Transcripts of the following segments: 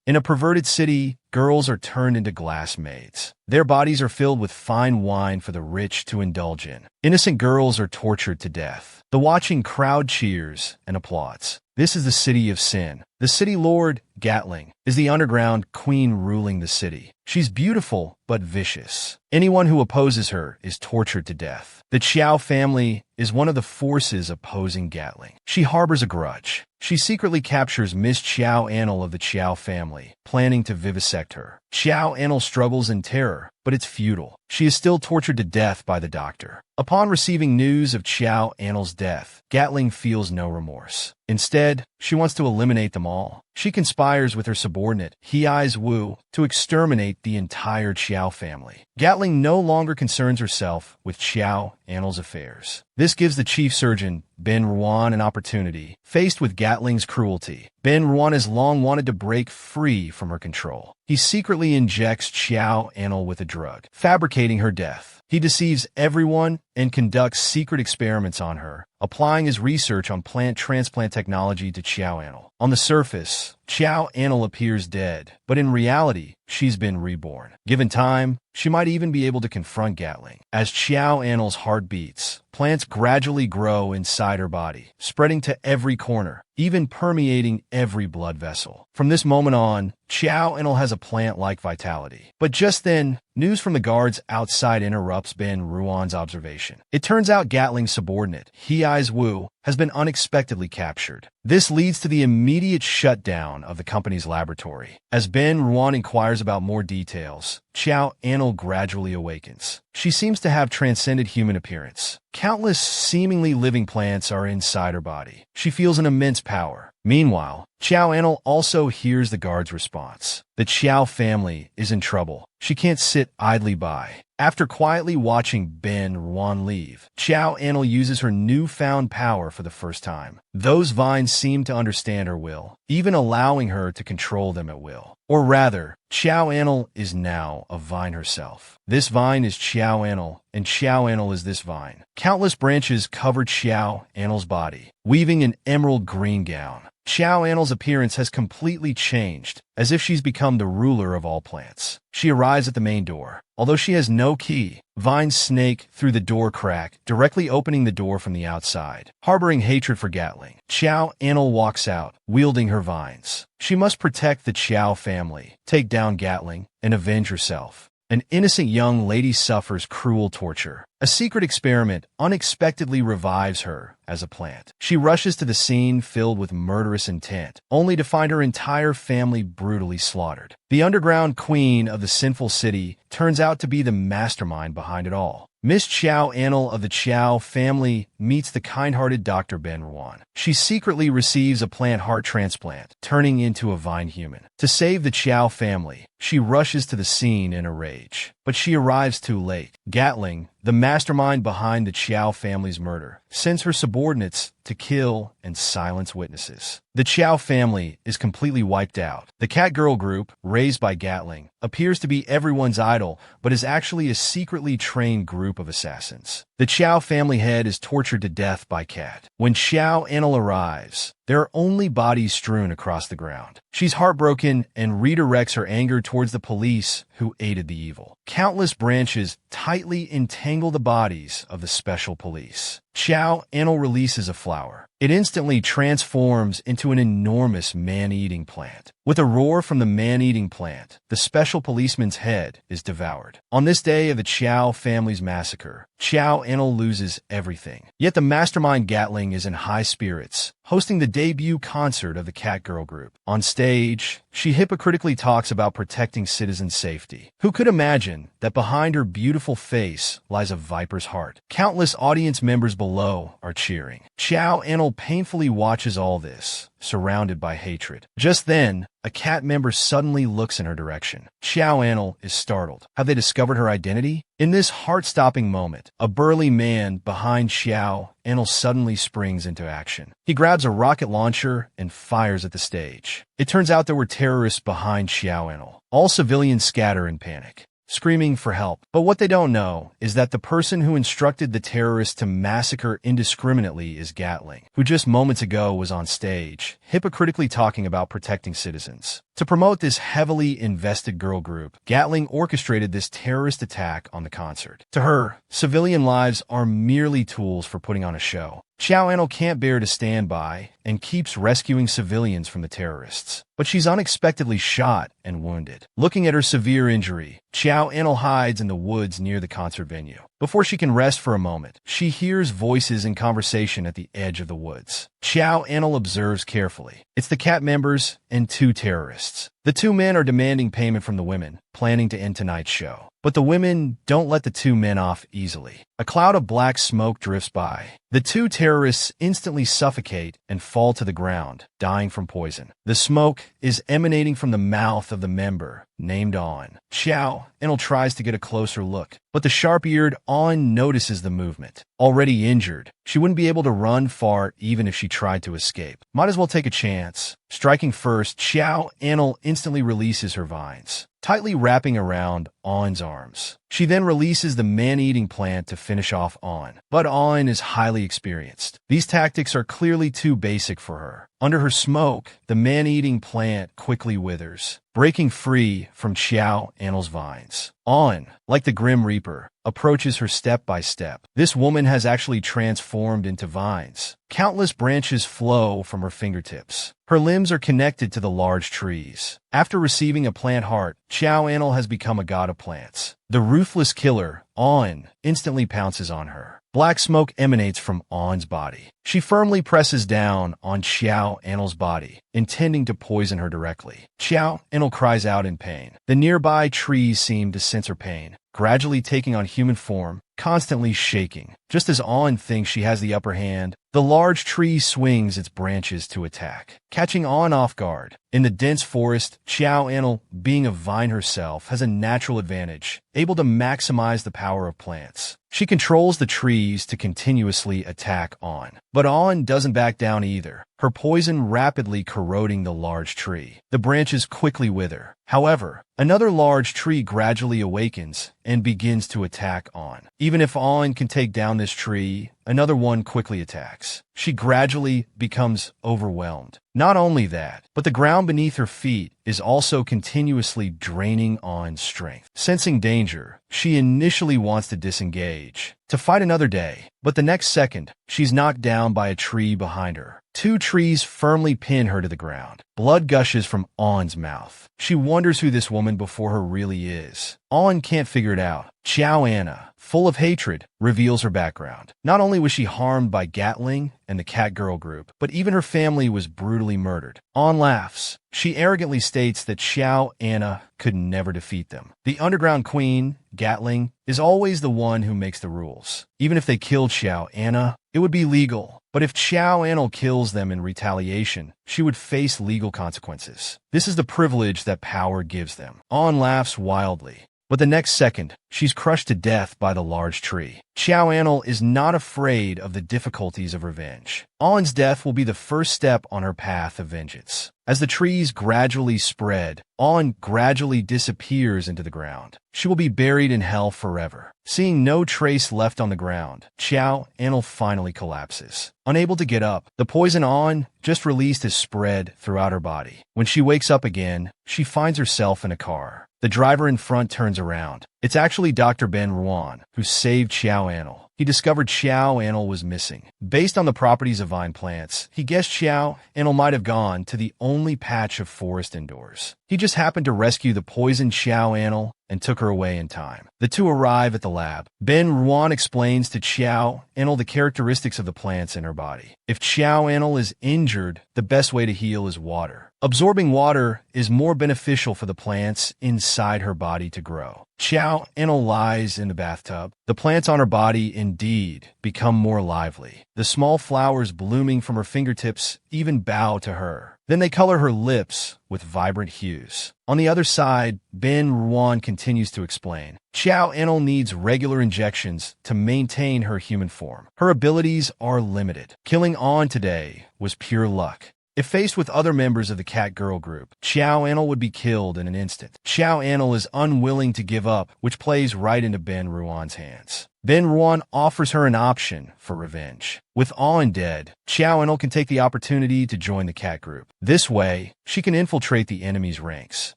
In a perverted city, girls are turned into glass maids. Their bodies are filled with fine wine for the rich to indulge in. Innocent girls are tortured to death. The watching crowd cheers and applauds. This is the city of sin. The city lord, Gatling, is the underground queen ruling the city. She's beautiful, but vicious. Anyone who opposes her is tortured to death. The Chiao family is one of the forces opposing Gatling. She harbors a grudge. She secretly captures Miss Chiao Annal of the Chiao family, planning to vivisect her. Chiao Annal struggles in terror, but it's futile. She is still tortured to death by the doctor. Upon receiving news of Chiao Annal's death, Gatling feels no remorse. Instead, she wants to eliminate them all. She conspires with her subordinate, Hei's Wu, to exterminate the entire Chiao family. Gatling no longer concerns herself with Chiao Annal's affairs. This gives the chief surgeon, Ben Ruan, an opportunity. Faced with Gatling's cruelty, Ben Ruan has long wanted to break free from her control. He secretly injects Chiao Annal with a drug, fabricating her death. He deceives everyone and conducts secret experiments on her, applying his research on plant transplant technology to Chiao Annal. On the surface, Chiao Annal appears dead, but in reality, she's been reborn. Given time, she might even be able to confront Gatling. As Chiao Annal's heart beats, plants gradually grow inside her body, spreading to every corner, even permeating every blood vessel. From this moment on, Chiao Annal has a plant-like vitality. But just then, news from the guards outside interrupts Ben Ruan's observation. It turns out Gatling's subordinate, Hei's Wu, has been unexpectedly captured. This leads to the immediate shutdown of the company's laboratory. As Ben Ruan inquires about more details, Chiao Annal gradually awakens. She seems to have transcended human appearance. Countless seemingly living plants are inside her body. She feels an immense power. Meanwhile, Chiao Annal also hears the guard's response. The Chiao family is in trouble. She can't sit idly by. After quietly watching Ben Ruan leave, Chiao Annal uses her newfound power for the first time. Those vines seem to understand her will, even allowing her to control them at will. Or rather, Chiao Annal is now a vine herself. This vine is Chiao Annal, and Chiao Annal is this vine. Countless branches cover Chiao Annal's body, weaving an emerald green gown. Chiao Annal's appearance has completely changed, as if she's become the ruler of all plants. She arrives at the main door. Although she has no key, vines snake through the door crack, directly opening the door from the outside. Harboring hatred for Gatling, Chiao Annal walks out, wielding her vines. She must protect the Chiao family, take down Gatling, and avenge herself. An innocent young lady suffers cruel torture. A secret experiment unexpectedly revives her as a plant. She rushes to the scene filled with murderous intent, only to find her entire family brutally slaughtered. The underground queen of the sinful city turns out to be the mastermind behind it all. Miss Chiao Annal of the Chiao family meets the kind-hearted Dr. Ben Ruan. She secretly receives a plant heart transplant, turning into a vine human. To save the Chiao family, she rushes to the scene in a rage. But she arrives too late. Gatling, the mastermind behind the Chiao family's murder, sends her subordinates to kill and silence witnesses. The Chiao family is completely wiped out. The Cat Girl group, raised by Gatling, appears to be everyone's idol, but is actually a secretly trained group of assassins. The Chiao family head is tortured to death by Cat. When Chiao Annal arrives, there are only bodies strewn across the ground. She's heartbroken and redirects her anger towards the police who aided the evil. Countless branches tightly entangle the bodies of the special police. Chiao Annal releases a flower. It instantly transforms into an enormous man-eating plant. With a roar from the man-eating plant, the special policeman's head is devoured. On this day of the Chiao family's massacre, Chiao Annal loses everything. Yet the mastermind Gatling is in high spirits, hosting the debut concert of the Cat Girl group. On stage, she hypocritically talks about protecting citizen safety. Who could imagine that behind her beautiful face lies a viper's heart? Countless audience members below are cheering. Chiao Annal painfully watches all this, surrounded by hatred. Just then, a cat member suddenly looks in her direction. Chiao Annal is startled. Have they discovered her identity? In this heart-stopping moment, a burly man behind Chiao Annal suddenly springs into action. He grabs a rocket launcher and fires at the stage. It turns out there were terrorists behind Chiao Annal. All civilians scatter in panic, screaming for help. But what they don't know is that the person who instructed the terrorists to massacre indiscriminately is Gatling, who just moments ago was on stage, hypocritically talking about protecting citizens. To promote this heavily invested girl group, Gatling orchestrated this terrorist attack on the concert. To her, civilian lives are merely tools for putting on a show. Xiao Anil can't bear to stand by and keeps rescuing civilians from the terrorists. But she's unexpectedly shot and wounded. Looking at her severe injury, Xiao Anil hides in the woods near the concert venue. Before she can rest for a moment, she hears voices in conversation at the edge of the woods. Xiao Anil observes carefully. It's the cat members and 2 terrorists. The 2 men are demanding payment from the women, planning to end tonight's show. But the women don't let the 2 men off easily. A cloud of black smoke drifts by. The 2 terrorists instantly suffocate and fall to the ground, dying from poison. The smoke is emanating from the mouth of the member named On. Xiao Anil tries to get a closer look, but the sharp-eared On notices the movement. Already injured, she wouldn't be able to run far even if she tried to escape. Might as well take a chance. Striking first, Xiao Anil instantly releases her vines, tightly wrapping around On's arms. She then releases the man-eating plant to finish off On. But On is highly experienced. These tactics are clearly too basic for her. Under her smoke, the man-eating plant quickly withers, breaking free from Xiao Anil's vines. On, like the Grim Reaper, approaches her step by step. This woman has actually transformed into vines. Countless branches flow from her fingertips. Her limbs are connected to the large trees. After receiving a plant heart, Xiao Anil has become a god of plants. The ruthless killer, On, instantly pounces on her. Black smoke emanates from On's body. She firmly presses down on Xiao Anil's body, intending to poison her directly. Xiao Anil cries out in pain. The nearby trees seem to sense her pain, gradually taking on human form, constantly shaking. Just as On thinks she has the upper hand, the large tree swings its branches to attack, catching On off guard. In the dense forest, Xiao Anil, being a vine herself, has a natural advantage, able to maximize the power of plants. She controls the trees to continuously attack On. But On doesn't back down either, her poison rapidly corroding the large tree. The branches quickly wither. However, another large tree gradually awakens and begins to attack On. Even if On can take down this tree, another one quickly attacks. She gradually becomes overwhelmed. Not only that, but the ground beneath her feet is also continuously draining On's strength. Sensing danger, she initially wants to disengage, to fight another day. But the next second, she's knocked down by a tree behind her. 2 trees firmly pin her to the ground. Blood gushes from On's mouth. She wonders who this woman before her really is. On can't figure it out. Xiao Anna, full of hatred, reveals her background. Not only was she harmed by Gatling and the Cat Girl group, but even her family was brutally murdered. On laughs. She arrogantly states that Xiao Anna could never defeat them. The underground queen, Gatling, is always the one who makes the rules. Even if they killed Xiao Anna, it would be legal. But if Xiao Anil kills them in retaliation, she would face legal consequences. This is the privilege that power gives them. On laughs wildly. But the next second, she's crushed to death by the large tree. Xiao Anil is not afraid of the difficulties of revenge. On's death will be the first step on her path of vengeance. As the trees gradually spread, On gradually disappears into the ground. She will be buried in hell forever. Seeing no trace left on the ground, Xiao Anil finally collapses. Unable to get up, the poison On just released is spread throughout her body. When she wakes up again, she finds herself in a car. The driver in front turns around. It's actually Dr. Ben Ruan, who saved Xiao Anil. He discovered Xiao Anil was missing. Based on the properties of vine plants, he guessed Xiao Anil might have gone to the only patch of forest indoors. He just happened to rescue the poisoned Xiao Anil and took her away in time. The 2 arrive at the lab. Ben Ruan explains to Xiao Anil the characteristics of the plants in her body. If Xiao Anil is injured, the best way to heal is water. Absorbing water is more beneficial for the plants inside her body to grow. Xiao Anil lies in the bathtub. The plants on her body indeed become more lively. The small flowers blooming from her fingertips even bow to her. Then they color her lips with vibrant hues. On the other side, Ben Ruan continues to explain. Xiao Anil needs regular injections to maintain her human form. Her abilities are limited. Killing On today was pure luck. If faced with other members of the Cat Girl group, Xiao Anil would be killed in an instant. Xiao Anil is unwilling to give up, which plays right into Ben Ruan's hands. Ben Ruan offers her an option for revenge. With Awn dead, Xiao Enel can take the opportunity to join the cat group. This way, she can infiltrate the enemy's ranks.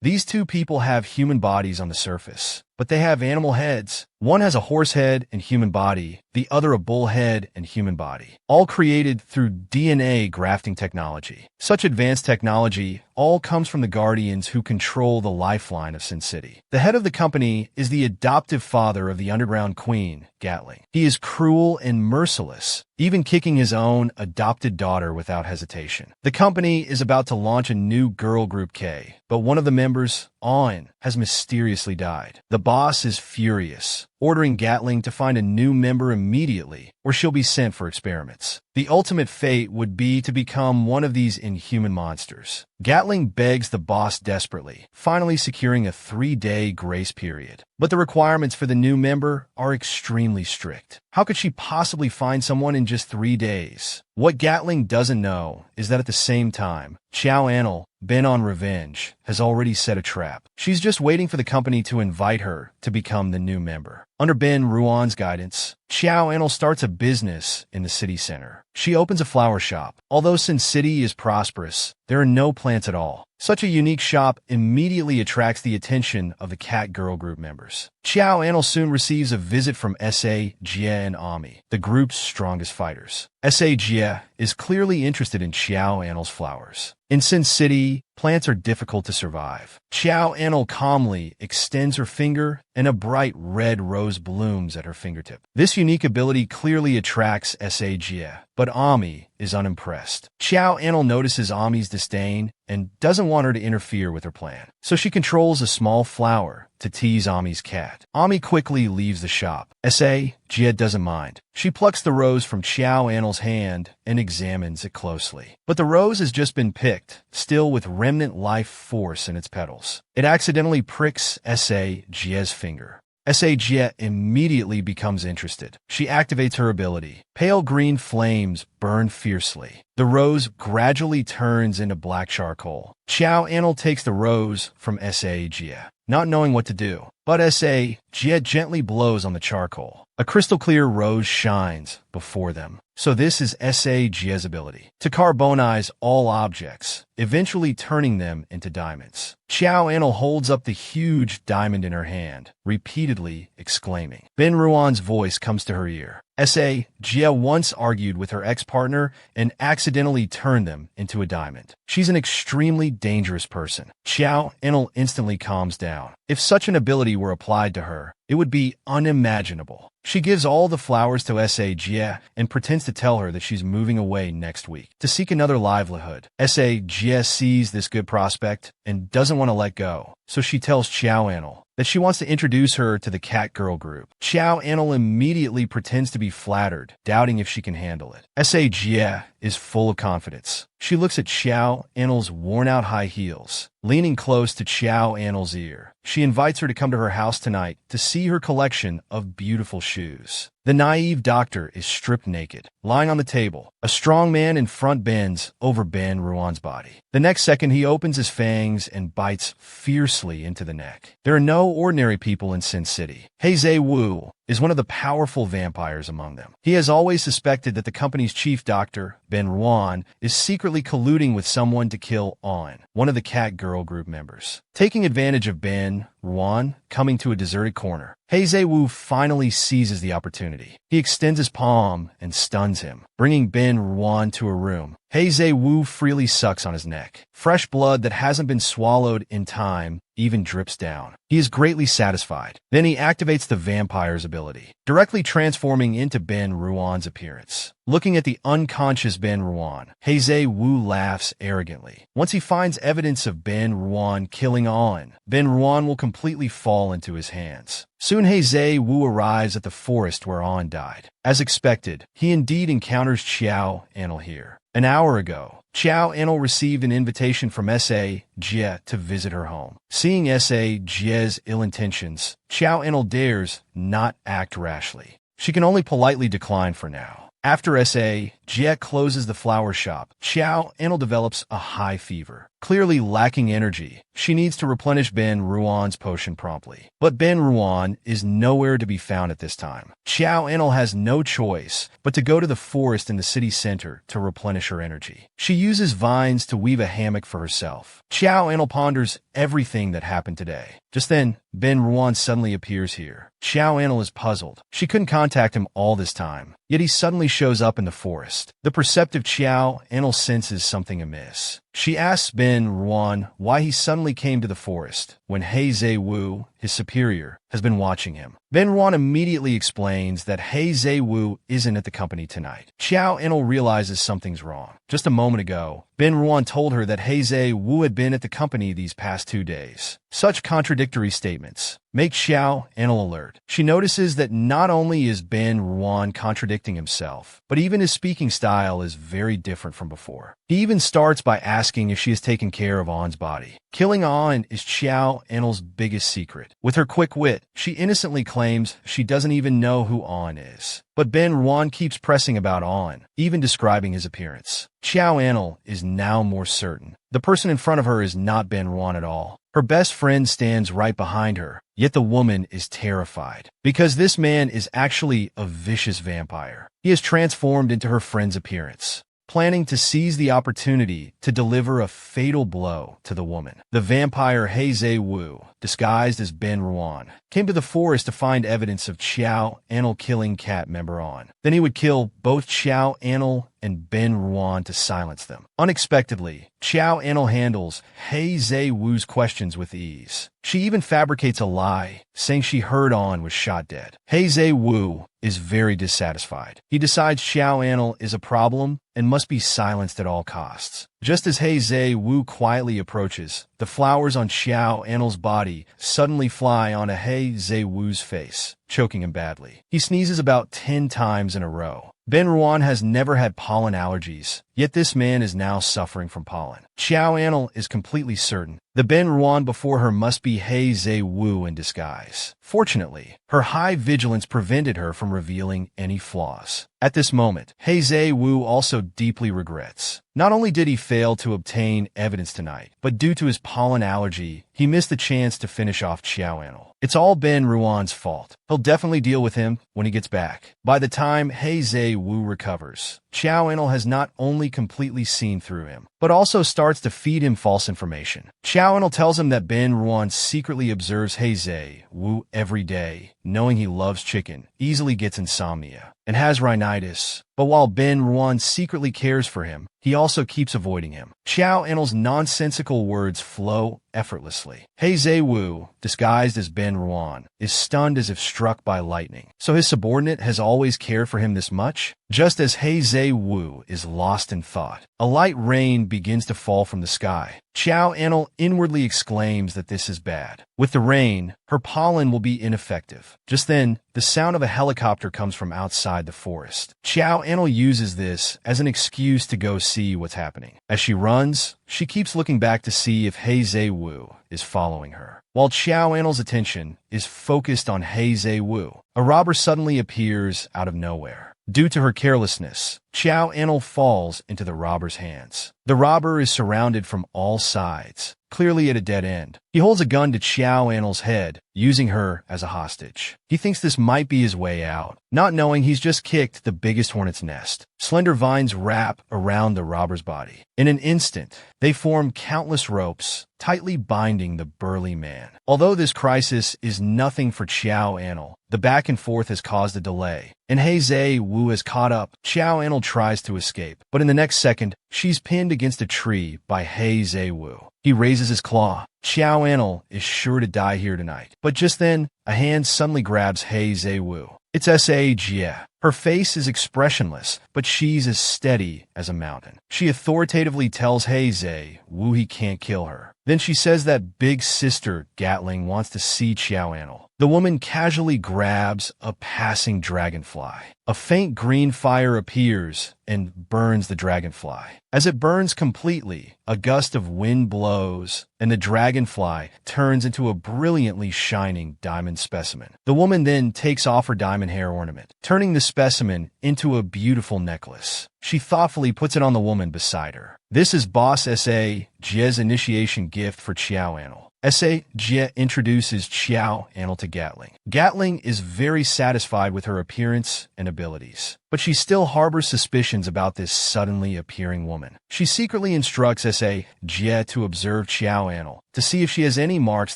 These two people have human bodies on the surface, but they have animal heads. One has a horse head and human body, the other a bull head and human body, all created through DNA grafting technology. Such advanced technology all comes from the Guardians who control the lifeline of Sin City. The head of the company is the adoptive father of the underground queen, Gatling. He is cruel and merciless, even kicking his own adopted daughter without hesitation. The company is about to launch a new girl group K, but one of the members, Awn, has mysteriously died. The boss is furious, ordering Gatling to find a new member immediately, or she'll be sent for experiments. The ultimate fate would be to become one of these inhuman monsters. Gatling begs the boss desperately, finally securing a 3-day grace period. But the requirements for the new member are extremely strict. How could she possibly find someone in just 3 days? What Gatling doesn't know is that at the same time, Xiao Enel, bent on revenge, has already set a trap. She's just waiting for the company to invite her to become the new member. Under Ben Ruan's guidance, Xiao Enel starts a business in the city center. She opens a flower shop. Although Sin City is prosperous, there are no plants at all. Such a unique shop immediately attracts the attention of the Cat Girl Group members. Xiao Enel soon receives a visit from S.A. Jie and Ami, the group's strongest fighters. S.A. Jie is clearly interested in Xiao Enel's flowers. In Sin City, plants are difficult to survive. Xiao Enel calmly extends her finger and a bright red rose blooms at her fingertip. This unique ability clearly attracts S.A. Jie, but Ami is unimpressed. Xiao Enel notices Ami's disdain and doesn't want her to interfere with her plan, so she controls a small flower to tease Ami's cat. Ami quickly leaves the shop. S.A. Jie doesn't mind. She plucks the rose from Xiao Enel's hand and examines it closely. But the rose has just been picked, still with remnant life force in its petals. It accidentally pricks S.A. Jie's finger. S.A. Jie immediately becomes interested. She activates her ability. Pale green flames burn fiercely. The rose gradually turns into black charcoal. Xiao Enel takes the rose from S.A. Jie, not knowing what to do. But S.A. Jie gently blows on the charcoal. A crystal-clear rose shines before them. So this is S.A. Jie's ability, to carbonize all objects, eventually turning them into diamonds. Xiao Enel holds up the huge diamond in her hand, repeatedly exclaiming. Ben Ruan's voice comes to her ear. S.A. Jie once argued with her ex-partner and accidentally turned them into a diamond. She's an extremely dangerous person. Xiao Enel instantly calms down. If such an ability were applied to her, it would be unimaginable. She gives all the flowers to S.A. Jie and pretends to tell her that she's moving away next week to seek another livelihood. S.A. Jie sees this good prospect and doesn't want to let go, so she tells Xiao Enel that she wants to introduce her to the Cat Girl Group. Xiao Enel immediately pretends to be flattered, doubting if she can handle it. S.A. Jie is full of confidence. She looks at Xiao Enel's worn-out high heels, leaning close to Xiao Enel's ear. She invites her to come to her house tonight to see her collection of beautiful shoes. The naive doctor is stripped naked, lying on the table. A strong man in front bends over Ben Ruan's body. The next second, he opens his fangs and bites fiercely into the neck. There are no ordinary people in Sin City. Heizei Wu is one of the powerful vampires among them. He has always suspected that the company's chief doctor, Ben Ruan, is secretly colluding with someone to kill Awn, one of the Cat Girl Group members. Taking advantage of Ben Ruan coming to a deserted corner, Heizei Wu finally seizes the opportunity. He extends his palm and stuns him, bringing Ben Ruan to a room. Heizei Wu freely sucks on his neck. Fresh blood that hasn't been swallowed in time even drips down. He is greatly satisfied. Then he activates the vampire's ability, directly transforming into Ben Ruan's appearance. Looking at the unconscious Ben Ruan, Heizei Wu laughs arrogantly. Once he finds evidence of Ben Ruan killing Awn, Ben Ruan will completely fall into his hands. Soon Heizei Wu arrives at the forest where Awn died. As expected, he indeed encounters Xiao Enel here. An hour ago, Xiao Enel received an invitation from S.A. Jie to visit her home. Seeing S.A. Jie's ill intentions, Xiao Enel dares not act rashly. She can only politely decline for now. After S.A. Jie closes the flower shop, Xiao Enel develops a high fever. Clearly lacking energy, she needs to replenish Ben Ruan's potion promptly. But Ben Ruan is nowhere to be found at this time. Xiao Enel has no choice but to go to the forest in the city center to replenish her energy. She uses vines to weave a hammock for herself. Xiao Enel ponders everything that happened today. Just then, Ben Ruan suddenly appears here. Xiao Enel is puzzled. She couldn't contact him all this time, yet he suddenly shows up in the forest. The perceptive Xiao Enel senses something amiss. She asks Ben Ruan why he suddenly came to the forest when He Zhe Wu, his superior, has been watching him. Ben Ruan immediately explains that He Zhe Wu isn't at the company tonight. Xiao Enel realizes something's wrong. Just a moment ago, Ben Ruan told her that He Zhe Wu had been at the company these past 2 days. Such contradictory statements make Xiao Enel alert. She notices that not only is Ben Ruan contradicting himself, but even his speaking style is very different from before. He even starts by asking if she has taken care of An's body. Killing An is Xiao Enel's biggest secret. With her quick wit, she innocently claims she doesn't even know who An is. But Ben Ruan keeps pressing about An, even describing his appearance. Xiao Enel is now more certain. The person in front of her is not Ben Ruan at all. Her best friend stands right behind her, yet the woman is terrified, because this man is actually a vicious vampire. He has transformed into her friend's appearance, planning to seize the opportunity to deliver a fatal blow to the woman. The vampire He Zhe Wu, disguised as Ben Ruan, came to the forest to find evidence of Xiao Enel killing cat member An. Then he would kill both Xiao Enel and Ben Ruan to silence them. Unexpectedly, Xiao Enel handles He Zhe Wu's questions with ease. She even fabricates a lie, saying she heard An was shot dead. He Zhe Wu is very dissatisfied. He decides Xiao Enel is a problem and must be silenced at all costs. Just as He Zhe Wu quietly approaches, the flowers on Xiao Enel's body suddenly fly onto He Zhe Wu's face, choking him badly. He sneezes about 10 times in a row. Ben Ruan has never had pollen allergies, yet this man is now suffering from pollen. Xiao Enel is completely certain the Ben Ruan before her must be He Zhe Wu in disguise. Fortunately, her high vigilance prevented her from revealing any flaws. At this moment, He Zhe Wu also deeply regrets. Not only did he fail to obtain evidence tonight, but due to his pollen allergy, he missed the chance to finish off Xiao Enel. It's all Ben Ruan's fault. He'll definitely deal with him when he gets back. By the time He Zhe Wu recovers, Xiao Enel has not only completely seen through him, but also starts to feed him false information. Xiao Enel tells him that Ben Ruan secretly observes He Zhe Wu every day, knowing he loves chicken, easily gets insomnia, and has rhinitis. But while Ben Ruan secretly cares for him, he also keeps avoiding him. Xiao Enel's nonsensical words flow effortlessly. He Zhe Wu, disguised as Ben Ruan, is stunned as if struck by lightning. So his subordinate has always cared for him this much? Just as He Zhe Wu is lost in thought, a light rain begins to fall from the sky. Xiao Enel inwardly exclaims that this is bad. With the rain, her pollen will be ineffective. Just then, the sound of a helicopter comes from outside the forest. Xiao Enel uses this as an excuse to go see what's happening. As she runs, she keeps looking back to see if He Zhe Wu is following her. While Xiao Enel's attention is focused on He Zhe Wu, a robber suddenly appears out of nowhere. Due to her carelessness, Xiao Enel falls into the robber's hands. The robber is surrounded from all sides, clearly at a dead end. He holds a gun to Xiao Enel's head, using her as a hostage. He thinks this might be his way out, not knowing he's just kicked the biggest hornet's nest. Slender vines wrap around the robber's body. In an instant, they form countless ropes, tightly binding the burly man. Although this crisis is nothing for Xiao Enel, the back and forth has caused a delay, and He Zhe Wu has caught up. Xiao Enel tries to escape, but in the next second, she's pinned against a tree by He Zhe Wu. He raises his claw. Xiao Enel is sure to die here tonight. But just then, a hand suddenly grabs He Zhe Wu. It's Jie. Her face is expressionless, but she's as steady as a mountain. She authoritatively tells He Zhe Wu he can't kill her. Then she says that big sister Gatling wants to see Xiao Enel. The woman casually grabs a passing dragonfly. A faint green fire appears and burns the dragonfly. As it burns completely, a gust of wind blows, and the dragonfly turns into a brilliantly shining diamond specimen. The woman then takes off her diamond hair ornament, turning the specimen into a beautiful necklace. She thoughtfully puts it on the woman beside her. This is Boss S.A. Jie's initiation gift for Xiao Anil. S.A. Jie introduces Xiao Anil to Gatling. Gatling is very satisfied with her appearance and abilities, but she still harbors suspicions about this suddenly appearing woman. She secretly instructs S.A. Jie to observe Xiao Anil to see if she has any marks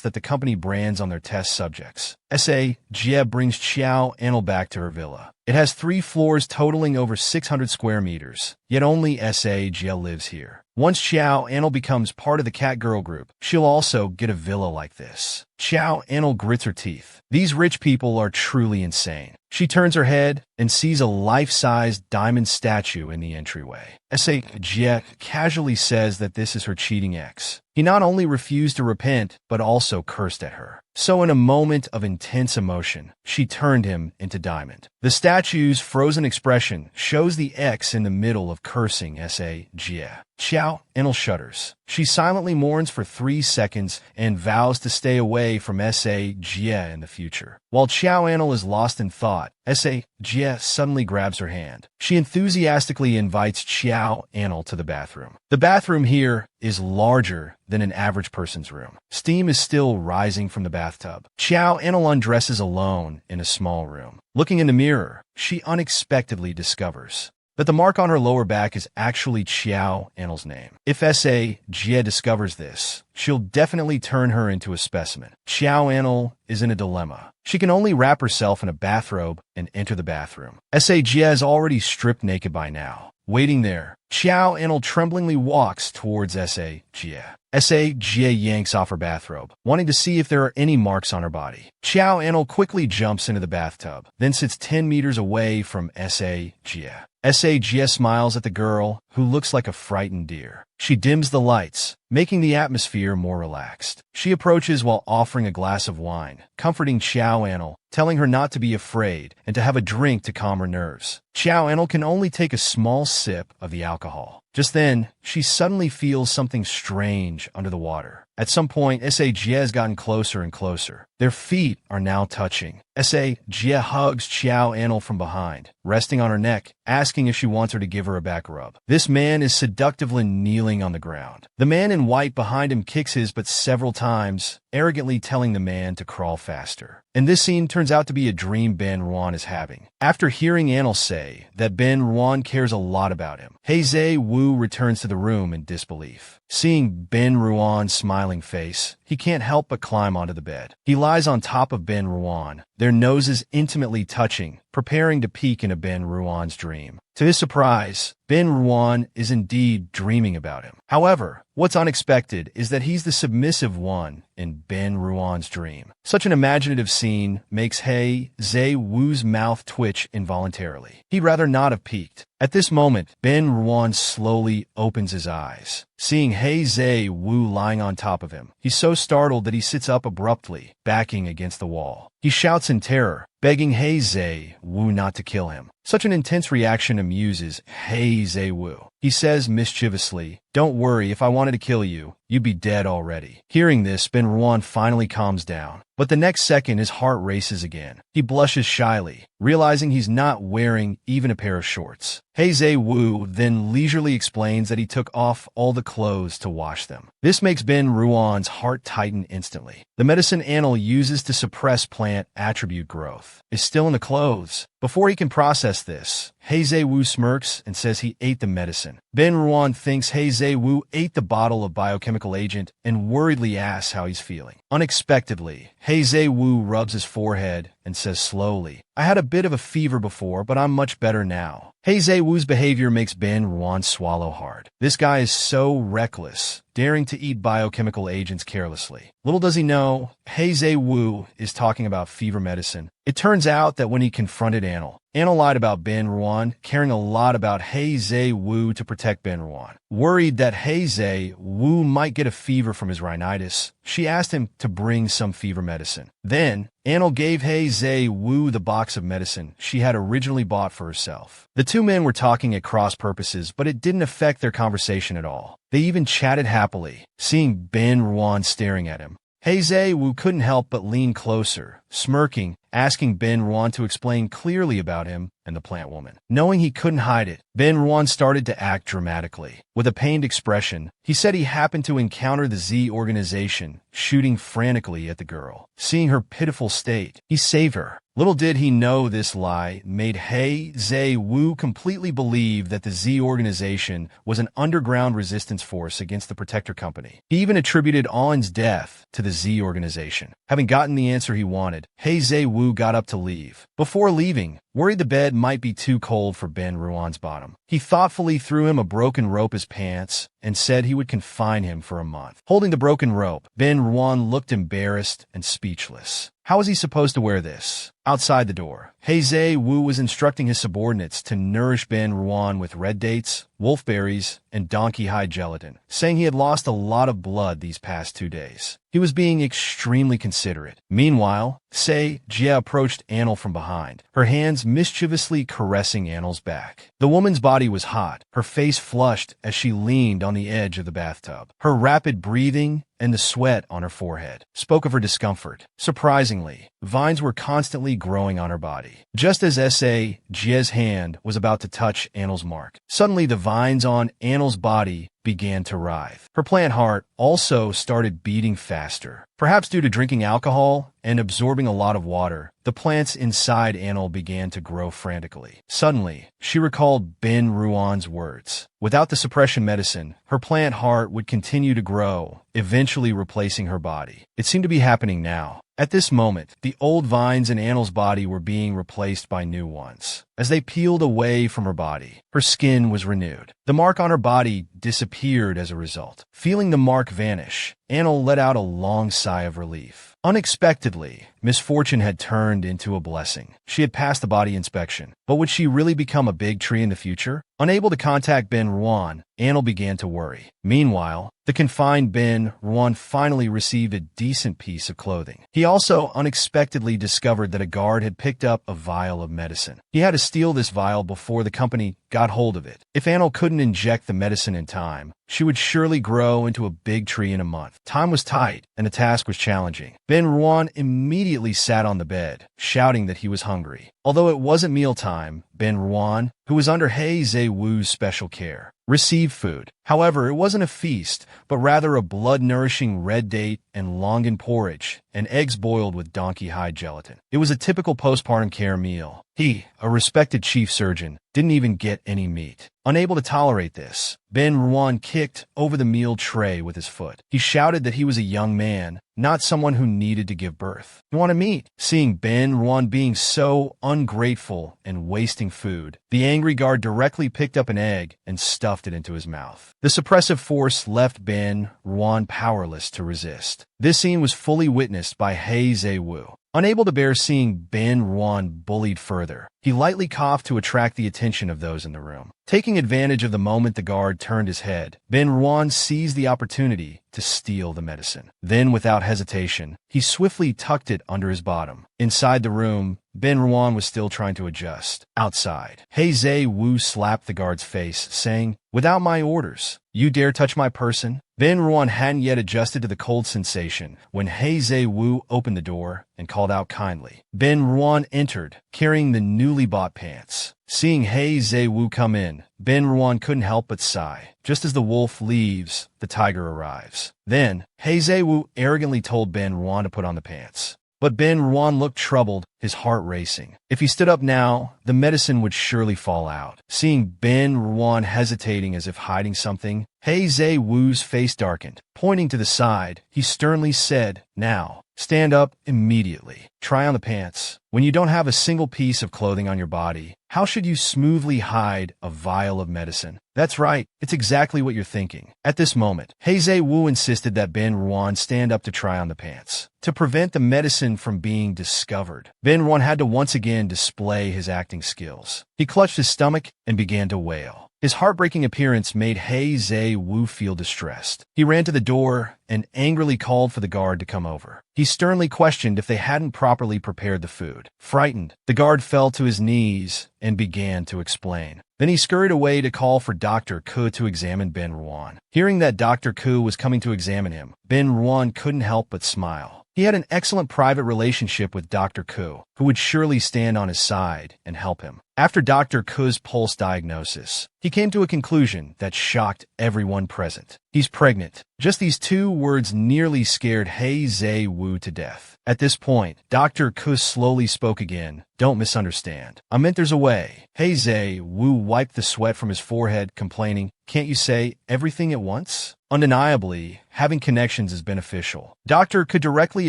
that the company brands on their test subjects. S.A. Jie brings Xiao Anil back to her villa. It has 3 floors totaling over 600 square meters, yet only S.A. Jie lives here. Once Xiao Anil becomes part of the Cat Girl group, she'll also get a villa like this. Xiao Anil grits her teeth. These rich people are truly insane. She turns her head and sees a life-sized diamond statue in the entryway. S.A. Jie casually says that this is her cheating ex. He not only refused to repent, but also cursed at her. So in a moment of intense emotion, she turned him into diamond. The statue's frozen expression shows the ex in the middle of cursing S.A. Jie. Xiao Anil shudders. She silently mourns for 3 seconds and vows to stay away from S.A. Jie in the future. While Xiao Anil is lost in thought, S.A. Jie suddenly grabs her hand. She enthusiastically invites Xiao Anil to the bathroom. The bathroom here is larger than an average person's room. Steam is still rising from the bathtub. Xiao Anil undresses alone in a small room. Looking in the mirror, she unexpectedly discovers that the mark on her lower back is actually Xiao Anil's name. If S.A. Jie discovers this, she'll definitely turn her into a specimen. Xiao Anil is in a dilemma. She can only wrap herself in a bathrobe and enter the bathroom. S.A. Jie is already stripped naked by now. Waiting there, Xiao Anil tremblingly walks towards S.A. Jie. S.A. Jie yanks off her bathrobe, wanting to see if there are any marks on her body. Xiao Anil quickly jumps into the bathtub, then sits 10 meters away from S.A. Jie. S.A. Jie smiles at the girl, who looks like a frightened deer. She dims the lights, making the atmosphere more relaxed. She approaches while offering a glass of wine, comforting Xiao Anil, telling her not to be afraid and to have a drink to calm her nerves. Xiao Anil can only take a small sip of the alcohol. Just then, she suddenly feels something strange under the water. At some point, S.A. Jie has gotten closer and closer. Their feet are now touching. S.A. Jie hugs Xiao Anil from behind, resting on her neck, asking if she wants her to give her a back rub. This man is seductively kneeling on the ground. The man in white behind him kicks his butt several times, arrogantly telling the man to crawl faster. And this scene turns out to be a dream Ben Ruan is having. After hearing Anil say that Ben Ruan cares a lot about him, Heizei Wu returns to the room in disbelief. Seeing Ben Ruan's smiling face, he can't help but climb onto the bed. He lies on top of Ben Ruan, their noses intimately touching, preparing to peek into Ben Ruan's dream. To his surprise, Ben Ruan is indeed dreaming about him. However, what's unexpected is that he's the submissive one in Ben Ruan's dream. Such an imaginative scene makes Heizei Wu's mouth twitch involuntarily. He'd rather not have peeked. At this moment, Ben Ruan slowly opens his eyes. Seeing Heizei Wu lying on top of him, he's so startled that he sits up abruptly, backing against the wall. He shouts in terror, begging Heizei Wu not to kill him. Such an intense reaction amuses Heizei Wu. He says mischievously, "Don't worry, if I wanted to kill you, you'd be dead already." Hearing this, Ben Ruan finally calms down. But the next second, his heart races again. He blushes shyly, realizing he's not wearing even a pair of shorts. Heizei Wu then leisurely explains that he took off all the clothes to wash them. This makes Ben Ruan's heart tighten instantly. The medicine Anil uses to suppress plant attribute growth is still in the clothes. Before he can process this, Heizei Wu smirks and says he ate the medicine. Ben Ruan thinks Heizei Wu ate the bottle of biochemical agent and worriedly asks how he's feeling. Unexpectedly, Heizei Wu rubs his forehead and says slowly, "I had a bit of a fever before, but I'm much better now." Heizei Wu's behavior makes Ben Ruan swallow hard. This guy is so reckless, daring to eat biochemical agents carelessly. Little does he know, Heizei Wu is talking about fever medicine. It turns out that when he confronted Anil lied about Ben Ruan, caring a lot about Heizei Wu to protect Ben Ruan. Worried that Heizei Wu might get a fever from his rhinitis, she asked him to bring some fever medicine. Then, Anil gave Heizei Wu the box of medicine she had originally bought for herself. The two men were talking at cross purposes, but it didn't affect their conversation at all. They even chatted happily, seeing Ben Ruan staring at him. Heizei Wu couldn't help but lean closer, smirking, asking Ben Ruan to explain clearly about him and the plant woman. Knowing he couldn't hide it, Ben Ruan started to act dramatically. With a pained expression, he said he happened to encounter the Z organization shooting frantically at the girl. Seeing her pitiful state, he saved her. Little did he know this lie made He Zhe-woo completely believe that the Z organization was an underground resistance force against the Protector Company. He even attributed On's death to the Z organization. Having gotten the answer he wanted, He Zhe-woo got up to leave. Before leaving, worried the bed might be too cold for Ben Ruan's bottom, he thoughtfully threw him a broken rope as pants and said he would confine him for a month. Holding the broken rope, Ben Ruan looked embarrassed and speechless. How was he supposed to wear this? Outside the door, He Zhe-woo was instructing his subordinates to nourish Ben Ruan with red dates, wolfberries, and donkey hide gelatin, saying he had lost a lot of blood these past 2 days. He was being extremely considerate. Meanwhile, Jia approached Anil from behind, her hands mischievously caressing Anil's back. The woman's body was hot, her face flushed as she leaned on the edge of the bathtub. Her rapid breathing and the sweat on her forehead spoke of her discomfort. Surprisingly, vines were constantly growing on her body. Just as Jia's hand was about to touch Anil's mark, suddenly the vines on Anil's body began to writhe. Her plant heart also started beating faster. Perhaps due to drinking alcohol and absorbing a lot of water, the plants inside Anil began to grow frantically. Suddenly, she recalled Ben Ruan's words. Without the suppression medicine, her plant heart would continue to grow, eventually replacing her body. It seemed to be happening now. At this moment, the old vines in Anil's body were being replaced by new ones. As they peeled away from her body, her skin was renewed. The mark on her body disappeared as a result. Feeling the mark vanish, Anil let out a long sigh of relief. Unexpectedly, misfortune had turned into a blessing. She had passed the body inspection, but would she really become a big tree in the future? Unable to contact Ben Ruan, Anil began to worry. Meanwhile, the confined Ben Ruan finally received a decent piece of clothing. He also unexpectedly discovered that a guard had picked up a vial of medicine. He had to steal this vial before the company got hold of it. If Anil couldn't inject the medicine in time, she would surely grow into a big tree in a month. Time was tight, and the task was challenging. Ben Ruan immediately sat on the bed, shouting that he was hungry. Although it wasn't mealtime, Ben Ruan, who was under He Zhe-woo's special care, received food. However, it wasn't a feast, but rather a blood-nourishing red date and longan porridge, and eggs boiled with donkey hide gelatin. It was a typical postpartum care meal. He, a respected chief surgeon, didn't even get any meat. Unable to tolerate this, Ben Ruan kicked over the meal tray with his foot. He shouted that he was a young man, not someone who needed to give birth. "You want meat?" Seeing Ben Ruan being so ungrateful and wasting food, the angry guard directly picked up an egg and stuffed it into his mouth. The suppressive force left Ben Ruan powerless to resist. This scene was fully witnessed by He Zhe-woo. Unable to bear seeing Ben Ruan bullied further, he lightly coughed to attract the attention of those in the room. Taking advantage of the moment the guard turned his head, Ben Ruan seized the opportunity to steal the medicine. Then, without hesitation, he swiftly tucked it under his bottom. Inside the room, Ben Ruan was still trying to adjust. Outside, He Zhe-woo slapped the guard's face, saying, "Without my orders, you dare touch my person?" Ben Ruan hadn't yet adjusted to the cold sensation when He Zhe-woo opened the door and called out kindly. Ben Ruan entered, carrying the newly bought pants. Seeing He Zhe-woo come in, Ben Ruan couldn't help but sigh. Just as the wolf leaves, the tiger arrives. Then, He Zhe-woo arrogantly told Ben Ruan to put on the pants. But Ben Ruan looked troubled, his heart racing. If he stood up now, the medicine would surely fall out. Seeing Ben Ruan hesitating as if hiding something, He Zhe-woo's face darkened. Pointing to the side, he sternly said, "Now, stand up immediately. Try on the pants. When you don't have a single piece of clothing on your body, how should you smoothly hide a vial of medicine?" That's right, it's exactly what you're thinking. At this moment, He Zhe-woo insisted that Ben Ruan stand up to try on the pants. To prevent the medicine from being discovered, Ben Ruan had to once again display his acting skills. He clutched his stomach and began to wail. His heartbreaking appearance made He Zhe-woo feel distressed. He ran to the door and angrily called for the guard to come over. He sternly questioned if they hadn't properly prepared the food. Frightened, the guard fell to his knees and began to explain. Then he scurried away to call for Dr. Ko to examine Ben Ruan. Hearing that Dr. Ko was coming to examine him, Ben Ruan couldn't help but smile. He had an excellent private relationship with Dr. Ku, who would surely stand on his side and help him. After Dr. Ku's pulse diagnosis, he came to a conclusion that shocked everyone present. He's pregnant. Just these two words nearly scared He Zhe-woo to death. At this point, Dr. Ku slowly spoke again. Don't misunderstand. I meant there's a way. He Zhe-woo wiped the sweat from his forehead, complaining, can't you say everything at once? Undeniably, having connections is beneficial. Dr. Ku directly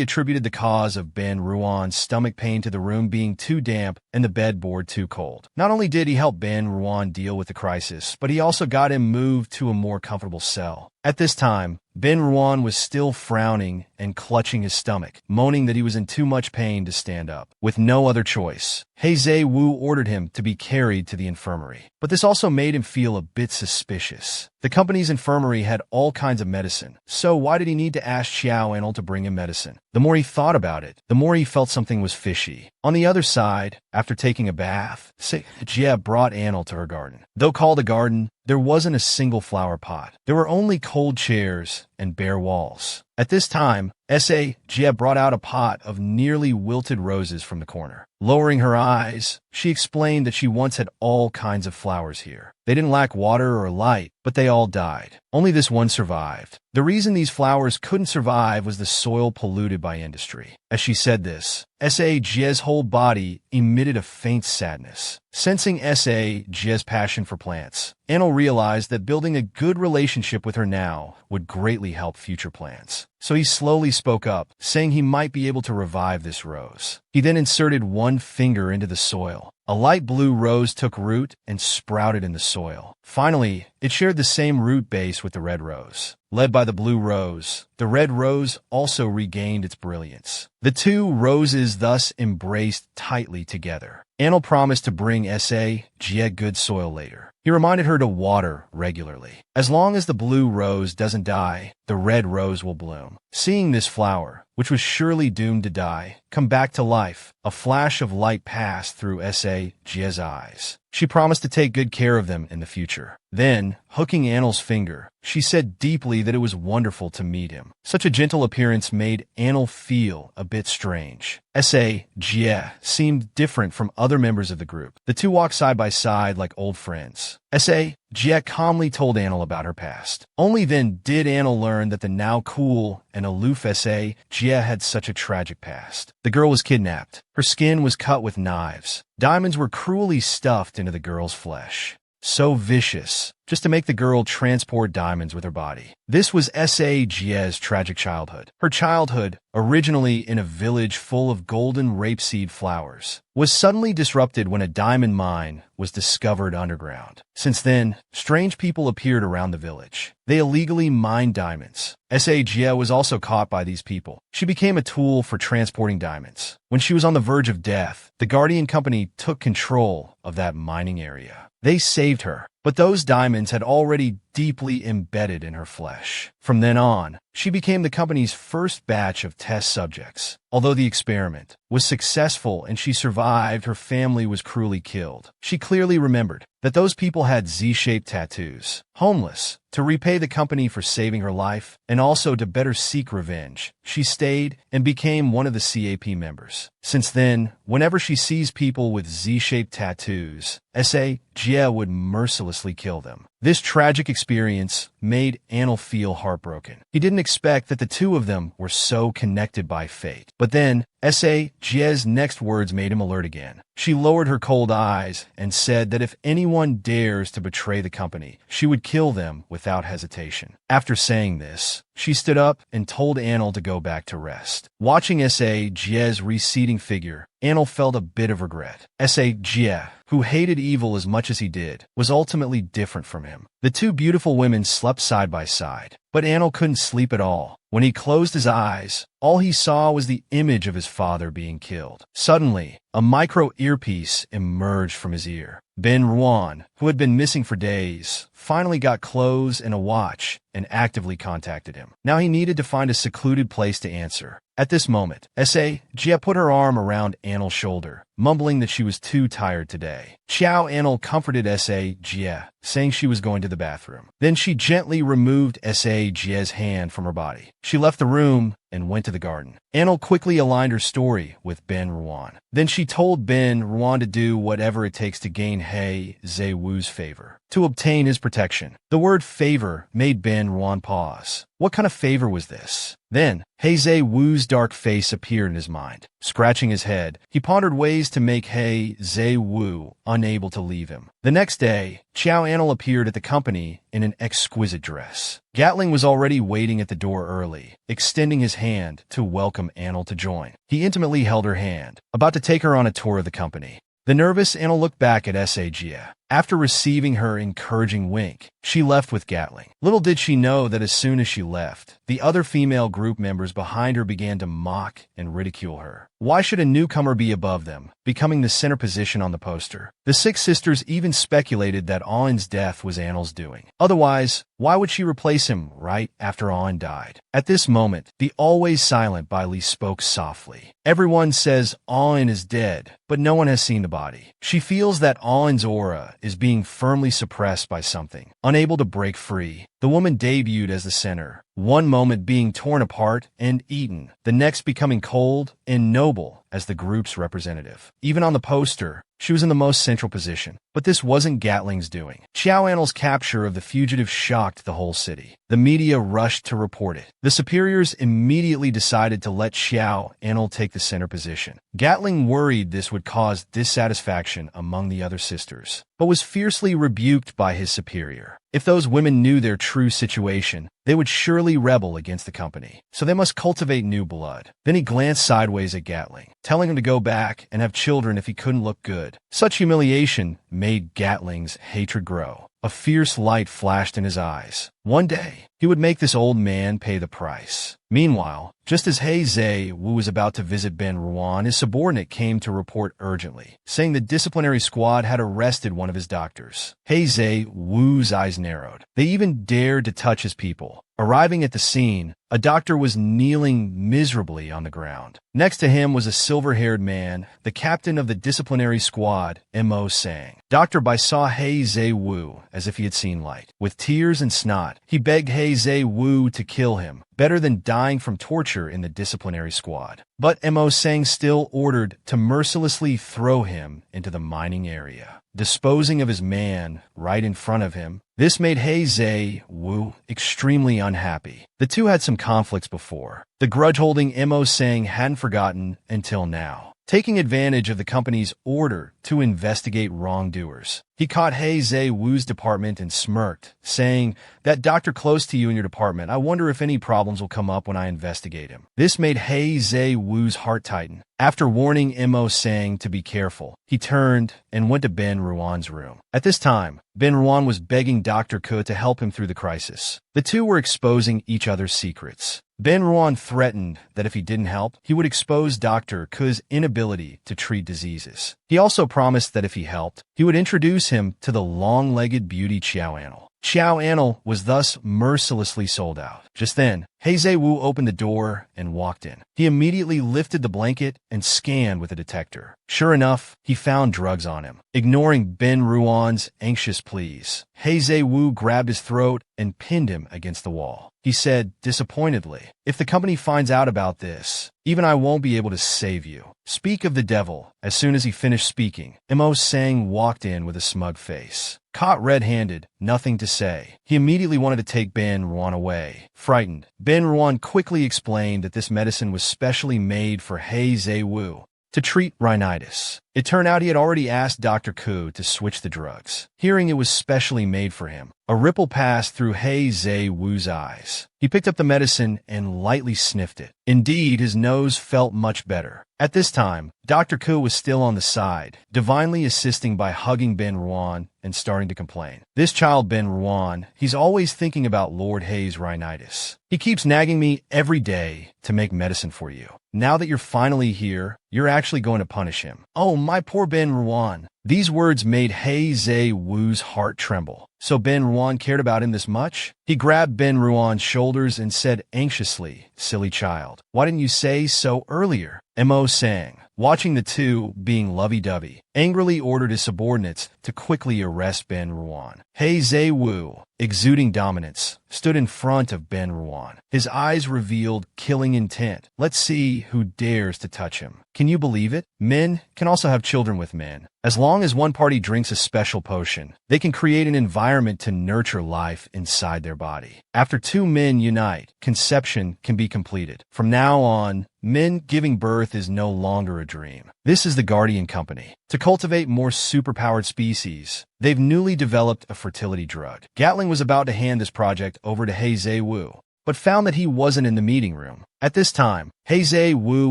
attributed the cause of Ben Ruan's stomach pain to the room being too damp and the bedboard too cold. Not only did he help Ben Ruan deal with the crisis, but he also got him moved to a more comfortable cell. At this time, Ben Ruan was still frowning and clutching his stomach, moaning that he was in too much pain to stand up. With no other choice, He Zhe-woo ordered him to be carried to the infirmary. But this also made him feel a bit suspicious. The company's infirmary had all kinds of medicine, so why did he need to ask Xiao Anil to bring him medicine? The more he thought about it, the more he felt something was fishy. On the other side, after taking a bath, Jia brought Anil to her garden. Though called a garden, there wasn't a single flower pot. There were only cold chairs and bare walls. At this time, Jia brought out a pot of nearly wilted roses from the corner. Lowering her eyes, she explained that she once had all kinds of flowers here. They didn't lack water or light, but they all died. Only this one survived. The reason these flowers couldn't survive was the soil polluted by industry. As she said this, Jia's whole body emitted a faint sadness. Sensing Jia's passion for plants, Anil realized that building a good relationship with her now would greatly help future plans. So he slowly spoke up, saying he might be able to revive this rose. He then inserted one finger into the soil. A light blue rose took root and sprouted in the soil. Finally, it shared the same root base with the red rose. Led by the blue rose, the red rose also regained its brilliance. The two roses thus embraced tightly together. Anil promised to bring Jia good soil later. He reminded her to water regularly. As long as the blue rose doesn't die, the red rose will bloom. Seeing this flower, which was surely doomed to die, come back to life, a flash of light passed through Jia's eyes. She promised to take good care of them in the future. Then, hooking Anil's finger, she said deeply that it was wonderful to meet him. Such a gentle appearance made Anil feel a bit strange. Jia seemed different from other members of the group. The two walked side by side like old friends. Jia calmly told Anil about her past. Only then did Anil learn that the now cool and aloof Jia had such a tragic past. The girl was kidnapped. Her skin was cut with knives. Diamonds were cruelly stuffed into the girl's flesh. So vicious, just to make the girl transport diamonds with her body. This was Jia's tragic childhood. Her childhood, originally in a village full of golden rapeseed flowers, was suddenly disrupted when a diamond mine was discovered underground. Since then, strange people appeared around the village. They illegally mined diamonds. Jia was also caught by these people. She became a tool for transporting diamonds. When she was on the verge of death, the Guardian Company took control of that mining area. They saved her, but those diamonds had already deeply embedded in her flesh. From then on, she became the company's first batch of test subjects. Although the experiment was successful and she survived, her family was cruelly killed. She clearly remembered that those people had Z-shaped tattoos. Homeless, to repay the company for saving her life, and also to better seek revenge, she stayed and became one of the CAP members. Since then, whenever she sees people with Z-shaped tattoos, Jia would mercilessly kill them. This tragic experience made Anil feel heartbroken. He didn't expect that the two of them were so connected by fate. But then, Jia's next words made him alert again. She lowered her cold eyes and said that if anyone dares to betray the company, she would kill them without hesitation. After saying this, she stood up and told Anil to go back to rest. Watching Jia's receding figure, Anil felt a bit of regret. Jia, who hated evil as much as he did, was ultimately different from him. The two beautiful women slept side by side, but Anil couldn't sleep at all. When he closed his eyes, all he saw was the image of his father being killed. Suddenly, a micro earpiece emerged from his ear. Ben Ruan, who had been missing for days, finally got clothes and a watch and actively contacted him. Now he needed to find a secluded place to answer. At this moment, Jia put her arm around Anil's shoulder, mumbling that she was too tired today. Anil comforted Jia, saying she was going to the bathroom. Then she gently removed Jia's hand from her body. She left the room and went to the garden. Anil quickly aligned her story with Ben Ruan. Then she told Ben Ruan to do whatever it takes to gain He Zewu's favor, to obtain his protection. The word favor made Ben Ruan pause. What kind of favor was this? Then, He Zewu's dark face appeared in his mind. Scratching his head, he pondered ways to make He Zewu unable to leave him. The next day, Chow Anil appeared at the company in an exquisite dress. Gatling was already waiting at the door early, extending his hand to welcome Anil to join. He intimately held her hand, about to take her on a tour of the company. The nervous Anil looked back at Sagia. After receiving her encouraging wink, she left with Gatling. Little did she know that as soon as she left, the other female group members behind her began to mock and ridicule her. Why should a newcomer be above them, becoming the center position on the poster? The six sisters even speculated that Aun's death was Anil's doing. Otherwise, why would she replace him right after Aun died? At this moment, the always silent Bailey spoke softly. Everyone says Aun is dead, but no one has seen the body. She feels that Aun's aura is being firmly suppressed by something, unable to break free. The woman debuted as the center, one moment being torn apart and eaten, the next becoming cold and noble as the group's representative. Even on the poster, she was in the most central position. But this wasn't Gatling's doing. Chow Anil's capture of the fugitive shocked the whole city. The media rushed to report it. The superiors immediately decided to let Chow Anil take the center position. Gatling worried this would cause dissatisfaction among the other sisters, but was fiercely rebuked by his superior. If those women knew their true situation, they would surely rebel against the company, so they must cultivate new blood. Then he glanced sideways at Gatling, telling him to go back and have children if he couldn't look good. Such humiliation made Gatling's hatred grow. A fierce light flashed in his eyes. One day, he would make this old man pay the price. Meanwhile, just as He Zewu was about to visit Ben Ruan, his subordinate came to report urgently, saying the disciplinary squad had arrested one of his doctors. He Zewu's eyes narrowed. They even dared to touch his people. Arriving at the scene, a doctor was kneeling miserably on the ground. Next to him was a silver-haired man, the captain of the disciplinary squad, Mo Sang. Dr. Bai saw He Zewu as if he had seen light. With tears and snot, he begged He Zewu to kill him, better than dying from torture in the disciplinary squad. But Mo Sang still ordered to mercilessly throw him into the mining area, disposing of his man right in front of him. This made He Zewu extremely unhappy. The two had some conflicts before. The grudge-holding Mo Sang hadn't forgotten until now. Taking advantage of the company's order to investigate wrongdoers, he caught He Zewu's department and smirked, saying, "That doctor close to you in your department, I wonder if any problems will come up when I investigate him." This made He Zewu's heart tighten. After warning Mo Sang to be careful, he turned and went to Ben Ruan's room. At this time, Ben Ruan was begging Dr. Ke to help him through the crisis. The two were exposing each other's secrets. Ben Ruan threatened that if he didn't help, he would expose Dr. Ke's inability to treat diseases. He also promised that if he helped, he would introduce him to the long-legged beauty Chow Anil. Chow Anil was thus mercilessly sold out. Just then, He Zewu opened the door and walked in. He immediately lifted the blanket and scanned with a detector. Sure enough, he found drugs on him. Ignoring Ben Ruan's anxious pleas, He Zewu grabbed his throat and pinned him against the wall. He said disappointedly, "If the company finds out about this, even I won't be able to save you." Speak of the devil. As soon as he finished speaking, Mo Sang walked in with a smug face. Caught red-handed, nothing to say. He immediately wanted to take Ben Ruan away. Frightened, Ben Ruan quickly explained that this medicine was specially made for He Zewu to treat rhinitis. It turned out he had already asked Dr. Ke to switch the drugs. Hearing it was specially made for him, a ripple passed through He Zewu's eyes. He picked up the medicine and lightly sniffed it. Indeed, his nose felt much better. At this time, Dr. Ke was still on the side, divinely assisting by hugging Ben Ruan and starting to complain. "This child Ben Ruan, he's always thinking about Lord He's rhinitis. He keeps nagging me every day to make medicine for you. Now that you're finally here, you're actually going to punish him." "Oh, my poor Ben Ruan." These words made He Zewu's heart tremble. So Ben Ruan cared about him this much? He grabbed Ben Ruan's shoulders and said anxiously, "Silly child, why didn't you say so earlier?" Mo sang, watching the two being lovey-dovey, angrily ordered his subordinates to quickly arrest Ben Ruan. He Zhe-woo, exuding dominance, stood in front of Ben Ruan. His eyes revealed killing intent. Let's see who dares to touch him. Can you believe it? Men can also have children with men. As long as one party drinks a special potion, they can create an environment to nurture life inside their body. After two men unite, conception can be completed. From now on, men giving birth is no longer a dream. This is the Guardian Company. To cultivate more superpowered species, they've newly developed a fertility drug. Gatling was about to hand this project over to He Zhe-woo, but found that he wasn't in the meeting room. At this time, He Zhe-woo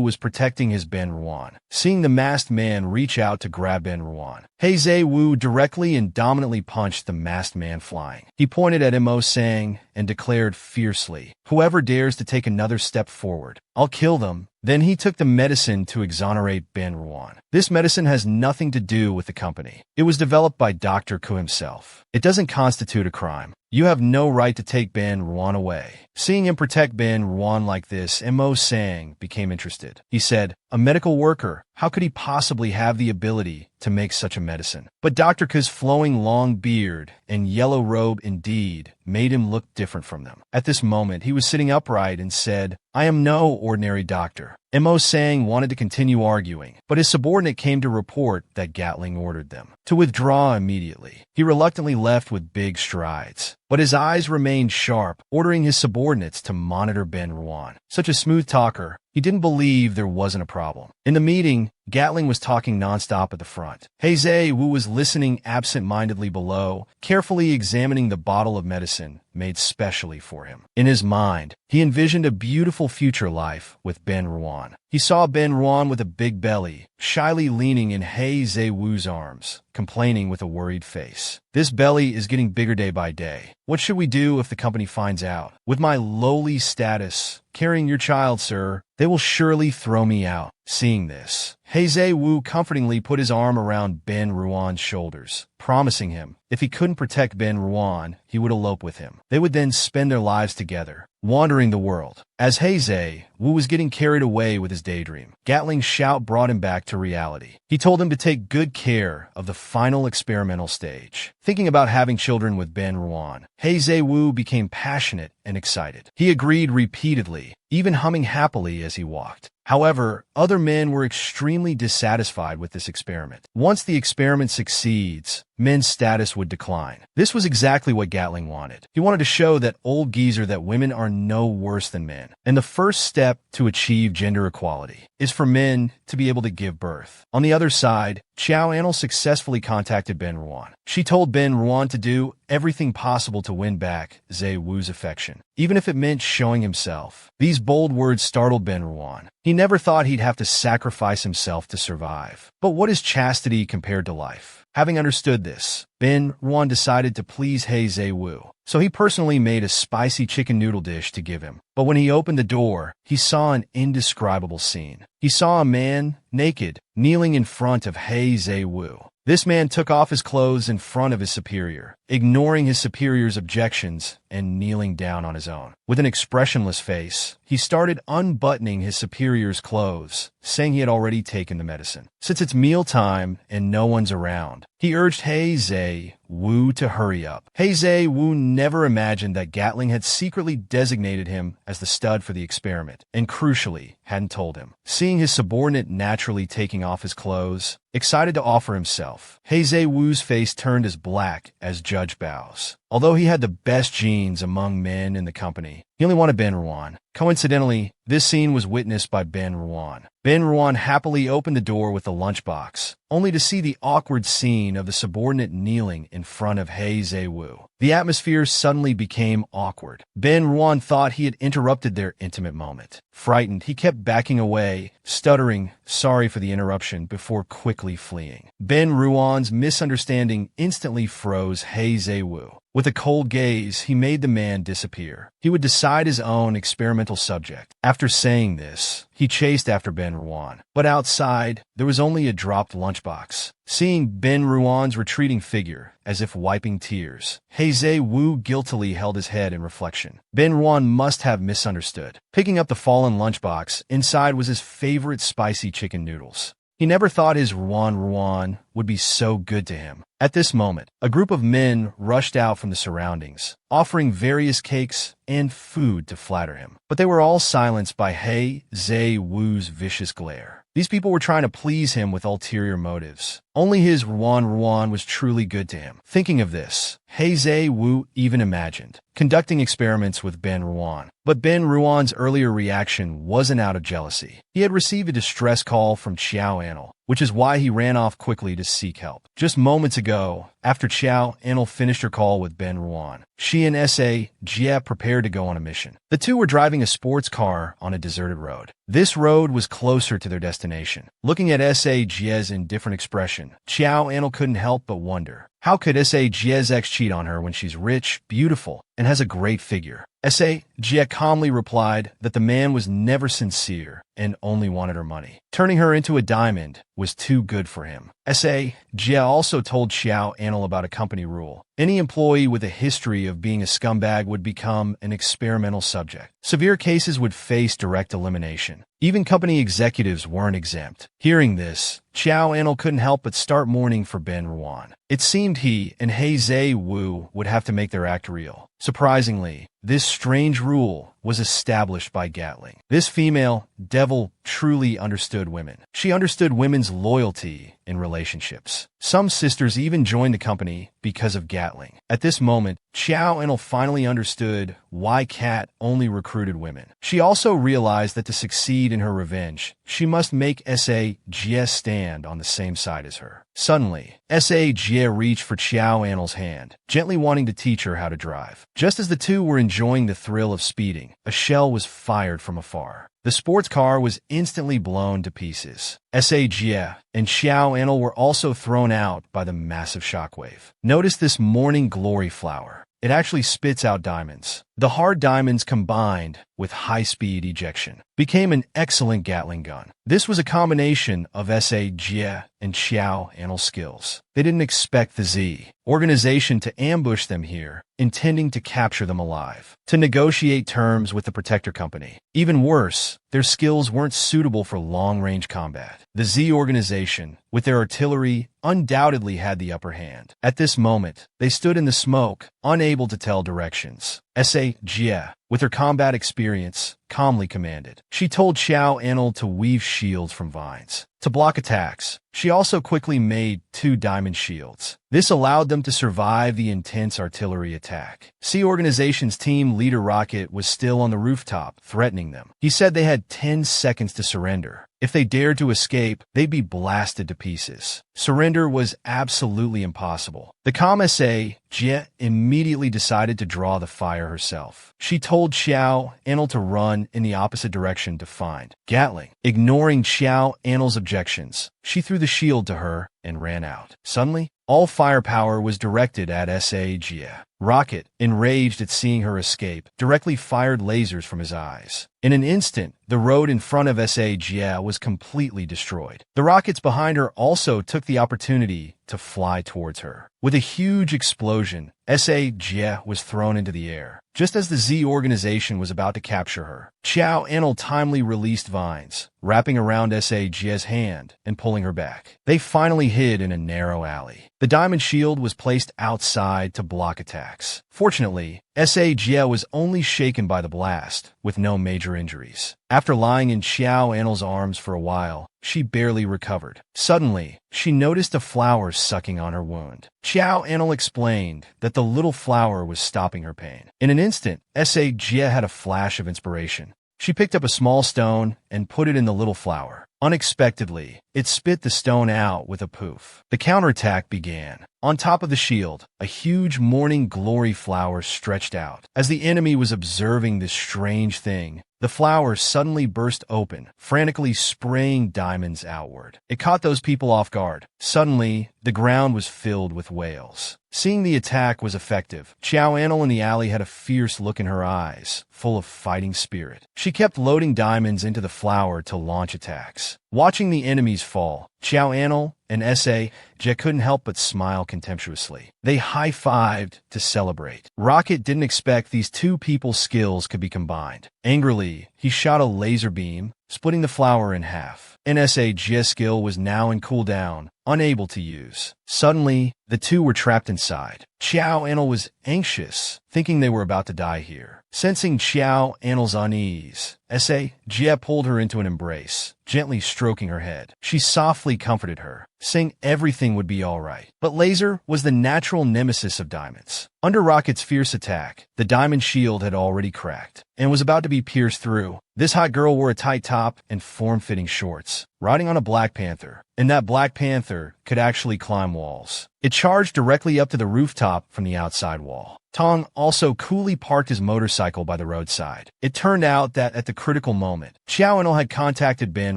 was protecting his Ben Ruan. Seeing the masked man reach out to grab Ben Ruan, He Zhe-woo directly and dominantly punched the masked man flying. He pointed at Mo Sang and declared fiercely, "Whoever dares to take another step forward, I'll kill them." Then he took the medicine to exonerate Ben Ruan. This medicine has nothing to do with the company. It was developed by Dr. Ku himself. It doesn't constitute a crime. You have no right to take Ben Ruan away. Seeing him protect Ben Ruan like this, Mo Sang became interested. He said, "A medical worker, how could he possibly have the ability to make such a medicine?" But Dr. Ku's flowing long beard and yellow robe indeed made him look different from them. At this moment, he was sitting upright and said, "I am no ordinary doctor." Mo Sang wanted to continue arguing, but his subordinate came to report that Gatling ordered them to withdraw immediately. He reluctantly left with big strides, but his eyes remained sharp, ordering his subordinates to monitor Ben Ruan. Such a smooth talker, he didn't believe there wasn't a problem. In the meeting, Gatling was talking nonstop at the front. He Zhe-woo was listening absent-mindedly below, carefully examining the bottle of medicine made specially for him. In his mind, he envisioned a beautiful future life with Ben Ruan. He saw Ben Ruan with a big belly, shyly leaning in He Zhe-woo's arms, complaining with a worried face. "This belly is getting bigger day by day. What should we do if the company finds out? With my lowly status, carrying your child, sir, they will surely throw me out." Seeing this, He Zhe-woo comfortingly put his arm around Ben Ruan's shoulders, promising him if he couldn't protect Ben Ruan, he would elope with him. They would then spend their lives together, wandering the world. As He Zhe-woo was getting carried away with his daydream, Gatling's shout brought him back to reality. He told him to take good care of the final experimental stage. Thinking about having children with Ben Ruan, He Zhe-woo became passionate and excited. He agreed repeatedly, even humming happily as he walked. However, other men were extremely dissatisfied with this experiment. Once the experiment succeeds, men's status would decline. This was exactly what Gatling wanted. He wanted to show that old geezer that women are no worse than men. And the first step to achieve gender equality is for men to be able to give birth. On the other side, Chow Anil successfully contacted Ben Ruan. She told Ben Ruan to do everything possible to win back Zhe-woo's affection, even if it meant showing himself. These bold words startled Ben Ruan. He never thought he'd have to sacrifice himself to survive. But what is chastity compared to life? Having understood this, Ben Ruan decided to please He Zhe-woo, so he personally made a spicy chicken noodle dish to give him. But when he opened the door, he saw an indescribable scene. He saw a man, naked, kneeling in front of He Zhe-woo. This man took off his clothes in front of his superior, ignoring his superior's objections and kneeling down on his own. With an expressionless face, he started unbuttoning his superior's clothes, saying he had already taken the medicine. Since it's mealtime and no one's around, he urged He Zhe-woo to hurry up. He Zhe-woo never imagined that Gatling had secretly designated him as the stud for the experiment, and crucially, hadn't told him. Seeing his subordinate naturally taking off his clothes, excited to offer himself, He Zhe-woo's face turned as black as Judge Bao's. Although he had the best genes among men in the company, he only wanted Ben Ruan. Coincidentally, this scene was witnessed by Ben Ruan. Ben Ruan happily opened the door with the lunchbox, only to see the awkward scene of the subordinate kneeling in front of He Zhe-woo. The atmosphere suddenly became awkward. Ben Ruan thought he had interrupted their intimate moment. Frightened, he kept backing away, stuttering, sorry for the interruption, before quickly fleeing. Ben Ruan's misunderstanding instantly froze He Zhe-woo. With a cold gaze, he made the man disappear. He would decide his own experimental subject. After saying this, he chased after Ben Ruan. But outside, there was only a dropped lunchbox. Seeing Ben Ruan's retreating figure, as if wiping tears, Heizei Wu guiltily held his head in reflection. Ben Ruan must have misunderstood. Picking up the fallen lunchbox, inside was his favorite spicy chicken noodles. He never thought his Ruan would be so good to him. At this moment, a group of men rushed out from the surroundings, offering various cakes and food to flatter him. But they were all silenced by Heizei Wu's vicious glare. These people were trying to please him with ulterior motives. Only his Ruan was truly good to him. Thinking of this, Heizei Wu even imagined conducting experiments with Ben Ruan. But Ben Ruan's earlier reaction wasn't out of jealousy. He had received a distress call from Xiao Anil, which is why he ran off quickly to seek help. Just moments ago, after Xiao Anil finished her call with Ben Ruan, she and S.A. Jie prepared to go on a mission. The two were driving a sports car on a deserted road. This road was closer to their destination. Looking at S.A. Jie's indifferent expression, Xiao Anil couldn't help but wonder, how could S.A. Jie's ex cheat on her when she's rich, beautiful, and has a great figure? S.A. Jie calmly replied that the man was never sincere and only wanted her money. Turning her into a diamond was too good for him. S.A. Jie also told Xiao Anil about a company rule. Any employee with a history of being a scumbag would become an experimental subject. Severe cases would face direct elimination. Even company executives weren't exempt. Hearing this, Xiao Anil couldn't help but start mourning for Ben Ruan. It seemed he and Heizei Wu would have to make their act real. Surprisingly, this strange rule was established by Gatling. This female devil truly understood women. She understood women's loyalty in relationships. Some sisters even joined the company because of Gatling. At this moment, Xiao Anil finally understood why Kat only recruited women. She also realized that to succeed in her revenge, she must make S.A. Jie stand on the same side as her. Suddenly, S.A. Jie reached for Xiao Anil's hand, gently wanting to teach her how to drive. Just as the two were enjoying the thrill of speeding, a shell was fired from afar. The sports car was instantly blown to pieces. S.A. Jie and Xiao Anil were also thrown out by the massive shockwave. Notice this morning glory flower. It actually spits out diamonds. The hard diamonds combined with high-speed ejection became an excellent Gatling gun. This was a combination of S.A. Jie and Xiao Anil's skills. They didn't expect the Z organization to ambush them here, intending to capture them alive, to negotiate terms with the Protector Company. Even worse, their skills weren't suitable for long-range combat. The Z organization, with their artillery, undoubtedly had the upper hand. At this moment, they stood in the smoke, unable to tell directions. S.A. Jie, with her combat experience, calmly commanded. She told Xiao Anil to weave shields from vines. To block attacks, she also quickly made 2 diamond shields. This allowed them to survive the intense artillery attack. C Organization's team leader Rocket was still on the rooftop, threatening them. He said they had 10 seconds to surrender. If they dared to escape, they'd be blasted to pieces. Surrender was absolutely impossible. The calm S.A. Jie immediately decided to draw the fire herself. She told Xiao Anil to run in the opposite direction to find Gatling. Ignoring Xiao Anil's objections, she threw the shield to her and ran out. Suddenly, all firepower was directed at S.A. Jie. Rocket, enraged at seeing her escape, directly fired lasers from his eyes. In an instant, the road in front of S.A. Jie was completely destroyed. The rockets behind her also took the opportunity to fly towards her. With a huge explosion, S.A. Jie was thrown into the air. Just as the Z organization was about to capture her, Xiao Anil timely released vines, wrapping around S.A. Jie's hand and pulling her back. They finally hid in a narrow alley. The diamond shield was placed outside to block attacks. Fortunately, S.A. Jie was only shaken by the blast, with no major injuries. After lying in Xiao Anil's arms for a while, she barely recovered. Suddenly, she noticed a flower sucking on her wound. Xiao Anil explained that the little flower was stopping her pain. In an instant, S.A. Jie had a flash of inspiration. She picked up a small stone and put it in the little flower. Unexpectedly, it spit the stone out with a poof. The counterattack began. On top of the shield, a huge morning glory flower stretched out. As the enemy was observing this strange thing, the flower suddenly burst open, frantically spraying diamonds outward. It caught those people off guard. Suddenly, the ground was filled with wails. Seeing the attack was effective, Chow Anil in the alley had a fierce look in her eyes, full of fighting spirit. She kept loading diamonds into the flower to launch attacks. Watching the enemies fall, Chow Anil and S.A. couldn't help but smile contemptuously. They high-fived to celebrate. Rocket didn't expect these two people's skills could be combined. Angrily, he shot a laser beam, splitting the flower in half. S.A.'s skill was now in cooldown, unable to use. Suddenly, the two were trapped inside. Chow Anil was anxious, thinking they were about to die here. Sensing Chow Anil's unease, S.A. pulled her into an embrace, gently stroking her head. She softly comforted her, saying everything would be all right. But laser was the natural nemesis of diamonds. Under Rocket's fierce attack, the diamond shield had already cracked and was about to be pierced through. This hot girl wore a tight top and form-fitting shorts, riding on a Black Panther, and that Black Panther could actually climb walls. It charged directly up to the rooftop from the outside wall. Tong also coolly parked his motorcycle by the roadside. It turned out that at the critical moment, Chow Anil had contacted Ben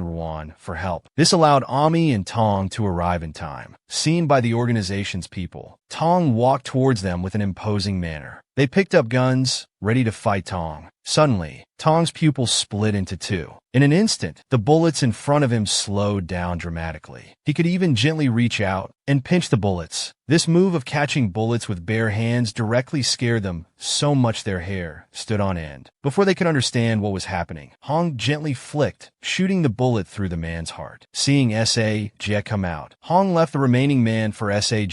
Ruan for help. This allowed Ami and Tong to arrive in time. Seen by the organization's people, Tong walked towards them with an imposing manner. They picked up guns, ready to fight Tong. Suddenly, Tong's pupils split into two. In an instant, the bullets in front of him slowed down dramatically. He could even gently reach out and pinch the bullets. This move of catching bullets with bare hands directly scared them so much their hair stood on end. Before they could understand what was happening, Hong gently flicked, shooting the bullet through the man's heart. Seeing S.A. come out, Hong left the remaining man for S.A.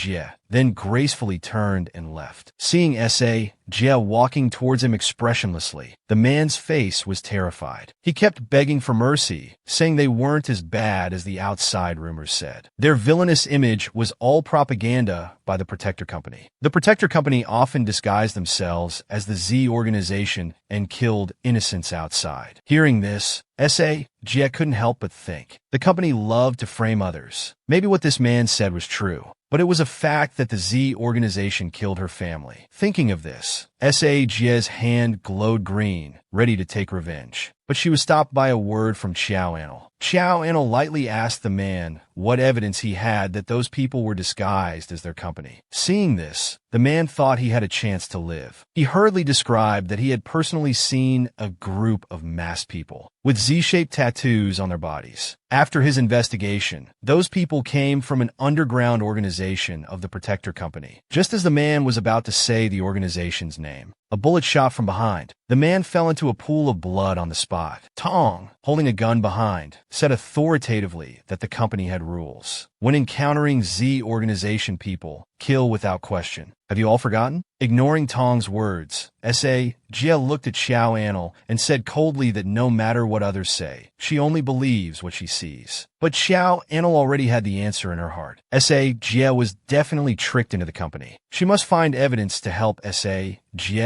then gracefully turned and left. Seeing S.A. walking towards him expressionlessly, the man's face was terrified. He kept begging for mercy, saying they weren't as bad as the outside rumors said. Their villainous image was all propaganda by the Protector Company. The Protector Company often disguised themselves as the Z organization and killed innocents outside. Hearing this, S.A. couldn't help but think. The company loved to frame others. Maybe what this man said was true, but it was a fact that the Z organization killed her family. Thinking of this, S.A.'s hand glowed green, ready to take revenge. But she was stopped by a word from Chow Anil. Chow Anil lightly asked the man what evidence he had that those people were disguised as their company. Seeing this, the man thought he had a chance to live. He hurriedly described that he had personally seen a group of masked people with Z-shaped tattoos on their bodies. After his investigation, those people came from an underground organization of the Protector Company. Just as the man was about to say the organization's name, a bullet shot from behind. The man fell into a pool of blood on the spot. Tong, holding a gun behind, said authoritatively that the company had rules. When encountering Z organization people, kill without question. Have you all forgotten? Ignoring Tong's words, S.A. looked at Chow Anil and said coldly that no matter what others say, she only believes what she sees. But Chow Anil already had the answer in her heart. S.A. was definitely tricked into the company. She must find evidence to help S.A.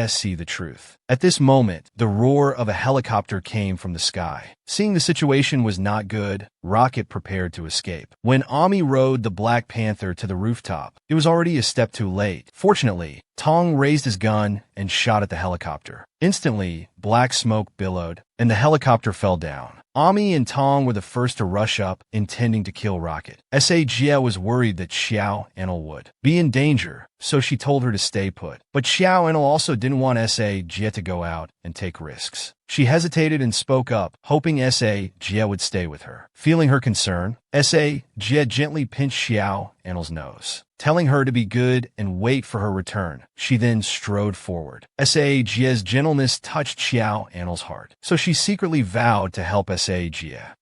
see the truth. At this moment, the roar of a helicopter came from the sky. Seeing the situation was not good, Rocket prepared to escape. When Ami rode the Black Panther to the rooftop, it was already a step too late. Fortunately, Tong raised his gun and shot at the helicopter. Instantly, black smoke billowed, and the helicopter fell down. Ami and Tong were the first to rush up, intending to kill Rocket. S.A. was worried that Chow Anil would be in danger, so she told her to stay put. But Chow Anil also didn't want S.A. to go out and take risks. She hesitated and spoke up, hoping S.A. would stay with her. Feeling her concern, S.A. gently pinched Chow Anil's nose, telling her to be good and wait for her return. She then strode forward. S.A.'s gentleness touched Chow Anil's heart, so she secretly vowed to help S.A.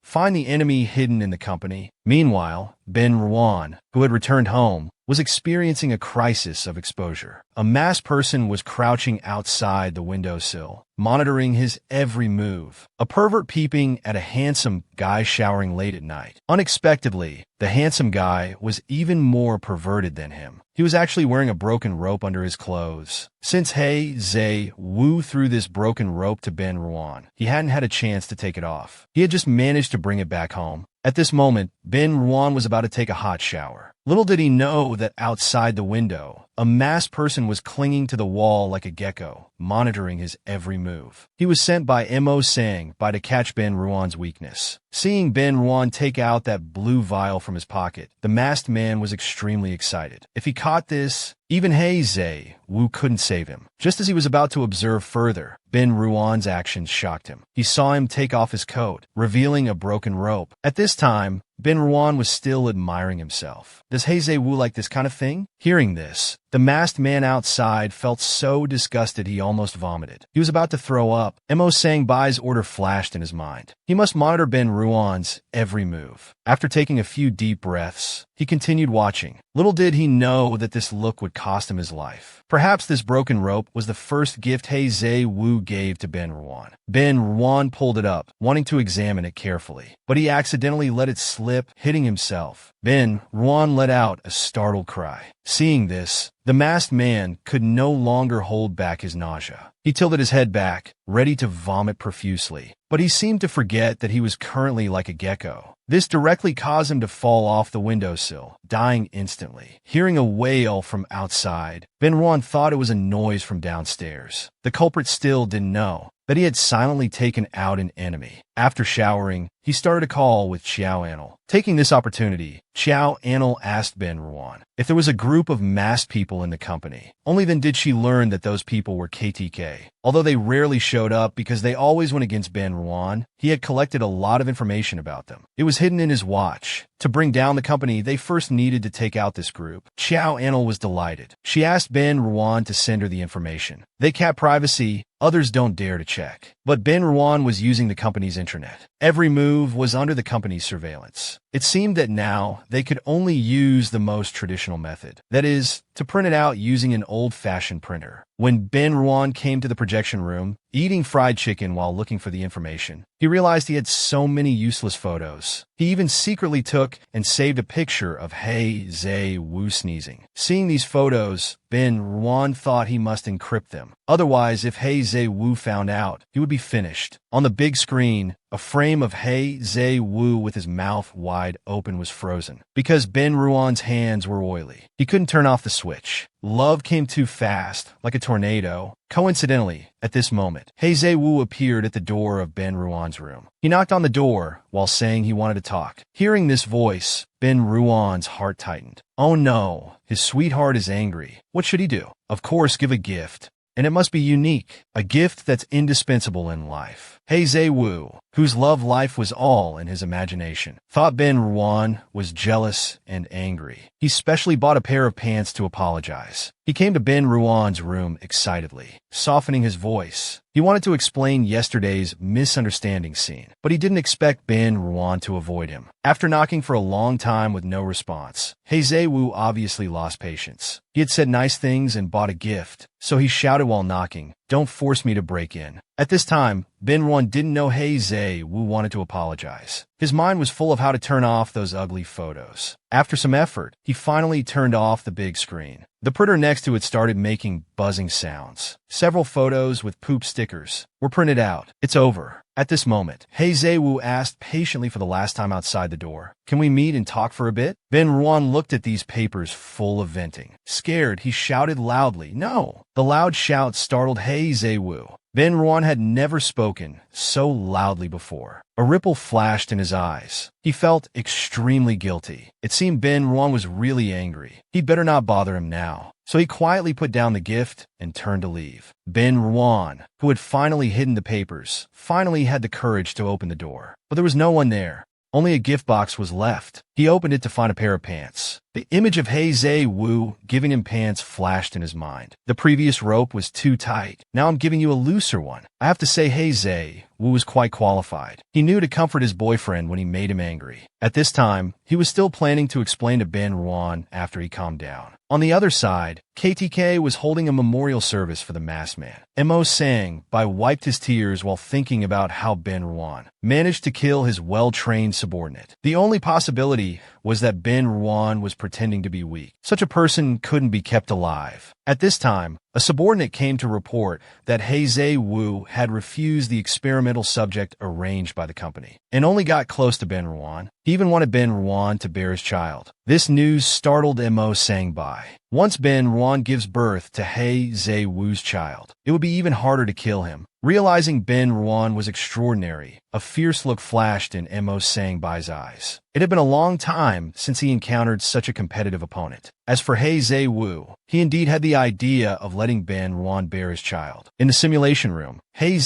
find the enemy hidden in the company. Meanwhile, Ben Ruan, who had returned home, was experiencing a crisis of exposure. A masked person was crouching outside the windowsill, monitoring his every move. A pervert peeping at a handsome guy showering late at night. Unexpectedly, the handsome guy was even more perverted than him. He was actually wearing a broken rope under his clothes. Since He Zhe Wu threw this broken rope to Ben Ruan, he hadn't had a chance to take it off. He had just managed to bring it back home. At this moment, Ben Ruan was about to take a hot shower. Little did he know that outside the window, a masked person was clinging to the wall like a gecko, monitoring his every move. He was sent by Mo Sang to catch Ben Ruan's weakness. Seeing Ben Ruan take out that blue vial from his pocket, the masked man was extremely excited. If he caught this, even Zhe Wu couldn't save him. Just as he was about to observe further, Ben Ruan's actions shocked him. He saw him take off his coat, revealing a broken rope. At this time, Ben Ruan was still admiring himself. Does Zhe Wu like this kind of thing? Hearing this, the masked man outside felt so disgusted he almost vomited. He was about to throw up. Mo Sang Bai's order flashed in his mind. He must monitor Ben Ruan's every move. After taking a few deep breaths, he continued watching. Little did he know that this look would cost him his life. Perhaps this broken rope was the first gift Zhe Wu gave to Ben Ruan. Ben Ruan pulled it up, wanting to examine it carefully, but he accidentally let it slip, hitting himself. Ben Ruan let out a startled cry. Seeing this, the masked man could no longer hold back his nausea. He tilted his head back, ready to vomit profusely, but he seemed to forget that he was currently like a gecko. This directly caused him to fall off the windowsill, dying instantly. Hearing a wail from outside, Ben Ruan thought it was a noise from downstairs. The culprit still didn't know that he had silently taken out an enemy. After showering, he started a call with Xiao Anil. Taking this opportunity, Xiao Anil asked Ben Ruan if there was a group of masked people in the company. Only then did she learn that those people were KTK. Although they rarely showed up because they always went against Ben Ruan, he had collected a lot of information about them. It was hidden in his watch. To bring down the company, they first needed to take out this group. Xiao Anil was delighted. She asked Ben Ruan to send her the information. They kept privacy. Others don't dare to check. But Ben Ruan was using the company's intranet. Every move was under the company's surveillance. It seemed that now they could only use the most traditional method. That is, to print it out using an old-fashioned printer. When Ben Ruan came to the projection room, eating fried chicken while looking for the information, he realized he had so many useless photos. He even secretly took and saved a picture of Zhe Wu sneezing. Seeing these photos, Ben Ruan thought he must encrypt them. Otherwise, if Zhe Wu found out, he would be finished. On the big screen, a frame of Zhe Wu with his mouth wide open was frozen. Because Ben Ruan's hands were oily, he couldn't turn off the switch. Love came too fast, like a tornado. Coincidentally, at this moment, Zhe Wu appeared at the door of Ben Ruan's room. He knocked on the door while saying he wanted to talk. Hearing this voice, Ben Ruan's heart tightened. Oh no, his sweetheart is angry. What should he do? Of course, give a gift. And it must be unique, a gift that's indispensable in life. Zhe Wu, whose love life was all in his imagination, thought Ben Ruan was jealous and angry. He specially bought a pair of pants to apologize. He came to Ben Ruan's room excitedly, softening his voice. He wanted to explain yesterday's misunderstanding scene, but he didn't expect Ben Ruan to avoid him. After knocking for a long time with no response, Zhe Wu obviously lost patience. He had said nice things and bought a gift, so he shouted while knocking, "Don't force me to break in." At this time, Ben Ruan didn't know Zhe Wu wanted to apologize. His mind was full of how to turn off those ugly photos. After some effort, he finally turned off the big screen. The printer next to it started making buzzing sounds. Several photos with poop stickers were printed out. It's over. At this moment, Zhe Wu asked patiently for the last time outside the door, "Can we meet and talk for a bit?" Ben Ruan looked at these papers full of venting. Scared, he shouted loudly, "No!" The loud shout startled Zhe Wu. Ben Ruan had never spoken so loudly before. A ripple flashed in his eyes. He felt extremely guilty. It seemed Ben Ruan was really angry. He'd better not bother him now. So he quietly put down the gift and turned to leave. Ben Ruan, who had finally hidden the papers, finally had the courage to open the door. But there was no one there. Only a gift box was left. He opened it to find a pair of pants. The image of Zhe Wu giving him pants flashed in his mind. The previous rope was too tight. Now I'm giving you a looser one. I have to say Zhe Wu was quite qualified. He knew to comfort his boyfriend when he made him angry. At this time, he was still planning to explain to Ben Ruan after he calmed down. On the other side, KTK was holding a memorial service for the masked man. Mo Sang wiped his tears while thinking about how Ben Ruan managed to kill his well-trained subordinate. The only possibility was was that Ben Ruan was pretending to be weak. Such a person couldn't be kept alive. At this time, a subordinate came to report that He Wu had refused the experimental subject arranged by the company and only got close to Ben Ruan. He even wanted Ben Ruan to bear his child. This news startled Mo Sangbai. Once Ben Ruan gives birth to He Wu's child, it would be even harder to kill him. Realizing Ben Ruan was extraordinary, a fierce look flashed in Mo Sangbai's eyes. It had been a long time since he encountered such a competitive opponent. As for He Wu, he indeed had the idea of letting Ben Ruan bear his child. In the simulation room, He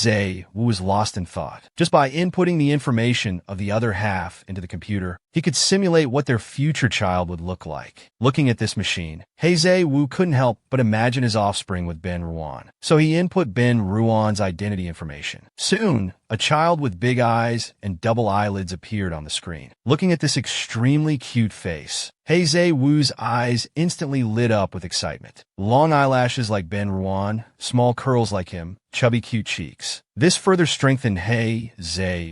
Wu was lost in thought. Just by inputting the information of the other half into the computer, he could simulate what their future child would look like. Looking at this machine, He Wu couldn't help but imagine his offspring with Ben Ruan. So he input Ben Ruan's identity information. Soon, a child with big eyes and double eyelids appeared on the screen. Looking at this extremely cute face, He Wu's eyes instantly lit up with excitement. Long eyelashes like Ben Ruan, small curls like him, chubby cute cheeks. This further strengthened He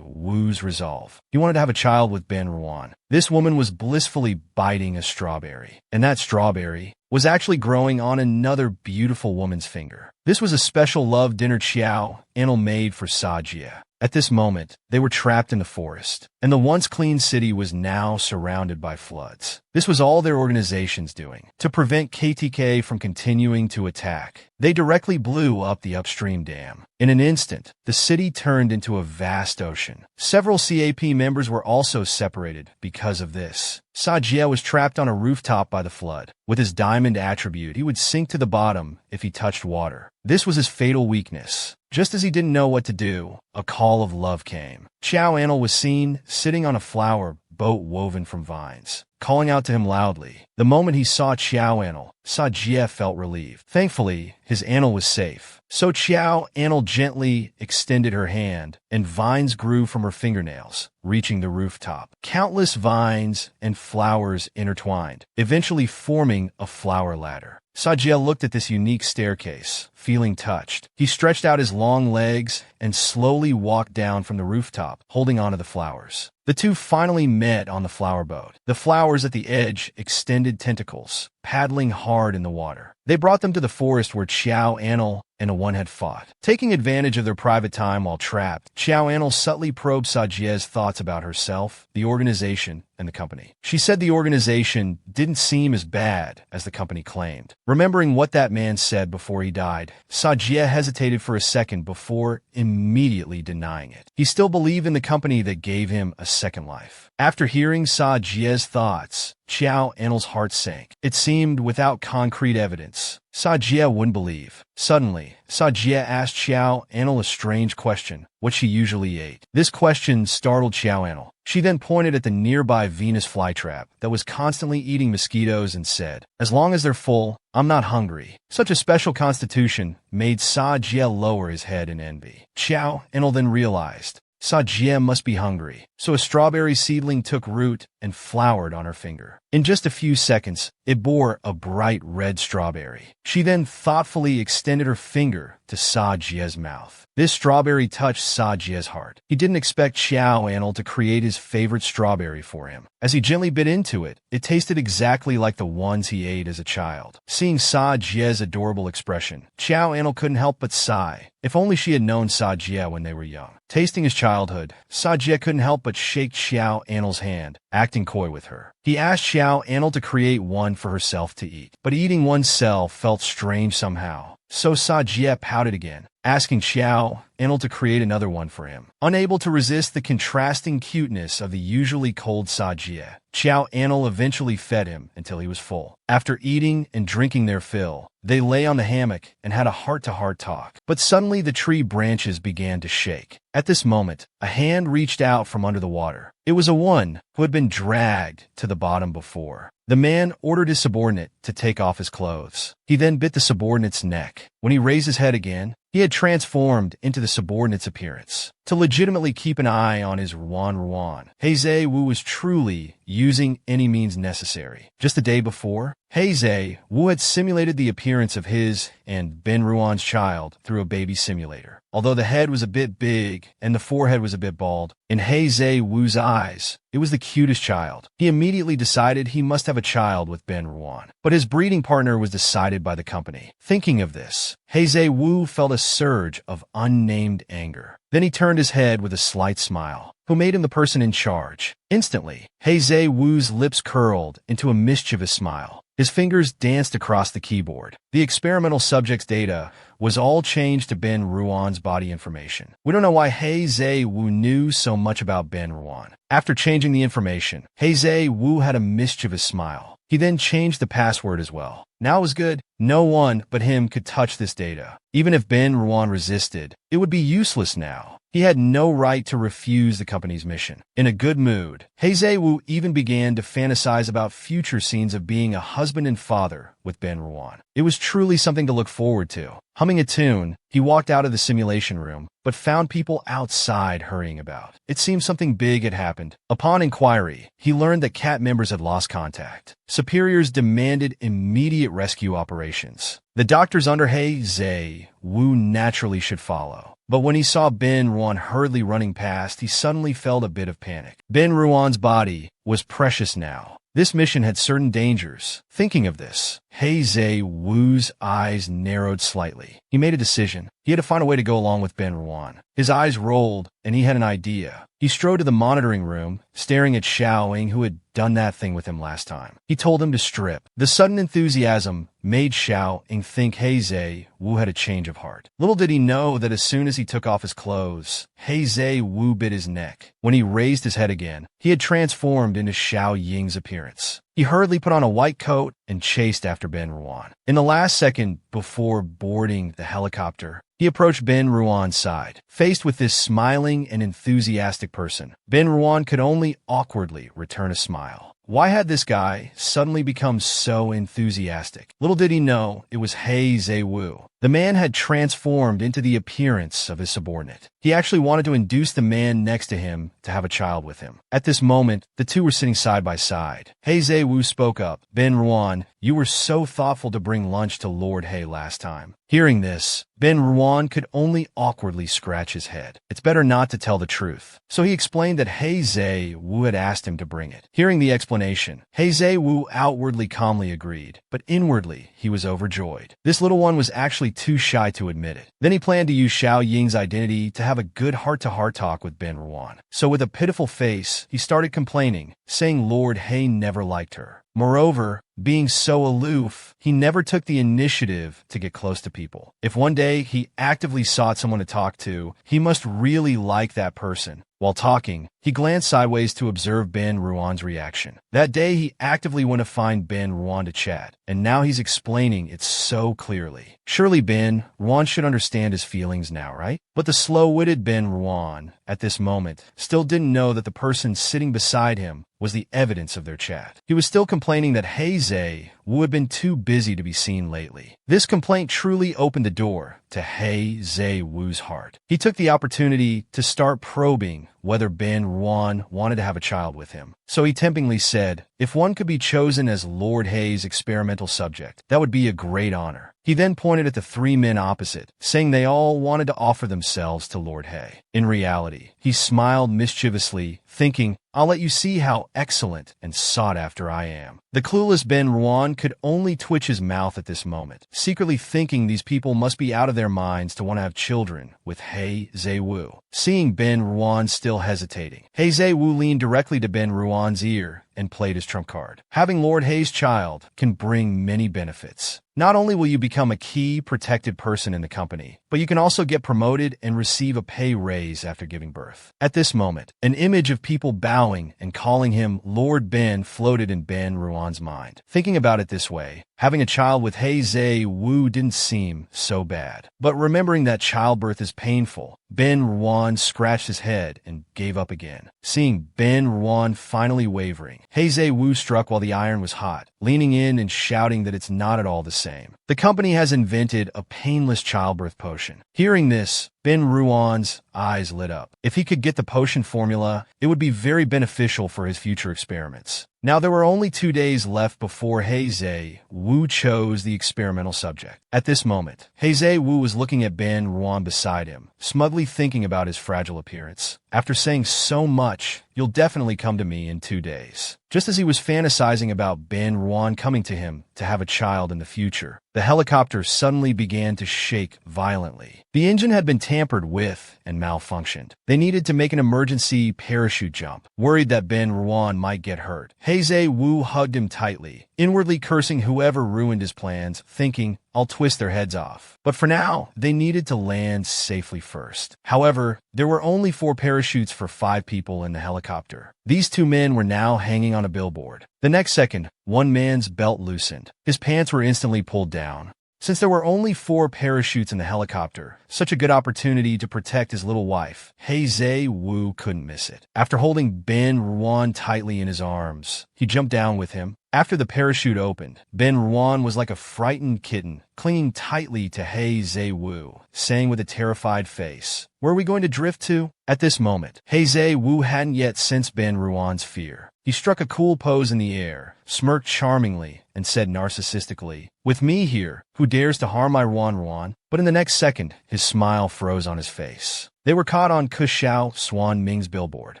Wu's resolve. He wanted to have a child with Ben Ruan. This woman was blissfully biting a strawberry, and that strawberry was actually growing on another beautiful woman's finger. This was a special love dinner Chiao Anil made for Sajia. At this moment, they were trapped in the forest, and the once clean city was now surrounded by floods. This was all their organization's doing. To prevent KTK from continuing to attack, they directly blew up the upstream dam. In an instant, the city turned into a vast ocean. Several CAP members were also separated because of this. Sajia was trapped on a rooftop by the flood. With his diamond attribute, he would sink to the bottom if he touched water. This was his fatal weakness. Just as he didn't know what to do, a call of love came. Chiao Anil was seen sitting on a flower boat woven from vines, calling out to him loudly. The moment he saw Chiao Anil, Sajia felt relieved. Thankfully, his Anil was safe. So Chiao Anil gently extended her hand, and vines grew from her fingernails, reaching the rooftop. Countless vines and flowers intertwined, eventually forming a flower ladder. Sajia looked at this unique staircase, feeling touched. He stretched out his long legs and slowly walked down from the rooftop, holding onto the flowers. The two finally met on the flower boat. The flowers at the edge extended tentacles, paddling hard in the water. They brought them to the forest where Chiao Anil and one had fought. Taking advantage of their private time while trapped, Chiao Anil subtly probed Sajia's thoughts about herself, the organization, and the company. She said the organization didn't seem as bad as the company claimed. Remembering what that man said before he died, Sajia hesitated for a second before immediately denying it. He still believed in the company that gave him a second life. After hearing Sajia's thoughts, Chiao Anil's heart sank. It seemed without concrete evidence. Sajia wouldn't believe. Suddenly, Sajia asked Chiao Anil a strange question, what she usually ate. This question startled Chiao Anil. She then pointed at the nearby Venus flytrap that was constantly eating mosquitoes and said, "As long as they're full, I'm not hungry." Such a special constitution made Sajia lower his head in envy. Chiao Anil then realized Sajia must be hungry, so a strawberry seedling took root and flowered on her finger. In just a few seconds, it bore a bright red strawberry. She then thoughtfully extended her finger to Sajia's mouth. This strawberry touched Sajia's heart. He didn't expect Chiao Anil to create his favorite strawberry for him. As he gently bit into it, it tasted exactly like the ones he ate as a child. Seeing Sajia's adorable expression, Chiao Anil couldn't help but sigh. If only she had known Sajia when they were young. Tasting his childhood, Sajia couldn't help but shake Chiao Anil's hand, acting coy with her. He asked Chiao Anil to create one for herself to eat, but eating oneself felt strange somehow. So Sajia pouted again, asking Chiao Anil to create another one for him. Unable to resist the contrasting cuteness of the usually cold Sajia, Chiao Anil eventually fed him until he was full. After eating and drinking their fill, they lay on the hammock and had a heart-to-heart talk. But suddenly the tree branches began to shake. At this moment, a hand reached out from under the water. It was a one who had been dragged to the bottom before. The man ordered his subordinate to take off his clothes. He then bit the subordinate's neck. When he raised his head again, he had transformed into the subordinate's appearance. to legitimately keep an eye on his Ruan. Heize Wu was truly using any means necessary. Just the day before, Heize Wu had simulated the appearance of his and Ben Ruan's child through a baby simulator. Although the head was a bit big and the forehead was a bit bald, in Heize Wu's eyes, it was the cutest child. He immediately decided he must have a child with Ben Ruan, but his breeding partner was decided by the company. Thinking of this, Heize Wu felt a surge of unnamed anger. Then he turned his head with a slight smile, who made him the person in charge. Instantly, Heize Wu's lips curled into a mischievous smile. His fingers danced across the keyboard. The experimental subject's data was all changed to Ben Ruan's body information. We don't know why Heize Wu knew so much about Ben Ruan. After changing the information, Heize Wu had a mischievous smile. He then changed the password as well. Now it was good. No one but him could touch this data. Even if Ben Ruan resisted, it would be useless now. He had no right to refuse the company's mission. In a good mood, Heize Wu even began to fantasize about future scenes of being a husband and father with Ben Ruan. It was truly something to look forward to. Humming a tune, he walked out of the simulation room, but found people outside hurrying about. It seemed something big had happened. Upon inquiry, he learned that CAT members had lost contact. Superiors demanded immediate rescue operations. The doctors under Heize Wu naturally should follow. But when he saw Ben Ruan hurriedly running past, he suddenly felt a bit of panic. Ben Ruan's body was precious now. This mission had certain dangers. Thinking of this, Heize Wu's eyes narrowed slightly. He made a decision. He had to find a way to go along with Ben Ruan. His eyes rolled, and he had an idea. He strode to the monitoring room, staring at Xiaoying, who had done that thing with him last time. He told him to strip. The sudden enthusiasm made Xiaoying think Heize Wu had a change of heart. Little did he know that as soon as he took off his clothes, Heize Wu bit his neck. When he raised his head again, he had transformed into Xiaoying's appearance. He hurriedly put on a white coat and chased after Ben Ruan. In the last second before boarding the helicopter, he approached Ben Ruan's side. Faced with this smiling and enthusiastic person, Ben Ruan could only awkwardly return a smile. Why had this guy suddenly become so enthusiastic? Little did he know it was Heize Wu. The man had transformed into the appearance of his subordinate. He actually wanted to induce the man next to him to have a child with him. At this moment, the two were sitting side by side. Heize Wu spoke up. Ben Ruan, you were so thoughtful to bring lunch to Lord He last time. Hearing this, Ben Ruan could only awkwardly scratch his head. It's better not to tell the truth. So he explained that Heize Wu had asked him to bring it. Hearing the explanation, Heize Wu outwardly calmly agreed, but inwardly he was overjoyed. This little one was actually too shy to admit it. Then he planned to use Xiaoying's identity to have a good heart-to-heart talk with Ben Ruan. So with a pitiful face, he started complaining, saying Lord He never liked her. Moreover, being so aloof, he never took the initiative to get close to people. If one day he actively sought someone to talk to, he must really like that person. While talking, he glanced sideways to observe Ben Ruan's reaction. That day, he actively went to find Ben Ruan to chat, and now he's explaining it so clearly. Surely Ben Ruan should understand his feelings now, right? But the slow-witted Ben Ruan, at this moment, still didn't know that the person sitting beside him was the evidence of their chat. He was still complaining that Heize Wu had been too busy to be seen lately. This complaint truly opened the door to Heize Wu's heart. He took the opportunity to start probing whether Ben Ruan wanted to have a child with him. So he temptingly said, if one could be chosen as Lord He's experimental subject, that would be a great honor. He then pointed at the three men opposite, saying they all wanted to offer themselves to Lord He. In reality, he smiled mischievously, thinking, I'll let you see how excellent and sought after I am. The clueless Ben Ruan could only twitch his mouth at this moment, secretly thinking these people must be out of their minds to want to have children with Heize Wu. Seeing Ben Ruan still hesitating, Heize Wu leaned directly to Ben Ruan's ear and played his trump card. Having Lord He's child can bring many benefits. Not only will you become a key protected person in the company, but you can also get promoted and receive a pay raise after giving birth. At this moment, an image of people bowing and calling him Lord Ben floated in Ben Ruan's mind. Thinking about it this way, having a child with Heize Wu didn't seem so bad. But remembering that childbirth is painful, Ben Ruan scratched his head and gave up again. Seeing Ben Ruan finally wavering, Heize Wu struck while the iron was hot, leaning in and shouting that it's not at all the same. The company has invented a painless childbirth potion. Hearing this, Ben Ruan's eyes lit up. If he could get the potion formula, it would be very beneficial for his future experiments. Now there were only 2 days left before Heizei Wu chose the experimental subject. At this moment, Heizei Wu was looking at Ben Ruan beside him, smugly thinking about his fragile appearance. After saying so much, "You'll definitely come to me in 2 days." Just as he was fantasizing about Ben Ruan coming to him to have a child in the future, the helicopter suddenly began to shake violently. The engine had been tampered with and malfunctioned. They needed to make an emergency parachute jump, worried that Ben Ruan might get hurt. Heizei Wu hugged him tightly, inwardly cursing whoever ruined his plans, thinking, "I'll twist their heads off." But for now, they needed to land safely first. However, there were only 4 parachutes for 5 people in the helicopter. These 2 men were now hanging on a billboard. The next second, one man's belt loosened. His pants were instantly pulled down. Since there were only 4 parachutes in the helicopter, such a good opportunity to protect his little wife, Heizei Wu couldn't miss it. After holding Ben Ruan tightly in his arms, he jumped down with him. After the parachute opened, Ben Ruan was like a frightened kitten, clinging tightly to Heizei Wu, saying with a terrified face, "Where are we going to drift to?" At this moment, Heizei Wu hadn't yet sensed Ben Ruan's fear. He struck a cool pose in the air, smirked charmingly, and said narcissistically, "With me here, who dares to harm my Ruan?" But in the next second, his smile froze on his face. They were caught on Kushao Swan Ming's billboard.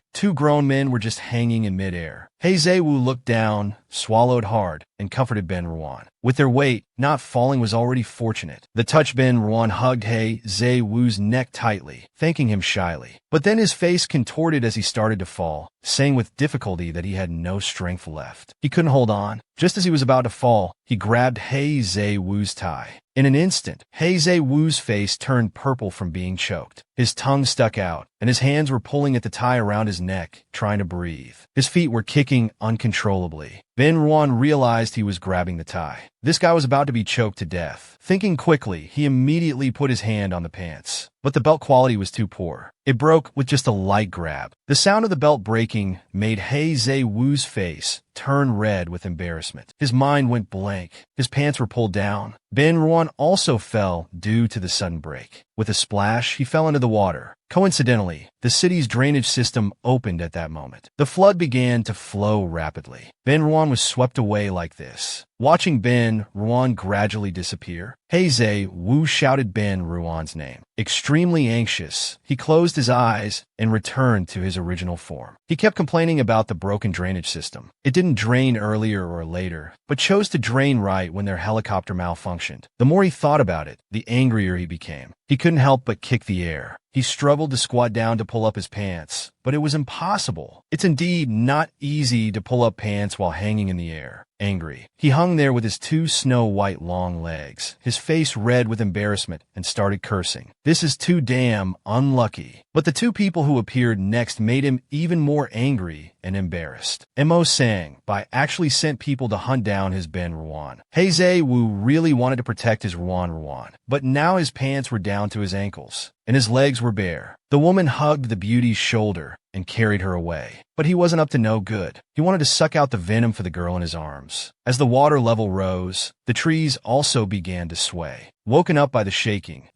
2 grown men were just hanging in midair. Heizei Wu looked down, swallowed hard, and comforted Ben Ruan. With their weight, not falling was already fortunate. The touch Ben Ruan hugged Heizei Wu's neck tightly, thanking him shyly. But then his face contorted as he started to fall, saying with difficulty that he had no strength left. He couldn't hold on. Just as he was about to fall, he grabbed Heizei Wu's tie. In an instant, Heizei Wu's face turned purple from being choked. His tongue stuck out, and his hands were pulling at the tie around his neck, trying to breathe. His feet were kicking uncontrollably. Ben Ruan realized he was grabbing the tie. This guy was about to be choked to death. Thinking quickly, he immediately put his hand on the pants. But the belt quality was too poor. It broke with just a light grab. The sound of the belt breaking made Heizei Wu's face turn red with embarrassment. His mind went blank. His pants were pulled down. Ben Ruan also fell due to the sudden break. With a splash, he fell into the water. Coincidentally, the city's drainage system opened at that moment. The flood began to flow rapidly. Ben Ruan was swept away like this. Watching Ben Ruan gradually disappear, Heizei Wu shouted Ben Ruan's name. Extremely anxious, he closed his eyes and returned to his original form. He kept complaining about the broken drainage system. It didn't drain earlier or later, but chose to drain right when their helicopter malfunctioned. The more he thought about it, the angrier he became. He couldn't help but kick the air. He struggled to squat down to pull up his pants, but it was impossible. It's indeed not easy to pull up pants while hanging in the air. Angry, he hung there with his 2 snow-white long legs, his face red with embarrassment, and started cursing. This is too damn unlucky. But the 2 people who appeared next made him even more angry and embarrassed. Mo Sang actually sent people to hunt down his Ben Ruan. Heizei Wu really wanted to protect his Ruan, but now his pants were down to his ankles, and his legs were bare. The woman hugged the beauty's shoulder and carried her away. But he wasn't up to no good. He wanted to suck out the venom for the girl in his arms. As the water level rose, the trees also began to sway. Woken up by the shaking,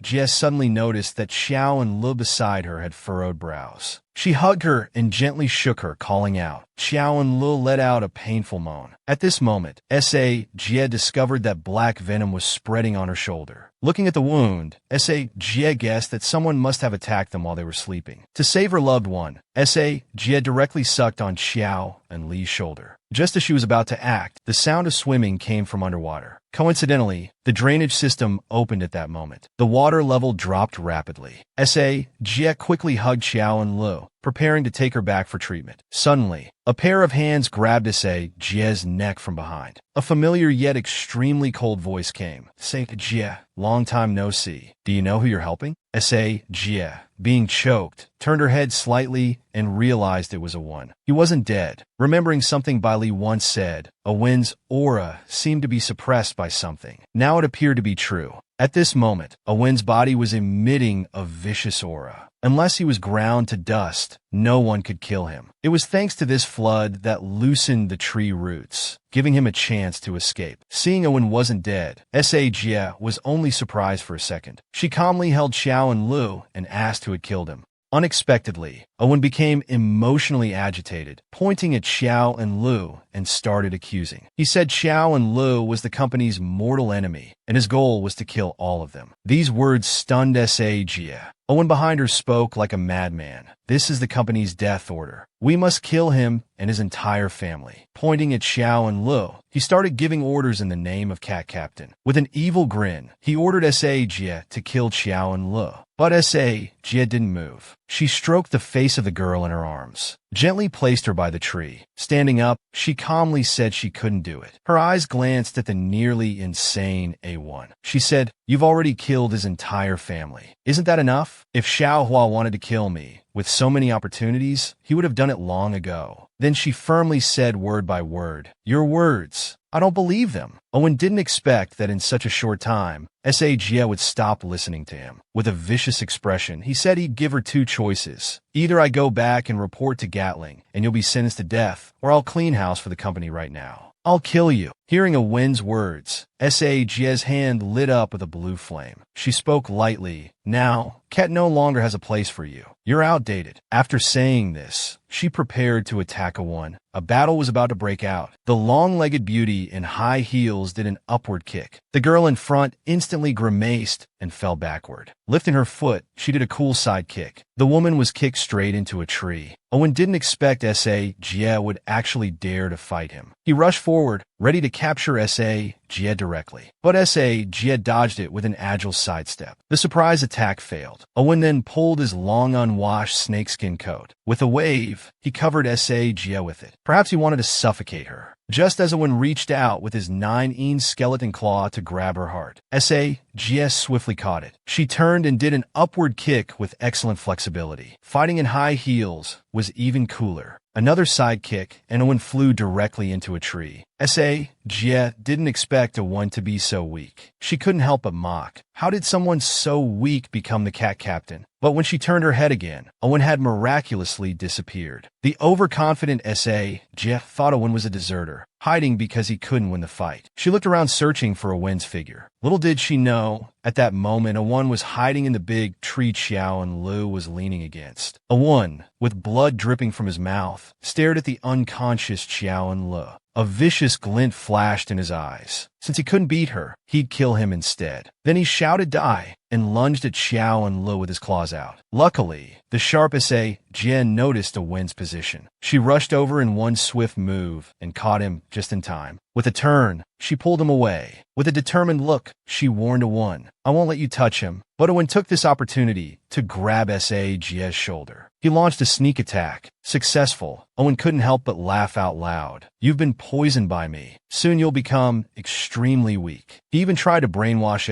Jess suddenly noticed that Xiao and Lu beside her had furrowed brows. She hugged her and gently shook her, calling out. Xiao and Lu let out a painful moan. At this moment, Jie discovered that black venom was spreading on her shoulder. Looking at the wound, Jie guessed that someone must have attacked them while they were sleeping. To save her loved one, Jie directly sucked on Xiao and Li's shoulder. Just as she was about to act, the sound of swimming came from underwater. Coincidentally, the drainage system opened at that moment. The water level dropped rapidly. Jie quickly hugged Xiao and Lu, preparing to take her back for treatment. Suddenly, a pair of hands grabbed Jie's neck from behind. A familiar yet extremely cold voice came. Jie, long time no see. Do you know who you're helping? Jie, being choked, turned her head slightly and realized it was a one. He wasn't dead. Remembering something Bai Li once said, Owen's aura seemed to be suppressed by something. Now it appeared to be true. At this moment, Owen's body was emitting a vicious aura. Unless he was ground to dust, no one could kill him. It was thanks to this flood that loosened the tree roots, giving him a chance to escape. Seeing Owen wasn't dead, Jia was only surprised for a second. She calmly held Xiao and Lu and asked who had killed him. Unexpectedly, Owen became emotionally agitated, pointing at Xiao and Lu and started accusing. He said Xiao and Lu was the company's mortal enemy, and his goal was to kill all of them. These words stunned Jia. Owen behind her spoke like a madman. This is the company's death order. We must kill him and his entire family. Pointing at Xiao and Lu, he started giving orders in the name of Cat Captain. With an evil grin, he ordered Jia to kill Xiao and Lu. But Jia didn't move. She stroked the face of the girl in her arms, gently placed her by the tree. Standing up, she calmly said she couldn't do it. Her eyes glanced at the nearly insane A1. She said, "You've already killed his entire family. Isn't that enough? If Xiao Hua wanted to kill me, with so many opportunities, he would have done it long ago." Then she firmly said word by word, "Your words. I don't believe them." Owen didn't expect that in such a short time, Jia would stop listening to him. With a vicious expression, he said he'd give her two choices. Either I go back and report to Gatling, and you'll be sentenced to death, or I'll clean house for the company right now. I'll kill you. Hearing Owen's words, Jia's hand lit up with a blue flame. She spoke lightly. Now, Cat no longer has a place for you. You're outdated. After saying this, she prepared to attack Owen. A battle was about to break out. The long-legged beauty in high heels did an upward kick. The girl in front instantly grimaced and fell backward. Lifting her foot, she did a cool side kick. The woman was kicked straight into a tree. Owen didn't expect Jia would actually dare to fight him. He rushed forward, ready to capture Jia directly. But Jia dodged it with an agile sidestep. The surprise attack failed. Owen then pulled his long unwashed snakeskin coat. With a wave, he covered Jia with it. Perhaps he wanted to suffocate her. Just as Owen reached out with his 9-inch skeleton claw to grab her heart, Jia swiftly caught it. She turned and did an upward kick with excellent flexibility. Fighting in high heels was even cooler. Another side kick, and Owen flew directly into a tree. Jia didn't expect Owen to be so weak. She couldn't help but mock. How did someone so weak become the Cat Captain? But when she turned her head again, Owen had miraculously disappeared. The overconfident Jia thought Owen was a deserter, hiding because he couldn't win the fight. She looked around searching for Owen's figure. Little did she know, at that moment, Owen was hiding in the big tree Xiao and Lu was leaning against. Owen, with blood dripping from his mouth, stared at the unconscious Xiao and Lu. A vicious glint flashed in his eyes. Since he couldn't beat her, he'd kill him instead. Then he shouted die and lunged at Xiao and Lu with his claws out. Luckily, the sharp Jia noticed Owen's position. She rushed over in one swift move and caught him just in time. With a turn, she pulled him away. With a determined look, she warned Owen, "I won't let you touch him." But Owen took this opportunity to grab Jia's shoulder. He launched a sneak attack. Successful, Owen couldn't help but laugh out loud. "You've been poisoned by me. Soon you'll become extremely weak." He even tried to brainwash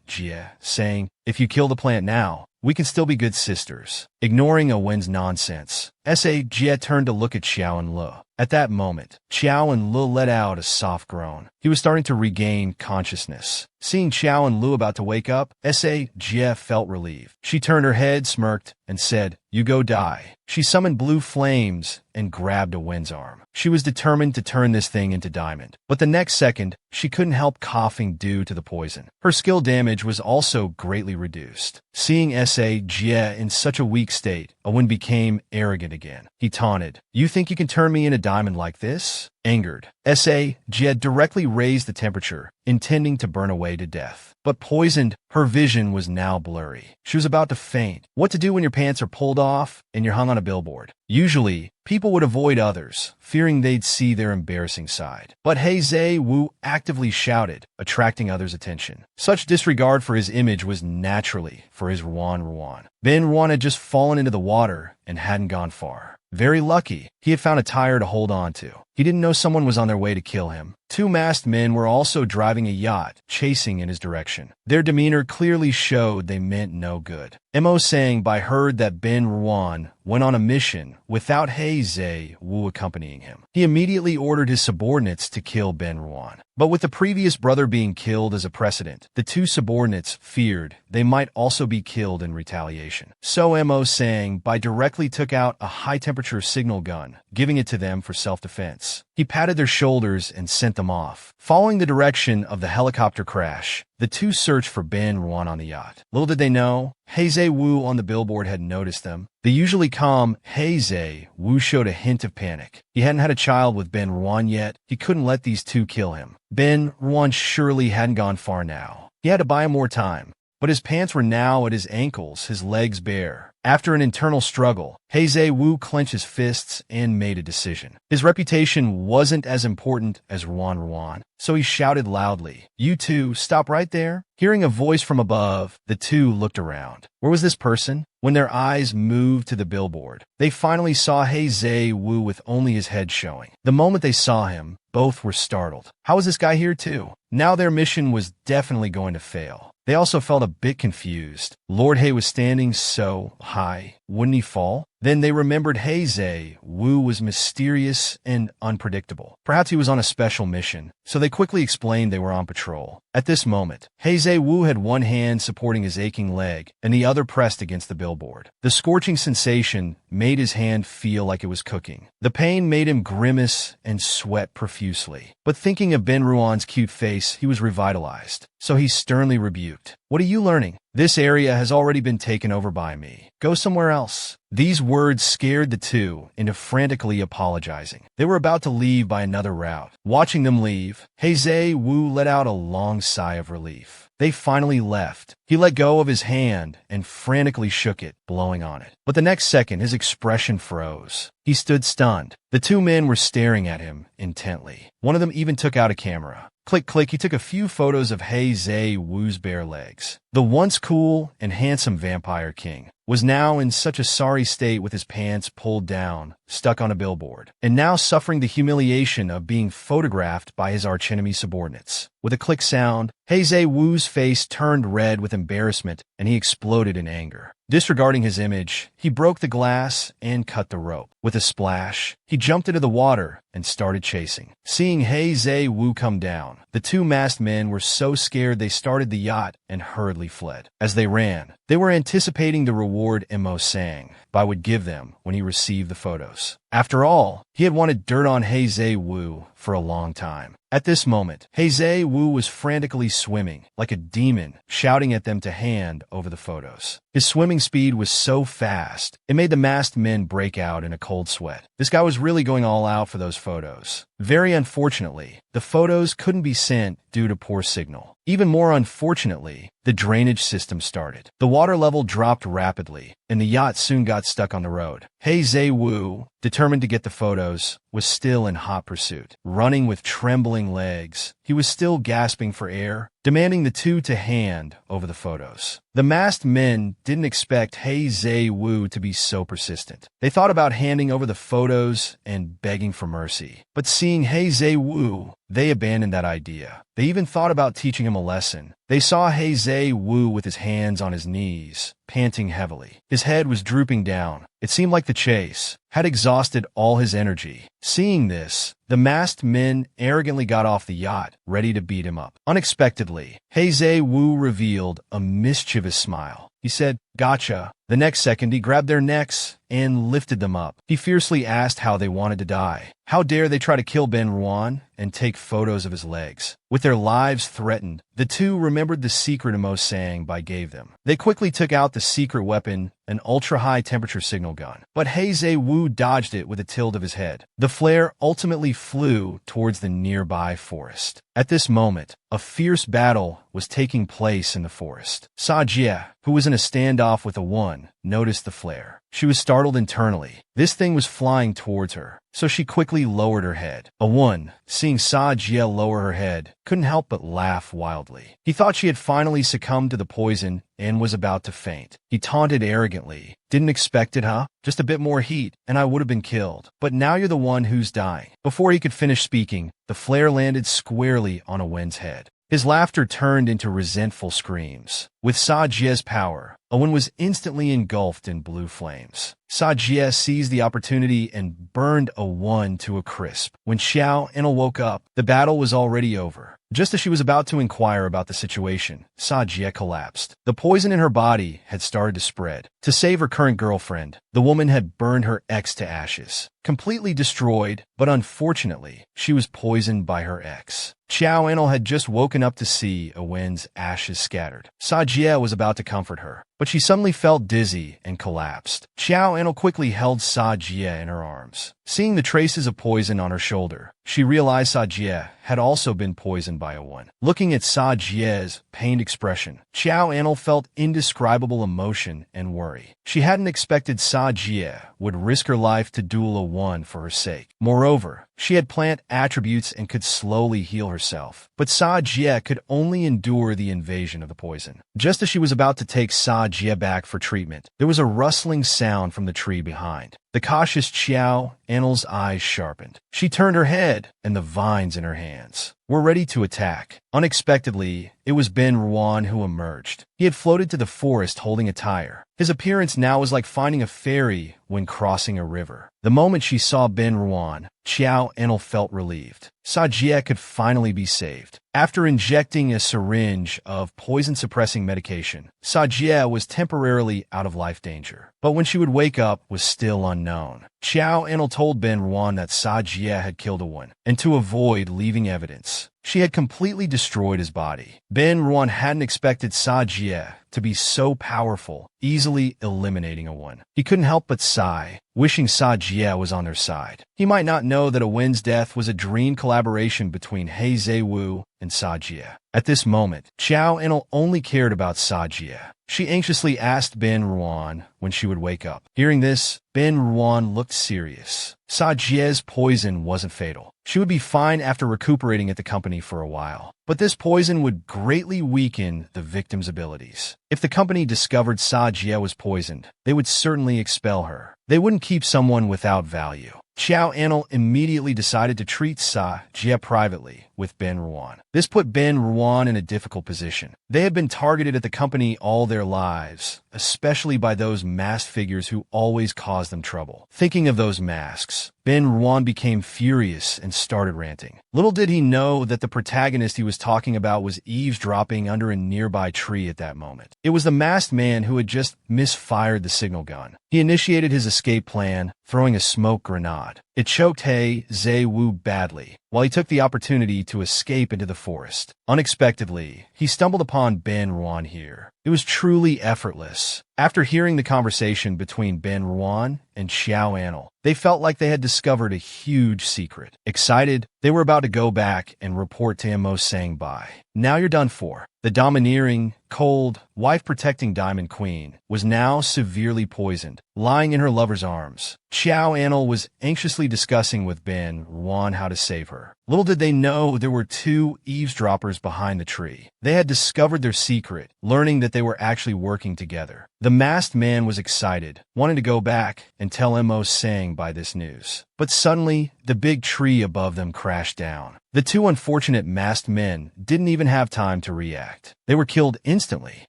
Jia, saying, "If you kill the plant now, we can still be good sisters." Ignoring Owen's nonsense, Jia turned to look at Xiao and Lu. At that moment, Xiao and Lu let out a soft groan. He was starting to regain consciousness. Seeing Xiao and Lu about to wake up, Jia felt relieved. She turned her head, smirked, and said, "You go die." She summoned blue flames and grabbed Owen's arm. She was determined to turn this thing into diamond. But the next second, she couldn't help coughing due to the poison. Her skill damage was also greatly reduced. Seeing Jia in such a weak state, Owen became arrogant again. He taunted, "You think you can turn me into diamond like this?" Angered, Jia directly raised the temperature, intending to burn away to death. But poisoned, her vision was now blurry. She was about to faint. What to do when your pants are pulled off and you're hung on a billboard? Usually, people would avoid others, fearing they'd see their embarrassing side. But Zhe Wu actively shouted, attracting others' attention. Such disregard for his image was naturally for his Ruan. Ben Ruan had just fallen into the water and hadn't gone far. Very lucky, he had found a tire to hold on to. He didn't know someone was on their way to kill him. Two masked men were also driving a yacht, chasing in his direction. Their demeanor clearly showed they meant no good. Mo sang by heard that Ben Ruan went on a mission without Zhe Wu accompanying him. He immediately ordered his subordinates to kill Ben Ruan. But with the previous brother being killed as a precedent, the two subordinates feared they might also be killed in retaliation. So Mo sang by directly took out a high-temperature signal gun, giving it to them for self-defense. He patted their shoulders and sent them off. Following the direction of the helicopter crash, the two searched for Ben Ruan on the yacht. Little did they know, Zhe Wu on the billboard had noticed them. The usually calm Zhe Wu showed a hint of panic. He hadn't had a child with Ben Ruan yet. He couldn't let these two kill him. Ben Ruan surely hadn't gone far now. He had to buy him more time. But his pants were now at his ankles, his legs bare. After an internal struggle, Zhe Wu clenched his fists and made a decision. His reputation wasn't as important as Ruan, so he shouted loudly, "You two, stop right there." Hearing a voice from above, the two looked around. Where was this person? When their eyes moved to the billboard, they finally saw Zhe Wu with only his head showing. The moment they saw him, both were startled. How was this guy here too? Now their mission was definitely going to fail. They also felt a bit confused. Lord He was standing so high, wouldn't he fall? Then they remembered Zhe Wu was mysterious and unpredictable. Perhaps he was on a special mission, so they quickly explained they were on patrol. At this moment, Zhe Wu had one hand supporting his aching leg and the other pressed against the billboard. The scorching sensation made his hand feel like it was cooking. The pain made him grimace and sweat profusely. But thinking of Ben Ruan's cute face, he was revitalized. So he sternly rebuked, "What are you learning? This area has already been taken over by me. Go somewhere else." These words scared the two into frantically apologizing. They were about to leave by another route. Watching them leave, Zhe Wu let out a long sigh of relief. They finally left. He let go of his hand and frantically shook it, blowing on it. But the next second, his expression froze. He stood stunned. The two men were staring at him intently. One of them even took out a camera. Click, click, he took a few photos of Zhe Wu's bare legs. The once cool and handsome vampire king was now in such a sorry state with his pants pulled down, stuck on a billboard, and now suffering the humiliation of being photographed by his archenemy subordinates. With a click sound, Zhe Wu's face turned red with embarrassment, and he exploded in anger. Disregarding his image, he broke the glass and cut the rope. With a splash, he jumped into the water and started chasing. Seeing Zhe Wu come down, the two masked men were so scared they started the yacht and hurriedly fled. As they ran, they were anticipating the reward Mo sang Bai would give them when he received the photos. After all, he had wanted dirt on Zhe Wu for a long time. At this moment, Zhe Wu was frantically swimming, like a demon, shouting at them to hand over the photos. His swimming speed was so fast, it made the masked men break out in a cold sweat. This guy was really going all out for those photos. Very unfortunately, the photos couldn't be sent due to poor signal. Even more unfortunately, the drainage system started. The water level dropped rapidly, and the yacht soon got stuck on the road. Zhe Wu, determined to get the photos, was still in hot pursuit. Running with trembling legs, he was still gasping for air, demanding the two to hand over the photos. The masked men didn't expect Zhe Wu to be so persistent. They thought about handing over the photos and begging for mercy. But seeing Zhe Wu, they abandoned that idea. They even thought about teaching him a lesson. They saw Zhe Wu with his hands on his knees, panting heavily. His head was drooping down. It seemed like the chase had exhausted all his energy. Seeing this, the masked men arrogantly got off the yacht, ready to beat him up. Unexpectedly, Zhe Wu revealed a mischievous smile. He said, "Gotcha." The next second, he grabbed their necks and lifted them up. He fiercely asked how they wanted to die. How dare they try to kill Ben Ruan and take photos of his legs? With their lives threatened, the two remembered the secret Mo sang Bai gave them. They quickly took out the secret weapon, an ultra-high temperature signal gun. But Zhe Wu dodged it with a tilt of his head. The flare ultimately flew towards the nearby forest. At this moment, a fierce battle was taking place in the forest. Sa Jie, who was in a standoff standoff with a one, noticed the flare. She was startled internally. This thing was flying towards her, so she quickly lowered her head. A one, seeing Sa Jie lower her head, couldn't help but laugh wildly. He thought she had finally succumbed to the poison and was about to faint. He taunted arrogantly. Didn't expect it, huh? Just a bit more heat, and I would have been killed. But now you're the one who's dying. Before he could finish speaking, the flare landed squarely on Owen's head. His laughter turned into resentful screams. With Sa Jie's power, Owen was instantly engulfed in blue flames. Sa Jie seized the opportunity and burned Owen to a crisp. When Xiao Enel woke up, the battle was already over. Just as she was about to inquire about the situation, Sa Jie collapsed. The poison in her body had started to spread. To save her current girlfriend, the woman had burned her ex to ashes. Completely destroyed, but unfortunately, she was poisoned by her ex. Xiao Enel had just woken up to see Owen's ashes scattered. Sa Jie was about to comfort her, but she suddenly felt dizzy and collapsed. Xiao Enel quickly held Sa Jie in her arms. Seeing the traces of poison on her shoulder, she realized Sa Jie had also been poisoned by Owen. Looking at Sa Jie's pained expression, Xiao Enel felt indescribable emotion and worry. She hadn't expected Sa Jie would risk her life to duel Owen for her sake. Moreover, she had plant attributes and could slowly heal herself. But Sa Jie could only endure the invasion of the poison. Just as she was about to take Sa Jie back for treatment, there was a rustling sound from the tree behind. The cautious Xiao Enel's eyes sharpened. She turned her head, and the vines in her hands were ready to attack. Unexpectedly, it was Ben Ruan who emerged. He had floated to the forest holding a tire. His appearance now was like finding a ferry when crossing a river. The moment she saw Ben Ruan, Xiao Enel felt relieved. Sa Jie could finally be saved. After injecting a syringe of poison-suppressing medication, Sa Jie was temporarily out of life danger. But when she would wake up was still unknown. Xiao Enel told Ben Ruan that Sa Jie had killed Owen, and to avoid leaving evidence, she had completely destroyed his body. Ben Ruan hadn't expected Sa Jie to be so powerful, easily eliminating Owen. He couldn't help but sigh, wishing Sa Jie was on their side. He might not know that Owen's death was a dream collaboration between He Ziwu and Sa Jie. At this moment, Xiao Enel only cared about Sa Jie. She anxiously asked Ben Ruan when she would wake up. Hearing this, Ben Ruan looked serious. Sa Jie's poison wasn't fatal. She would be fine after recuperating at the company for a while. But this poison would greatly weaken the victim's abilities. If the company discovered Sa Jie was poisoned, they would certainly expel her. They wouldn't keep someone without value. Xiao Enel immediately decided to treat Sa Jie privately with Ben Ruan. This put Ben Ruan in a difficult position. They had been targeted at the company all their lives, especially by those masked figures who always caused them trouble. Thinking of those masks, Ben Ruan became furious and started ranting. Little did he know that the protagonist he was talking about was eavesdropping under a nearby tree at that moment. It was the masked man who had just misfired the signal gun. He initiated his escape plan, throwing a smoke grenade. It choked He Ziwu badly, while he took the opportunity to escape into the forest. Unexpectedly, he stumbled upon Ben Ruan here. It was truly effortless. After hearing the conversation between Ben Ruan and Xiao Enel, they felt like they had discovered a huge secret. Excited, they were about to go back and report to Mo saying bye. Now you're done for. The domineering, cold, wife-protecting Diamond Queen was now severely poisoned, lying in her lover's arms. Xiao Enel was anxiously discussing with Ben Ruan how to save her. Little did they know there were two eavesdroppers behind the tree. They had discovered their secret, learning that they were actually working together. The masked man was excited, wanting to go back and tell Mo Sang by this news. But suddenly, the big tree above them crashed down. The two unfortunate masked men didn't even have time to react. They were killed instantly.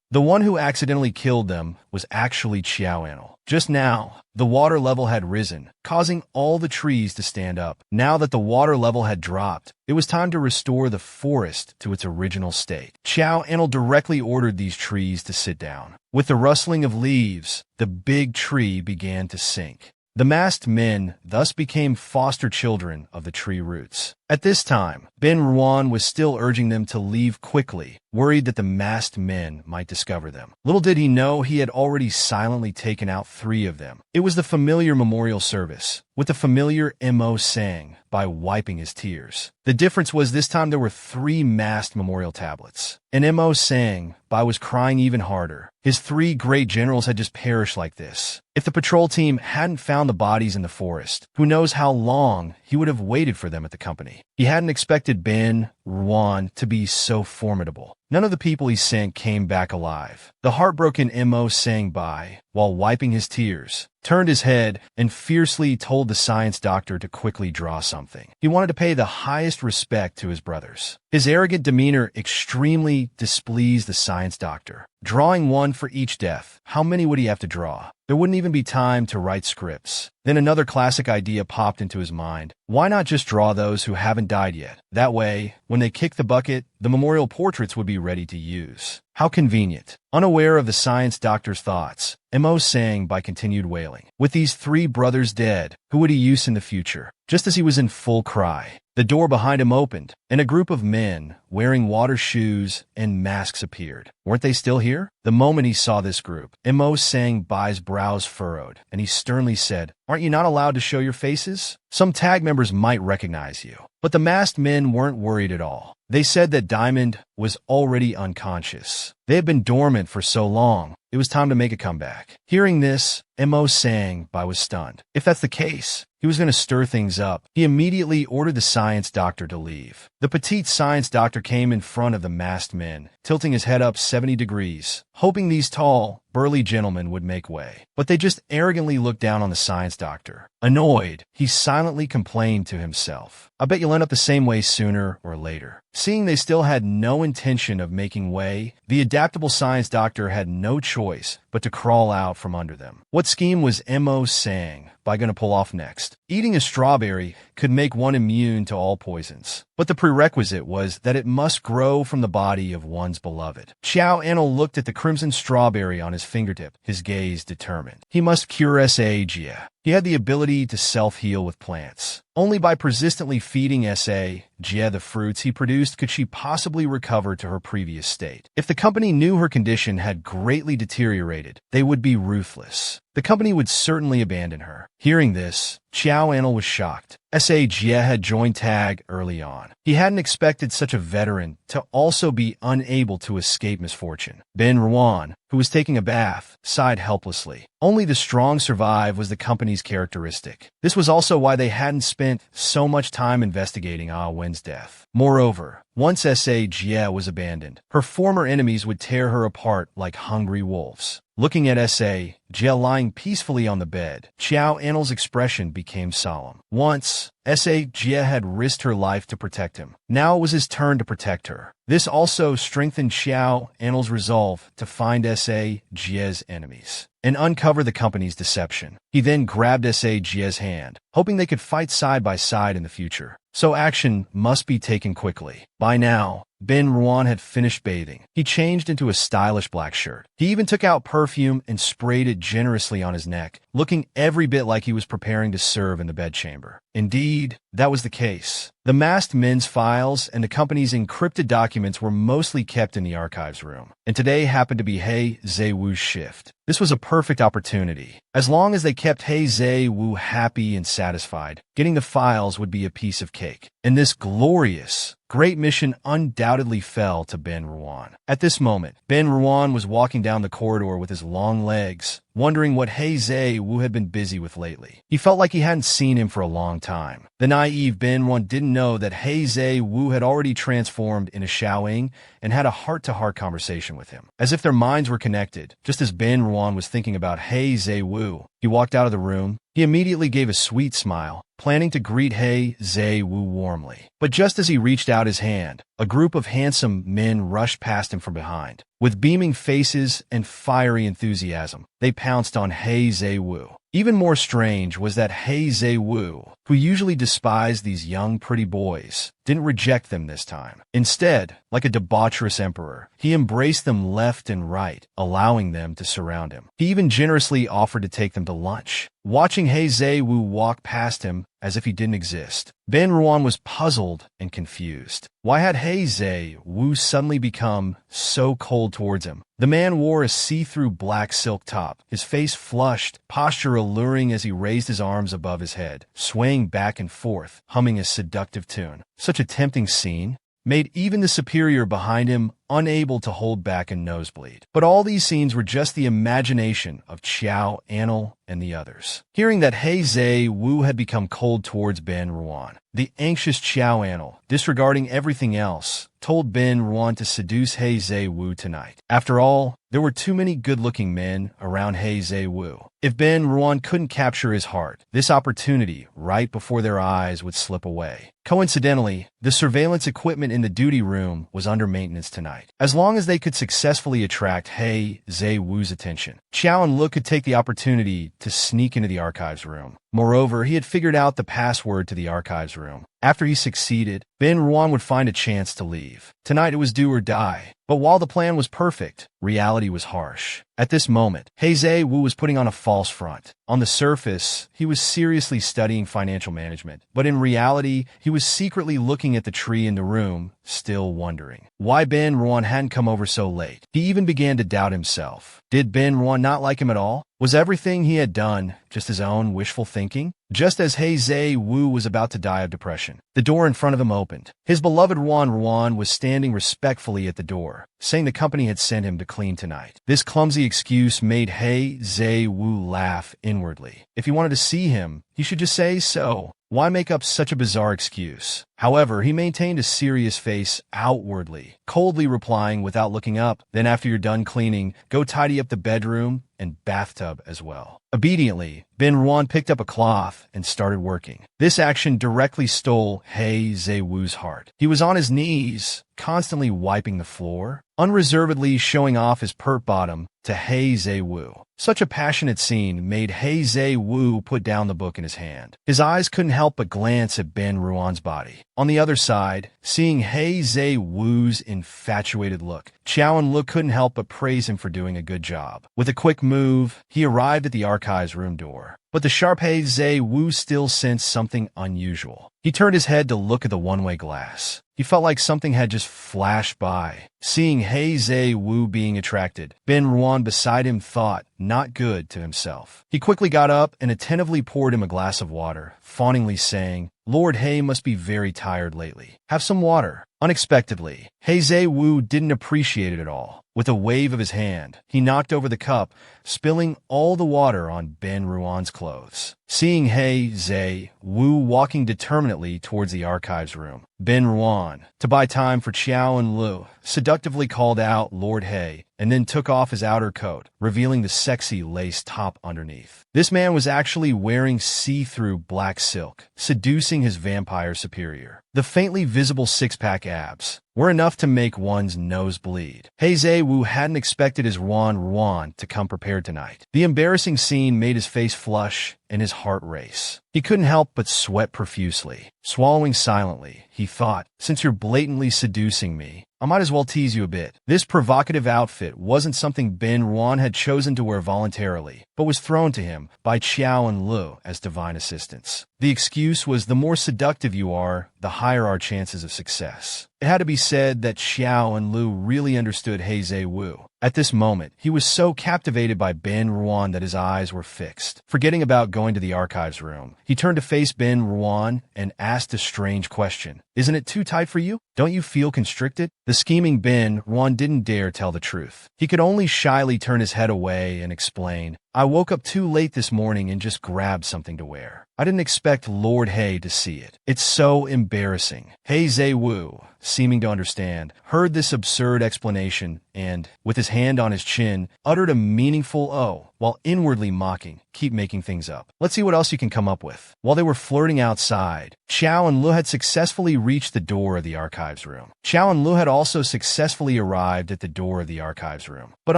The one who accidentally killed them was actually Xiao Enel. Just now, the water level had risen, causing all the trees to stand up. Now that the water level had dropped, it was time to restore the forest to its original state. Xiao Enel directly ordered these trees to sit down. With the rustling of leaves, the big tree began to sink. The masked men thus became foster children of the tree roots. At this time, Ben Ruan was still urging them to leave quickly, worried that the masked men might discover them. Little did he know he had already silently taken out 3 of them. It was the familiar memorial service, with the familiar Mo sang by wiping his tears. The difference was this time there were 3 masked memorial tablets. And Mo sang by was crying even harder. His 3 great generals had just perished like this. If the patrol team hadn't found the bodies in the forest, who knows how long he would have waited for them at the company. He hadn't expected Ben Ruan to be so formidable. None of the people he sent came back alive. The heartbroken Mo sang by, while wiping his tears, turned his head and fiercely told the science doctor to quickly draw something. He wanted to pay the highest respect to his brothers. His arrogant demeanor extremely displeased the science doctor. Drawing 1 for each death, how many would he have to draw? There wouldn't even be time to write scripts. Then another classic idea popped into his mind. Why not just draw those who haven't died yet? That way, when they kick the bucket, the memorial portraits would be ready to use. How convenient. Unaware of the science doctor's thoughts, Mo sang by continued wailing. With these 3 brothers dead, who would he use in the future? Just as he was in full cry, the door behind him opened, and a group of men wearing water shoes and masks appeared. Weren't they still here? The moment he saw this group, Mo sang by's brows furrowed, and he sternly said, "Aren't you not allowed to show your faces? Some tag members might recognize you." But the masked men weren't worried at all. They said that Diamond was already unconscious. They had been dormant for so long, it was time to make a comeback. Hearing this, Mo sang by was stunned. If that's the case, he was going to stir things up. He immediately ordered the science doctor to leave. The petite science doctor came in front of the masked men, tilting his head up 70 degrees, hoping these tall, burly gentlemen would make way. But they just arrogantly looked down on the science doctor. Annoyed, he silently complained to himself, "I bet you'll end up the same way sooner or later." Seeing they still had no intention of making way, the adaptable science doctor had no choice but to crawl out from under them. What scheme was Mo sang by going to pull off next? Eating a strawberry could make one immune to all poisons, but the prerequisite was that it must grow from the body of one's beloved. Xiao Anil looked at the crimson strawberry on his fingertip, his gaze determined. He must cure S.A. Jia. He had the ability to self-heal with plants. Only by persistently feeding S.A. Jia the fruits he produced could she possibly recover to her previous state. If the company knew her condition had greatly deteriorated, they would be ruthless. The company would certainly abandon her. Hearing this, Xiao Anil was shocked. S.A. Jia had joined TAG early on. He hadn't expected such a veteran to also be unable to escape misfortune. Ben Ruan, who was taking a bath, sighed helplessly. Only the strong survive was the company's characteristic. This was also why they hadn't spent so much time investigating Ah Wen's death. Moreover, once S.A. Jia was abandoned, her former enemies would tear her apart like hungry wolves. Looking at S.A. Jia lying peacefully on the bed, Xiao Anil's expression became solemn. Once, S.A. Jia had risked her life to protect him. Now it was his turn to protect her. This also strengthened Xiao Anil's resolve to find S.A. Jia's enemies and uncover the company's deception. He then grabbed S.A. Jia's hand, hoping they could fight side by side in the future. So action must be taken quickly. By now, Ben Ruan had finished bathing. He changed into a stylish black shirt. He even took out perfume and sprayed it generously on his neck, looking every bit like he was preparing to serve in the bedchamber. Indeed, that was the case. The masked men's files and the company's encrypted documents were mostly kept in the archives room, and today happened to be He Zewu's shift. This was a perfect opportunity. As long as they kept He Zewu happy and satisfied, getting the files would be a piece of cake. And this glorious, great mission undoubtedly fell to Ben Ruan. At this moment, Ben Ruan was walking down the corridor with his long legs, wondering what He Zewu had been busy with lately. He felt like he hadn't seen him for a long time. The naive Ben Ruan didn't know that He Zewu had already transformed into Xiaoying and had a heart-to-heart conversation with him, as if their minds were connected. Just as Ben Ruan was thinking about He Zewu, he walked out of the room. He immediately gave a sweet smile, planning to greet He Zewu warmly. But just as he reached out his hand, a group of handsome men rushed past him from behind. With beaming faces and fiery enthusiasm, they pounced on He Zewu. Even more strange was that He Zewu, who usually despised these young pretty boys, didn't reject them this time. Instead, like a debaucherous emperor, he embraced them left and right, allowing them to surround him. He even generously offered to take them to lunch. watching He Zhe-woo walk past him as if he didn't exist. Ben Ruan was puzzled and confused. Why had He Zhe-woo suddenly become so cold towards him? The man wore a see-through black silk top, his face flushed, posture alluring as he raised his arms above his head, swaying back and forth, humming a seductive tune. Such a tempting scene made even the superior behind him unable to hold back a nosebleed. But all these scenes were just the imagination of Xiao Anil and the others. Hearing that He Zhe-woo had become cold towards Ben Ruan, the anxious Xiao Anil, disregarding everything else, told Ben Ruan to seduce He Zhe-woo tonight. After all, there were too many good-looking men around He Zhe-woo. If Ben Ruan couldn't capture his heart, this opportunity right before their eyes would slip away. Coincidentally, the surveillance equipment in the duty room was under maintenance tonight. As long as they could successfully attract He Zhe-woo's attention, Xiao and Lu could take the opportunity to sneak into the archives room. Moreover, he had figured out the password to the archives room. After he succeeded, Ben Ruan would find a chance to leave. Tonight it was do or die. But while the plan was perfect, reality was harsh. At this moment, He Zhe-woo was putting on a false front. On the surface, he was seriously studying financial management, but in reality, he was secretly looking at the tree in the room, still wondering why Ben Ruan hadn't come over so late. He even began to doubt himself. Did Ben Ruan not like him at all? Was everything he had done just his own wishful thinking? Just as He Zhe-woo was about to die of depression, the door in front of him opened. His beloved Ruan was standing respectfully at the door, saying the company had sent him to clean tonight. This clumsy excuse made He Zhe-woo laugh inwardly. If he wanted to see him, he should just say so. Why make up such a bizarre excuse? However, he maintained a serious face outwardly, coldly replying without looking up, "Then after you're done cleaning, go tidy up the bedroom and bathtub as well." Obediently, Ben Ruan picked up a cloth and started working. This action directly stole He Zhe-woo's heart. He was on his knees, constantly wiping the floor, unreservedly showing off his pert bottom to He Zhe-woo. Such a passionate scene made He Zhe-woo put down the book in his hand. His eyes couldn't help but glance at Ben Ruan's body. On the other side, seeing He Zhe-woo's infatuated look, Xiao and Lu couldn't help but praise him for doing a good job. With a quick move, he arrived at the archives room door. But the sharp He Zhe-woo still sensed something unusual. He turned his head to look at the one-way glass. He felt like something had just flashed by. Seeing He Zhe-woo being attracted, Ben Ruan beside him thought, not good, to himself. He quickly got up and attentively poured him a glass of water, fawningly saying, "Lord He must be very tired lately. Have some water." Unexpectedly, He Zhe-woo didn't appreciate it at all. With a wave of his hand, he knocked over the cup, spilling all the water on Ben Ruan's clothes. Seeing He Zhe-woo walking determinedly towards the archives room, Ben Ruan, to buy time for Xiao and Lu, seductively called out Lord He, and then took off his outer coat, revealing the sexy lace top underneath. This man was actually wearing see-through black silk, seducing his vampire superior. The faintly visible six-pack abs were enough to make one's nose bleed. He Zhe-woo hadn't expected his Ruan to come prepared tonight. The embarrassing scene made his face flush and his heart race. He couldn't help but sweat profusely. Swallowing silently, he thought, "Since you're blatantly seducing me, I might as well tease you a bit." This provocative outfit wasn't something Ben Ruan had chosen to wear voluntarily, but was thrown to him by Xiao and Lu as divine assistants. The excuse was, "The more seductive you are, the higher our chances of success." It had to be said that Xiao and Lu really understood He Zhe-woo. At this moment, he was so captivated by Ben Ruan that his eyes were fixed. Forgetting about going to the archives room, he turned to face Ben Ruan and asked a strange question. "Isn't it too tight for you? Don't you feel constricted?" The scheming Ben Ruan didn't dare tell the truth. He could only shyly turn his head away and explain, "I woke up too late this morning and just grabbed something to wear. I didn't expect Lord He to see it. It's so embarrassing." He Zhe-woo, seeming to understand, heard this absurd explanation and, with his hand on his chin, uttered a meaningful "oh," while inwardly mocking, "Keep making things up. Let's see what else you can come up with." While they were flirting outside, Xiao and Lu had successfully reached the door of the archives room. Xiao and Lu had also successfully arrived at the door of the archives room, but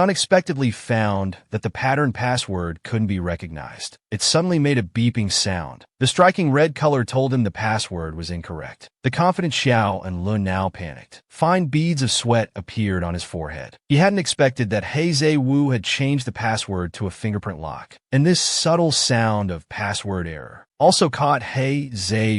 unexpectedly found that the pattern password couldn't be recognized. It suddenly made a beeping sound. The striking red color told him the password was incorrect. The confident Xiao and Lu now panicked. Fine beads of sweat appeared on his forehead. He hadn't expected that He Wu had changed the password to a fingerprint lock, and this subtle sound of password error also caught He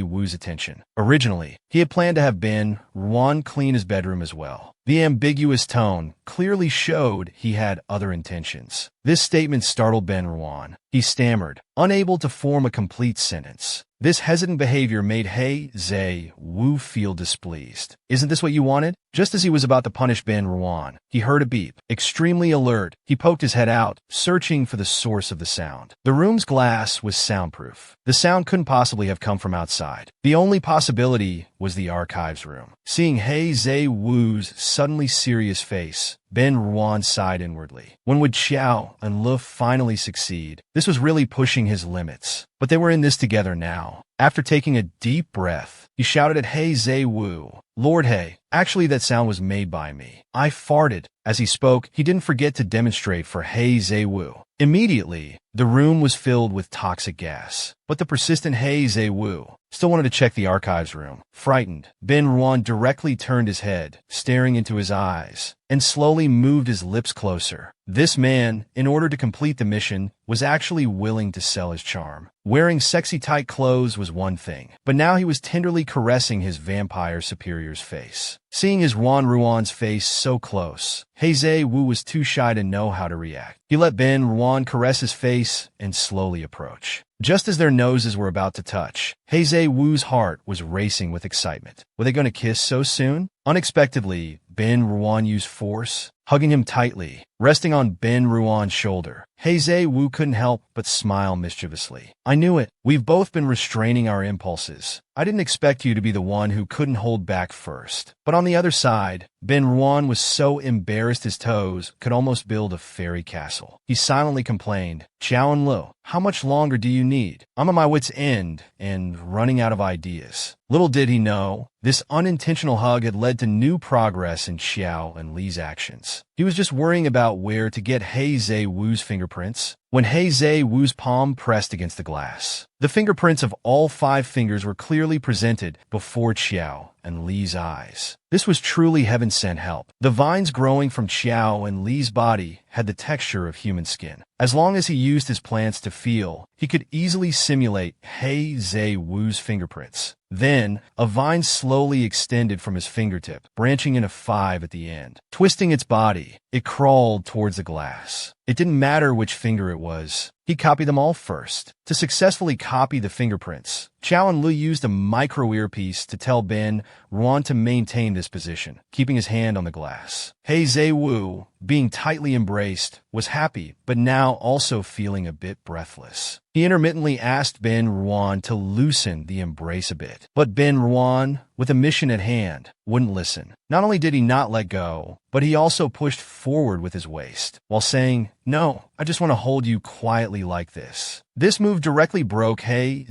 Wu's attention. Originally, he had planned to have Ben Ruan clean his bedroom as well. The ambiguous tone clearly showed he had other intentions. This statement startled Ben Ruan. He stammered, unable to form a complete sentence. This hesitant behavior made He Wu feel displeased. Isn't this what you wanted? Just as he was about to punish Ben Ruan, he heard a beep. Extremely alert, he poked his head out, searching for the source of the sound. The room's glass was soundproof. The sound couldn't possibly have come from outside. The only possibility was the archives room. Seeing He Wu's suddenly serious face, Ben Ruan sighed inwardly. When would Xiao and Lu finally succeed? This was really pushing his limits. But they were in this together now. After taking a deep breath, he shouted at He Wu, "Lord He, actually that sound was made by me. I farted." As he spoke, he didn't forget to demonstrate for He Wu. Immediately, the room was filled with toxic gas. But the persistent He Wu still wanted to check the archives room. Frightened, Ben Ruan directly turned his head, staring into his eyes, and slowly moved his lips closer. This man, in order to complete the mission, was actually willing to sell his charm. Wearing sexy tight clothes was one thing, but now he was tenderly caressing his vampire superior's face. Seeing his Wan Ruan's face so close, He Wu was too shy to know how to react. He let Ben Ruan caress his face and slowly approach. Just as their noses were about to touch, He Wu's heart was racing with excitement. Were they going to kiss so soon? Unexpectedly, Ben Ruan used force, hugging him tightly. Resting on Ben Ruan's shoulder, He Wu couldn't help but smile mischievously. "I knew it. We've both been restraining our impulses. I didn't expect you to be the one who couldn't hold back first." But on the other side, Ben Ruan was so embarrassed his toes could almost build a fairy castle. He silently complained, "Xiao and Lu, how much longer do you need? I'm at my wit's end and running out of ideas." Little did he know, this unintentional hug had led to new progress in Xiao and Li's actions. He was just worrying about where to get He Wu's fingerprints when He Wu's palm pressed against the glass. The fingerprints of all 5 fingers were clearly presented before Xiao and Li's eyes. This was truly heaven-sent help. The vines growing from Xiao and Li's body had the texture of human skin. As long as he used his plants to feel, he could easily simulate He Wu's fingerprints. Then, a vine slowly extended from his fingertip, branching into 5 at the end. Twisting its body, it crawled towards the glass. It didn't matter which finger it was. He copied them all first. To successfully copy the fingerprints, Xiao and Lu used a micro earpiece to tell Ben Ruan to maintain this position, keeping his hand on the glass. He Wu, being tightly embraced, was happy, but now also feeling a bit breathless. He intermittently asked Ben Ruan to loosen the embrace a bit. But Ben Ruan, with a mission at hand, wouldn't listen. Not only did he not let go, but he also pushed forward with his waist, while saying, "No, I just want to hold you quietly like this." This move directly broke He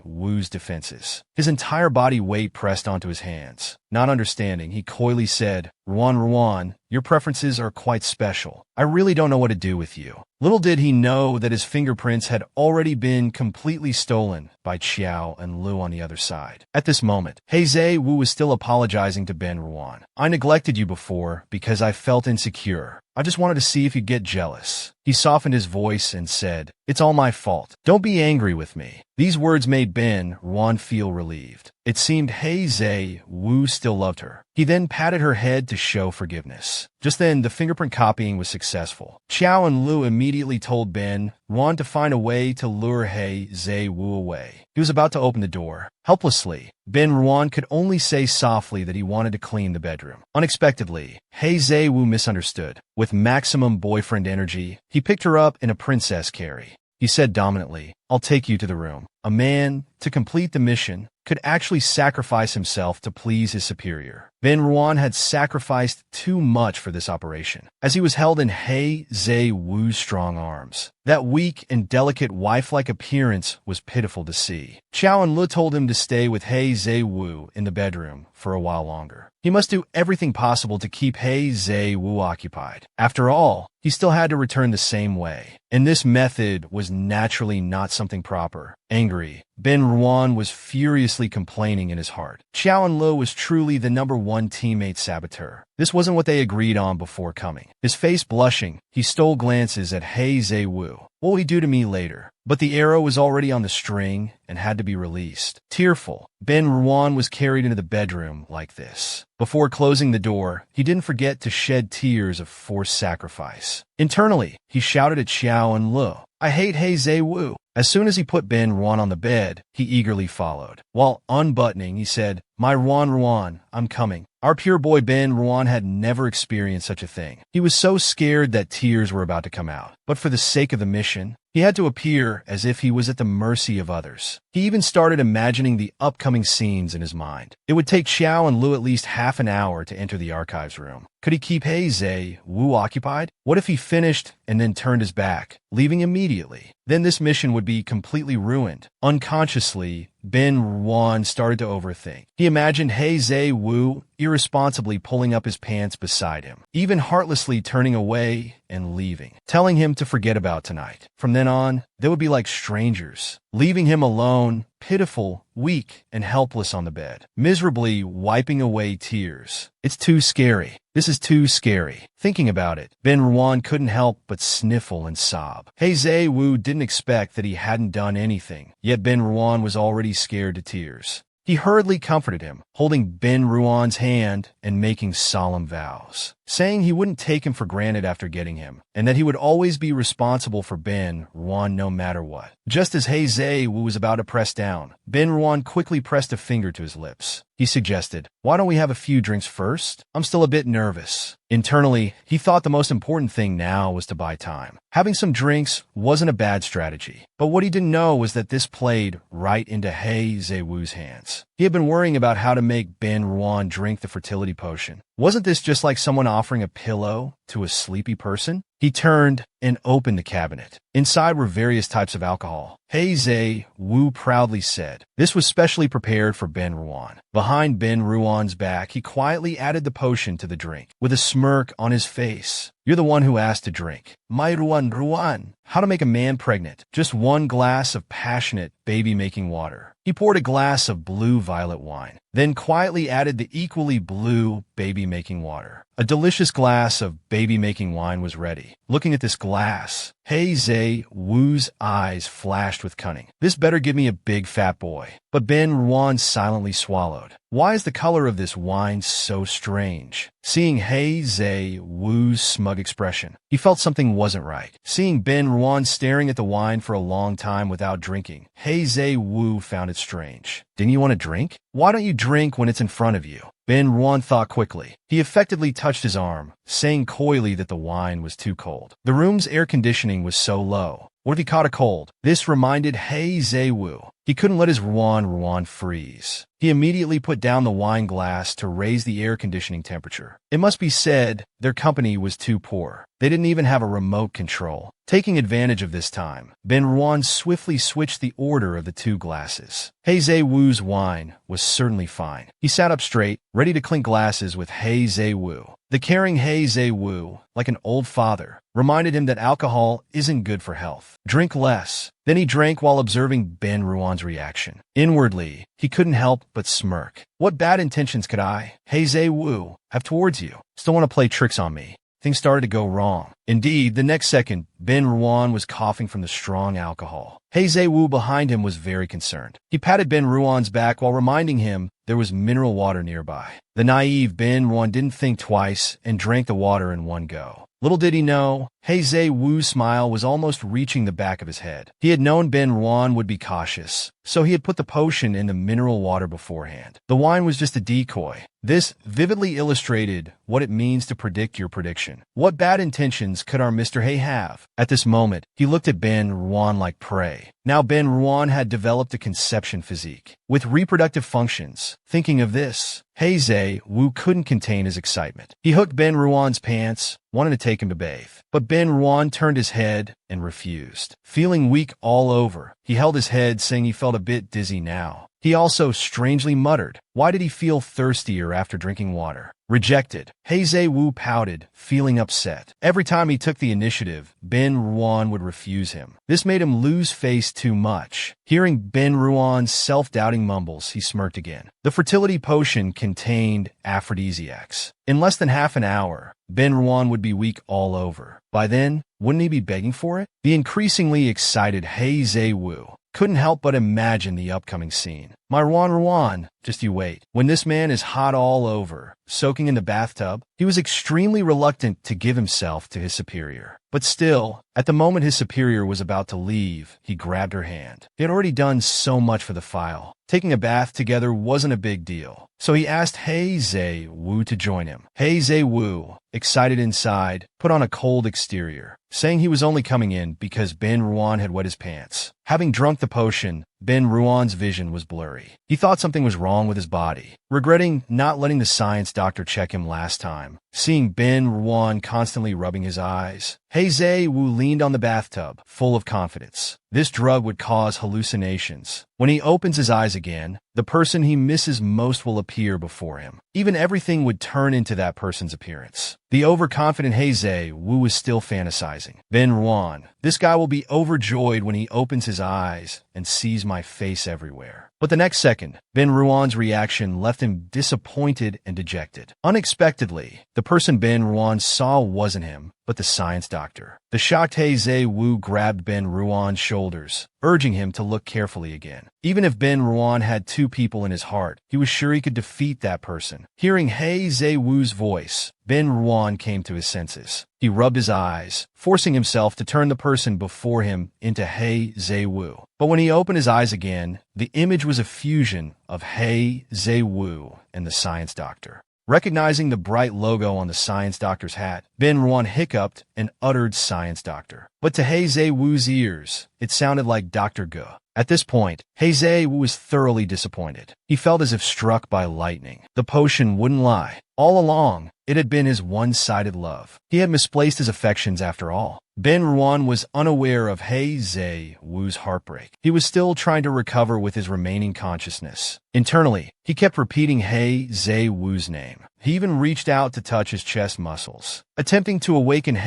Wu's defenses. His entire body weight pressed onto his hands. Not understanding, he coyly said, Ruan, your preferences are quite special. I really don't know what to do with you." Little did he know that his fingerprints had already been completely stolen by Xiao and Lu on the other side. At this moment, He Wu was still apologizing to Ben Ruan. "I neglected you before because I felt insecure. I just wanted to see if you'd get jealous." He softened his voice and said, "It's all my fault. Don't be angry with me." These words made Ben Ruan feel relieved. It seemed He Wu still loved her. He then patted her head to show forgiveness. Just then, the fingerprint copying was successful. Xiao and Lu immediately told Ben Ruan to find a way to lure He Wu away. He was about to open the door. Helplessly, Ben Ruan could only say softly that he wanted to clean the bedroom. Unexpectedly, He Wu misunderstood. With maximum boyfriend energy, he picked her up in a princess carry. He said dominantly, "I'll take you to the room." A man, to complete the mission, could actually sacrifice himself to please his superior. Ben Ruan had sacrificed too much for this operation, as he was held in He Zhe Wu's strong arms. That weak and delicate wife-like appearance was pitiful to see. Qiao and Lu told him to stay with He Zhe Wu in the bedroom for a while longer. He must do everything possible to keep He Zhe Wu occupied. After all, he still had to return the same way, and this method was naturally not something proper. Angry, Ben Ruan was furiously complaining in his heart. Qiao and Lu was truly the #1 teammate saboteur. This wasn't what they agreed on before coming. His face blushing, he stole glances at He Zhe Wu. What will he do to me later? But the arrow was already on the string and had to be released. Tearful, Ben Ruan was carried into the bedroom like this. Before closing the door, he didn't forget to shed tears of forced sacrifice. Internally, he shouted at Xiao and Lu, "I hate He Zhe Wu." As soon as he put Ben Ruan on the bed, he eagerly followed. While unbuttoning, he said, "My Ruan, I'm coming." Our pure boy Ben Ruan had never experienced such a thing. He was so scared that tears were about to come out. But for the sake of the mission, he had to appear as if he was at the mercy of others. He even started imagining the upcoming scenes in his mind. It would take Xiao and Lu at least half an hour to enter the archives room. Could he keep He Zhe Wu occupied? What if he finished and then turned his back, leaving immediately? Then this mission would be completely ruined. Unconsciously, Ben Ruan started to overthink. He imagined He Zhe Wu irresponsibly pulling up his pants beside him, even heartlessly turning away and leaving, telling him to forget about tonight. From then on, they would be like strangers, leaving him alone, pitiful, weak, and helpless on the bed, miserably wiping away tears. It's too scary. This is too scary. Thinking about it, Ben Ruan couldn't help but sniffle and sob. He Zhe Wu didn't expect that he hadn't done anything, yet Ben Ruan was already scared to tears. He hurriedly comforted him, holding Ben Ruan's hand and making solemn vows, saying he wouldn't take him for granted after getting him, and that he would always be responsible for Ben Ruan no matter what. Just as He Zhe Wu was about to press down, Ben Ruan quickly pressed a finger to his lips. He suggested, "Why don't we have a few drinks first? I'm still a bit nervous." Internally, he thought the most important thing now was to buy time. Having some drinks wasn't a bad strategy, but what he didn't know was that this played right into He Zhe Wu's hands. He had been worrying about how to make Ben Ruan drink the fertility potion. Wasn't this just like someone offering a pillow to a sleepy person? He turned and opened the cabinet. Inside were various types of alcohol. He Zhe Wu proudly said, "This was specially prepared for Ben Ruan." Behind Ben Ruan's back, he quietly added the potion to the drink, with a smirk on his face. "You're the one who asked to drink. My Ruan. How to make a man pregnant. Just one glass of passionate baby-making water." He poured a glass of blue-violet wine, then quietly added the equally blue baby-making water. A delicious glass of baby-making wine was ready. Looking at this glass, He Zhe Wu's eyes flashed with cunning. "This better give me a big fat boy." But Ben Ruan silently swallowed. Why is the color of this wine so strange? Seeing He Zhe Wu's smug expression, he felt something wasn't right. Seeing Ben Ruan staring at the wine for a long time without drinking, He Zhe Wu found it strange. "Didn't you want to drink? Why don't you drink when it's in front of you?" Ben Ruan thought quickly. He effectively touched his arm, saying coyly that the wine was too cold. The room's air conditioning was so low. What if he caught a cold? This reminded He Zhe Wu. He couldn't let his Ruan freeze. He immediately put down the wine glass to raise the air conditioning temperature. It must be said, their company was too poor. They didn't even have a remote control. Taking advantage of this time, Ben Ruan swiftly switched the order of the two glasses. He Zhe Wu's wine was certainly fine. He sat up straight, ready to clink glasses with He Zhe Wu. The caring He Zhe Wu, like an old father, reminded him that alcohol isn't good for health. Drink less. Then he drank while observing Ben Ruan's reaction. Inwardly, he couldn't help but smirk. What bad intentions could I, He Zhe Wu, have towards you? Still want to play tricks on me? Things started to go wrong. Indeed, the next second, Ben Ruan was coughing from the strong alcohol. He Zhe Wu behind him was very concerned. He patted Ben Ruan's back while reminding him there was mineral water nearby. The naive Ben Ruan didn't think twice and drank the water in one go. Little did he know, He Zhe Wu's smile was almost reaching the back of his head. He had known Ben Ruan would be cautious, so he had put the potion in the mineral water beforehand. The wine was just a decoy. This vividly illustrated what it means to predict your prediction. What bad intentions conditions could our Mr. Hay have? At this moment, he looked at Ben Ruan like prey. Now Ben Ruan had developed a conception physique with reproductive functions. Thinking of this, Zai Wu couldn't contain his excitement. He hooked Ben Ruan's pants, wanted to take him to bathe. But Ben Ruan turned his head and refused. Feeling weak all over, he held his head, saying he felt a bit dizzy now. He also strangely muttered, why did he feel thirstier after drinking water? Rejected. Zai Wu pouted, feeling upset. Every time he took the initiative, Ben Ruan would refuse him. This made him lose face too much. Hearing Ben Ruan's self-doubting mumbles, he smirked again. The fertility potion contained aphrodisiacs. In less than half an hour, Ben Ruan would be weak all over. By then, wouldn't he be begging for it? The increasingly excited Zai Wu couldn't help but imagine the upcoming scene. My Ruan, just you wait. When this man is hot all over, soaking in the bathtub, he was extremely reluctant to give himself to his superior. But still, at the moment his superior was about to leave, he grabbed her hand. He had already done so much for the file. Taking a bath together wasn't a big deal. So he asked Zai Wu to join him. Zai Wu, excited inside, put on a cold exterior, saying he was only coming in because Ben Ruan had wet his pants. Having drunk the potion, Ben Ruan's vision was blurry. He thought something was wrong with his body. Regretting not letting the science doctor check him last time, seeing Ben Ruan constantly rubbing his eyes, Zai Wu leaned on the bathtub, full of confidence. This drug would cause hallucinations. When he opens his eyes again, the person he misses most will appear before him. Even everything would turn into that person's appearance. The overconfident Zai Wu is still fantasizing. Ben Ruan, this guy will be overjoyed when he opens his eyes and sees my face everywhere. But the next second, Ben Ruan's reaction left him disappointed and dejected. Unexpectedly, the person Ben Ruan saw wasn't him, but the science doctor. The shocked Zai Wu grabbed Ben Ruan's shoulders, urging him to look carefully again. Even if Ben Ruan had two people in his heart, he was sure he could defeat that person. Hearing Zai Wu's voice, Ben Ruan came to his senses. He rubbed his eyes, forcing himself to turn the person before him into Zai Wu. But when he opened his eyes again, the image was a fusion of Zai Wu and the science doctor. Recognizing the bright logo on the science doctor's hat, Ben Ruan hiccuped and uttered science doctor. But to Zai Wu's ears, it sounded like Dr. Ge. At this point, Zai Wu was thoroughly disappointed. He felt as if struck by lightning. The potion wouldn't lie. All along, it had been his one-sided love. He had misplaced his affections after all. Ben Ruan was unaware of Zai Wu's heartbreak. He was still trying to recover with his remaining consciousness. Internally, he kept repeating Zai Wu's name. He even reached out to touch his chest muscles, attempting to awaken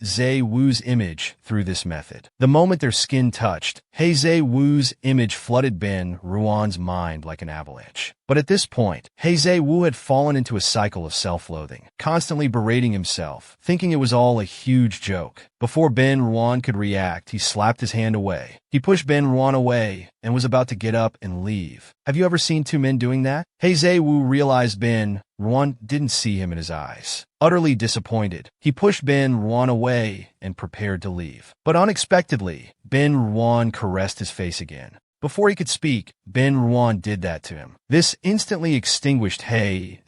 Zai Wu's image through this method. The moment their skin touched, Zai Wu's image flooded Ben Ruan's mind like an avalanche. But at this point, Zai Wu had fallen into a cycle of self-loathing, constantly berating himself, thinking it was all a huge joke. Before Ben Ruan could react, he slapped his hand away. He pushed Ben Ruan away and was about to get up and leave. Have you ever seen two men doing that? Zai Wu realized Ben Ruan didn't see him in his eyes. Utterly disappointed, he pushed Ben Ruan away and prepared to leave. But unexpectedly, Ben Ruan caressed his face again. Before he could speak, Ben Ruan did that to him. This instantly extinguished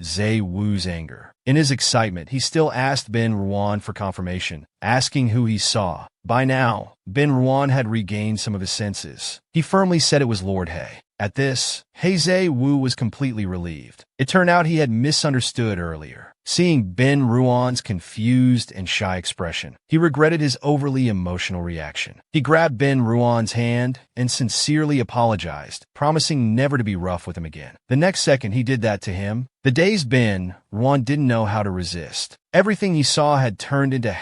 Zai Wu's anger. In his excitement, he still asked Ben Ruan for confirmation, asking who he saw. By now, Ben Ruan had regained some of his senses. He firmly said it was Lord He. At this, Zai Wu was completely relieved. It turned out he had misunderstood earlier. Seeing Ben Ruan's confused and shy expression, he regretted his overly emotional reaction. He grabbed Ben Ruan's hand and sincerely apologized, promising never to be rough with him again. The next second he did that to him, the dazed Ben Ruan didn't know how to resist. Everything he saw had turned into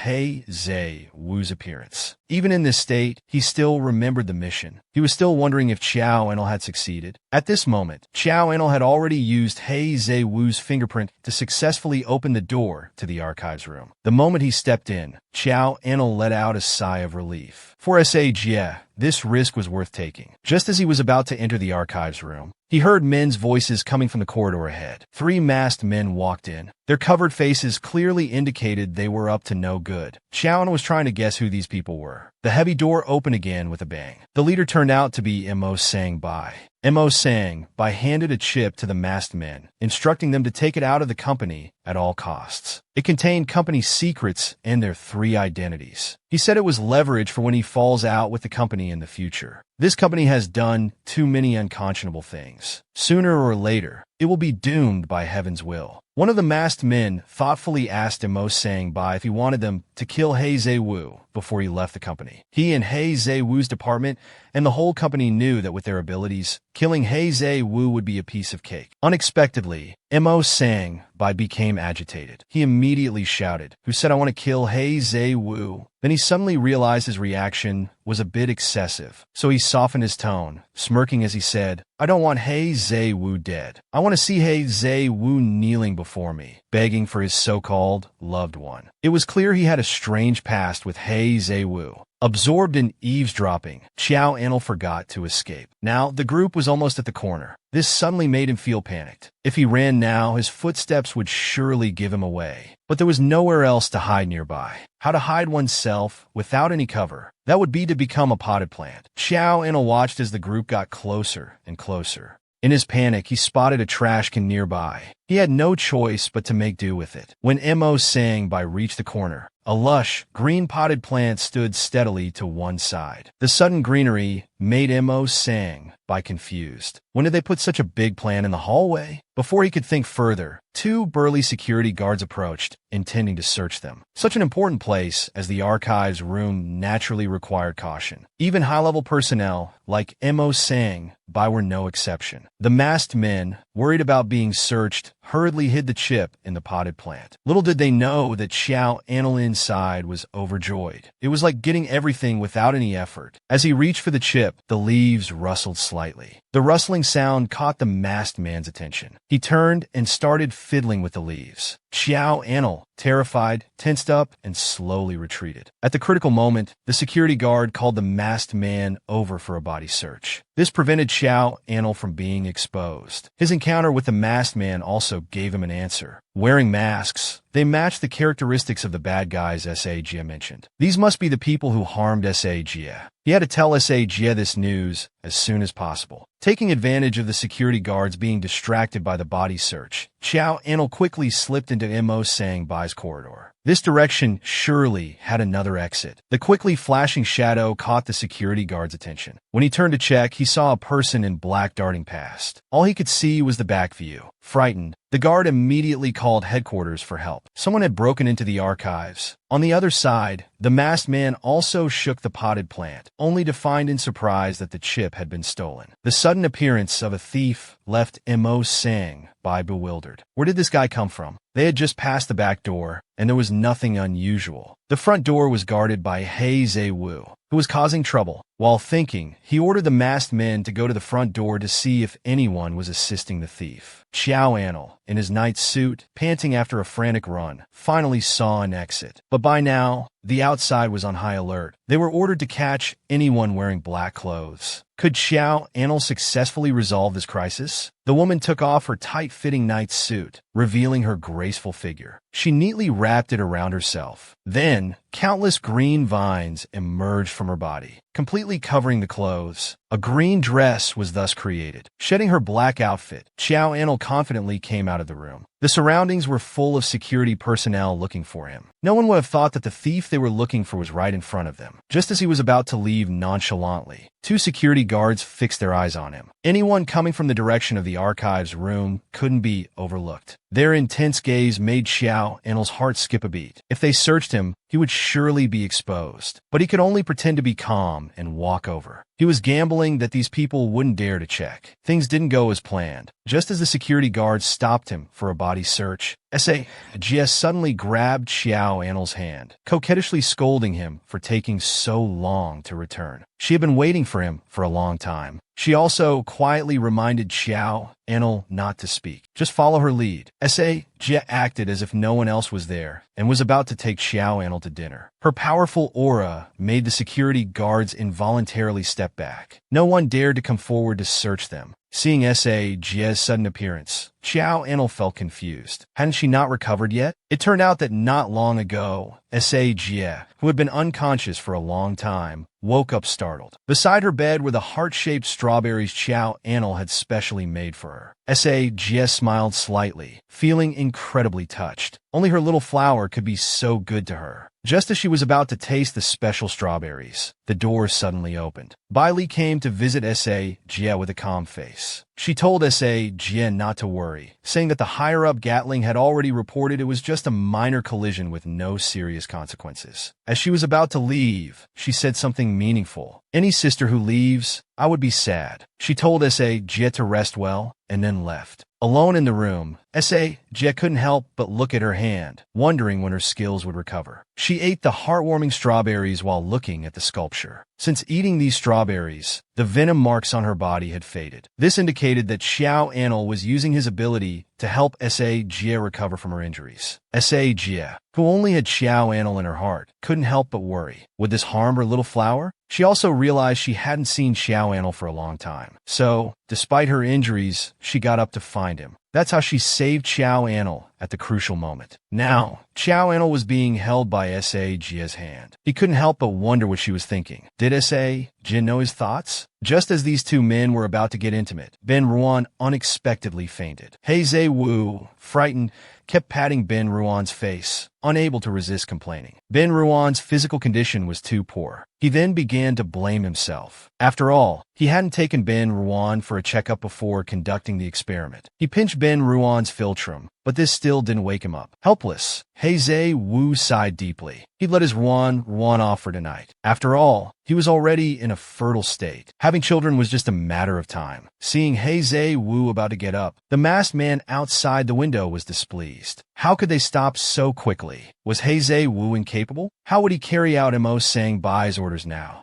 Zai Wu's appearance. Even in this state, he still remembered the mission. He was still wondering if Xiao Enel had succeeded. At this moment, Xiao Enel had already used Zai Wu's fingerprint to successfully open the door to the archives room. The moment he stepped in, Xiao Enel let out a sigh of relief. For Sage, yeah, this risk was worth taking. Just as he was about to enter the archives room, he heard men's voices coming from the corridor ahead. 3 masked men walked in. Their covered faces clearly indicated they were up to no good. Xiao Enel was trying to guess who these people were. The heavy door opened again with a bang. The leader turned out to be Mo Sang Bai. Mo Sang Bai handed a chip to the masked men, instructing them to take it out of the company at all costs. It contained company secrets and their 3 identities. He said it was leverage for when he falls out with the company in the future. This company has done too many unconscionable things. Sooner or later, it will be doomed by heaven's will. One of the masked men thoughtfully asked Mo Sang Bai if he wanted them to kill He Zhe-Wu before he left the company. He and He Zhe-Wu's department and the whole company knew that with their abilities, killing He Zhe-Wu would be a piece of cake. Unexpectedly, Mo Sang Bai became agitated. He immediately shouted, "Who said I want to kill He Zhe-Wu?" Then he suddenly realized his reaction was a bit excessive, so he softened his tone, smirking as he said, "I don't want He Zhe-Wu dead. I want to see He Zhe-Wu kneeling before me, begging for his so-called loved one." It was clear he had a strange past with He Zhe-Wu. Absorbed in eavesdropping, Xiao Anil forgot to escape. Now, the group was almost at the corner. This suddenly made him feel panicked. If he ran now, his footsteps would surely give him away. But there was nowhere else to hide nearby. How to hide oneself without any cover? That would be to become a potted plant. Xiao Anil watched as the group got closer and closer. In his panic, he spotted a trash can nearby. He had no choice but to make do with it. When Mo Sang Bai reached the corner, a lush, green potted plant stood steadily to one side. The sudden greenery made Mo Sang Bai confused. When did they put such a big plant in the hallway? Before he could think further, 2 burly security guards approached, intending to search them. Such an important place as the archives room naturally required caution. Even high-level personnel, like Mo Sang Bai, were no exception. The masked men, worried about being searched, hurriedly hid the chip in the potted plant. Little did they know that Xiao Anil inside was overjoyed. It was like getting everything without any effort. As he reached for the chip, the leaves rustled slightly. The rustling sound caught the masked man's attention. He turned and started fiddling with the leaves. Xiao Anil, terrified, tensed up and slowly retreated. At the critical moment, the security guard called the masked man over for a body search. This prevented Xiao Anil from being exposed. His encounter with the masked man also gave him an answer. Wearing masks, they matched the characteristics of the bad guys S.A. Jia mentioned. These must be the people who harmed S.A. Jia. He had to tell S.A. Jia this news as soon as possible. Taking advantage of the security guards being distracted by the body search, Xiao Anil quickly slipped into Mo Sang Bai's corridor. This direction surely had another exit. The quickly flashing shadow caught the security guard's attention. When he turned to check, he saw a person in black darting past. All he could see was the back view. Frightened, the guard immediately called headquarters for help. Someone had broken into the archives. On the other side, the masked man also shook the potted plant, only to find in surprise that the chip had been stolen. The sudden appearance of a thief left Mo Sang Bai bewildered. Where did this guy come from? They had just passed the back door, and there was nothing unusual. The front door was guarded by He Zhe-Wu, who was causing trouble. While thinking, he ordered the masked men to go to the front door to see if anyone was assisting the thief. Xiao Anil, in his night suit, panting after a frantic run, finally saw an exit. But by now, the outside was on high alert. They were ordered to catch anyone wearing black clothes. Could Xiao Anil successfully resolve this crisis? The woman took off her tight-fitting night suit, revealing her graceful figure. She neatly wrapped it around herself. Then, countless green vines emerged from her body, completely covering the clothes. A green dress was thus created. Shedding her black outfit, Xiao Anil confidently came out of the room. The surroundings were full of security personnel looking for him. No one would have thought that the thief they were looking for was right in front of them. Just as he was about to leave nonchalantly, 2 security guards fixed their eyes on him. Anyone coming from the direction of the archives room couldn't be overlooked. Their intense gaze made Xiao Anil's heart skip a beat. If they searched him, he would surely be exposed. But he could only pretend to be calm and walk over. He was gambling that these people wouldn't dare to check. Things didn't go as planned. Just as the security guards stopped him for a body search, S.A. Jia suddenly grabbed Xiao Anil's hand, coquettishly scolding him for taking so long to return. She had been waiting for him for a long time. She also quietly reminded Xiao Anil not to speak. Just follow her lead. S.A. Jia acted as if no one else was there and was about to take Xiao Anil to dinner. Her powerful aura made the security guards involuntarily step back. No one dared to come forward to search them. Seeing S.A. Jie's sudden appearance, Xiao Anil felt confused. Hadn't she not recovered yet? It turned out that not long ago, S.A. Jie, who had been unconscious for a long time, woke up startled. Beside her bed were the heart-shaped strawberries Xiao Anil had specially made for her. S.A. Jie smiled slightly, feeling incredibly touched. Only her little flower could be so good to her. Just as she was about to taste the special strawberries, the door suddenly opened. Bai Li came to visit S.A. Jie with a calm face. She told S.A. Jie not to worry, saying that the higher-up Gatling had already reported it was just a minor collision with no serious consequences. As she was about to leave, she said something meaningful. Any sister who leaves, I would be sad. She told S.A. Jie to rest well, and then left. Alone in the room, S.A. Jie couldn't help but look at her hand, wondering when her skills would recover. She ate the heartwarming strawberries while looking at the sculpture. Since eating these strawberries, the venom marks on her body had faded. This indicated that Xiao Anil was using his ability to help S.A. Jie recover from her injuries. S.A. Jie, who only had Xiao Anil in her heart, couldn't help but worry. Would this harm her little flower? She also realized she hadn't seen Xiao Anil for a long time. So, despite her injuries, she got up to find him. That's how she saved Xiao Anil at the crucial moment. Now, Xiao Anil was being held by S.A. Jie's hand. He couldn't help but wonder what she was thinking. Did S.A. Jie know his thoughts? Just as these two men were about to get intimate, Ben Ruan unexpectedly fainted. He Wu, frightened, kept patting Ben Ruan's face, unable to resist complaining. Ben Ruan's physical condition was too poor. He then began to blame himself. After all, he hadn't taken Ben Ruan for a checkup before conducting the experiment. He pinched Ben Ruan's philtrum, but this still didn't wake him up. Helpless, He Wu sighed deeply. He'd let his Ruan off for tonight. After all, he was already in a fertile state. Having children was just a matter of time. Seeing He Wu about to get up, the masked man outside the window was displeased. How could they stop so quickly? Was He Wu incapable? How would he carry out Mo Sang Bai's orders now?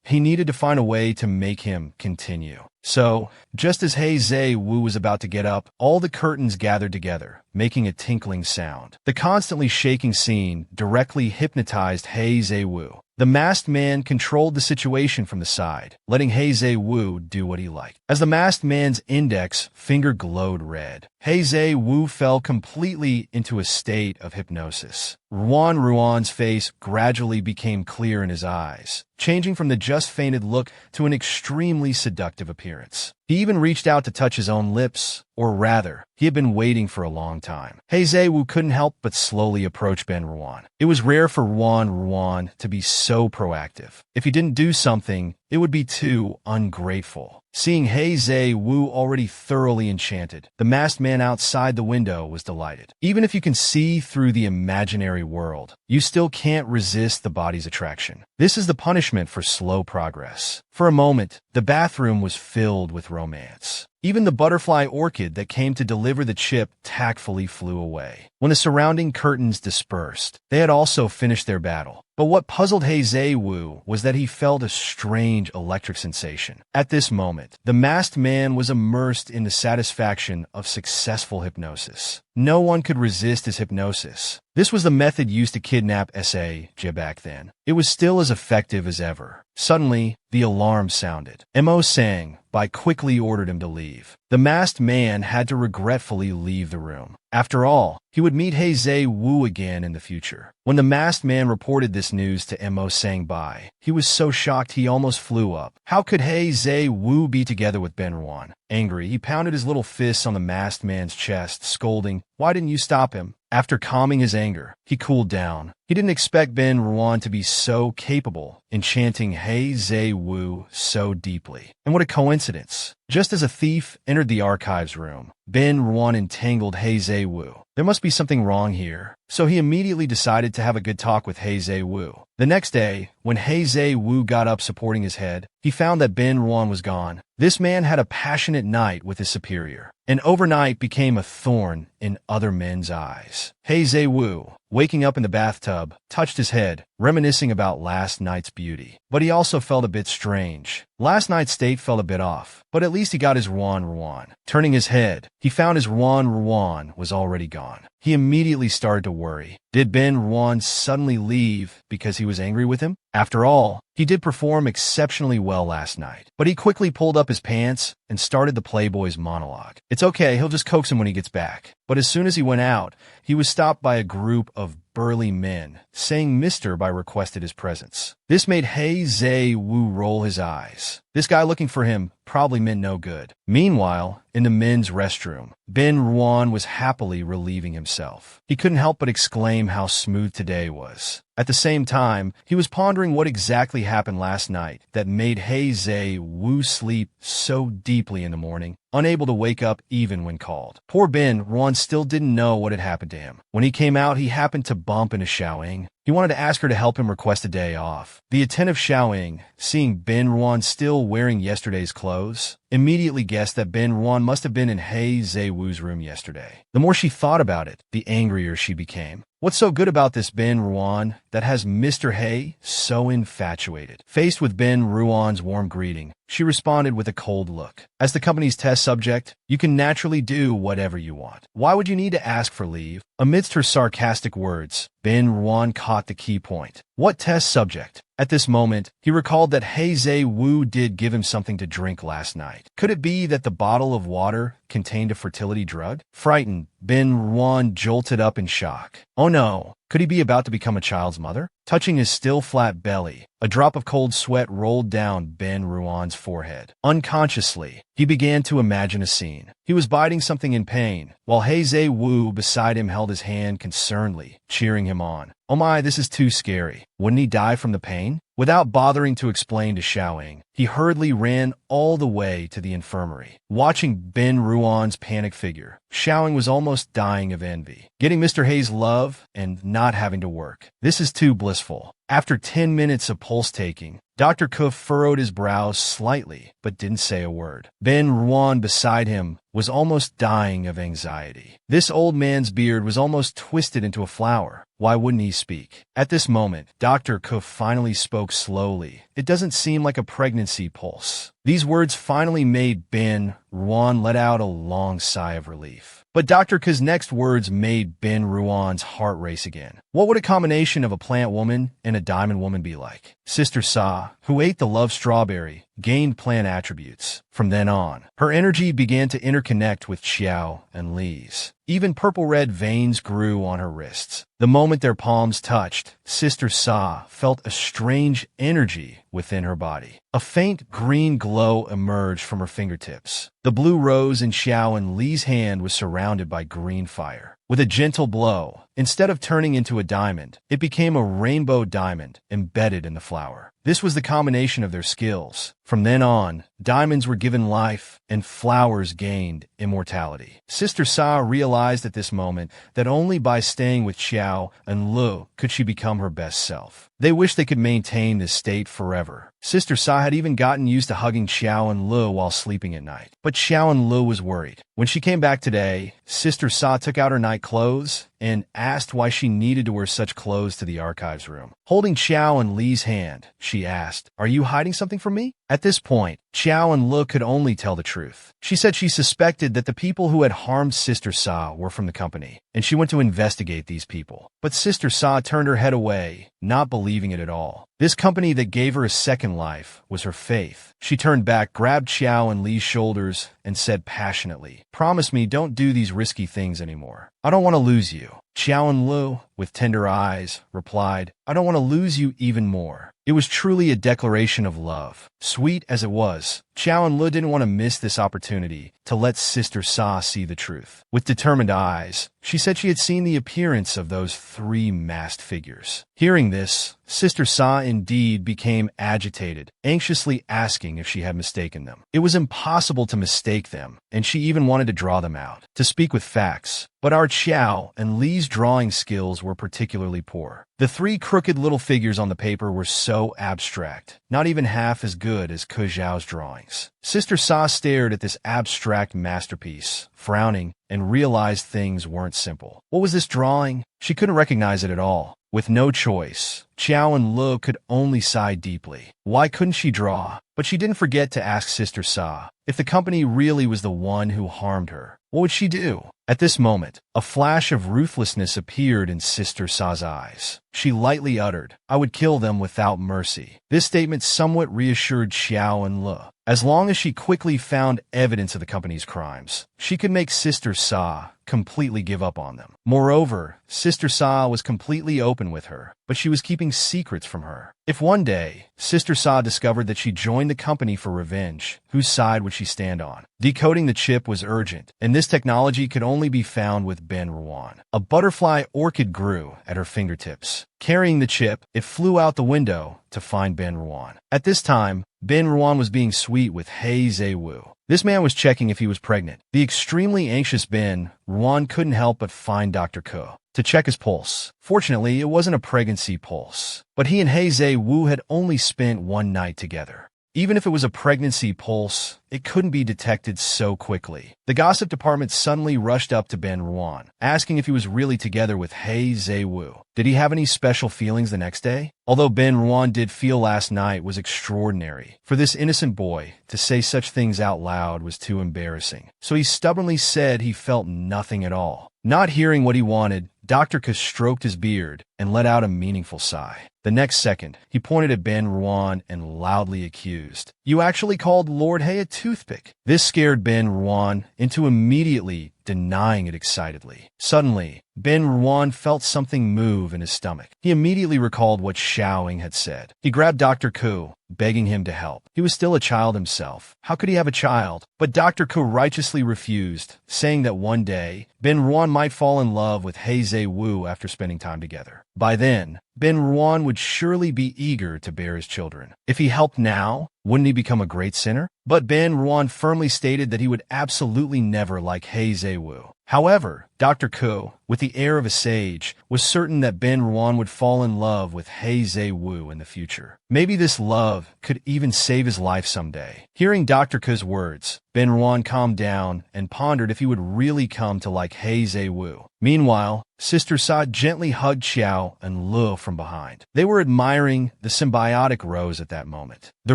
He needed to find a way to make him continue. So, just as He Wu was about to get up, all the curtains gathered together, making a tinkling sound. The constantly shaking scene directly hypnotized He Wu. The masked man controlled the situation from the side, letting He Wu do what he liked. As the masked man's index finger glowed red, He Wu fell completely into a state of hypnosis. Ruan's face gradually became clear in his eyes, changing from the just-fainted look to an extremely seductive appearance. He even reached out to touch his own lips, or rather, he had been waiting for a long time. He Wu couldn't help but slowly approach Ben Ruan. It was rare for Ruan to be so proactive. If he didn't do something, it would be too ungrateful. Seeing He Wu already thoroughly enchanted, the masked man outside the window was delighted. Even if you can see through the imaginary world, you still can't resist the body's attraction. This is the punishment for slow progress. For a moment, the bathroom was filled with romance. Even the butterfly orchid that came to deliver the chip tactfully flew away. When the surrounding curtains dispersed, they had also finished their battle. But what puzzled He Wu was that he felt a strange electric sensation. At this moment, the masked man was immersed in the satisfaction of successful hypnosis. No one could resist his hypnosis. This was the method used to kidnap S.A. Jie back then. It was still as effective as ever. Suddenly, the alarm sounded. Mo Sang Bai quickly ordered him to leave. The masked man had to regretfully leave the room. After all, he would meet He Wu again in the future. When the masked man reported this news to Mo Sang Bai, he was so shocked he almost flew up. How could He Wu be together with Ben Ruan? Angry, he pounded his little fists on the masked man's chest, scolding, "Why didn't you stop him?" After calming his anger, he cooled down. He didn't expect Ben Ruan to be so capable, enchanting He Wu so deeply. And what a coincidence. Just as a thief entered the archives room, Ben Ruan entangled He Wu. There must be something wrong here. So he immediately decided to have a good talk with He Wu. The next day, when He Wu got up supporting his head, he found that Ben Ruan was gone. This man had a passionate night with his superior, and overnight became a thorn in other men's eyes. He Wu, waking up in the bathtub, touched his head, reminiscing about last night's beauty. But he also felt a bit strange. Last night's state felt a bit off, but at least he got his Ruan. Turning his head, he found his Ruan was already gone. He immediately started to worry. Did Ben Ruan suddenly leave because he was angry with him? After all, he did perform exceptionally well last night, but he quickly pulled up his pants and started the Playboy's monologue. It's okay, he'll just coax him when he gets back. But as soon as he went out, he was stopped by a group of burly men, saying Mr. by request at his presence. This made He Zhe Wu roll his eyes. This guy looking for him probably meant no good. Meanwhile, in the men's restroom, Ben Ruan was happily relieving himself. He couldn't help but exclaim how smooth today was. At the same time, he was pondering what exactly happened last night that made He Zhe Wu sleep so deeply in the morning, unable to wake up even when called. Poor Ben Ruan still didn't know what had happened to him. When he came out, he happened to bump into Xiaoying. He wanted to ask her to help him request a day off. The attentive Xiaoying, seeing Ben Ruan still wearing yesterday's clothes, immediately guessed that Ben Ruan must have been in He Zhe Wu's room yesterday. The more she thought about it, the angrier she became. What's so good about this Ben Ruan that has Mr. He so infatuated? Faced with Ben Ruan's warm greeting, she responded with a cold look. As the company's test subject, you can naturally do whatever you want. Why would you need to ask for leave? Amidst her sarcastic words, Ben Ruan caught the key point. What test subject? At this moment, he recalled that He Zhe Wu did give him something to drink last night. Could it be that the bottle of water contained a fertility drug? Frightened, Ben Ruan jolted up in shock. Oh no, could he be about to become a child's mother? Touching his still flat belly, a drop of cold sweat rolled down Ben Ruan's forehead. Unconsciously, he began to imagine a scene. He was biting something in pain, while He Zhe Wu beside him held his hand concernedly, cheering him on. Oh my, this is too scary. Wouldn't he die from the pain? Without bothering to explain to Xiaoying, he hurriedly ran all the way to the infirmary. Watching Ben Ruan's panic figure, Xiaoying was almost dying of envy. Getting Mr. He's love and not having to work. This is too blissful. After 10 minutes of pulse-taking, Dr. Kuf furrowed his brows slightly, but didn't say a word. Ben Ruan beside him was almost dying of anxiety. This old man's beard was almost twisted into a flower. Why wouldn't he speak? At this moment, Dr. Kuf finally spoke slowly. It doesn't seem like a pregnancy pulse. These words finally made Ben Ruan let out a long sigh of relief. But Dr. K's next words made Ben Ruan's heart race again. What would a combination of a plant woman and a diamond woman be like? Sister Sa, who ate the love strawberry, gained plant attributes. From then on, her energy began to interconnect with Xiao and Li's. Even purple-red veins grew on her wrists. The moment their palms touched, Sister Sa felt a strange energy within her body. A faint green glow emerged from her fingertips. The blue rose in Xiao and Li's hand was surrounded by green fire. With a gentle blow, instead of turning into a diamond, it became a rainbow diamond embedded in the flower. This was the combination of their skills. From then on, diamonds were given life and flowers gained immortality. Sister Sa realized at this moment that only by staying with Xiao and Lu could she become her best self. They wished they could maintain this state forever. Sister Sa had even gotten used to hugging Xiao and Lu while sleeping at night. But Xiao and Lu was worried. When she came back today, Sister Sa took out her night clothes and asked why she needed to wear such clothes to the archives room. Holding Xiao and Li's hand, she asked, "Are you hiding something from me?" At this point, Xiao and Lu could only tell the truth. She said she suspected that the people who had harmed Sister Sa were from the company, and she went to investigate these people. But Sister Sa turned her head away, not believing it at all. This company that gave her a second life was her faith. She turned back, grabbed Xiao and Li's shoulders, and said passionately, "Promise me don't do these risky things anymore. I don't want to lose you." Xiao and Lu, with tender eyes, replied, "I don't want to lose you even more." It was truly a declaration of love. Sweet as it was, Xiao and Lu didn't want to miss this opportunity to let Sister Sa see the truth. With determined eyes, she said she had seen the appearance of those three masked figures. Hearing this, Sister Sa indeed became agitated, anxiously asking if she had mistaken them. It was impossible to mistake them, and she even wanted to draw them out, to speak with facts. But our Xiao and Li's drawing skills were particularly poor. The three crooked little figures on the paper were so abstract, not even half as good as Ke Zhao's drawings. Sister Sa stared at this abstract masterpiece, frowning, and realized things weren't simple. What was this drawing? She couldn't recognize it at all. With no choice, Xiao and Lu could only sigh deeply. Why couldn't she draw? But she didn't forget to ask Sister Sa if the company really was the one who harmed her. What would she do? At this moment, a flash of ruthlessness appeared in Sister Sa's eyes. She lightly uttered, "I would kill them without mercy." This statement somewhat reassured Xiao and Le. As long as she quickly found evidence of the company's crimes, she could make Sister Sa completely give up on them. Moreover, Sister Sa was completely open with her, but she was keeping secrets from her. If one day, Sister Sa discovered that she joined the company for revenge, whose side would she stand on? Decoding the chip was urgent, and this technology could only be found with Ben Ruan. A butterfly orchid grew at her fingertips. Carrying the chip, it flew out the window to find Ben Ruan. At this time, Ben Ruan was being sweet with He Zhe-Wu. This man was checking if he was pregnant. The extremely anxious Ben Ruan couldn't help but find Dr. Ko to check his pulse. Fortunately, it wasn't a pregnancy pulse, but he and He Zhe-Wu had only spent one night together. Even if it was a pregnancy pulse, it couldn't be detected so quickly. The gossip department suddenly rushed up to Ben Ruan, asking if he was really together with He Zhe-Wu. Did he have any special feelings the next day? Although Ben Ruan did feel last night was extraordinary, for this innocent boy to say such things out loud was too embarrassing. So he stubbornly said he felt nothing at all. Not hearing what he wanted, Dr. Ka stroked his beard and let out a meaningful sigh. The next second, he pointed at Ben Ruan and loudly accused, "You actually called Lord He a toothpick." This scared Ben Ruan into immediately denying it excitedly. Suddenly, Ben Ruan felt something move in his stomach. He immediately recalled what Xiaoing had said. He grabbed Dr. Ku, begging him to help. He was still a child himself. How could he have a child? But Dr. Ku righteously refused, saying that one day, Ben Ruan might fall in love with He Zhe-Wu after spending time together. By then, Ben Ruan would surely be eager to bear his children. If he helped now, wouldn't he become a great sinner? But Ben Ruan firmly stated that he would absolutely never like He Zhe-Wu. However, Dr. Ko, with the air of a sage, was certain that Ben Ruan would fall in love with He Zhe-Wu in the future. Maybe this love could even save his life someday. Hearing Dr. Ko's words, Ben Ruan calmed down and pondered if he would really come to like He Zhe-Wu. Meanwhile, Sister Sa gently hugged Xiao and Lu from behind. They were admiring the symbiotic rose at that moment. The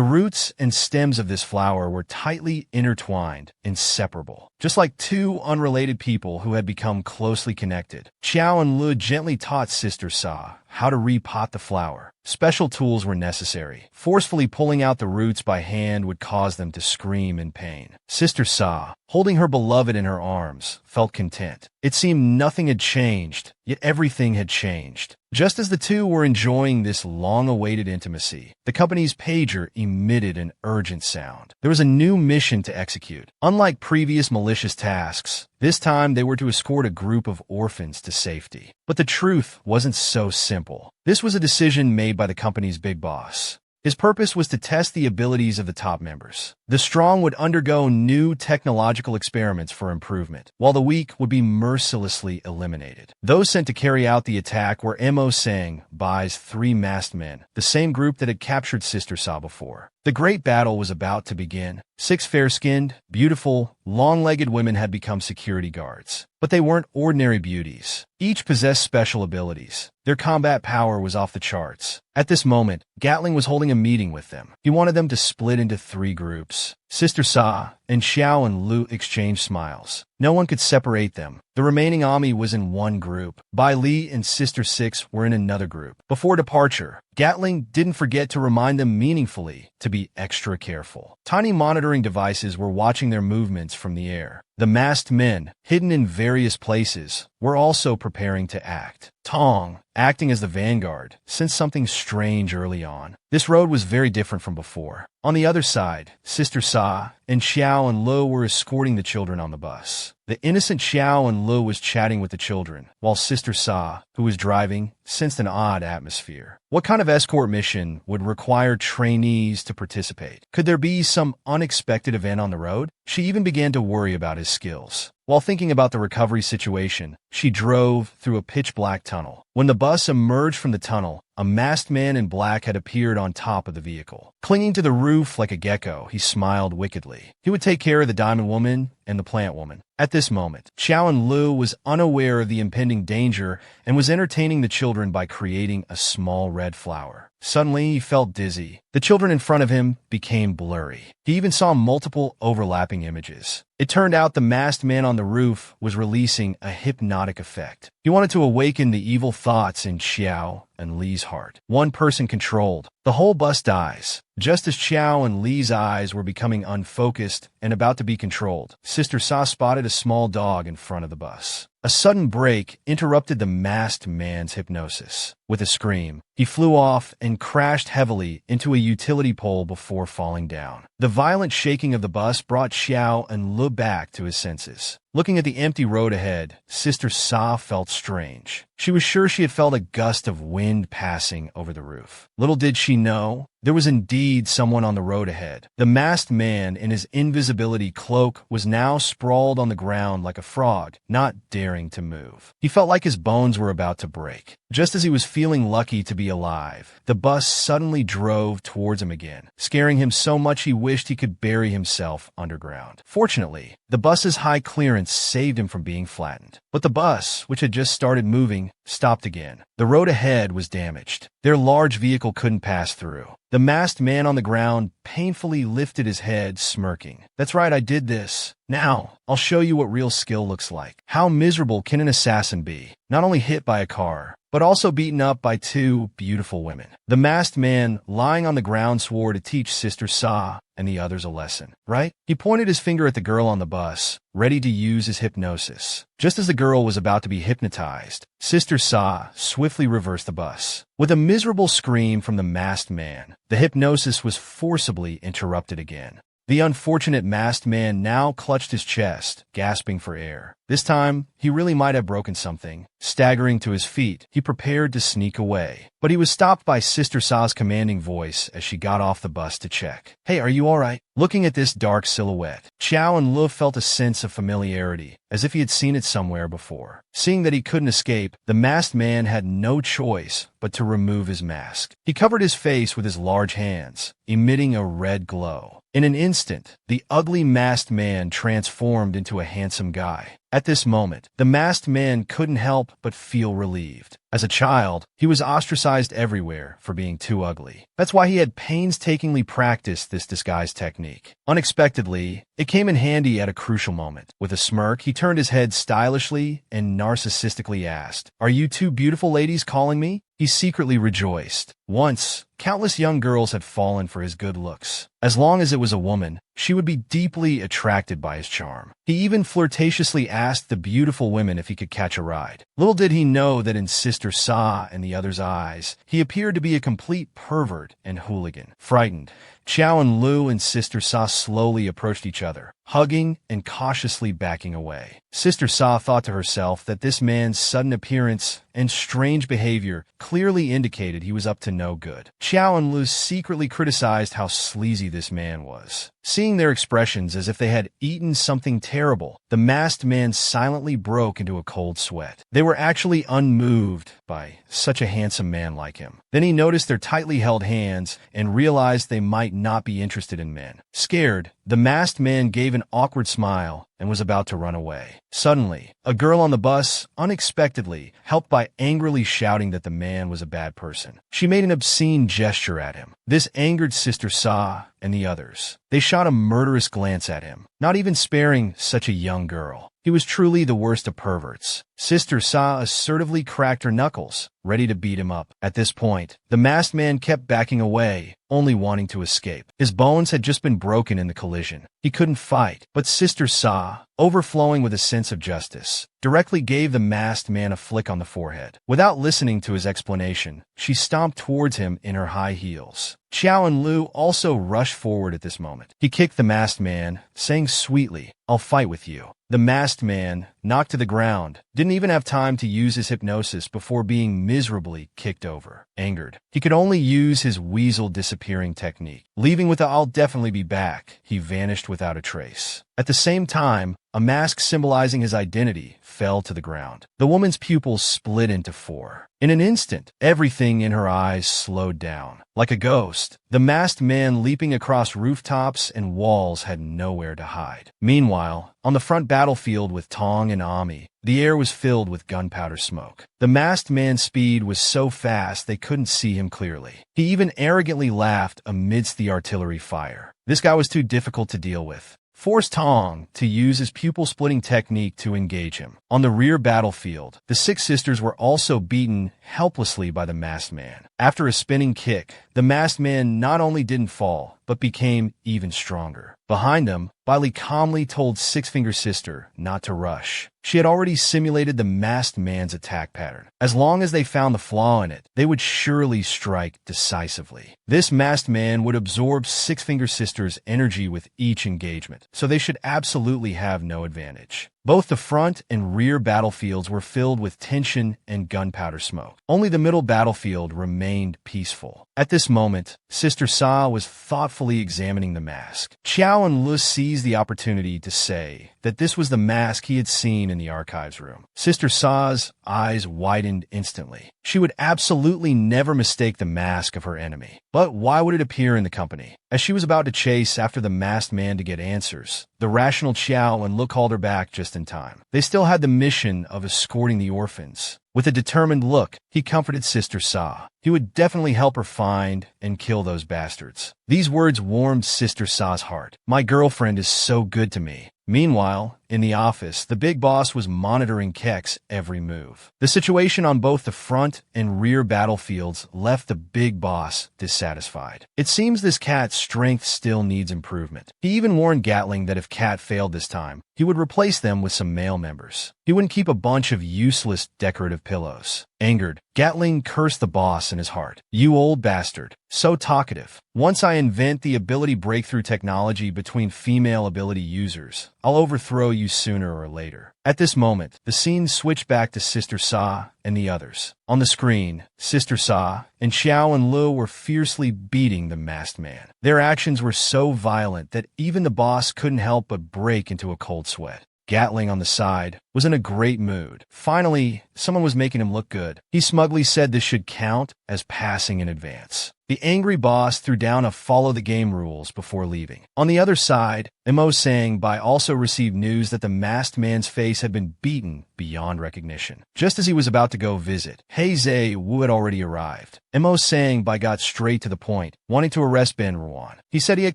roots and stems of this flower were tightly intertwined, inseparable, just like two unrelated people who had become closely connected. Xiao and Lu gently taught Sister Sa how to repot the flower. Special tools were necessary. Forcefully pulling out the roots by hand would cause them to scream in pain. Sister Sa, holding her beloved in her arms, felt content. It seemed nothing had changed, yet everything had changed. Just as the two were enjoying this long-awaited intimacy, the company's pager emitted an urgent sound. There was a new mission to execute. Unlike previous malicious tasks, this time they were to escort a group of orphans to safety. But the truth wasn't so simple. This was a decision made by the company's big boss. His purpose was to test the abilities of the top members. The strong would undergo new technological experiments for improvement, while the weak would be mercilessly eliminated. Those sent to carry out the attack were Mo Sang Bai's 3 masked men, the same group that had captured Sister Sa before. The great battle was about to begin. 6 fair-skinned, beautiful, long-legged women had become security guards. But they weren't ordinary beauties. Each possessed special abilities. Their combat power was off the charts. At this moment, Gatling was holding a meeting with them. He wanted them to split into 3 groups. Sister Sa and Xiao and Lu exchanged smiles. No one could separate them. The remaining army was in one group. Bai Li and Sister Six were in another group. Before departure, Gatling didn't forget to remind them meaningfully to be extra careful. Tiny monitoring devices were watching their movements from the air. The masked men, hidden in various places, were also preparing to act. Tong, acting as the vanguard, sensed something strange early on. This road was very different from before. On the other side, Sister Sa and Xiao and Lu were escorting the children on the bus. The innocent Xiao and Lu was chatting with the children, while Sister Sa, who was driving, sensed an odd atmosphere. What kind of escort mission would require trainees to participate? Could there be some unexpected event on the road? She even began to worry about his skills. While thinking about the recovery situation, she drove through a pitch-black tunnel. When the bus emerged from the tunnel, a masked man in black had appeared on top of the vehicle. Clinging to the roof like a gecko, he smiled wickedly. He would take care of the Diamond Woman and the Plant Woman. At this moment, Xiao and Lu was unaware of the impending danger and was entertaining the children by creating a small red flower. Suddenly, he felt dizzy. The children in front of him became blurry. He even saw multiple overlapping images. It turned out the masked man on the roof was releasing a hypnotic effect. He wanted to awaken the evil thoughts in Xiao and Li's heart. One person controlled. The whole bus dies. Just as Xiao and Li's eyes were becoming unfocused and about to be controlled, Sister Sa spotted a small dog in front of the bus. A sudden break interrupted the masked man's hypnosis. With a scream, he flew off and crashed heavily into a utility pole before falling down. The violent shaking of the bus brought Xiao and Lu back to his senses. Looking at the empty road ahead, Sister Sa felt strange. She was sure she had felt a gust of wind passing over the roof. Little did she know, there was indeed someone on the road ahead. The masked man in his invisibility cloak was now sprawled on the ground like a frog, not daring to move. He felt like his bones were about to break. Just as he was feeling lucky to be alive, the bus suddenly drove towards him again, scaring him so much he wished he could bury himself underground. Fortunately, the bus's high clearance saved him from being flattened. But the bus, which had just started moving, stopped again. The road ahead was damaged. Their large vehicle couldn't pass through. The masked man on the ground painfully lifted his head, smirking. "That's right, I did this. Now, I'll show you what real skill looks like. How miserable can an assassin be? Not only hit by a car, but also beaten up by two beautiful women." The masked man, lying on the ground, swore to teach Sister Sa and the others a lesson. Right? He pointed his finger at the girl on the bus, ready to use his hypnosis. Just as the girl was about to be hypnotized, Sister Sa swiftly reversed the bus. With a miserable scream from the masked man, the hypnosis was forcibly interrupted again. The unfortunate masked man now clutched his chest, gasping for air. This time, he really might have broken something. Staggering to his feet, he prepared to sneak away. But he was stopped by Sister Sa's commanding voice as she got off the bus to check. "Hey, are you all right?" Looking at this dark silhouette, Xiao and Lu felt a sense of familiarity, as if he had seen it somewhere before. Seeing that he couldn't escape, the masked man had no choice but to remove his mask. He covered his face with his large hands, emitting a red glow. In an instant, the ugly masked man transformed into a handsome guy. At this moment, the masked man couldn't help but feel relieved. As a child, he was ostracized everywhere for being too ugly. That's why he had painstakingly practiced this disguise technique. Unexpectedly, it came in handy at a crucial moment. With a smirk, he turned his head stylishly and narcissistically asked, "Are you two beautiful ladies calling me?" He secretly rejoiced. Once, countless young girls had fallen for his good looks. As long as it was a woman, she would be deeply attracted by his charm. He even flirtatiously asked the beautiful women if he could catch a ride. Little did he know that in Sister Sa and the others' eyes, he appeared to be a complete pervert and hooligan. Frightened, Xiao and Lu and Sister Sa slowly approached each other, hugging and cautiously backing away. Sister Sa thought to herself that this man's sudden appearance and strange behavior clearly indicated he was up to no good. Xiao and Lu secretly criticized how sleazy this man was. Seeing their expressions as if they had eaten something terrible, the masked man silently broke into a cold sweat. They were actually unmoved by such a handsome man like him. Then he noticed their tightly held hands and realized they might not be interested in men. Scared, the masked man gave an awkward smile and was about to run away. Suddenly, a girl on the bus, unexpectedly, helped by angrily shouting that the man was a bad person. She made an obscene gesture at him. This angered Sister Sa and the others. They shot a murderous glance at him, not even sparing such a young girl. He was truly the worst of perverts. Sister Sa assertively cracked her knuckles, ready to beat him up. At this point, the masked man kept backing away, only wanting to escape. His bones had just been broken in the collision. He couldn't fight, but Sister Sa, overflowing with a sense of justice, directly gave the masked man a flick on the forehead. Without listening to his explanation, she stomped towards him in her high heels. Xiao and Lu also rushed forward at this moment. He kicked the masked man, saying sweetly, "I'll fight with you." The masked man, knocked to the ground, didn't even have time to use his hypnosis before being miserably kicked over. Angered, he could only use his weasel disappearing technique. Leaving with a "I'll definitely be back," he vanished without a trace. At the same time, a mask symbolizing his identity fell to the ground. The woman's pupils split into four. In an instant, everything in her eyes slowed down. Like a ghost, the masked man leaping across rooftops and walls had nowhere to hide. Meanwhile, on the front battlefield with Tong and Ami, the air was filled with gunpowder smoke. The masked man's speed was so fast they couldn't see him clearly. He even arrogantly laughed amidst the artillery fire. This guy was too difficult to deal with. Forced Tong to use his pupil-splitting technique to engage him. On the rear battlefield, the six sisters were also beaten helplessly by the masked man. After a spinning kick, the masked man not only didn't fall, but became even stronger. Behind him, Bailey calmly told Six-Finger Sister not to rush. She had already simulated the masked man's attack pattern. As long as they found the flaw in it, they would surely strike decisively. This masked man would absorb Six-Finger Sister's energy with each engagement, so they should absolutely have no advantage. Both the front and rear battlefields were filled with tension and gunpowder smoke. Only the middle battlefield remained peaceful. At this moment, Sister Sa was thoughtfully examining the mask. Qiao and Lu seized the opportunity to say that this was the mask he had seen in the archives room. Sister Sa's eyes widened instantly. She would absolutely never mistake the mask of her enemy. But why would it appear in the company? As she was about to chase after the masked man to get answers, the rational Qiao and Lu called her back just in time. They still had the mission of escorting the orphans. With a determined look, he comforted Sister Sa. He would definitely help her find and kill those bastards. These words warmed Sister Sa's heart. My girlfriend is so good to me. Meanwhile, in the office, the big boss was monitoring Kek's every move. The situation on both the front and rear battlefields left the big boss dissatisfied. It seems this cat's strength still needs improvement. He even warned Gatling that if Cat failed this time, he would replace them with some male members. He wouldn't keep a bunch of useless decorative pillows. Angered, Gatling cursed the boss in his heart. You old bastard. So talkative. Once I invent the ability breakthrough technology between female ability users, I'll overthrow you sooner or later. At this moment, the scene switched back to Sister Sa and the others. On the screen, Sister Sa and Xiao and Lu were fiercely beating the masked man. Their actions were so violent that even the boss couldn't help but break into a cold sweat. Gatling on the side was in a great mood. Finally, someone was making him look good. He smugly said this should count as passing in advance. The angry boss threw down a follow-the-game rules before leaving. On the other side, Mo Sang-bai also received news that the masked man's face had been beaten beyond recognition. Just as he was about to go visit, Zhe Wu had already arrived. Mo Sang-bai got straight to the point, wanting to arrest Ben Ruan. He said he had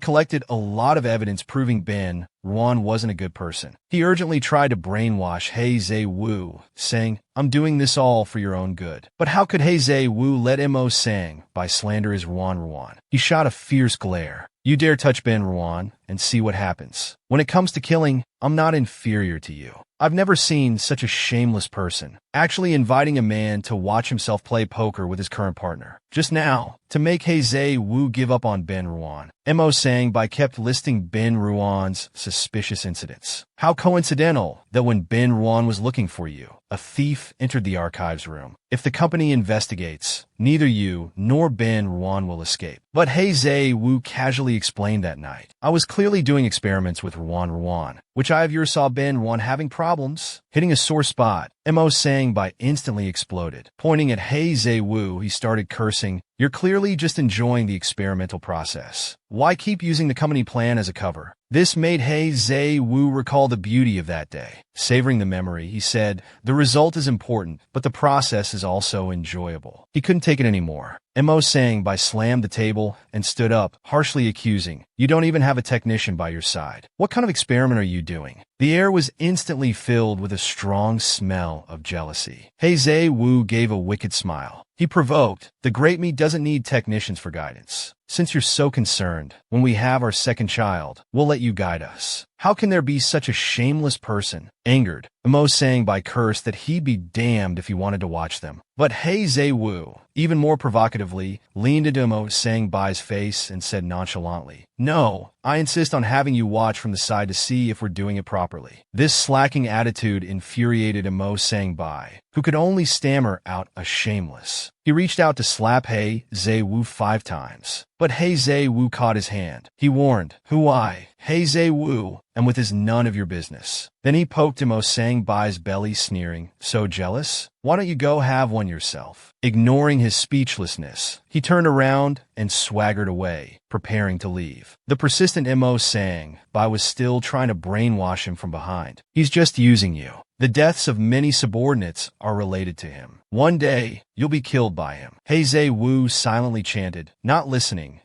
collected a lot of evidence proving Ben Ruan wasn't a good person. He urgently tried to brainwash Zhe Wu, saying, I'm doing this all for your own good. But how could Zhe Wu let Mo Sang-bai slander his Ruan? He shot a fierce glare. You dare touch Ben Ruan and see what happens. When it comes to killing, I'm not inferior to you. I've never seen such a shameless person, actually inviting a man to watch himself play poker with his current partner. Just now, to make Zhe Wu give up on Ben Ruan, Mo Sang-bai kept listing Ben Ruan's suspicious incidents. How coincidental that when Ben Ruan was looking for you, a thief entered the archives room. If the company investigates, neither you nor Ben Ruan will escape. But Zhe Wu casually explained that night. I was clearly doing experiments with Ruan, which I of yours saw Ben Ruan having problems. Hitting a sore spot, Mo Sang-bai instantly exploded. Pointing at Zhe Wu, he started cursing, You're clearly just enjoying the experimental process. Why keep using the company plan as a cover? This made Zhe Wu recall the beauty of that day. Savoring the memory, he said, The result is important, but the process is also enjoyable. He couldn't take it anymore. Mo Sang-bai slammed the table and stood up, harshly accusing, You don't even have a technician by your side. What kind of experiment are you doing? The air was instantly filled with a strong smell of jealousy. Zhe Wu gave a wicked smile. He provoked, The great me doesn't need technicians for guidance. Since you're so concerned, when we have our second child, we'll let you guide us. How can there be such a shameless person? Angered, Mo Sang-bai cursed that he'd be damned if he wanted to watch them. But Zhe Wu, even more provocatively, leaned into Mo Sang-bai's face and said nonchalantly, No, I insist on having you watch from the side to see if we're doing it properly. This slacking attitude infuriated Mo Sang-bai, who could only stammer out a shameless. He reached out to slap Zhe Wu 5 times. But Zhe Wu caught his hand. He warned, Who I? "Hey Zhe-Wu," and with his "none of your business." Then he poked Imo Sang by's belly, sneering, "So jealous? Why don't you go have one yourself?" Ignoring his speechlessness, he turned around and swaggered away, preparing to leave. The persistent Imo Sang by was still trying to brainwash him from behind. "He's just using you. The deaths of many subordinates are related to him. One day, you'll be killed by him." He Zhe-Wu silently chanted, not listening,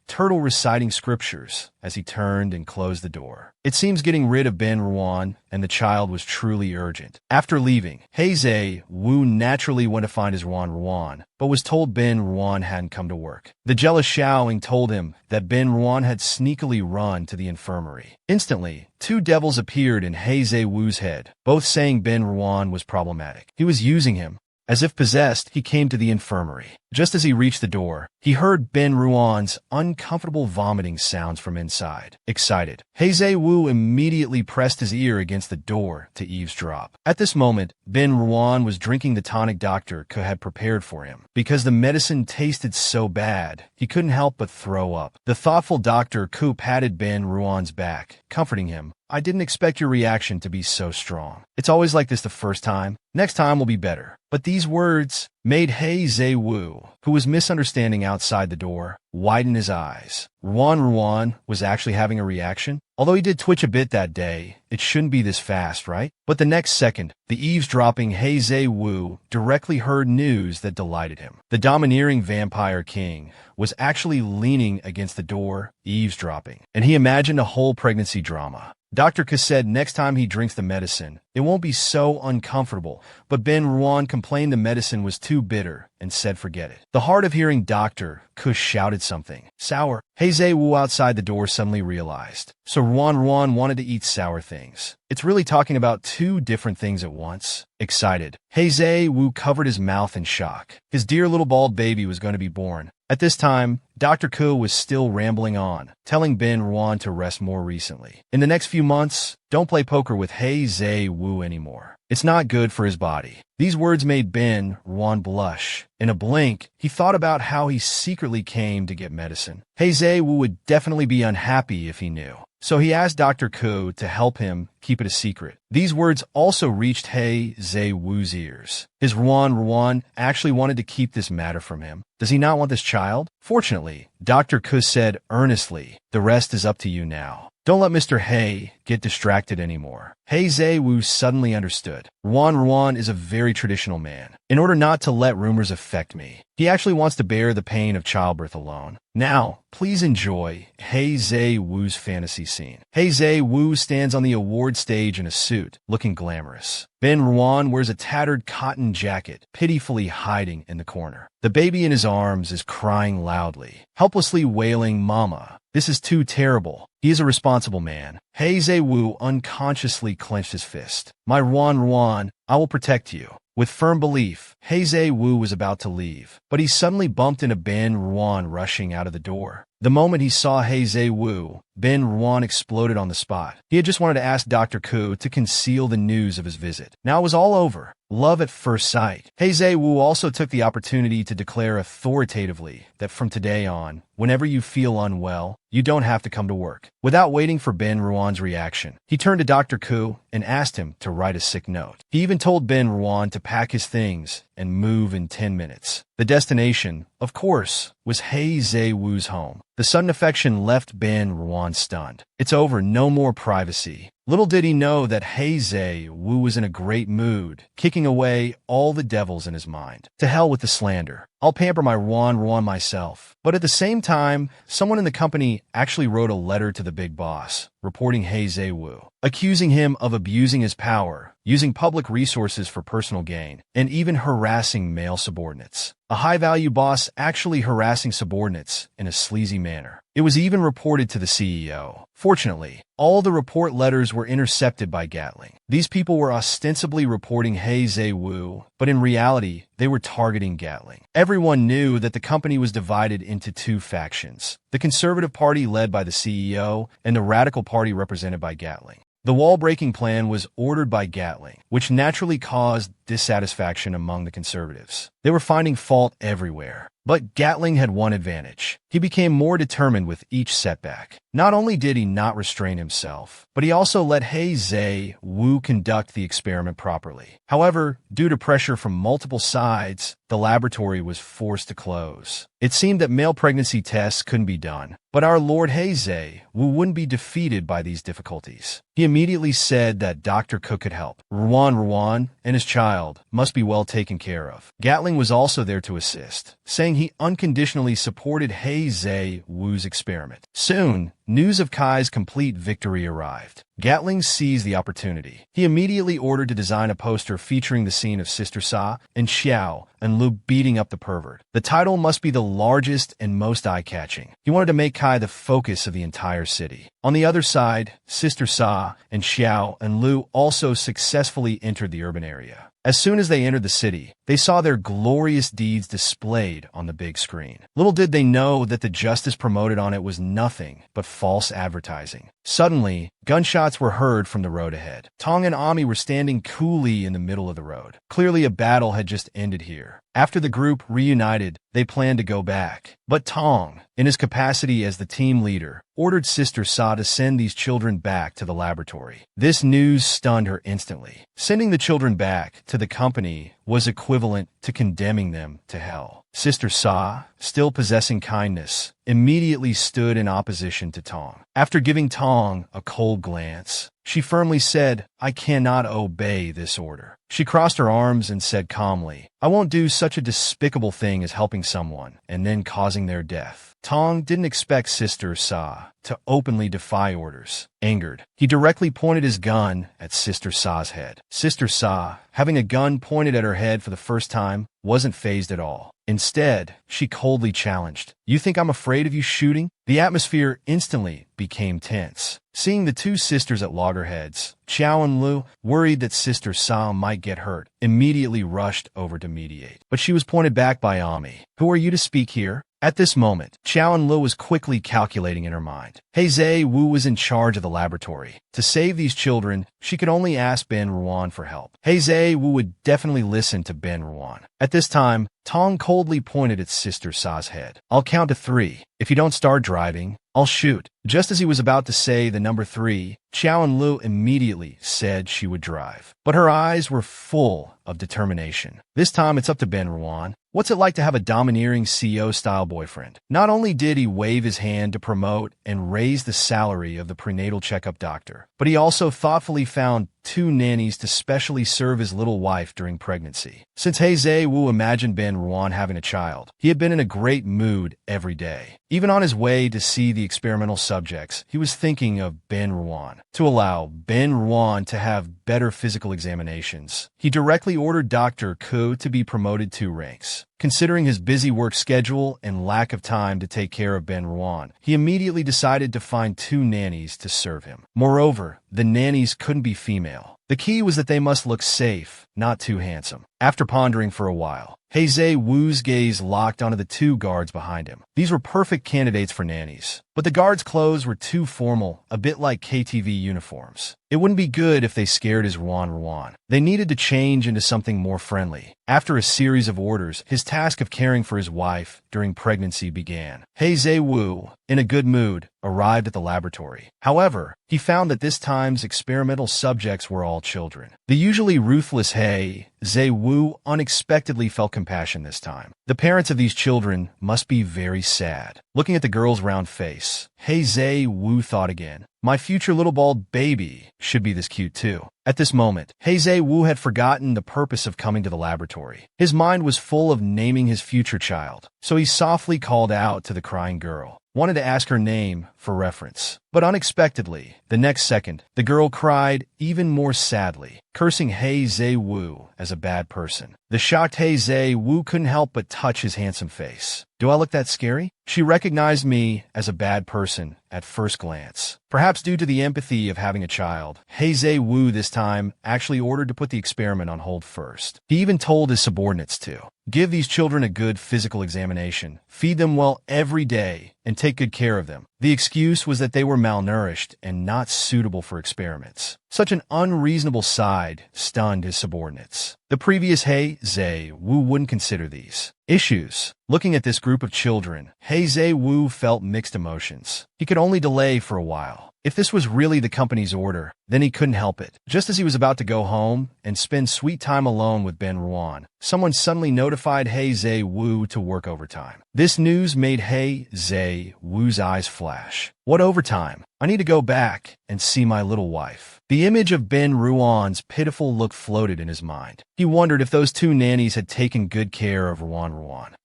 turtle reciting scriptures as he turned and closed the door. It seems getting rid of Ben Ruan and the child was truly urgent. After leaving, He Zhe-Wu naturally went to find his Ruan, but was told Ben Ruan hadn't come to work. The jealous Xiaoing told him that Ben Ruan had sneakily run to the infirmary. Instantly, two devils appeared in He Zhe-Wu's head, both saying Ben Ruan was problematic. He was using him. As if possessed, he came to the infirmary. Just as he reached the door, he heard Ben Ruan's uncomfortable vomiting sounds from inside. Excited, He Zhe-Wu immediately pressed his ear against the door to eavesdrop. At this moment, Ben Ruan was drinking the tonic Dr. Ke had prepared for him. Because the medicine tasted so bad, he couldn't help but throw up. The thoughtful Dr. Ke patted Ben Ruan's back, comforting him. "I didn't expect your reaction to be so strong. It's always like this the first time. Next time will be better." But these words made He Zhe-Wu, who was misunderstanding outside the door, widen his eyes. Ruan was actually having a reaction? Although he did twitch a bit that day, it shouldn't be this fast, right? But the next second, the eavesdropping He Zhe-Wu directly heard news that delighted him. The domineering vampire king was actually leaning against the door, eavesdropping, and he imagined a whole pregnancy drama. Dr. Ke said next time he drinks the medicine, it won't be so uncomfortable, but Ben Ruan complained the medicine was too bitter and said forget it. The hard of hearing Dr. Ke shouted something sour. He Zhe-Wu outside the door suddenly realized. So Ruan wanted to eat sour things. It's really talking about two different things at once. Excited, He Zhe-Wu covered his mouth in shock. His dear little bald baby was going to be born. At this time, Dr. Ke was still rambling on, telling Ben Ruan to rest more recently. In the next few months, don't play poker with He Zhe-Wu anymore. It's not good for his body. These words made Ben Ruan blush. In a blink, he thought about how he secretly came to get medicine. He Zhe-Wu would definitely be unhappy if he knew. So he asked Dr. Ke to help him keep it a secret. These words also reached He Zhe-Wu's ears. His Ruan actually wanted to keep this matter from him. Does he not want this child? Fortunately, Dr. Ke said earnestly, "The rest is up to you now. Don't let Mr. He get distracted anymore." He Zhe-Wu suddenly understood. Ruan is a very traditional man. In order not to let rumors affect me, he actually wants to bear the pain of childbirth alone. Now, please enjoy He Zhe-Wu's fantasy scene. He Zhe-Wu stands on the award stage in a suit, looking glamorous. Ben Ruan wears a tattered cotton jacket, pitifully hiding in the corner. The baby in his arms is crying loudly, helplessly wailing, "Mama, this is too terrible." He is a responsible man. He Zhe-Wu unconsciously clenched his fist. "My Ruan, I will protect you." With firm belief, He Zhe-Wu was about to leave, but he suddenly bumped into Ben Ruan rushing out of the door. The moment he saw He Zhe-Wu, Ben Ruan exploded on the spot. He had just wanted to ask Dr. Ke to conceal the news of his visit. Now it was all over. Love at first sight. He Zhe-Wu also took the opportunity to declare authoritatively that from today on, whenever you feel unwell, you don't have to come to work. Without waiting for Ben Ruan's reaction, he turned to Dr. Ke and asked him to write a sick note. He even told Ben Ruan to pack his things and move in 10 minutes. The destination, of course, was He Zhe-Wu's home. The sudden affection left Ben Ruan stunned. It's over, no more privacy. Little did he know that He Zhe-Wu was in a great mood, kicking away all the devils in his mind. To hell with the slander. I'll pamper my Ruan myself. But at the same time, someone in the company actually wrote a letter to the big boss, reporting He Zhe-Wu, accusing him of abusing his power, using public resources for personal gain, and even harassing male subordinates. A high-value boss actually harassing subordinates in a sleazy manner. It was even reported to the CEO. Fortunately, all the report letters were intercepted by Gatling. These people were ostensibly reporting He Zhe-Wu, but in reality, they were targeting Gatling. Everyone knew that the company was divided into two factions, the Conservative Party led by the CEO and the Radical Party represented by Gatling. The wall-breaking plan was ordered by Gatling, which naturally caused dissatisfaction among the conservatives. They were finding fault everywhere. But Gatling had one advantage. He became more determined with each setback. Not only did he not restrain himself, but he also let He Zhe-Wu conduct the experiment properly. However, due to pressure from multiple sides, the laboratory was forced to close. It seemed that male pregnancy tests couldn't be done, but our Lord He Zhe-Wu wouldn't be defeated by these difficulties. He immediately said that Dr. Cook could help. Ruan and his child must be well taken care of. Gatling was also there to assist, saying he unconditionally supported He Zhe-Wu's experiment. Soon, news of Kai's complete victory arrived. Gatling seized the opportunity. He immediately ordered to design a poster featuring the scene of Sister Sa and Xiao and Lu beating up the pervert. The title must be the largest and most eye-catching. He wanted to make Kai the focus of the entire city. On the other side, Sister Sa and Xiao and Lu also successfully entered the urban area. As soon as they entered the city, they saw their glorious deeds displayed on the big screen. Little did they know that the justice promoted on it was nothing but false advertising. Suddenly, gunshots were heard from the road ahead. Tong and Ami were standing coolly in the middle of the road. Clearly, a battle had just ended here. After the group reunited, they planned to go back. But Tong, in his capacity as the team leader, ordered Sister Sa to send these children back to the laboratory. This news stunned her instantly. Sending the children back to the company was equivalent to condemning them to hell. Sister Sa, still possessing kindness, immediately stood in opposition to Tong. After giving Tong a cold glance, she firmly said, "I cannot obey this order." She crossed her arms and said calmly, "I won't do such a despicable thing as helping someone and then causing their death." Tong didn't expect Sister Sa to openly defy orders. Angered, he directly pointed his gun at Sister Sa's head. Sister Sa, having a gun pointed at her head for the first time, wasn't fazed at all. Instead, she coldly challenged, "You think I'm afraid of you shooting?" The atmosphere instantly became tense. Seeing the two sisters at loggerheads, Xiao and Lu, worried that Sister Sa might get hurt, immediately rushed over to mediate. But she was pointed back by Ami. "Who are you to speak here?" At this moment, Xiao and Lu was quickly calculating in her mind. He Zhe-Wu was in charge of the laboratory. To save these children, she could only ask Ben Ruan for help. He Zhe-Wu would definitely listen to Ben Ruan. At this time, Tong coldly pointed at Sister Sa's head. "I'll count to 3. If you don't start driving, I'll shoot." Just as he was about to say the number 3, Xiao and Lu immediately said she would drive. But her eyes were full of determination. This time it's up to Ben Ruan. What's it like to have a domineering CEO-style boyfriend? Not only did he wave his hand to promote and raise the salary of the prenatal checkup doctor, but he also thoughtfully found 2 nannies to specially serve his little wife during pregnancy. Since He Zhe-Wu imagined Ben Ruan having a child, he had been in a great mood every day. Even on his way to see the experimental subjects, he was thinking of Ben Ruan. To allow Ben Ruan to have better physical examinations, he directly ordered Dr. Ku to be promoted 2 ranks. Considering his busy work schedule and lack of time to take care of Ben Ruan, he immediately decided to find 2 nannies to serve him. Moreover, the nannies couldn't be female. The key was that they must look safe, not too handsome. After pondering for a while, He Zhe-Wu's gaze locked onto the 2 guards behind him. These were perfect candidates for nannies. But the guards' clothes were too formal, a bit like KTV uniforms. It wouldn't be good if they scared his Ruan. They needed to change into something more friendly. After a series of orders, his task of caring for his wife during pregnancy began. He Zhe-Wu, in a good mood, arrived at the laboratory. However, he found that this time's experimental subjects were all children. The usually ruthless He Zhe-Wu unexpectedly felt compassion this time. The parents of these children must be very sad. Looking at the girl's round face, He Zhe-Wu thought again, "My future little bald baby should be this cute too." At this moment, He Zhe-Wu had forgotten the purpose of coming to the laboratory. His mind was full of naming his future child, so he softly called out to the crying girl, wanted to ask her name for reference. But unexpectedly, the next second, the girl cried even more sadly, cursing He Zhe-Wu as a bad person. The shocked He Zhe-Wu couldn't help but touch his handsome face. "Do I look that scary?" She recognized me as a bad person at first glance. Perhaps due to the empathy of having a child, He Zhe-Wu this time actually ordered to put the experiment on hold first. He even told his subordinates to give these children a good physical examination, feed them well every day, and take good care of them. The excuse was that they were malnourished and not suitable for experiments. Such an unreasonable side stunned his subordinates. The previous He Zhe-Wu wouldn't consider these issues. Looking at this group of children, He Zhe-Wu felt mixed emotions. He could only delay for a while. If this was really the company's order, then he couldn't help it. Just as he was about to go home and spend sweet time alone with Ben Ruan, someone suddenly notified He Zhe-Wu to work overtime. This news made He Zhe-Wu's eyes flash. What overtime? I need to go back and see my little wife. The image of Ben Ruan's pitiful look floated in his mind. He wondered if those two nannies had taken good care of Ruan.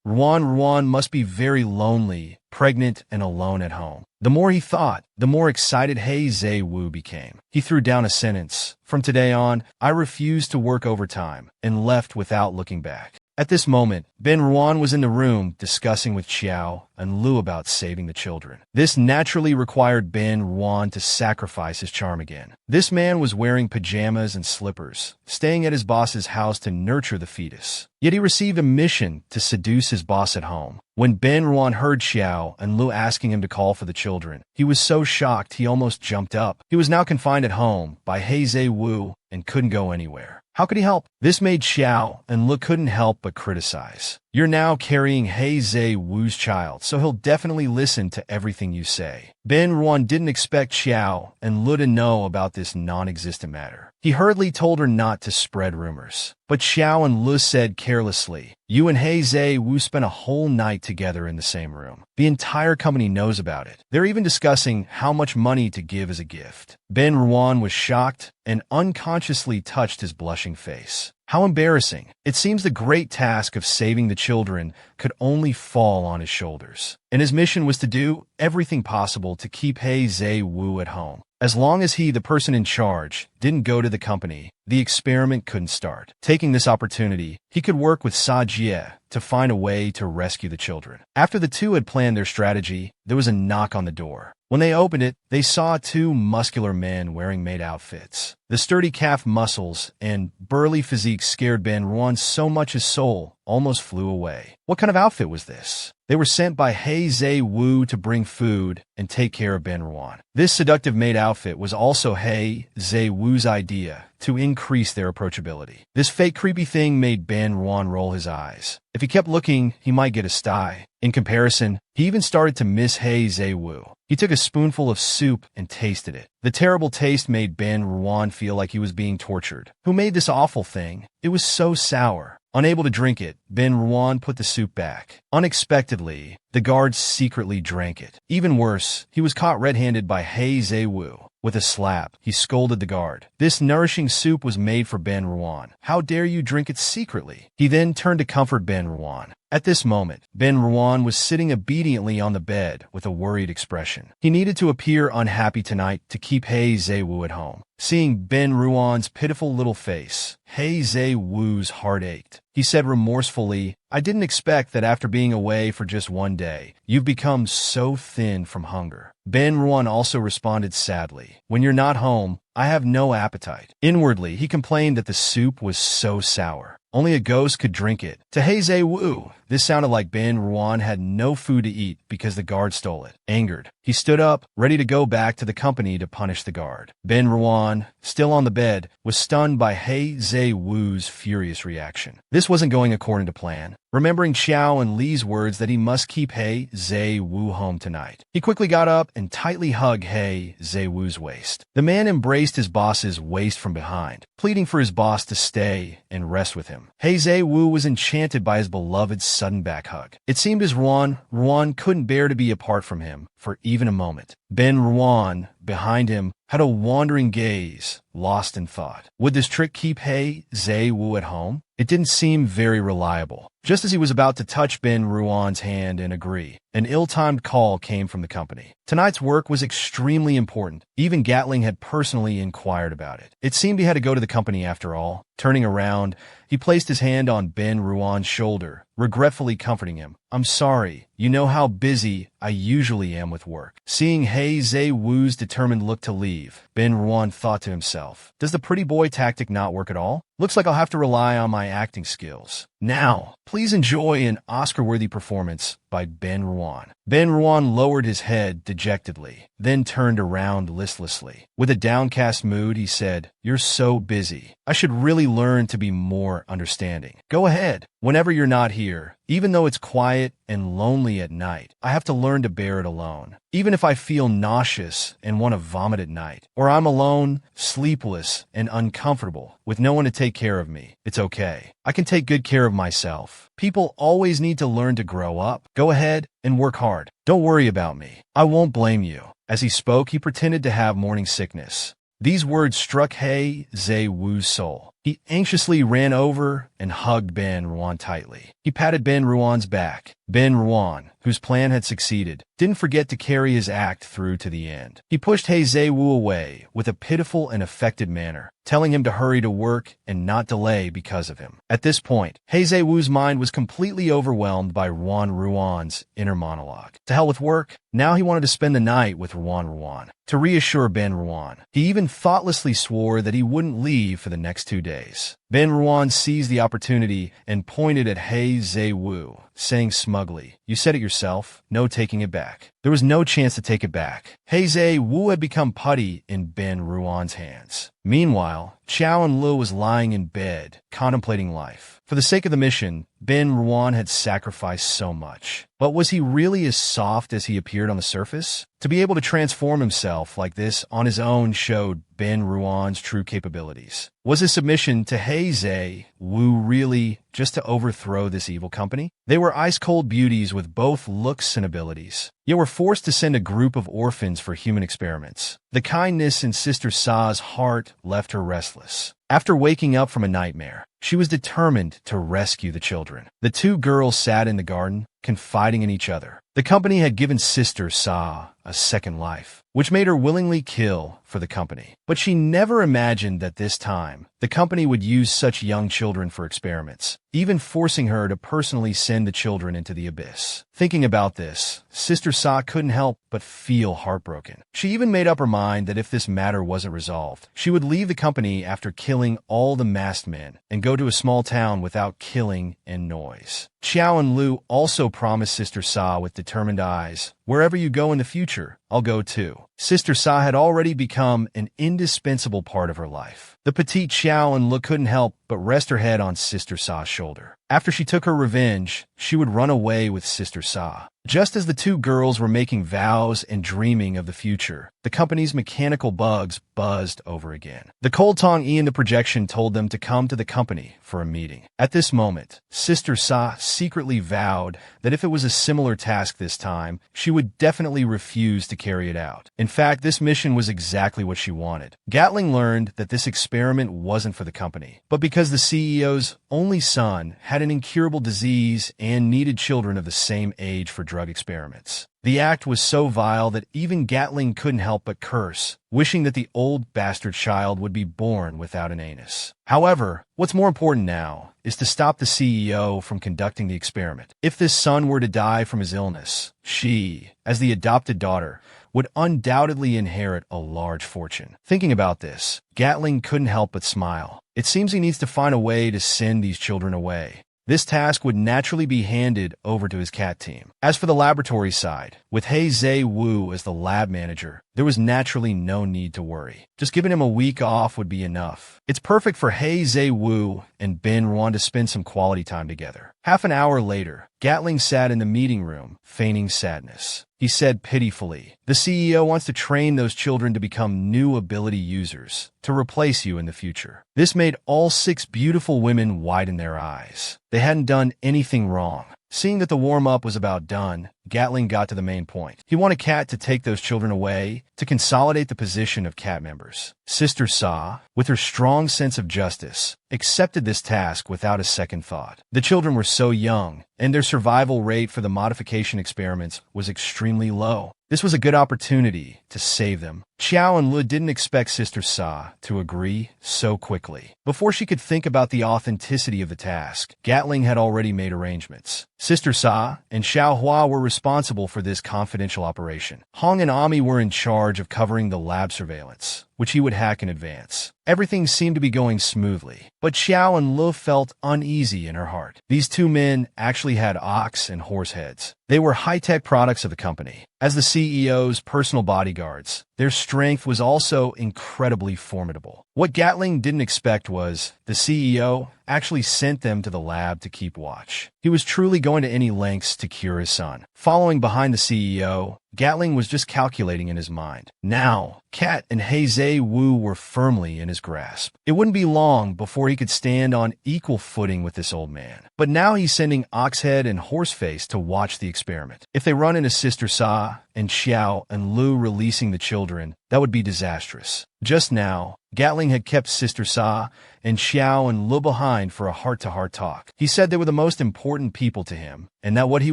Ruan must be very lonely, pregnant, and alone at home. The more he thought, the more excited He Zhe-Wu became. He threw down a sentence. From today on, I refuse to work overtime, and left without looking back. At this moment, Ben Ruan was in the room discussing with Xiao and Lu about saving the children. This naturally required Ben Ruan to sacrifice his charm again. This man was wearing pajamas and slippers, staying at his boss's house to nurture the fetus. Yet he received a mission to seduce his boss at home. When Ben Ruan heard Xiao and Lu asking him to call for the children, he was so shocked he almost jumped up. He was now confined at home by He Zhe-Wu and couldn't go anywhere. How could he help? This made Xiao and Lu couldn't help but criticize. You're now carrying He Zhe-Wu's child, so he'll definitely listen to everything you say. Ben Ruan didn't expect Xiao and Lu to know about this non-existent matter. He hurriedly told her not to spread rumors. But Xiao and Lu said carelessly, you and He Zhe-Wu spent a whole night together in the same room. The entire company knows about it. They're even discussing how much money to give as a gift. Ben Ruan was shocked and unconsciously touched his blushing face. How embarrassing. It seems the great task of saving the children could only fall on his shoulders. And his mission was to do everything possible to keep He Zhe-Wu at home. As long as he, the person in charge, didn't go to the company, the experiment couldn't start. Taking this opportunity, he could work with Sa Jie to find a way to rescue the children. After the two had planned their strategy, there was a knock on the door. When they opened it, they saw two muscular men wearing maid outfits. The sturdy calf muscles and burly physique scared Ben Ruan so much his soul almost flew away. What kind of outfit was this? They were sent by He Zhe-Wu to bring food and take care of Ben Ruan. This seductive maid outfit was also He Zhe-Wu's idea to increase their approachability. This fake creepy thing made Ben Ruan roll his eyes. If he kept looking, he might get a sty. In comparison, he even started to miss He Zhe-Wu. He took a spoonful of soup and tasted it. The terrible taste made Ben Ruan feel like he was being tortured. Who made this awful thing? It was so sour. Unable to drink it, Ben Ruan put the soup back. Unexpectedly, the guards secretly drank it. Even worse, he was caught red-handed by He Zhe-Wu. With a slap, he scolded the guard. This nourishing soup was made for Ben Ruan. How dare you drink it secretly? He then turned to comfort Ben Ruan. At this moment, Ben Ruan was sitting obediently on the bed with a worried expression. He needed to appear unhappy tonight to keep He Zhe-Wu at home. Seeing Ben Ruan's pitiful little face, He Zhe-Wu's heart ached. He said remorsefully, I didn't expect that after being away for just one day, you've become so thin from hunger. Ben Ruan also responded sadly, when you're not home, I have no appetite. Inwardly, he complained that the soup was so sour. Only a ghost could drink it. To He Zhe-Wu, this sounded like Ben Ruan had no food to eat because the guard stole it. Angered, he stood up, ready to go back to the company to punish the guard. Ben Ruan, still on the bed, was stunned by He Zhe-Wu's furious reaction. This wasn't going according to plan. Remembering Xiao and Li's words that he must keep He Zhe-Wu home tonight, he quickly got up and tightly hugged He Zhe-Wu's waist. The man embraced his boss's waist from behind, pleading for his boss to stay and rest with him. He Zhe-Wu was enchanted by his beloved's sudden back hug. It seemed as Ruan couldn't bear to be apart from him for even a moment. Ben Ruan, behind him, had a wandering gaze, lost in thought. Would this trick keep He Zhe-Wu at home? It didn't seem very reliable. Just as he was about to touch Ben Ruan's hand and agree, an ill-timed call came from the company. Tonight's work was extremely important. Even Gatling had personally inquired about it. It seemed he had to go to the company after all. Turning around, he placed his hand on Ben Ruan's shoulder, regretfully comforting him. I'm sorry. You know how busy I usually am with work. Seeing He Zhe-Wu's determined look to leave, Ben Ruan thought to himself, does the pretty boy tactic not work at all? Looks like I'll have to rely on my acting skills. Now, please enjoy an Oscar-worthy performance by Ben Ruan. Ben Ruan lowered his head dejectedly, then turned around listlessly. With a downcast mood, he said, "You're so busy. I should really learn to be more understanding. Go ahead. Whenever you're not here, even though it's quiet and lonely at night, I have to learn to bear it alone. Even if I feel nauseous and want to vomit at night, or I'm alone, sleepless, and uncomfortable, with no one to take care of me, it's okay. I can take good care of myself. People always need to learn to grow up. Go ahead and work hard. Don't worry about me. I won't blame you." As he spoke, he pretended to have morning sickness. These words struck He Ze-woo's soul. He anxiously ran over and hugged Ben Ruan tightly. He patted Ben Ruan's back. Ben Ruan, whose plan had succeeded, didn't forget to carry his act through to the end. He pushed He Ze-woo away with a pitiful and affected manner, telling him to hurry to work and not delay because of him. At this point, He Ze-woo's mind was completely overwhelmed by Ruan Ruan's inner monologue. To hell with work. Now he wanted to spend the night with Ruan Ruan. To reassure Ben Ruan, he even thoughtlessly swore that he wouldn't leave for the next 2 days. Ben Ruan seized the opportunity and pointed at He Ze-woo, saying smugly, "You said it yourself, no taking it back." There was no chance to take it back. He Ze-woo had become putty in Ben Ruan's hands. Meanwhile, Chow and Lu was lying in bed, contemplating life. For the sake of the mission, Ben Ruan had sacrificed so much. But was he really as soft as he appeared on the surface? To be able to transform himself like this on his own showed Ben Ruan's true capabilities. Was his submission to He Ze-woo really just to overthrow this evil company? They were ice-cold beauties with both looks and abilities, yet were forced to send a group of orphans for human experiments. The kindness in Sister Sa's heart left her restless. After waking up from a nightmare, she was determined to rescue the children. The two girls sat in the garden, confiding in each other. The company had given Sister Sa a second life, which made her willingly kill for the company. But she never imagined that this time, the company would use such young children for experiments, even forcing her to personally send the children into the abyss. Thinking about this, Sister Sa couldn't help but feel heartbroken. She even made up her mind that if this matter wasn't resolved, she would leave the company after killing all the masked men and go to a small town without killing and noise. Xiao and Lu also promised Sister Sa with determined eyes, "Wherever you go in the future, I'll go too." Sister Sa had already become an indispensable part of her life. The petite Xiao and Lu couldn't help but rest her head on Sister Sa's shoulder. After she took her revenge, she would run away with Sister Sa. Just as the two girls were making vows and dreaming of the future, the company's mechanical bugs buzzed over again. The Cold Tong E in the projection told them to come to the company for a meeting. At this moment, Sister Sa secretly vowed that if it was a similar task this time, she would definitely refuse to carry it out. In fact, this mission was exactly what she wanted. Gatling learned that this experiment wasn't for the company, but because the CEO's only son had an incurable disease and needed children of the same age for drug experiments. The act was so vile that even Gatling couldn't help but curse, wishing that the old bastard child would be born without an anus. However, what's more important now is to stop the CEO from conducting the experiment. If this son were to die from his illness, she, as the adopted daughter, would undoubtedly inherit a large fortune. Thinking about this, Gatling couldn't help but smile. It seems he needs to find a way to send these children away. This task would naturally be handed over to his cat team. As for the laboratory side, with He Ze-woo as the lab manager, there was naturally no need to worry. Just giving him a week off would be enough. It's perfect for He Ze-woo and Ben Ruan to spend some quality time together. Half an hour later, Gatling sat in the meeting room, feigning sadness. He said pitifully, "The CEO wants to train those children to become new ability users, to replace you in the future." This made all 6 beautiful women widen their eyes. They hadn't done anything wrong. Seeing that the warm-up was about done, Gatling got to the main point. He wanted Cat to take those children away to consolidate the position of Cat members. Sister Sa, with her strong sense of justice, accepted this task without a second thought. The children were so young, and their survival rate for the modification experiments was extremely low. This was a good opportunity to save them. Xiao and Lu didn't expect Sister Sa to agree so quickly. Before she could think about the authenticity of the task, Gatling had already made arrangements. Sister Sa and Xiao Hua were responsible for this confidential operation. Hong and Ami were in charge of covering the lab surveillance, which he would hack in advance. Everything seemed to be going smoothly, but Xiao and Lu felt uneasy in her heart. These two men actually had ox and horse heads. They were high-tech products of the company. As the CEO's personal bodyguards, their strength was also incredibly formidable. What Gatling didn't expect was the CEO actually sent them to the lab to keep watch. He was truly going to any lengths to cure his son. Following behind the CEO, Gatling was just calculating in his mind. Now, Cat and Heizei Wu were firmly in his grasp. It wouldn't be long before he could stand on equal footing with this old man. But now he's sending Oxhead and Horseface to watch the experiment. If they run into Sister Sa and Xiao and Lu releasing the children, that would be disastrous. Just now, Gatling had kept Sister Sa and Xiao and Lu behind for a heart-to-heart talk. He said they were the most important people to him, and that what he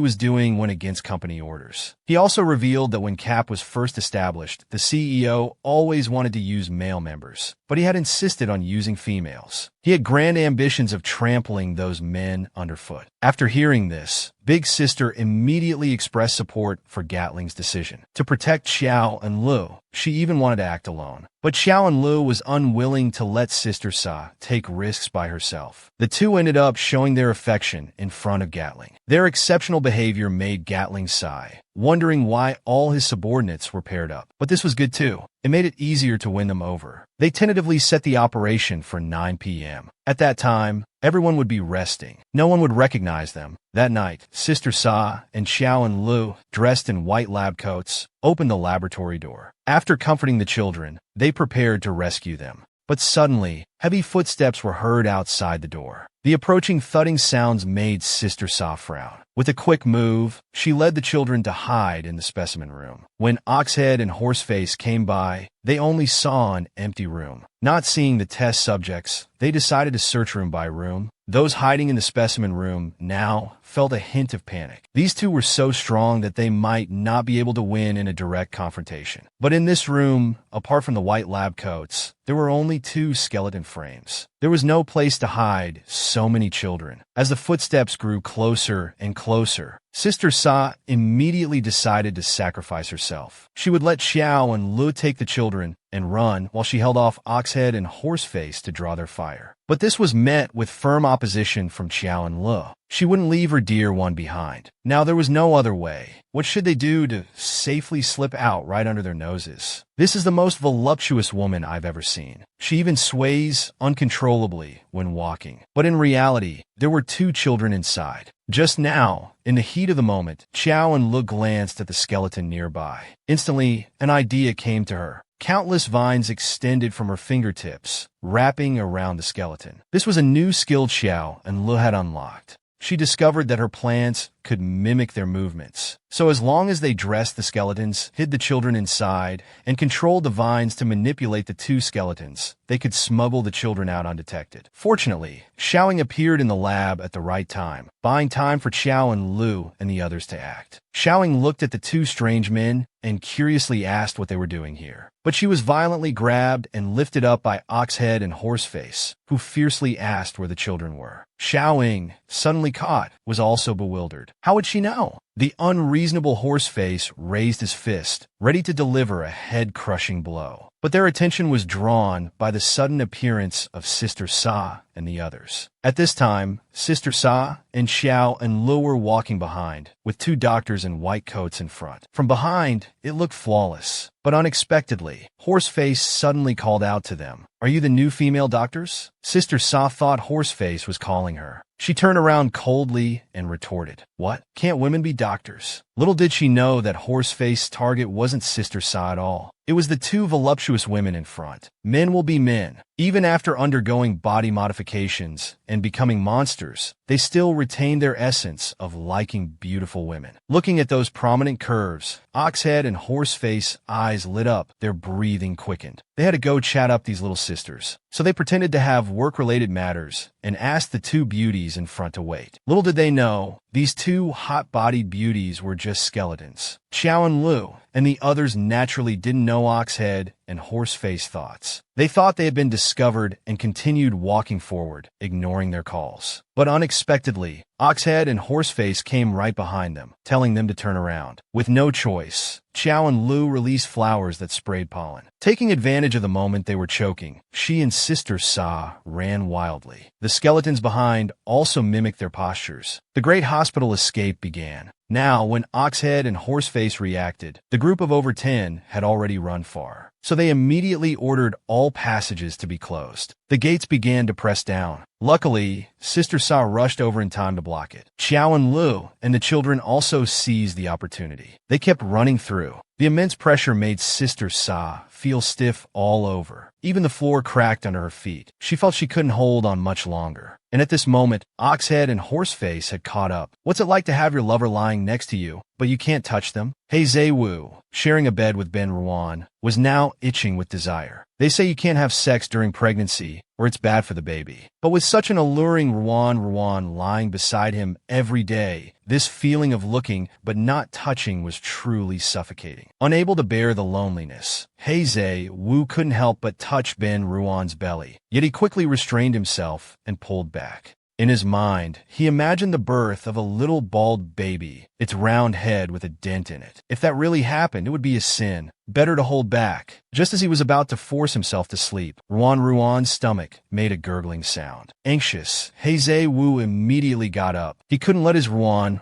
was doing went against company orders. He also revealed that when CAP was first established, the CEO always wanted to use male members, but he had insisted on using females. He had grand ambitions of trampling those men underfoot. After hearing this, Big Sister immediately expressed support for Gatling's decision to protect Xiao and Lu. She even wanted to act alone. But Xiao and Lu was unwilling to let Sister Sa take risks by herself. The two ended up showing their affection in front of Gatling. Their exceptional behavior made Gatling sigh, wondering why all his subordinates were paired up. But this was good too. It made it easier to win them over. They tentatively set the operation for 9 p.m. At that time, everyone would be resting. No one would recognize them. That night, Sister Sa and Xiao and Lu, dressed in white lab coats, opened the laboratory door. After comforting the children, they prepared to rescue them. But suddenly, heavy footsteps were heard outside the door. The approaching thudding sounds made Sister Sa frown. With a quick move, she led the children to hide in the specimen room. When Oxhead and Horseface came by, they only saw an empty room. Not seeing the test subjects, they decided to search room by room. Those hiding in the specimen room now felt a hint of panic. These two were so strong that they might not be able to win in a direct confrontation. But in this room, apart from the white lab coats, there were only 2 skeleton frames. There was no place to hide so many children. As the footsteps grew closer and closer, Sister Sa immediately decided to sacrifice herself. She would let Xiao and Lu take the children and run while she held off Oxhead and Horseface to draw their fire. But this was met with firm opposition from Xiao and Lu. She wouldn't leave her dear one behind. Now there was no other way. What should they do to safely slip out right under their noses? This is the most voluptuous woman I've ever seen. She even sways uncontrollably when walking. But in reality, there were 2 children inside. Just now, in the heat of the moment, Xiao and Lu glanced at the skeleton nearby. Instantly, an idea came to her. Countless vines extended from her fingertips, wrapping around the skeleton. This was a new skill Xiao and Lu had unlocked. She discovered that her plants could mimic their movements. So as long as they dressed the skeletons, hid the children inside, and controlled the vines to manipulate the 2 skeletons, they could smuggle the children out undetected. Fortunately, Xiaoing appeared in the lab at the right time, buying time for Xiao and Lu and the others to act. Xiaoing looked at the 2 strange men and curiously asked what they were doing here. But she was violently grabbed and lifted up by Oxhead and Horseface, who fiercely asked where the children were. Xiaoing, suddenly caught, was also bewildered. How would she know? The unreasonable Horseface raised his fist, ready to deliver a head-crushing blow. But their attention was drawn by the sudden appearance of Sister Sa and the others. At this time, Sister Sa and Xiao and Lu were walking behind, with 2 doctors in white coats in front. From behind, it looked flawless. But unexpectedly, Horseface suddenly called out to them, "Are you the new female doctors?" Sister Sa thought Horseface was calling her. She turned around coldly and retorted, "What? Can't women be doctors?" Little did she know that Horseface's target wasn't Sister Sa at all. It was the 2 voluptuous women in front. Men will be men. Even after undergoing body modifications and becoming monsters, they still retain their essence of liking beautiful women. Looking at those prominent curves, Oxhead and Horseface eyes lit up, their breathing quickened. They had to go chat up these little sisters. So they pretended to have work-related matters and asked the 2 beauties in front to wait. Little did they know, these 2 hot-bodied beauties were just skeletons. Xiao and Lu and the others naturally didn't know Oxhead and Horseface thoughts. They thought they had been discovered and continued walking forward, ignoring their calls. But unexpectedly, Oxhead and Horseface came right behind them, telling them to turn around. With no choice, Xiao and Lu released flowers that sprayed pollen. Taking advantage of the moment they were choking, she and Sister Sa ran wildly. The skeletons behind also mimicked their postures. The great hospital escape began. Now, when Oxhead and Horseface reacted, the group of over 10 had already run far. So they immediately ordered all passages to be closed. The gates began to press down. Luckily, Sister Sa rushed over in time to block it. Xiao and Lu and the children also seized the opportunity. They kept running through. The immense pressure made Sister Sa feel stiff all over. Even the floor cracked under her feet. She felt she couldn't hold on much longer. And at this moment, Oxhead and Horseface had caught up. What's it like to have your lover lying next to you, but you can't touch them? Hei Zhe-Wu, sharing a bed with Ben Ruan, was now itching with desire. They say you can't have sex during pregnancy, or it's bad for the baby. But with such an alluring Ruan lying beside him every day, this feeling of looking but not touching was truly suffocating. Unable to bear the loneliness, Hei Zhe-Wu couldn't help but touch Ben Ruan's belly. Yet he quickly restrained himself and pulled back. In his mind, he imagined the birth of a little bald baby, its round head with a dent in it. If that really happened, it would be a sin. Better to hold back. Just as he was about to force himself to sleep, Ruan's stomach made a gurgling sound. Anxious, Hei Zhe-Wu immediately got up. He couldn't let his Ruan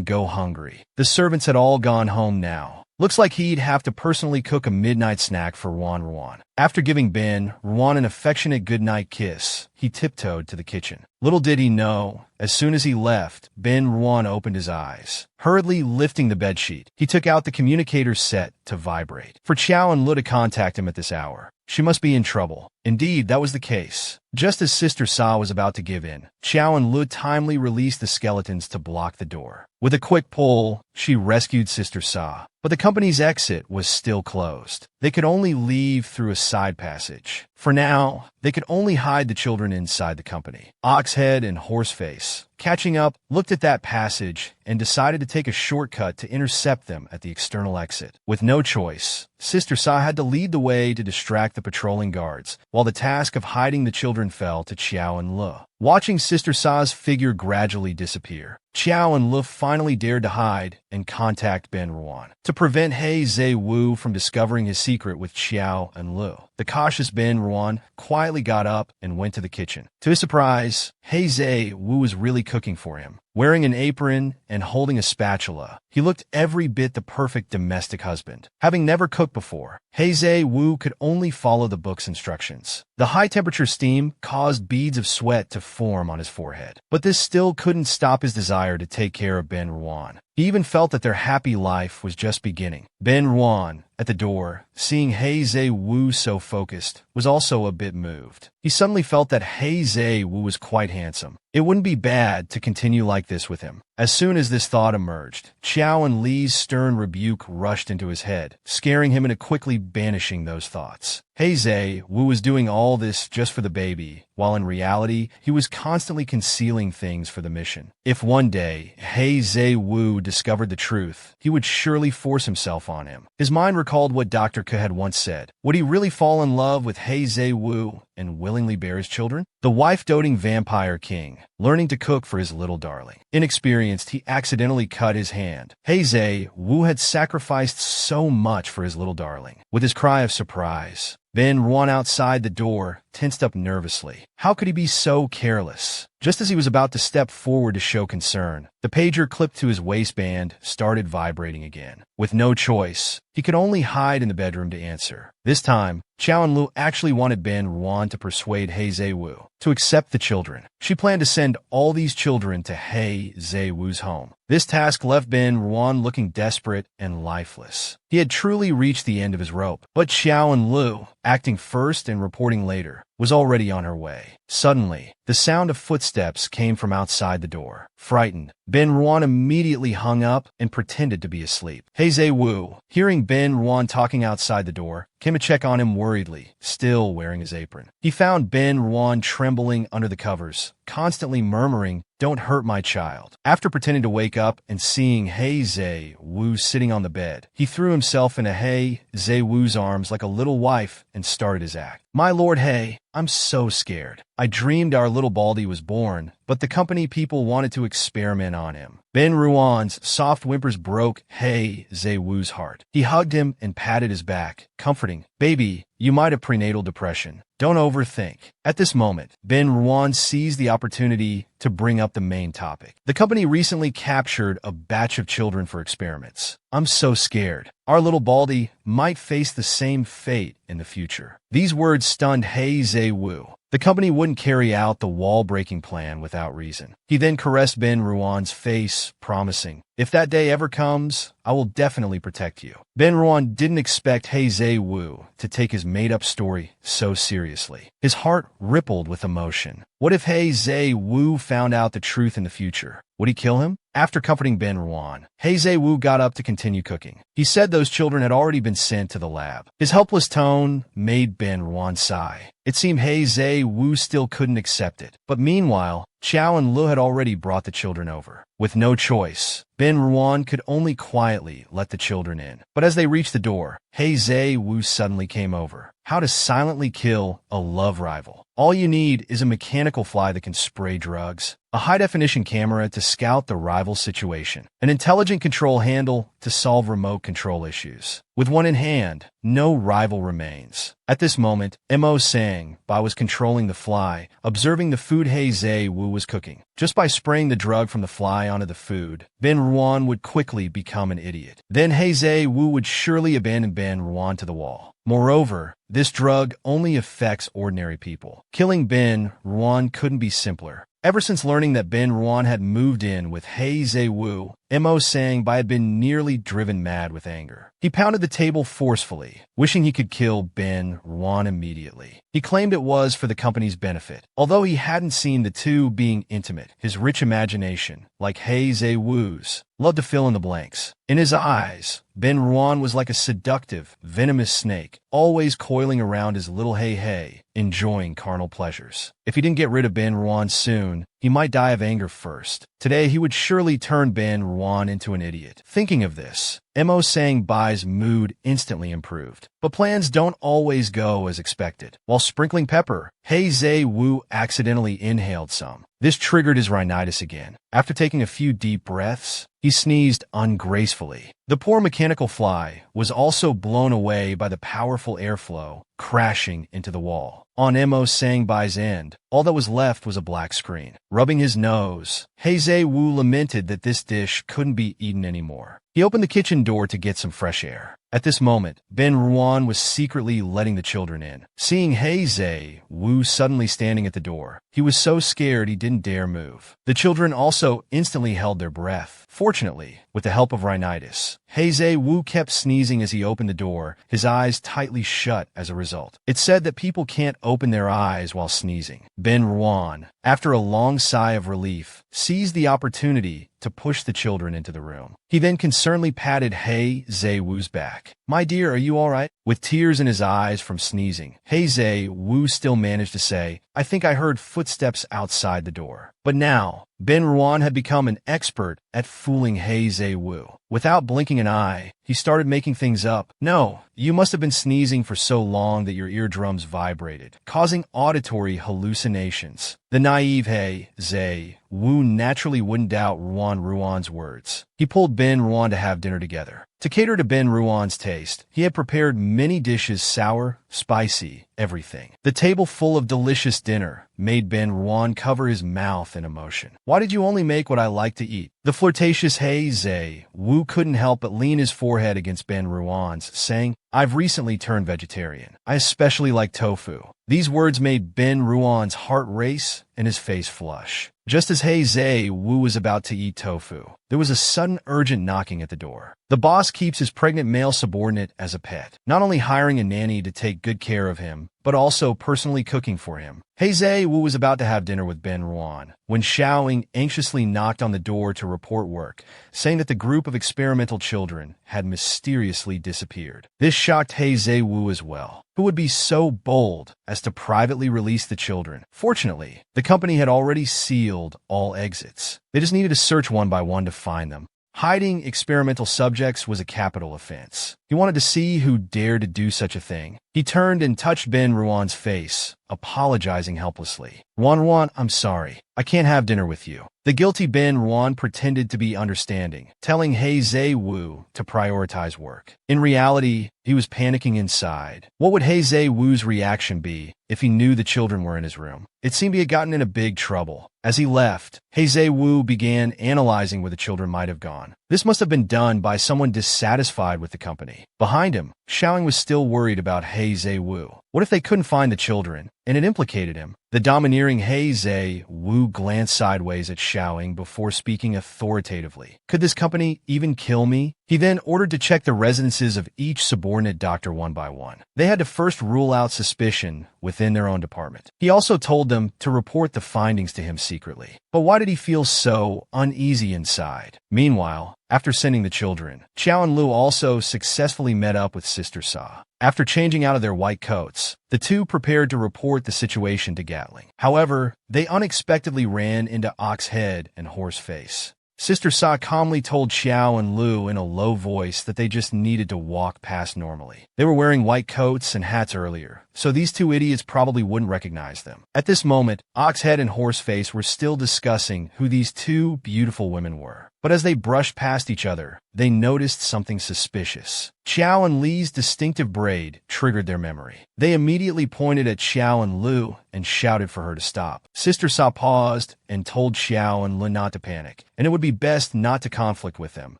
go hungry. The servants had all gone home now. Looks like he'd have to personally cook a midnight snack for Ruan. After giving Ben Ruan an affectionate goodnight kiss, he tiptoed to the kitchen. Little did he know, as soon as he left, Ben Ruan opened his eyes. Hurriedly lifting the bedsheet, he took out the communicator set to vibrate. For Xiao and Lu to contact him at this hour, she must be in trouble. Indeed, that was the case. Just as Sister Sa was about to give in, Xiao and Lu timely released the skeletons to block the door. With a quick pull, she rescued Sister Sa. But the company's exit was still closed. They could only leave through a side passage. For now, they could only hide the children inside the company. Oxhead and Horseface, catching up, looked at that passage and decided to take a shortcut to intercept them at the external exit. With no choice, Sister Sa had to lead the way to distract the patrolling guards, while the task of hiding the children fell to Xiao and Lu. Watching Sister Sa's figure gradually disappear, Xiao and Lu finally dared to hide and contact Ben Ruan. To prevent Hei Zhe-Wu from discovering his secret with Xiao and Lu, the cautious Ben Ruan quietly got up and went to the kitchen. To his surprise, Hei Zhe-Wu was really cooking for him. Wearing an apron and holding a spatula, he looked every bit the perfect domestic husband. Having never cooked before, Hei Zhe-Wu could only follow the book's instructions. The high-temperature steam caused beads of sweat to form on his forehead. But this still couldn't stop his desire to take care of Ben Ruan. He even felt that their happy life was just beginning. Ben Ruan, at the door, seeing Hei Zhe-Wu so focused, was also a bit moved. He suddenly felt that Hei Zhe-Wu was quite handsome. It wouldn't be bad to continue like this with him. As soon as this thought emerged, Xiao and Li's stern rebuke rushed into his head, scaring him into quickly banishing those thoughts. Hei Zhe-Wu was doing all this just for the baby, while in reality, he was constantly concealing things for the mission. If one day, Hei Zhe-Wu discovered the truth, he would surely force himself on him. His mind recalled what Dr. Ke had once said. Would he really fall in love with Hei Zhe-Wu and willingly bear his children? The wife-doting vampire king, learning to cook for his little darling. Inexperienced, he accidentally cut his hand. Hei Zhe-Wu had sacrificed so much for his little darling. With his cry of surprise, Ben Ruan outside the door tensed up nervously. How could he be so careless? Just as he was about to step forward to show concern, the pager clipped to his waistband started vibrating again. With no choice, he could only hide in the bedroom to answer. This time, Xiao and Lu actually wanted Ben Ruan to persuade Hei Zhe-Wu to accept the children. She planned to send all these children to Hei Zhe-Wu's home. This task left Ben Ruan looking desperate and lifeless. He had truly reached the end of his rope. But Xiao and Lu, acting first and reporting later, was already on her way. Suddenly, the sound of footsteps came from outside the door. Frightened, Ben Ruan immediately hung up and pretended to be asleep. Hey Zhe-Wu, hearing Ben Ruan talking outside the door, came to check on him worriedly, still wearing his apron. He found Ben Ruan trembling under the covers, constantly murmuring, "Don't hurt my child." After pretending to wake up and seeing He Zhe-Wu sitting on the bed, he threw himself into He Zhe-Wu's arms like a little wife and started his act. "My lord He, I'm so scared. I dreamed our little Baldy was born, but the company people wanted to experiment on him." Ben Ruan's soft whimpers broke He Zhe-Wu's heart. He hugged him and patted his back, comforting, "Baby, you might have prenatal depression. Don't overthink." At this moment, Ben Ruan seized the opportunity to bring up the main topic. The company recently captured a batch of children for experiments. "I'm so scared. Our little Baldy might face the same fate in the future." These words stunned He Zhe-Wu. The company wouldn't carry out the wall-breaking plan without reason. He then caressed Ben Ruan's face, promising, "If that day ever comes, I will definitely protect you." Ben Ruan didn't expect He Zhe-Wu to take his made-up story so seriously. His heart rippled with emotion. What if He Zhe-Wu found out the truth in the future? Would he kill him? After comforting Ben Ruan, He Zhe-Wu got up to continue cooking. He said those children had already been sent to the lab. His helpless tone made Ben Ruan sigh. It seemed He Zhe-Wu still couldn't accept it. But meanwhile, Chow and Lu had already brought the children over. With no choice, Ben Ruan could only quietly let the children in. But as they reached the door, He Zhe-Wu suddenly came over. How to silently kill a love rival. All you need is a mechanical fly that can spray drugs, a high-definition camera to scout the rival situation, an intelligent control handle to solve remote control issues. With one in hand, no rival remains. At this moment, Mo Sang-Bai was controlling the fly, observing the food He Zhe-Wu was cooking. Just by spraying the drug from the fly onto the food, Ben Ruan would quickly become an idiot. Then He Zhe-Wu would surely abandon Ben Ruan to the wall. Moreover, this drug only affects ordinary people. Killing Ben Ruan couldn't be simpler. Ever since learning that Ben Ruan had moved in with He Zhe-Wu, Mo Sang-Bai had been nearly driven mad with anger. He pounded the table forcefully, wishing he could kill Ben Ruan immediately. He claimed it was for the company's benefit. Although he hadn't seen the two being intimate, his rich imagination, like He Zhe-Wu's, loved to fill in the blanks. In his eyes, Ben Ruan was like a seductive, venomous snake, always coiling around his little He, enjoying carnal pleasures. If he didn't get rid of Ben Ruan soon, he might die of anger first. Today, he would surely turn Ben Ruan into an idiot. Thinking of this, Mo Sang-Bai's mood instantly improved. But plans don't always go as expected. While sprinkling pepper, He Zhe-Wu accidentally inhaled some. This triggered his rhinitis again. After taking a few deep breaths, he sneezed ungracefully. The poor mechanical fly was also blown away by the powerful airflow, crashing into the wall. On Mo Sang-Bai's end, all that was left was a black screen. Rubbing his nose, He Zhe-Wu lamented that this dish couldn't be eaten anymore. He opened the kitchen door to get some fresh air. At this moment, Ben Ruan was secretly letting the children in. Seeing He Zhe-Wu suddenly standing at the door, he was so scared he didn't dare move. The children also instantly held their breath. Fortunately, with the help of rhinitis, He Zhe-Wu kept sneezing as he opened the door, his eyes tightly shut as a result. It's said that people can't open their eyes while sneezing. Ben Ruan, after a long sigh of relief, seized the opportunity to push the children into the room. He then concernedly patted He Zhe-Wu's back. "My dear, are you all right?" With tears in his eyes from sneezing, He Zhe-Wu still managed to say, "I think I heard footsteps outside the door." But now, Ben Ruan had become an expert at fooling He Zhe-Wu. Without blinking an eye, he started making things up. "No, you must have been sneezing for so long that your eardrums vibrated, causing auditory hallucinations." The naive He Zhe-Wu naturally wouldn't doubt Ruan's words. He pulled Ben Ruan to have dinner together. To cater to Ben Ruan's taste, he had prepared many dishes, sour, spicy, everything. The table full of delicious dinner made Ben Ruan cover his mouth in emotion. "Why did you only make what I like to eat?" The flirtatious He Zhe-Wu couldn't help but lean his forehead against Ben Ruan's, saying, I've recently turned vegetarian. I especially like tofu. These words made Ben Ruan's heart race and his face flush. Just as He Zhe Wu was about to eat tofu, there was a sudden urgent knocking at the door. The boss keeps his pregnant male subordinate as a pet, not only hiring a nanny to take good care of him, but also personally cooking for him. He Zhe Wu was about to have dinner with Ben Ruan when Xiaoing anxiously knocked on the door to report work, saying that the group of experimental children had mysteriously disappeared. This shocked He Zhe Wu as well. Who would be so bold as to privately release the children? Fortunately, the company had already sealed all exits. They just needed to search one by one to find them. Hiding experimental subjects was a capital offense. He wanted to see who dared to do such a thing. He turned and touched Ben Ruan's face, apologizing helplessly. Ruan, I'm sorry. I can't have dinner with you. The guilty Ben Ruan pretended to be understanding, telling He Zhe Wu to prioritize work. In reality, he was panicking inside. What would He Zhe Wu's reaction be if he knew the children were in his room? It seemed he had gotten into big trouble. As he left, He Zhe Wu began analyzing where the children might have gone. This must have been done by someone dissatisfied with the company. Behind him, Xiaoing was still worried about He Zhe Wu. What if they couldn't find the children, and it implicated him? The domineering He Zhe Wu glanced sideways at Xiaoing before speaking authoritatively. Could this company even kill me? He then ordered to check the residences of each subordinate doctor one by one. They had to first rule out suspicion within their own department. He also told them to report the findings to him secretly. But why did he feel so uneasy inside? Meanwhile, after sending the children, Xiao and Lu also successfully met up with Sister Sa. After changing out of their white coats, the two prepared to report the situation to Gatling. However, they unexpectedly ran into Oxhead and Horseface. Sister Sa calmly told Xiao and Lu in a low voice that they just needed to walk past normally. They were wearing white coats and hats earlier, so these two idiots probably wouldn't recognize them. At this moment, Oxhead and Horseface were still discussing who these two beautiful women were. But as they brushed past each other, they noticed something suspicious. Xiao and Li's distinctive braid triggered their memory. They immediately pointed at Xiao and Lu and shouted for her to stop. Sister Sa paused and told Xiao and Lu not to panic, and it would be best not to conflict with them.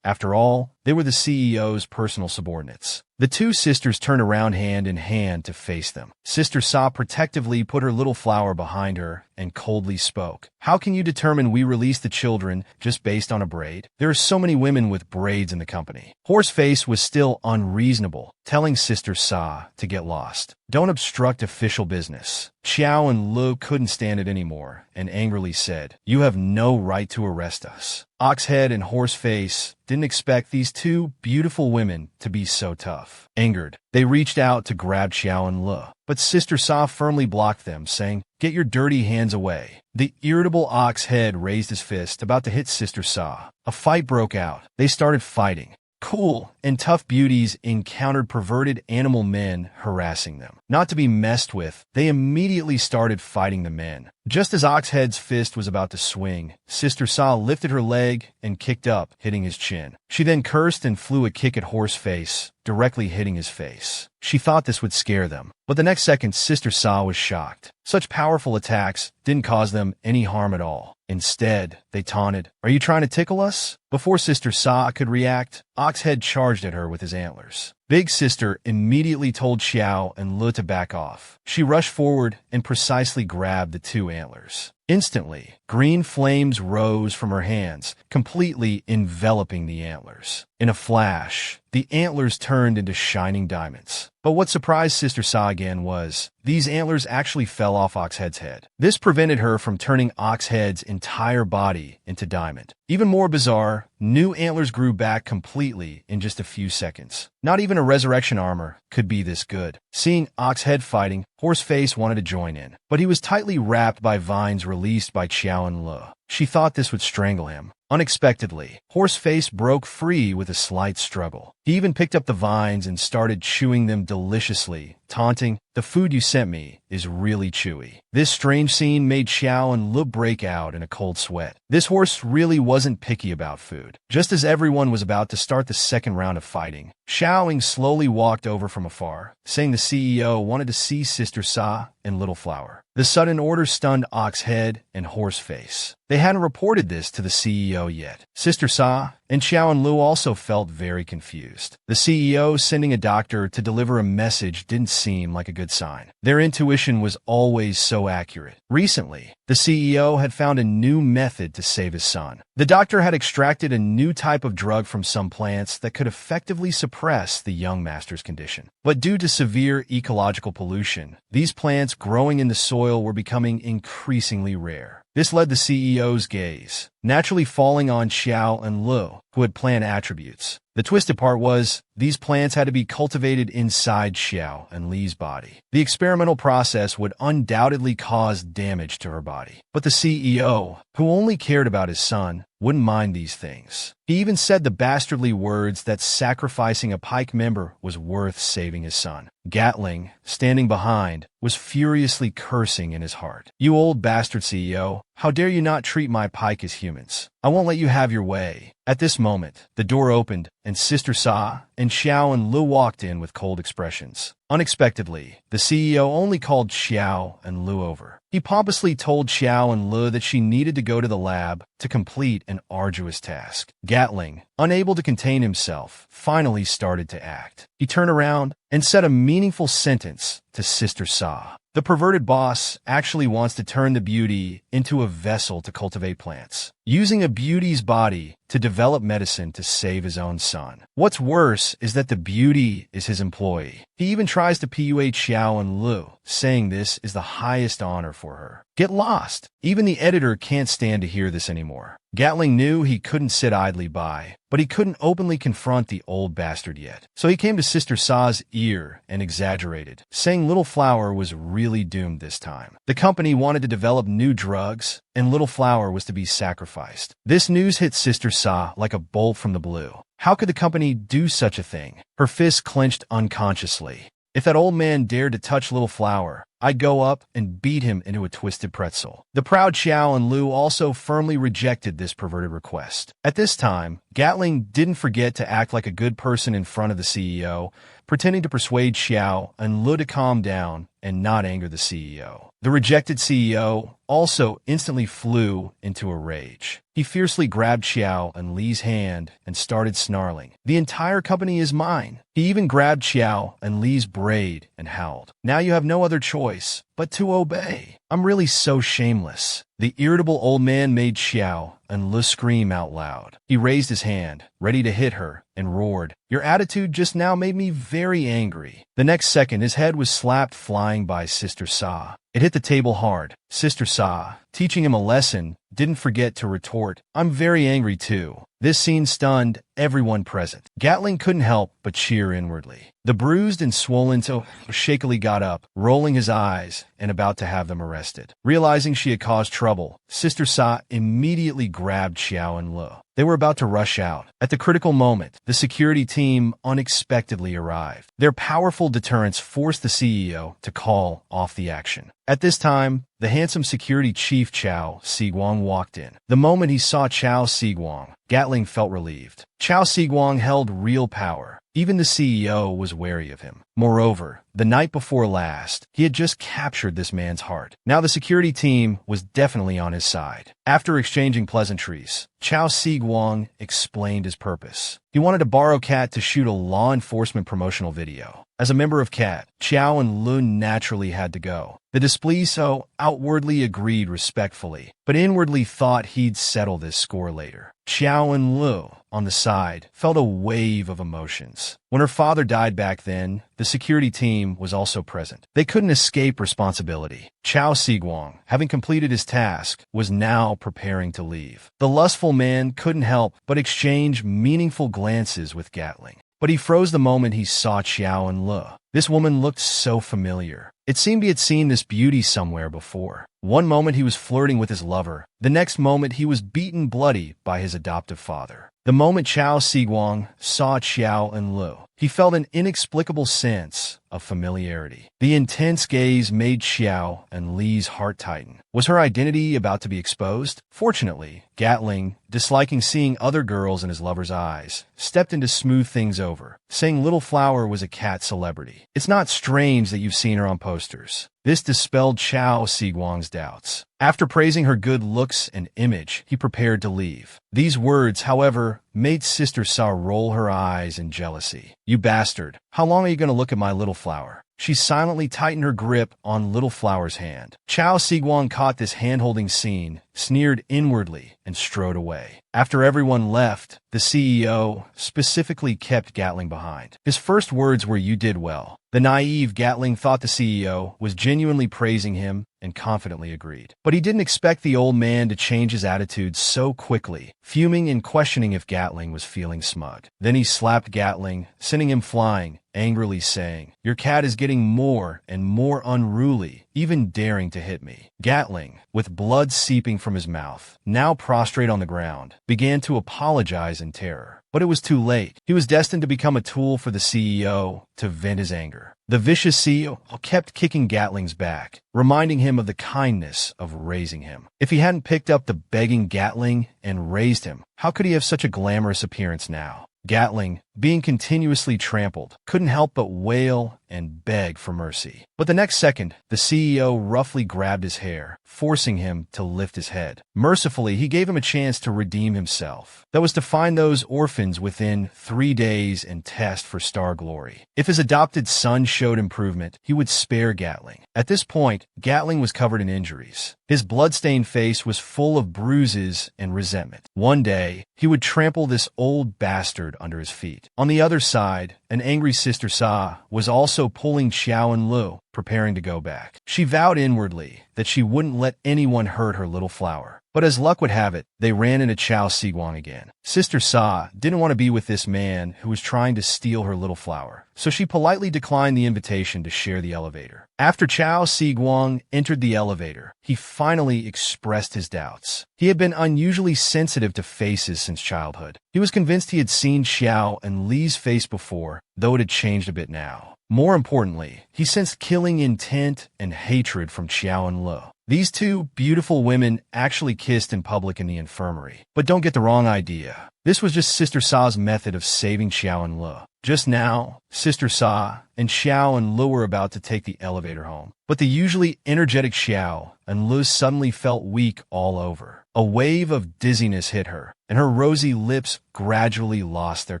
After all, they were the CEO's personal subordinates. The two sisters turned around hand in hand to face them. Sister Sa protectively put her little flower behind her and coldly spoke. How can you determine we release the children just based on a braid? There are so many women with braids in the company. Horseface was still unreasonable, telling Sister Sa to get lost. Don't obstruct official business. Xiao and Lu couldn't stand it anymore and angrily said, You have no right to arrest us. Oxhead and Horseface didn't expect these two beautiful women to be so tough. Angered, they reached out to grab Xiao and Lu, but Sister Sa firmly blocked them, saying, Get your dirty hands away. The irritable Oxhead raised his fist, about to hit Sister Sa. A fight broke out. They started fighting. Cool and tough beauties encountered perverted animal men harassing them. Not to be messed with, they immediately started fighting the men. Just as Oxhead's fist was about to swing, Sister Sa lifted her leg and kicked up, hitting his chin. She then cursed and flew a kick at Horseface, directly hitting his face. She thought this would scare them, but the next second Sister Sa was shocked. Such powerful attacks didn't cause them any harm at all. Instead, they taunted, Are you trying to tickle us? Before Sister Sa could react, Oxhead charged at her with his antlers. Big Sister immediately told Xiao and Lu to back off. She rushed forward and precisely grabbed the two antlers. Instantly, green flames rose from her hands, completely enveloping the antlers. In a flash, the antlers turned into shining diamonds. But what surprised Sister Sa again was, these antlers actually fell off Oxhead's head. This prevented her from turning Oxhead's entire body into diamond. Even more bizarre, new antlers grew back completely in just a few seconds. Not even a resurrection armor could be this good. Seeing Oxhead fighting, Horseface wanted to join in, but he was tightly wrapped by vines released by Xiao and Lu. She thought this would strangle him. Unexpectedly, Horseface broke free with a slight struggle. He even picked up the vines and started chewing them deliciously taunting, "The food you sent me is really chewy." This strange scene made Xiao and Lu break out in a cold sweat. This horse really wasn't picky about food. Just as everyone was about to start the second round of fighting, Xiaoing slowly walked over from afar, saying the CEO wanted to see Sister Sa and Little Flower. The sudden order stunned Ox Head and Horse Face. They hadn't reported this to the CEO yet. Sister Sa and Xiao and Lu also felt very confused. The CEO sending a doctor to deliver a message didn't seem like a good sign. Their intuition was always so accurate. Recently, the CEO had found a new method to save his son. The doctor had extracted a new type of drug from some plants that could effectively suppress the young master's condition. But due to severe ecological pollution, these plants growing in the soil were becoming increasingly rare. This led the CEO's gaze, naturally falling on Xiao and Lu, who had plant attributes. The twisted part was, these plants had to be cultivated inside Xiao and Li's body. The experimental process would undoubtedly cause damage to her body. But the CEO, who only cared about his son, wouldn't mind these things. He even said the bastardly words that sacrificing a pike member was worth saving his son. Gatling, standing behind, was furiously cursing in his heart. "You old bastard CEO, how dare you not treat my pike as humans? I won't let you have your way." At this moment, the door opened, and Sister Sa and Xiao and Lu walked in with cold expressions. Unexpectedly, the CEO only called Xiao and Lu over. He pompously told Xiao and Lu that she needed to go to the lab to complete an arduous task. Gatling, unable to contain himself, finally started to act. He turned around and said a meaningful sentence to Sister Sa. "The perverted boss actually wants to turn the beauty into a vessel to cultivate plants, using a beauty's body to develop medicine to save his own son. What's worse is that the beauty is his employee. He even tries to PUA Xiao and Lu, saying this is the highest honor for her. Get lost. Even the editor can't stand to hear this anymore." Gatling knew he couldn't sit idly by, but he couldn't openly confront the old bastard yet. So he came to Sister Sa's ear and exaggerated, saying Little Flower was really doomed this time. The company wanted to develop new drugs, and Little Flower was to be sacrificed. This news hit Sister Sa like a bolt from the blue. How could the company do such a thing? Her fists clenched unconsciously. "If that old man dared to touch Little Flower, I'd go up and beat him into a twisted pretzel." The proud Xiao and Lu also firmly rejected this perverted request. At this time, Gatling didn't forget to act like a good person in front of the CEO, pretending to persuade Xiao and Lu to calm down and not anger the CEO. The rejected CEO also instantly flew into a rage. He fiercely grabbed Xiao and Li's hand and started snarling, "The entire company is mine." He even grabbed Xiao and Li's braid and howled, "Now you have no other choice but to obey. I'm really so shameless." The irritable old man made Xiao and Lu scream out loud. He raised his hand, ready to hit her, and roared, "Your attitude just now made me very angry." The next second, his head was slapped flying by Sister Sa. It hit the table hard. Sister Sa, teaching him a lesson, didn't forget to retort, "I'm very angry too." This scene stunned everyone present. Gatling couldn't help but cheer inwardly. The bruised and swollen toe shakily got up, rolling his eyes and about to have them arrested. Realizing she had caused trouble, Sister Sa immediately grabbed Xiao and Lu. They were about to rush out. At the critical moment, the security team unexpectedly arrived. Their powerful deterrence forced the CEO to call off the action. At this time, the handsome security chief Chao Siguang walked in. The moment he saw Chao Siguang, Gatling felt relieved. Chao Siguang held real power. Even the CEO was wary of him. Moreover, the night before last, he had just captured this man's heart. Now the security team was definitely on his side. After exchanging pleasantries, Chao Siguang explained his purpose. He wanted to borrow Cat to shoot a law enforcement promotional video. As a member of Cat, Chao and Lun naturally had to go. The displeased outwardly agreed respectfully, but inwardly thought he'd settle this score later. Chao and Lu, on the side, felt a wave of emotions. When her father died back then, the security team was also present. They couldn't escape responsibility. Chao Siguang, having completed his task, was now preparing to leave. The lustful man couldn't help but exchange meaningful glances with Gatling. But he froze the moment he saw Xiao and Lu. This woman looked so familiar. It seemed he had seen this beauty somewhere before. One moment he was flirting with his lover. The next moment he was beaten bloody by his adoptive father. The moment Chao Siguang saw Xiao and Lu, he felt an inexplicable sense of familiarity. The intense gaze made Xiao and Li's heart tighten. Was her identity about to be exposed? Fortunately, Gatling, disliking seeing other girls in his lover's eyes, stepped in to smooth things over, saying Little Flower was a cat celebrity. It's not strange that you've seen her on posters. This dispelled Chao Siguang's doubts. After praising her good looks and image, he prepared to leave. These words, however, made Sister Sa roll her eyes in jealousy. "You bastard! How long are you going to look at my Little Flower?" She silently tightened her grip on Little Flower's hand. Chao Siguang caught this hand-holding scene, sneered inwardly, and strode away. After everyone left, the CEO specifically kept Gatling behind. His first words were, "You did well." The naive Gatling thought the CEO was genuinely praising him and confidently agreed. But he didn't expect the old man to change his attitude so quickly, fuming and questioning if Gatling was feeling smug. Then he slapped Gatling, sending him flying, angrily saying, "Your cat is getting more and more unruly, even daring to hit me." Gatling, with blood seeping from his mouth, now prostrate on the ground, began to apologize in terror. But it was too late. He was destined to become a tool for the CEO to vent his anger. The vicious CEO kept kicking Gatling's back, reminding him of the kindness of raising him. If he hadn't picked up the begging Gatling and raised him, how could he have such a glamorous appearance now? Gatling, being continuously trampled, couldn't help but wail and beg for mercy. But the next second, the CEO roughly grabbed his hair, forcing him to lift his head. Mercifully, he gave him a chance to redeem himself. That was to find those orphans within 3 days and test for star glory. If his adopted son showed improvement, he would spare Gatling. At this point, Gatling was covered in injuries. His blood-stained face was full of bruises and resentment. One day, he would trample this old bastard under his feet. On the other side, an angry Sister Sa was also pulling Xiao and Lu, preparing to go back. She vowed inwardly that she wouldn't let anyone hurt her Little Flower. But as luck would have it, they ran into Chao Siguang again. Sister Sa didn't want to be with this man who was trying to steal her Little Flower, so she politely declined the invitation to share the elevator. After Chao Siguang entered the elevator, he finally expressed his doubts. He had been unusually sensitive to faces since childhood. He was convinced he had seen Xiao and Li's face before, though it had changed a bit now. More importantly, he sensed killing intent and hatred from Xiao and Lu. These two beautiful women actually kissed in public in the infirmary. But don't get the wrong idea. This was just Sister Sa's method of saving Xiao and Lu. Just now, Sister Sa and Xiao and Lu were about to take the elevator home. But the usually energetic Xiao and Lu suddenly felt weak all over. A wave of dizziness hit her, and her rosy lips gradually lost their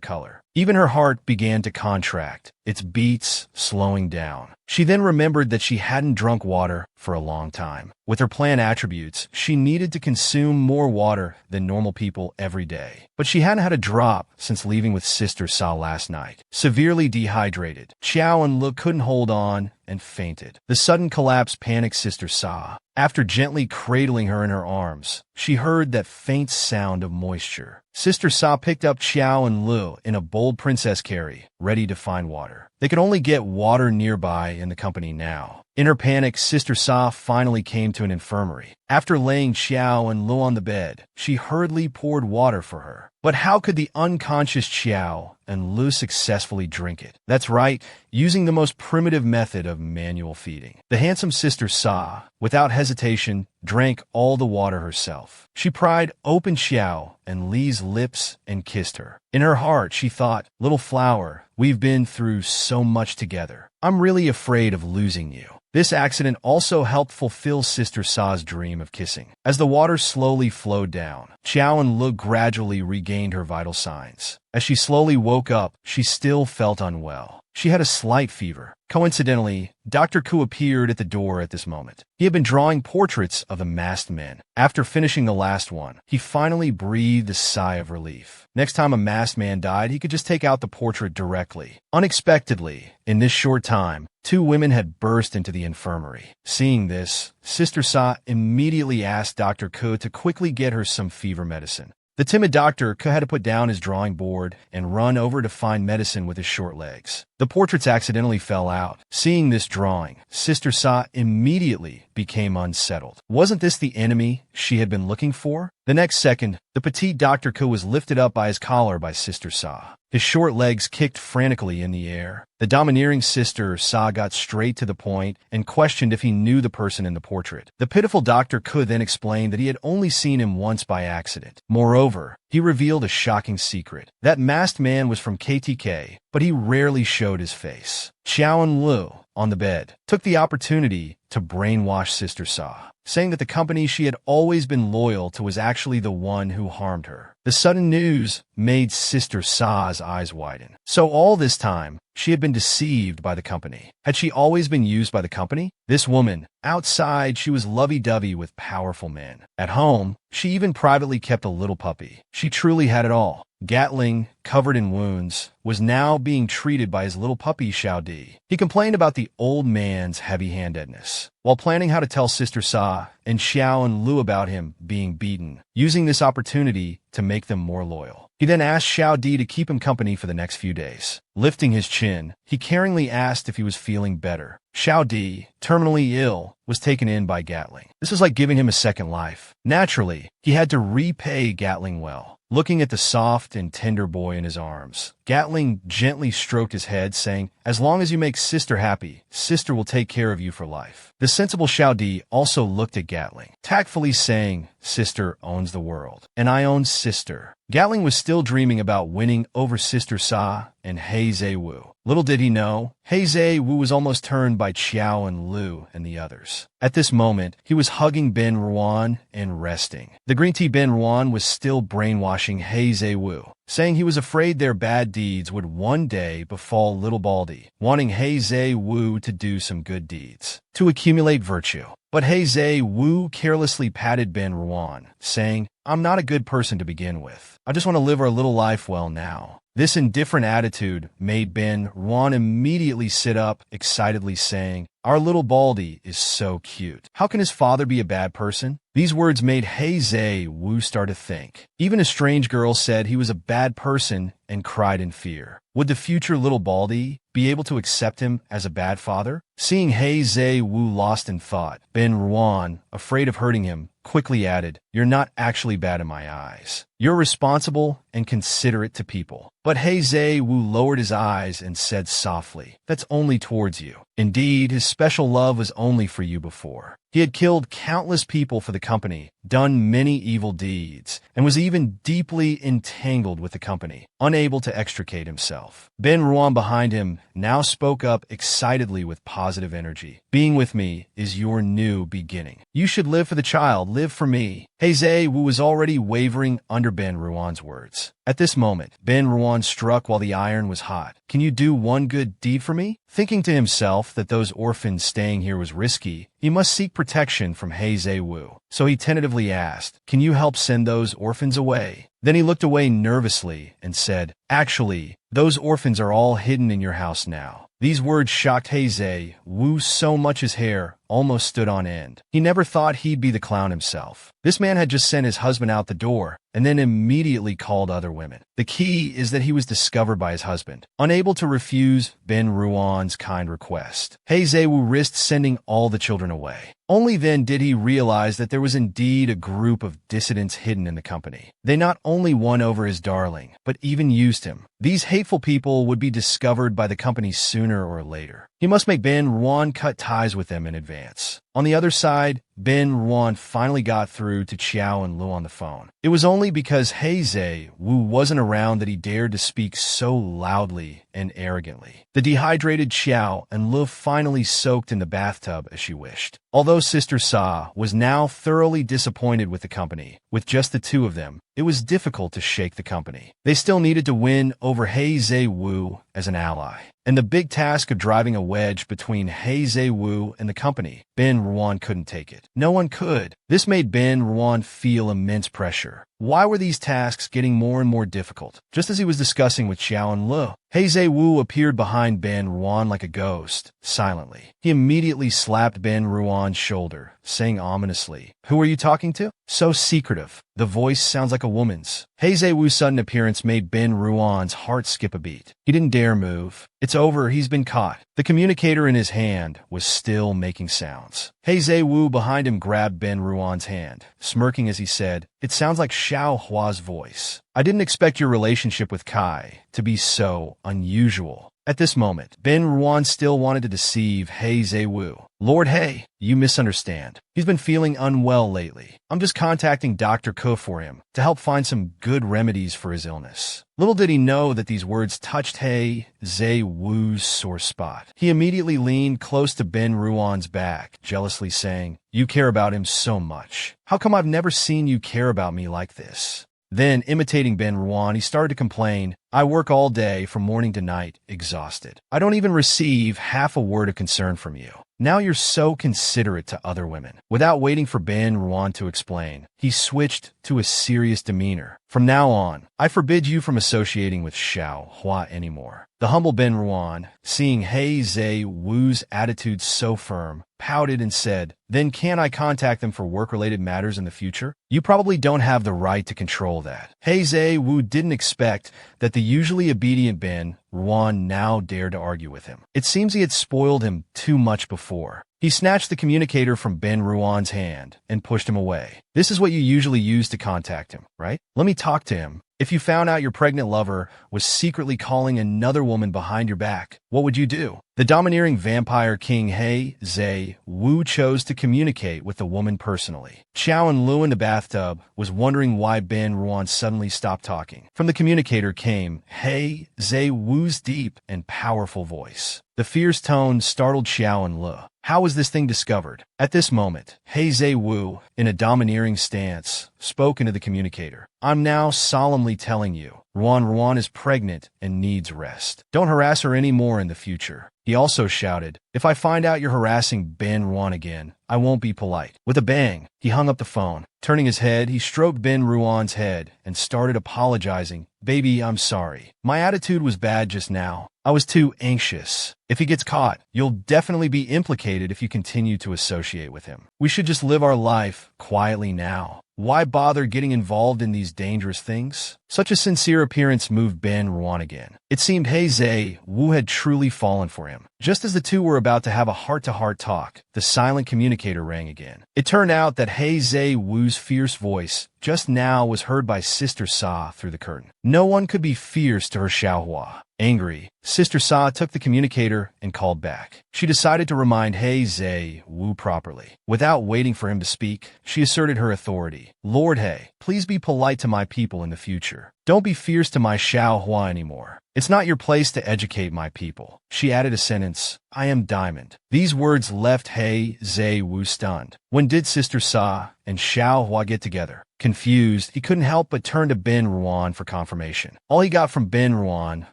color. Even her heart began to contract, its beats slowing down. She then remembered that she hadn't drunk water for a long time. With her plant attributes, she needed to consume more water than normal people every day. But she hadn't had a drop since leaving with Sister Sa last night. Severely dehydrated, Xiao and Lu couldn't hold on and fainted. The sudden collapse panicked Sister Sa. After gently cradling her in her arms, she heard that faint sound of moisture. Sister Sa picked up Xiao and Lu in a bold princess carry, ready to find water. They could only get water nearby in the company now. In her panic, Sister Sa finally came to an infirmary. After laying Xiao and Lu on the bed, she hurriedly poured water for her. But how could the unconscious Xiao and Lu successfully drink it? That's right, using the most primitive method of manual feeding. The handsome Sister Sa, without hesitation, drank all the water herself. She pried open Xiao and Li's lips and kissed her. In her heart, she thought, "Little Flower, we've been through so much together. I'm really afraid of losing you." This accident also helped fulfill Sister Sa's dream of kissing. As the water slowly flowed down, Xiao and Lu gradually regained her vital signs. As she slowly woke up, she still felt unwell. She had a slight fever. Coincidentally, Dr. Ku appeared at the door at this moment. He had been drawing portraits of the masked men. After finishing the last one, he finally breathed a sigh of relief. Next time a masked man died, he could just take out the portrait directly. Unexpectedly, in this short time, 2 women had burst into the infirmary. Seeing this, Sister Sa immediately asked Dr. Ku to quickly get her some fever medicine. The timid doctor had to put down his drawing board and run over to find medicine with his short legs. The portraits accidentally fell out. Seeing this drawing, Sister Sa immediately became unsettled. Wasn't this the enemy she had been looking for? The next second, the petite Dr. Ko was lifted up by his collar by Sister Sa. His short legs kicked frantically in the air. The domineering Sister Sa got straight to the point and questioned if he knew the person in the portrait. The pitiful Dr. Ko then explained that he had only seen him once by accident. Moreover, he revealed a shocking secret. That masked man was from KTK, but he rarely showed his face. Xiao and Lu, on the bed, took the opportunity to brainwash Sister Sa, saying that the company she had always been loyal to was actually the one who harmed her. The sudden news made Sister Sa's eyes widen. So all this time, she had been deceived by the company. Had she always been used by the company? This woman, outside, she was lovey-dovey with powerful men. At home, she even privately kept a little puppy. She truly had it all. Gatling, covered in wounds, was now being treated by his little puppy Xiao Di. He complained about the old man's heavy-handedness, while planning how to tell Sister Sa and Xiao and Lu about him being beaten, using this opportunity to make them more loyal. He then asked Xiao Di to keep him company for the next few days. Lifting his chin, he caringly asked if he was feeling better. Xiao Di, terminally ill, was taken in by Gatling. This was like giving him a second life. Naturally, he had to repay Gatling well. Looking at the soft and tender boy in his arms, Gatling gently stroked his head, saying, "As long as you make Sister happy, Sister will take care of you for life." The sensible Xiao Di also looked at Gatling, tactfully saying, "Sister owns the world, and I own Sister." Gatling was still dreaming about winning over Sister Sa and He Zhe Wu. Little did he know, He Zhe Wu was almost turned by Qiao and Lu and the others. At this moment, he was hugging Ben Ruan and resting. The green tea Ben Ruan was still brainwashing He Zhe Wu, saying he was afraid their bad deeds would one day befall little Baldy, wanting He Zhe Wu to do some good deeds, to accumulate virtue. But He Zhe Wu carelessly patted Ben Ruan, saying, "I'm not a good person to begin with. I just want to live our little life well now." This indifferent attitude made Ben Ruan immediately sit up, excitedly saying, "Our little Baldy is so cute. How can his father be a bad person?" These words made He Zhe Wu start to think. Even a strange girl said he was a bad person and cried in fear. Would the future little Baldy be able to accept him as a bad father? Seeing He Zhe Wu lost in thought, Ben Ruan, afraid of hurting him, quickly added, "You're not actually bad in my eyes. You're responsible and considerate to people." But He Zhe Wu lowered his eyes and said softly, "That's only towards you. Indeed, his special love was only for you before. He had killed countless people for the company, done many evil deeds, and was even deeply entangled with the company, unable to extricate himself." Ben Ruan behind him now spoke up excitedly with positive energy. "Being with me is your new beginning. You should live for the child, live for me." He Zhe Wu was already wavering under Ben Ruan's words. At this moment, Ben Ruan struck while the iron was hot. "Can you do one good deed for me?" Thinking to himself that those orphans staying here was risky, he must seek protection from He Zhe Wu. So he tentatively asked, "Can you help send those orphans away?" Then he looked away nervously and said, "Actually, those orphans are all hidden in your house now." These words shocked He Zhe Wu so much his hair almost stood on end. He never thought he'd be the clown himself. This man had just sent his husband out the door and then immediately called other women. The key is that he was discovered by his husband, unable to refuse Ben Ruan's kind request. He Zhe Wu risked sending all the children away. Only then did he realize that there was indeed a group of dissidents hidden in the company. They not only won over his darling, but even used him. These hateful people would be discovered by the company sooner or later. He must make Ben Ruan cut ties with them in advance. On the other side, Ben Ruan finally got through to Qiao and Lu on the phone. It was only because He Zhe Wu wasn't around that he dared to speak so loudly and arrogantly. The dehydrated Qiao and Lu finally soaked in the bathtub as she wished. Although Sister Sa was now thoroughly disappointed with the company, with just the two of them, it was difficult to shake the company. They still needed to win over He Zhe Wu as an ally. And the big task of driving a wedge between He Zhe Wu and the company, Ben Ruan couldn't take it. No one could. This made Ben Ruan feel immense pressure. Why were these tasks getting more and more difficult? Just as he was discussing with Xiao and Lu, He Zhe Wu appeared behind Ben Ruan like a ghost, silently. He immediately slapped Ben Ruan's shoulder, saying ominously, "Who are you talking to? So secretive. The voice sounds like a woman's." He Zhe Wu's sudden appearance made Ben Ruan's heart skip a beat. He didn't dare move. It's over, he's been caught. The communicator in his hand was still making sounds. He Zhe-Wu behind him grabbed Ben Ruan's hand, smirking as he said, "It sounds like Xiao Hua's voice. I didn't expect your relationship with Kai to be so unusual." At this moment, Ben Ruan still wanted to deceive He Zhe-Wu. "Lord He, you misunderstand. He's been feeling unwell lately. I'm just contacting Dr. Ke for him to help find some good remedies for his illness." Little did he know that these words touched He Zhe-Wu's sore spot. He immediately leaned close to Ben Ruan's back, jealously saying, "You care about him so much. How come I've never seen you care about me like this?" Then, imitating Ben Ruan, he started to complain, "I work all day from morning to night, exhausted. I don't even receive half a word of concern from you. Now you're so considerate to other women." Without waiting for Ben Ruan to explain, he switched to a serious demeanor. "From now on, I forbid you from associating with Xiao Hua anymore." The humble Ben Ruan, seeing He Zhe-Wu's attitude so firm, pouted and said, "Then can't I contact them for work-related matters in the future? You probably don't have the right to control that." He Zhe-Wu didn't expect that the usually obedient Ben Ruan now dared to argue with him. It seems he had spoiled him too much before. He snatched the communicator from Ben Ruan's hand and pushed him away. "This is what you usually use to contact him, right? Let me talk to him. If you found out your pregnant lover was secretly calling another woman behind your back, what would you do?" The domineering vampire king He Zhe-Wu chose to communicate with the woman personally. Xiao and Lu in the bathtub was wondering why Ben Ruan suddenly stopped talking. From the communicator came He Zhe-Wu's deep and powerful voice. The fierce tone startled Xiao and Lu. How was this thing discovered? At this moment, He Zhe-Wu, in a domineering stance, spoke into the communicator. "I'm now solemnly telling you, Ruan is pregnant and needs rest. Don't harass her anymore in the future." He also shouted, "If I find out you're harassing Ben Ruan again, I won't be polite." With a bang, he hung up the phone. Turning his head, he stroked Ben Ruan's head and started apologizing. "Baby, I'm sorry. My attitude was bad just now. I was too anxious. If he gets caught, you'll definitely be implicated if you continue to associate with him. We should just live our life quietly now. Why bother getting involved in these dangerous things?" Such a sincere appearance moved Ben Ruan again. It seemed He Zhe-Wu had truly fallen for him. Just as the two were about to have a heart-to-heart talk, the silent communicator rang again. It turned out that He Zhe-Wu's fierce voice just now was heard by Sister Sa through the curtain. No one could be fierce to her Xiao Hua. Angry, Sister Sa took the communicator and called back. She decided to remind He Zhe-Wu properly. Without waiting for him to speak, she asserted her authority. "Lord He, please be polite to my people in the future. Don't be fierce to my Xiao Hua anymore. It's not your place to educate my people." She added a sentence, "I am Diamond." These words left He Zhe-Wu stunned. When did Sister Sa and Xiao Hua get together? Confused, he couldn't help but turn to Ben Ruan for confirmation. All he got from Ben Ruan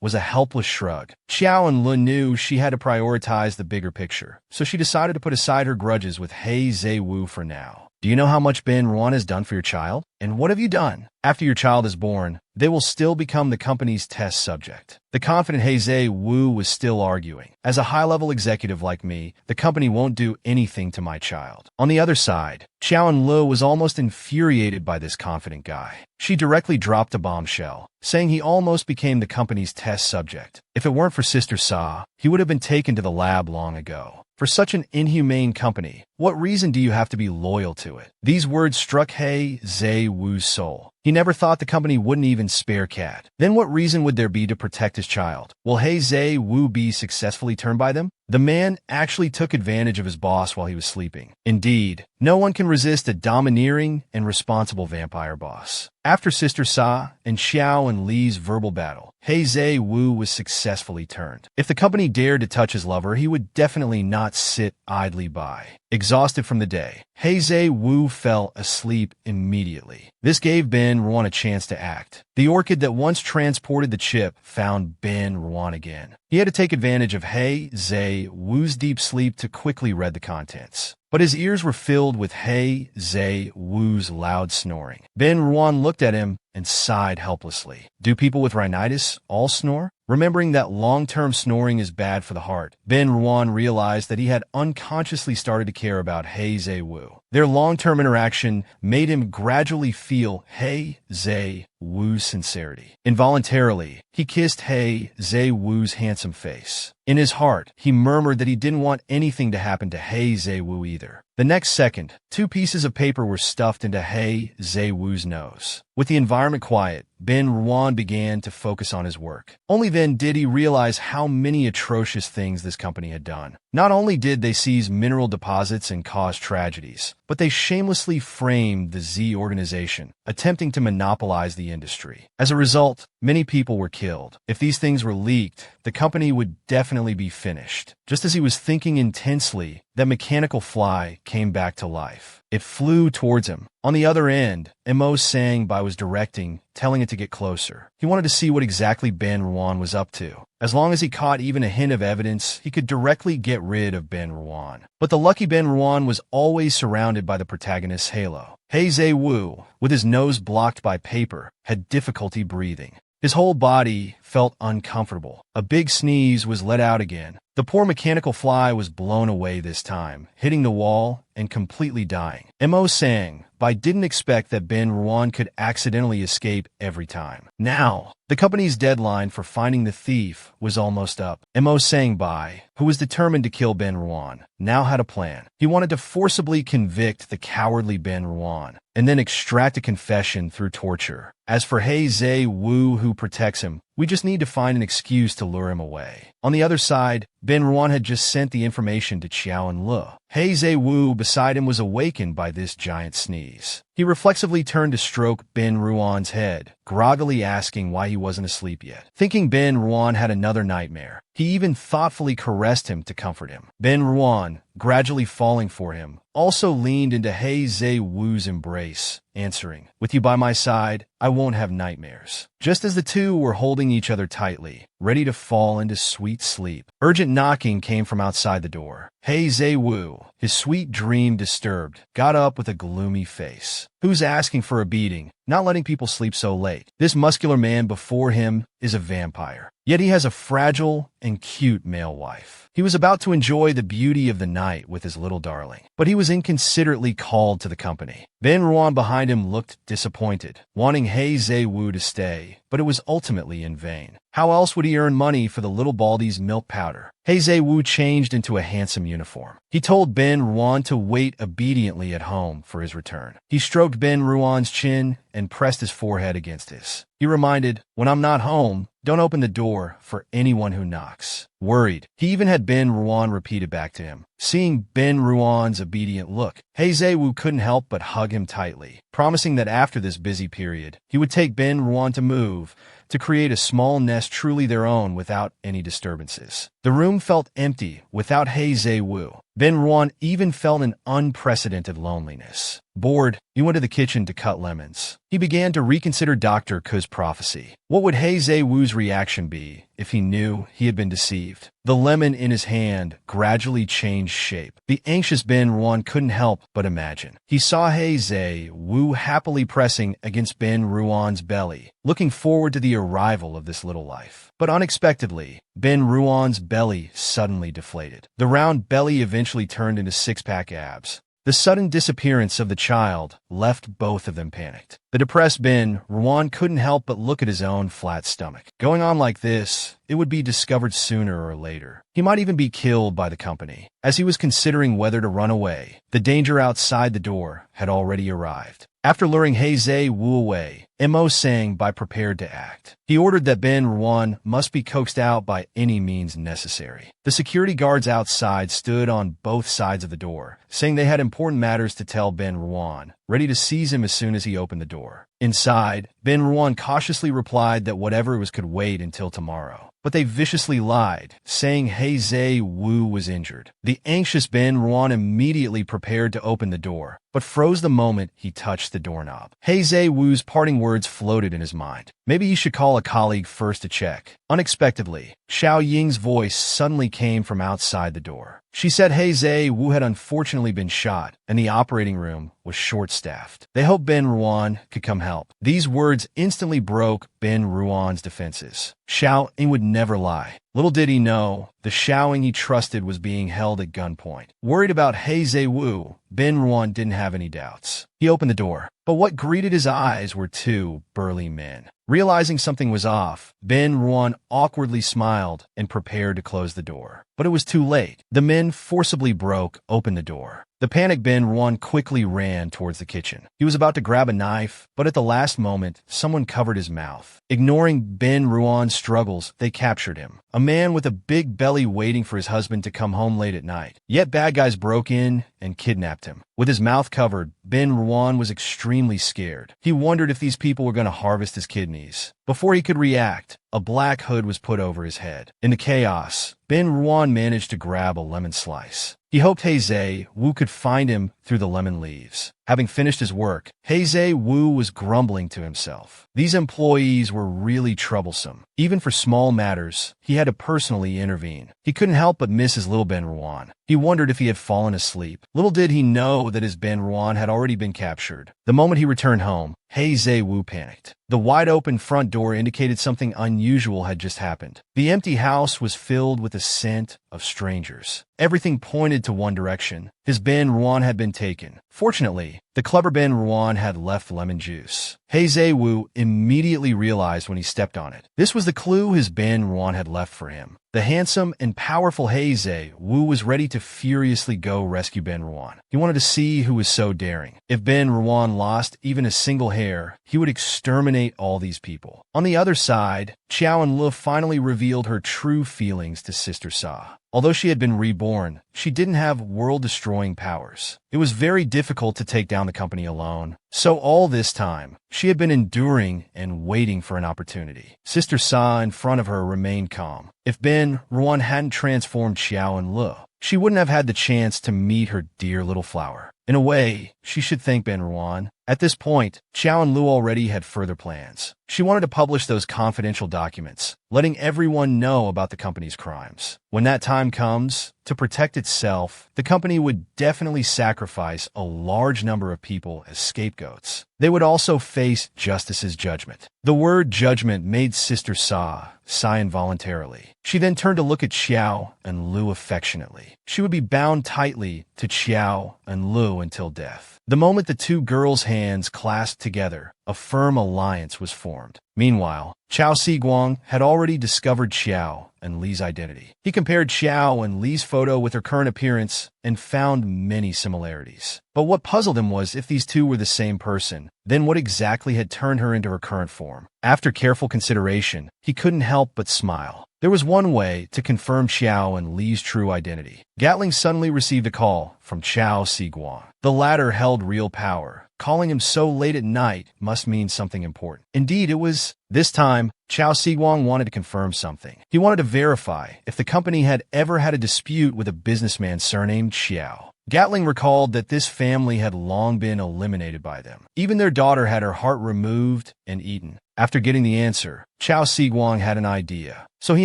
was a helpless shrug. Xiao and Lun knew she had to prioritize the bigger picture, so she decided to put aside her grudges with He Zhe-Wu for now. "Do you know how much Ben Ruan has done for your child? And what have you done? After your child is born, they will still become the company's test subject." The confident He Zhe-Wu was still arguing. "As a high-level executive like me, the company won't do anything to my child." On the other side, Xiao and Lu was almost infuriated by this confident guy. She directly dropped a bombshell, saying he almost became the company's test subject. If it weren't for Sister Sa, he would have been taken to the lab long ago. For such an inhumane company, what reason do you have to be loyal to it? These words struck He Zhe-Wu's soul. He never thought the company wouldn't even spare Cat. Then what reason would there be to protect his child? Will He Zhe-Wu be successfully turned by them? The man actually took advantage of his boss while he was sleeping. Indeed, no one can resist a domineering and responsible vampire boss. After Sister Sa and Xiao and Li's verbal battle, He Zhe-Wu was successfully turned. If the company dared to touch his lover, he would definitely not sit idly by. Exhausted from the day, He Zhe-Wu fell asleep immediately. This gave Ben Ruan a chance to act. The orchid that once transported the chip found Ben Ruan again. He had to take advantage of He Zhe-Wu's deep sleep to quickly read the contents. But his ears were filled with He Zhe-Wu's loud snoring. Ben Ruan looked at him and sighed helplessly. Do people with rhinitis all snore? Remembering that long-term snoring is bad for the heart, Ben Ruan realized that he had unconsciously started to care about He Zhe-Wu. Their long-term interaction made him gradually feel He Zhe-Wu Wu's sincerity. Involuntarily, he kissed He Zhe-Wu's handsome face. In his heart, he murmured that he didn't want anything to happen to He Zhe-Wu either. The next second, 2 pieces of paper were stuffed into He Zhe-Wu's nose. With the environment quiet, Ben Ruan began to focus on his work. Only then did he realize how many atrocious things this company had done. Not only did they seize mineral deposits and cause tragedies, but they shamelessly framed the Z organization, attempting to monopolize the industry. As a result, many people were killed. If these things were leaked, the company would definitely be finished. Just as he was thinking intensely, that mechanical fly came back to life. It flew towards him. On the other end, Mo Sang-bai was directing, telling it to get closer. He wanted to see what exactly Ben Ruan was up to. As long as he caught even a hint of evidence, he could directly get rid of Ben Ruan. But the lucky Ben Ruan was always surrounded by the protagonist's halo. He Zhe-Wu, with his nose blocked by paper, had difficulty breathing. His whole body felt uncomfortable. A big sneeze was let out again. The poor mechanical fly was blown away this time, hitting the wall and completely dying. Mo Sang-bai didn't expect that Ben Ruan could accidentally escape every time. Now, the company's deadline for finding the thief was almost up. Mo Sang-bai, who was determined to kill Ben Ruan, now had a plan. He wanted to forcibly convict the cowardly Ben Ruan, and then extract a confession through torture. As for He Zhe-Wu, who protects him, we just need to find an excuse to lure him away. On the other side, Ben Ruan had just sent the information to Qiao and Le. He Zhe-Wu beside him was awakened by this giant sneeze. He reflexively turned to stroke Ben Ruan's head, groggily asking why he wasn't asleep yet. Thinking Ben Ruan had another nightmare, he even thoughtfully caressed him to comfort him. Ben Ruan, gradually falling for him, also leaned into He Zhe-Wu's embrace, answering, "With you by my side, I won't have nightmares." Just as the two were holding each other tightly, ready to fall into sweet sleep, urgent knocking came from outside the door. He Zhe-Wu, his sweet dream disturbed, got up with a gloomy face. "Who's asking for a beating? Not letting people sleep so late." This muscular man before him is a vampire. Yet he has a fragile and cute male wife. He was about to enjoy the beauty of the night with his little darling, but he was inconsiderately called to the company. Ben Ruan behind him looked disappointed, wanting He Zhe-Wu to stay, but it was ultimately in vain. How else would he earn money for the little Baldy's milk powder? He Zhe-Wu changed into a handsome uniform. He told Ben Ruan to wait obediently at home for his return. He stroked Ben Ruan's chin and pressed his forehead against his. He reminded, "When I'm not home, don't open the door for anyone who knocks." Worried, he even had Ben Ruan repeat it back to him. Seeing Ben Ruan's obedient look, He Zhe-Wu couldn't help but hug him tightly, promising that after this busy period, he would take Ben Ruan to move, to create a small nest truly their own without any disturbances. The room felt empty without He Zhe-Wu. Ben Ruan even felt an unprecedented loneliness. Bored, he went to the kitchen to cut lemons. He began to reconsider Dr. Ku's prophecy. What would He Zhe-Wu's reaction be if he knew he had been deceived? The lemon in his hand gradually changed shape. The anxious Ben Ruan couldn't help but imagine. He saw He Zhe-Wu happily pressing against Ben Ruan's belly, looking forward to the arrival of this little life. But unexpectedly, Ben Ruan's belly suddenly deflated. The round belly eventually turned into six-pack abs. The sudden disappearance of the child left both of them panicked. The depressed Ben Ruan couldn't help but look at his own flat stomach. Going on like this, it would be discovered sooner or later. He might even be killed by the company. As he was considering whether to run away, the danger outside the door had already arrived. After luring He Zhe-Wu away, Mo Sang-bai prepared to act. He ordered that Ben Ruan must be coaxed out by any means necessary. The security guards outside stood on both sides of the door, saying they had important matters to tell Ben Ruan, ready to seize him as soon as he opened the door. Inside, Ben Ruan cautiously replied that whatever was could wait until tomorrow. But they viciously lied, saying He Zhe-Wu was injured. The anxious Ben Ruan immediately prepared to open the door, but froze the moment he touched the doorknob. He Zhe-Wu's parting words floated in his mind. Maybe he should call a colleague first to check. Unexpectedly, Xiao Ying's voice suddenly came from outside the door. She said He Zhe-Wu had unfortunately been shot, and the operating room was short-staffed. They hoped Ben Ruan could come help. These words instantly broke Ben Ruan's defenses. Xiao Ying would never lie. Little did he know, the Xiaoing he trusted was being held at gunpoint. Worried about He Zhe-Wu, Ben Ruan didn't have any doubts. He opened the door, but what greeted his eyes were two burly men. Realizing something was off, Ben Ruan awkwardly smiled and prepared to close the door. But it was too late. The men forcibly broke open the door. The panicked Ben Ruan quickly ran towards the kitchen. He was about to grab a knife, but at the last moment, someone covered his mouth. Ignoring Ben Ruan's struggles, they captured him. A man with a big belly waiting for his husband to come home late at night. Yet bad guys broke in and kidnapped him. With his mouth covered, Ben Ruan was extremely scared. He wondered if these people were going to harvest his kidneys. Before he could react, a black hood was put over his head. In the chaos, Ben Ruan managed to grab a lemon slice. He hoped He Zhe-Wu could find him through the lemon leaves. Having finished his work, He Zhe-Wu was grumbling to himself. These employees were really troublesome. Even for small matters, he had to personally intervene. He couldn't help but miss his little Ben Ruan. He wondered if he had fallen asleep. Little did he know that his Ben Ruan had already been captured. The moment he returned home, He Zhe-Wu panicked. The wide-open front door indicated something unusual had just happened. The empty house was filled with the scent of strangers. Everything pointed to one direction. His Ben Ruan had been taken. Fortunately, the clever Ben Ruan had left lemon juice. He Zhe-Wu immediately realized when he stepped on it. This was the clue his Ben Ruan had left for him. The handsome and powerful He Zhe-Wu was ready to furiously go rescue Ben Ruan. He wanted to see who was so daring. If Ben Ruan lost even a single hair, he would exterminate all these people. On the other side, Qiao and Lu finally revealed her true feelings to Sister Sa. Although she had been reborn, she didn't have world-destroying powers. It was very difficult to take down the company alone. So all this time, she had been enduring and waiting for an opportunity. Sister Sa in front of her remained calm. If Ben Ruan hadn't transformed Qiao and Lu, she wouldn't have had the chance to meet her dear little flower. In a way, she should thank Ben Ruan. At this point, Qiao and Lu already had further plans. She wanted to publish those confidential documents, letting everyone know about the company's crimes. When that time comes, to protect itself, the company would definitely sacrifice a large number of people as scapegoats. They would also face justice's judgment. The word judgment made Sister Sa sigh involuntarily. She then turned to look at Qiao and Lu affectionately. She would be bound tightly to Qiao and Lu until death. The moment the two girls' hands clasped together, a firm alliance was formed. Meanwhile, Chao Siguang had already discovered Qiao and Li's identity. He compared Qiao and Li's photo with her current appearance and found many similarities. But what puzzled him was if these two were the same person, then what exactly had turned her into her current form? After careful consideration, he couldn't help but smile. There was one way to confirm Qiao and Li's true identity. Gatling suddenly received a call from Chao Siguang. The latter held real power. Calling him so late at night must mean something important. Indeed, it was. This time, Chao Siguang wanted to confirm something. He wanted to verify if the company had ever had a dispute with a businessman surnamed Xiao. Gatling recalled that this family had long been eliminated by them. Even their daughter had her heart removed and eaten. After getting the answer, Chao Siguang had an idea. So he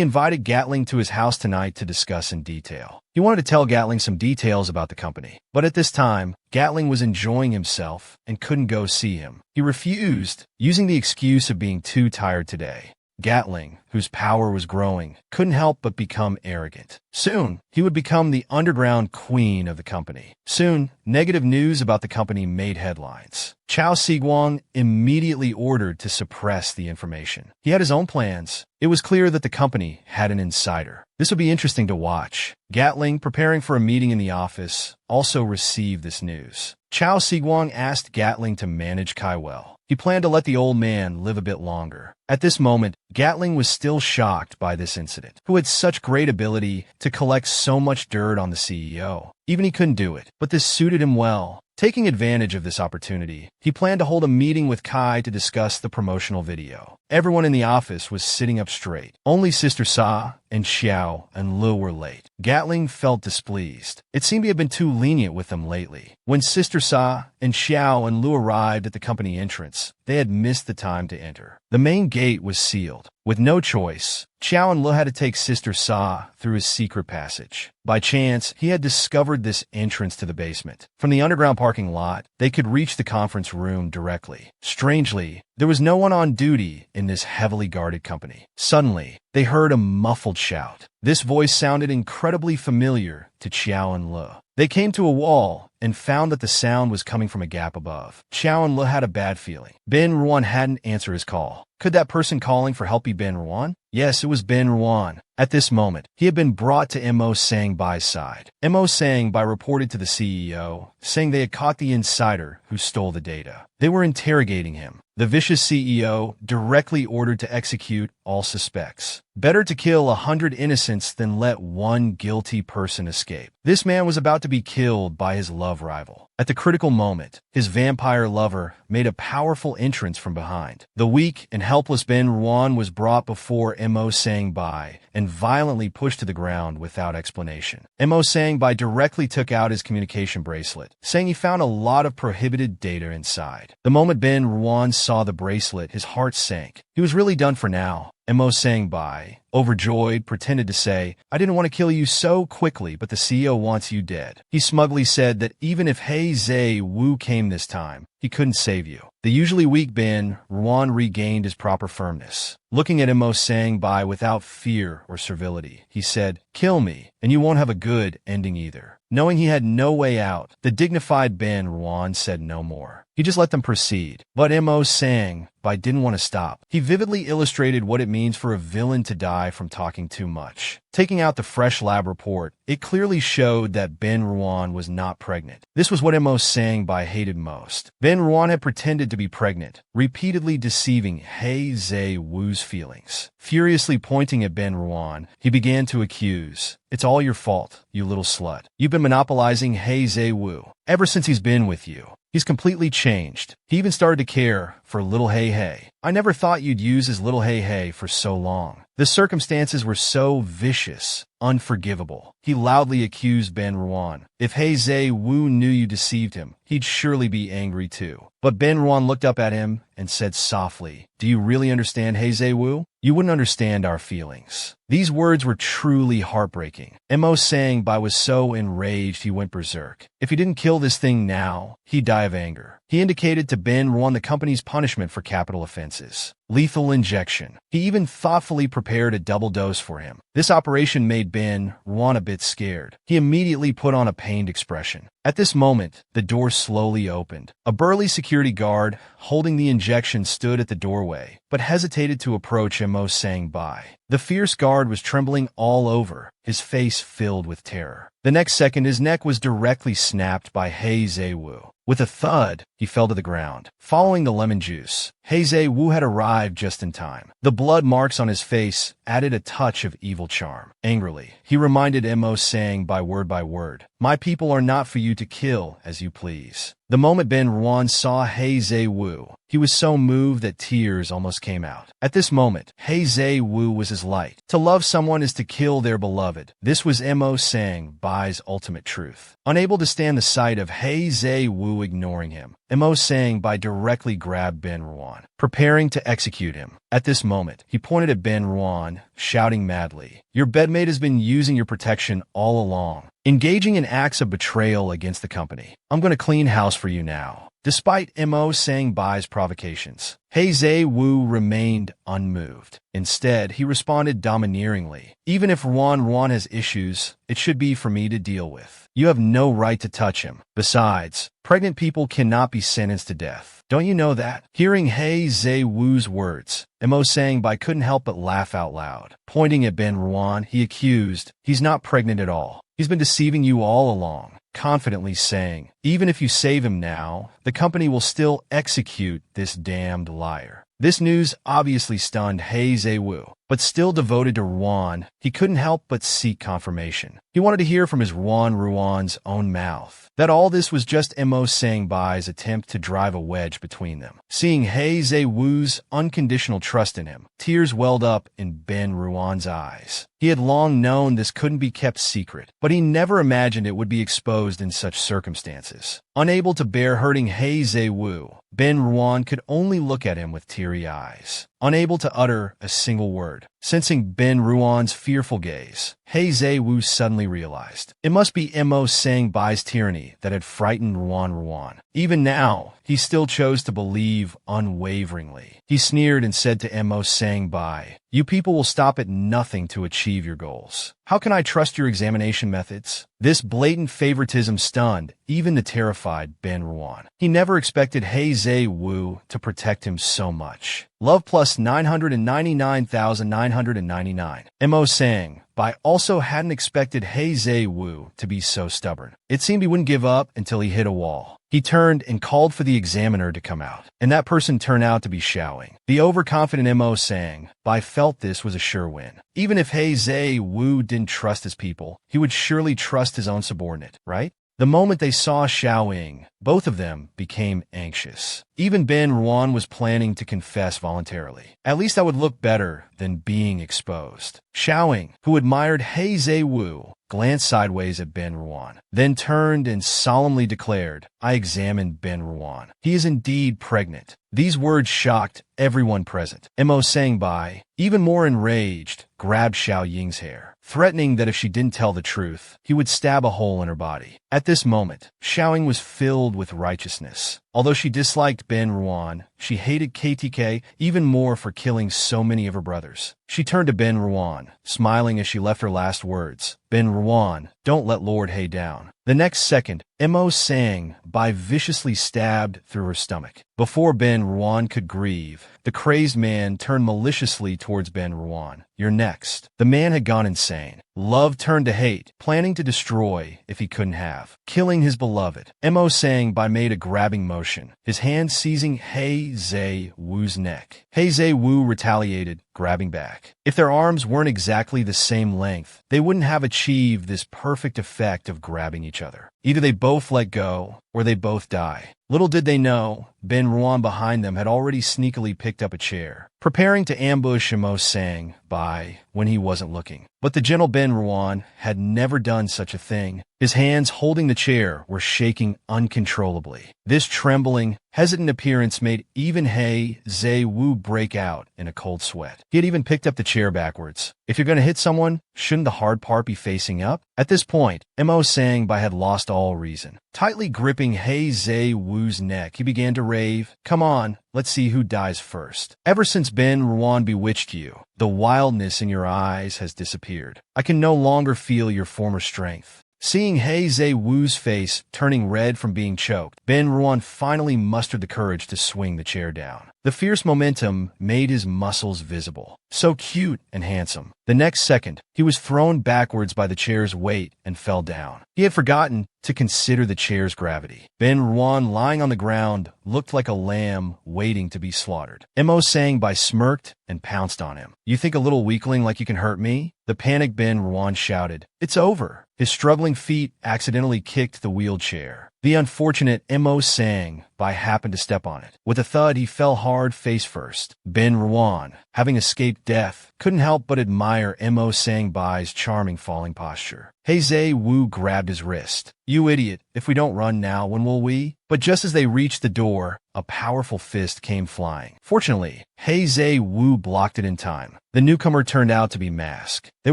invited Gatling to his house tonight to discuss in detail. He wanted to tell Gatling some details about the company. But at this time, Gatling was enjoying himself and couldn't go see him. He refused, using the excuse of being too tired today. Gatling, whose power was growing, couldn't help but become arrogant. Soon, he would become the underground queen of the company. Soon, negative news about the company made headlines. Chao Siguang immediately ordered to suppress the information. He had his own plans. It was clear that the company had an insider. This would be interesting to watch. Gatling, preparing for a meeting in the office, also received this news. Chao Siguang asked Gatling to manage Kai well. He planned to let the old man live a bit longer. At this moment, Gatling was still shocked by this incident. Who had such great ability to collect so much dirt on the CEO? Even he couldn't do it, but this suited him well. Taking advantage of this opportunity, he planned to hold a meeting with Kai to discuss the promotional video. Everyone in the office was sitting up straight. Only Sister Sa and Xiao and Lu were late. Gatling felt displeased. It seemed he had been too lenient with them lately. When Sister Sa and Xiao and Lu arrived at the company entrance, they had missed the time to enter. The main gate was sealed. With no choice, Chow and Lo had to take Sister Sa through his secret passage. By chance, he had discovered this entrance to the basement. From the underground parking lot, they could reach the conference room directly. Strangely, there was no one on duty in this heavily guarded company. Suddenly, they heard a muffled shout. This voice sounded incredibly familiar to Chow and Lo. They came to a wall and found that the sound was coming from a gap above. Chow and Lo had a bad feeling. Ben Ruan hadn't answered his call. Could that person calling for help be Ben Ruan? Yes, it was Ben Ruan. At this moment, he had been brought to Mo Sangbai's side. Mo Sangbai reported to the CEO, saying they had caught the insider who stole the data. They were interrogating him. The vicious CEO directly ordered to execute all suspects. Better to kill 100 innocents than let one guilty person escape. This man was about to be killed by his love rival. At the critical moment, his vampire lover made a powerful entrance from behind. The weak and helpless Ben Ruan was brought before Mo Sangbai and violently pushed to the ground without explanation. Mo Sangbai directly took out his communication bracelet, saying he found a lot of prohibited data inside. The moment Ben Ruan saw the bracelet, his heart sank. He was really done for now. Mo Sangbai, overjoyed, pretended to say, "I didn't want to kill you so quickly, but the CEO wants you dead." He smugly said that even if He Zhe Wu came this time, he couldn't save you. The usually weak Ben Ruan regained his proper firmness. Looking at Mo Sangbai without fear or servility, he said, "Kill me, and you won't have a good ending either." Knowing he had no way out, the dignified Ben Ruan said no more. He just let them proceed. But Mo Sangbai didn't want to stop. He vividly illustrated what it means for a villain to die from talking too much. Taking out the fresh lab report, it clearly showed that Ben Ruan was not pregnant. This was what Mo Sangbai hated most. Ben Ruan had pretended to be pregnant, repeatedly deceiving He Zhe Wu's feelings. Furiously pointing at Ben Ruan, he began to accuse, "It's all your fault, you little slut. You've been monopolizing He Zhe Wu. Ever since he's been with you, he's completely changed. He even started to care for little Hey Hey. I never thought you'd use his little Hey Hey for so long." The circumstances were so vicious, unforgivable. He loudly accused Ben Ruan. If He Zhe Wu knew you deceived him, he'd surely be angry too. But Ben Ruan looked up at him and said softly, "Do you really understand He Zhe Wu? You wouldn't understand our feelings." These words were truly heartbreaking. Mo Sangbai was so enraged he went berserk. If he didn't kill this thing now, he'd die of anger. He indicated to Ben Ruan the company's punishment for capital offenses: lethal injection. He even thoughtfully prepared a double dose for him. This operation made Ben Ruan a bit scared. He immediately put on a pained expression. At this moment, the door slowly opened. A burly security guard holding the injection stood at the doorway, but hesitated to approach Mo Sangbai. The fierce guard was trembling all over, his face filled with terror. The next second, his neck was directly snapped by He Zhe Wu. With a thud, he fell to the ground. Following the lemon juice, He Zhe Wu had arrived just in time. The blood marks on his face added a touch of evil charm. Angrily, he reminded Mo Sangbai word by word, "My people are not for you to kill as you please." The moment Ben Ruan saw He Zhe Wu, he was so moved that tears almost came out. At this moment, He Zhe Wu was his light. To love someone is to kill their beloved. This was Mo Sangbai's ultimate truth. Unable to stand the sight of He Zhe Wu ignoring him, Mo Sangbai directly grabbed Ben Ruan, preparing to execute him. At this moment, he pointed at Ben Ruan, shouting madly, "Your bedmate has been using your protection all along, engaging in acts of betrayal against the company. I'm going to clean house for you now." Despite Mo Sangbai's provocations, He Zhe Wu remained unmoved. Instead, he responded domineeringly, "Even if Ruan has issues, it should be for me to deal with. You have no right to touch him. Besides, pregnant people cannot be sentenced to death. Don't you know that?" Hearing He Zhe Wu's words, Mo Sangbai couldn't help but laugh out loud. Pointing at Ben Ruan, he accused, "He's not pregnant at all. He's been deceiving you all along," confidently saying, "Even if you save him now, the company will still execute this damned liar." This news obviously stunned He Zhe Wu. But still devoted to Ruan, he couldn't help but seek confirmation. He wanted to hear from his Ruan's own mouth that all this was just Mo Sang-bai's attempt to drive a wedge between them. Seeing He Zhe-woo's unconditional trust in him, tears welled up in Ben Ruan's eyes. He had long known this couldn't be kept secret, but he never imagined it would be exposed in such circumstances. Unable to bear hurting He Zhe-woo, Ben Ruan could only look at him with teary eyes, unable to utter a single word. Sensing Ben Ruan's fearful gaze, He Zhe-woo suddenly realized it must be Mo Sang-bai's tyranny that had frightened Ruan. Even now, he still chose to believe unwaveringly. He sneered and said to Mo Sang-bai, "You people will stop at nothing to achieve your goals. How can I trust your examination methods?" This blatant favoritism stunned even the terrified Ben Ruan. He never expected He Zhe-woo to protect him so much. Love plus 999,999. Mo Sang-bai also hadn't expected He Zhe-woo to be so stubborn. It seemed he wouldn't give up until he hit a wall. He turned and called for the examiner to come out, and that person turned out to be Xiaowing. The overconfident Mo Sang-bai felt this was a sure win. Even if He Zhe-woo didn't trust his people, he would surely trust his own subordinate, right? The moment they saw Xiaowing, both of them became anxious. Even Ben Ruan was planning to confess voluntarily. At least I would look better than being exposed. Xiaowing, who admired He Zhe-woo, glanced sideways at Ben Ruan, then turned and solemnly declared, "I examined Ben Ruan. He is indeed pregnant." These words shocked everyone present. Mo Sang-bai, even more enraged, grabbed Xiaoying's hair, threatening that if she didn't tell the truth, he would stab a hole in her body. At this moment, Xiaoying was filled with righteousness. Although she disliked Ben Ruan, she hated KTK even more for killing so many of her brothers. She turned to Ben Ruan, smiling as she left her last words. "Ben Ruan, don't let Lord He down." The next second, Mo Sang-bai viciously stabbed through her stomach. Before Ben Ruan could grieve, the crazed man turned maliciously towards Ben Ruan. "You're next." The man had gone insane. Love turned to hate, planning to destroy if he couldn't have, killing his beloved. Mo Sang-bai made a grabbing motion, his hand seizing He Zhe-woo's neck. He Zhe-woo retaliated, grabbing back. If their arms weren't exactly the same length, they wouldn't have achieved this perfect effect of grabbing each other. Either they both let go, or they both die. Little did they know, Ben Ruan behind them had already sneakily picked up a chair, preparing to ambush Mo Sang-bai when he wasn't looking. But the gentle Ben Ruan had never done such a thing. His hands holding the chair were shaking uncontrollably. This trembling, hesitant appearance made even He Zhe-woo break out in a cold sweat. He had even picked up the chair backwards. If you're going to hit someone, shouldn't the hard part be facing up? At this point, Mo Sang-bai had lost all reason. Tightly gripping He Zhe-woo's neck, he began to rave, "Come on, let's see who dies first. Ever since Ben Ruan bewitched you, the wildness in your eyes has disappeared. I can no longer feel your former strength." Seeing He Zhe-woo's face turning red from being choked, Ben Ruan finally mustered the courage to swing the chair down. The fierce momentum made his muscles visible. So cute and handsome. The next second, he was thrown backwards by the chair's weight and fell down. He had forgotten to consider the chair's gravity. Ben Ruan, lying on the ground, looked like a lamb waiting to be slaughtered. Mo Sang-bai smirked and pounced on him. "You think a little weakling like you can hurt me?" The panicked Ben Ruan shouted. "It's over." His struggling feet accidentally kicked the wheelchair. The unfortunate Mo Sang-bai happened to step on it. With a thud, he fell hard face first. Ben Ruan, having escaped death, couldn't help but admire Mo Sang-bai's charming falling posture. He Zhe-woo grabbed his wrist. "You idiot, if we don't run now, when will we?" But just as they reached the door, a powerful fist came flying. Fortunately, He Zhe-woo blocked it in time. The newcomer turned out to be masked. They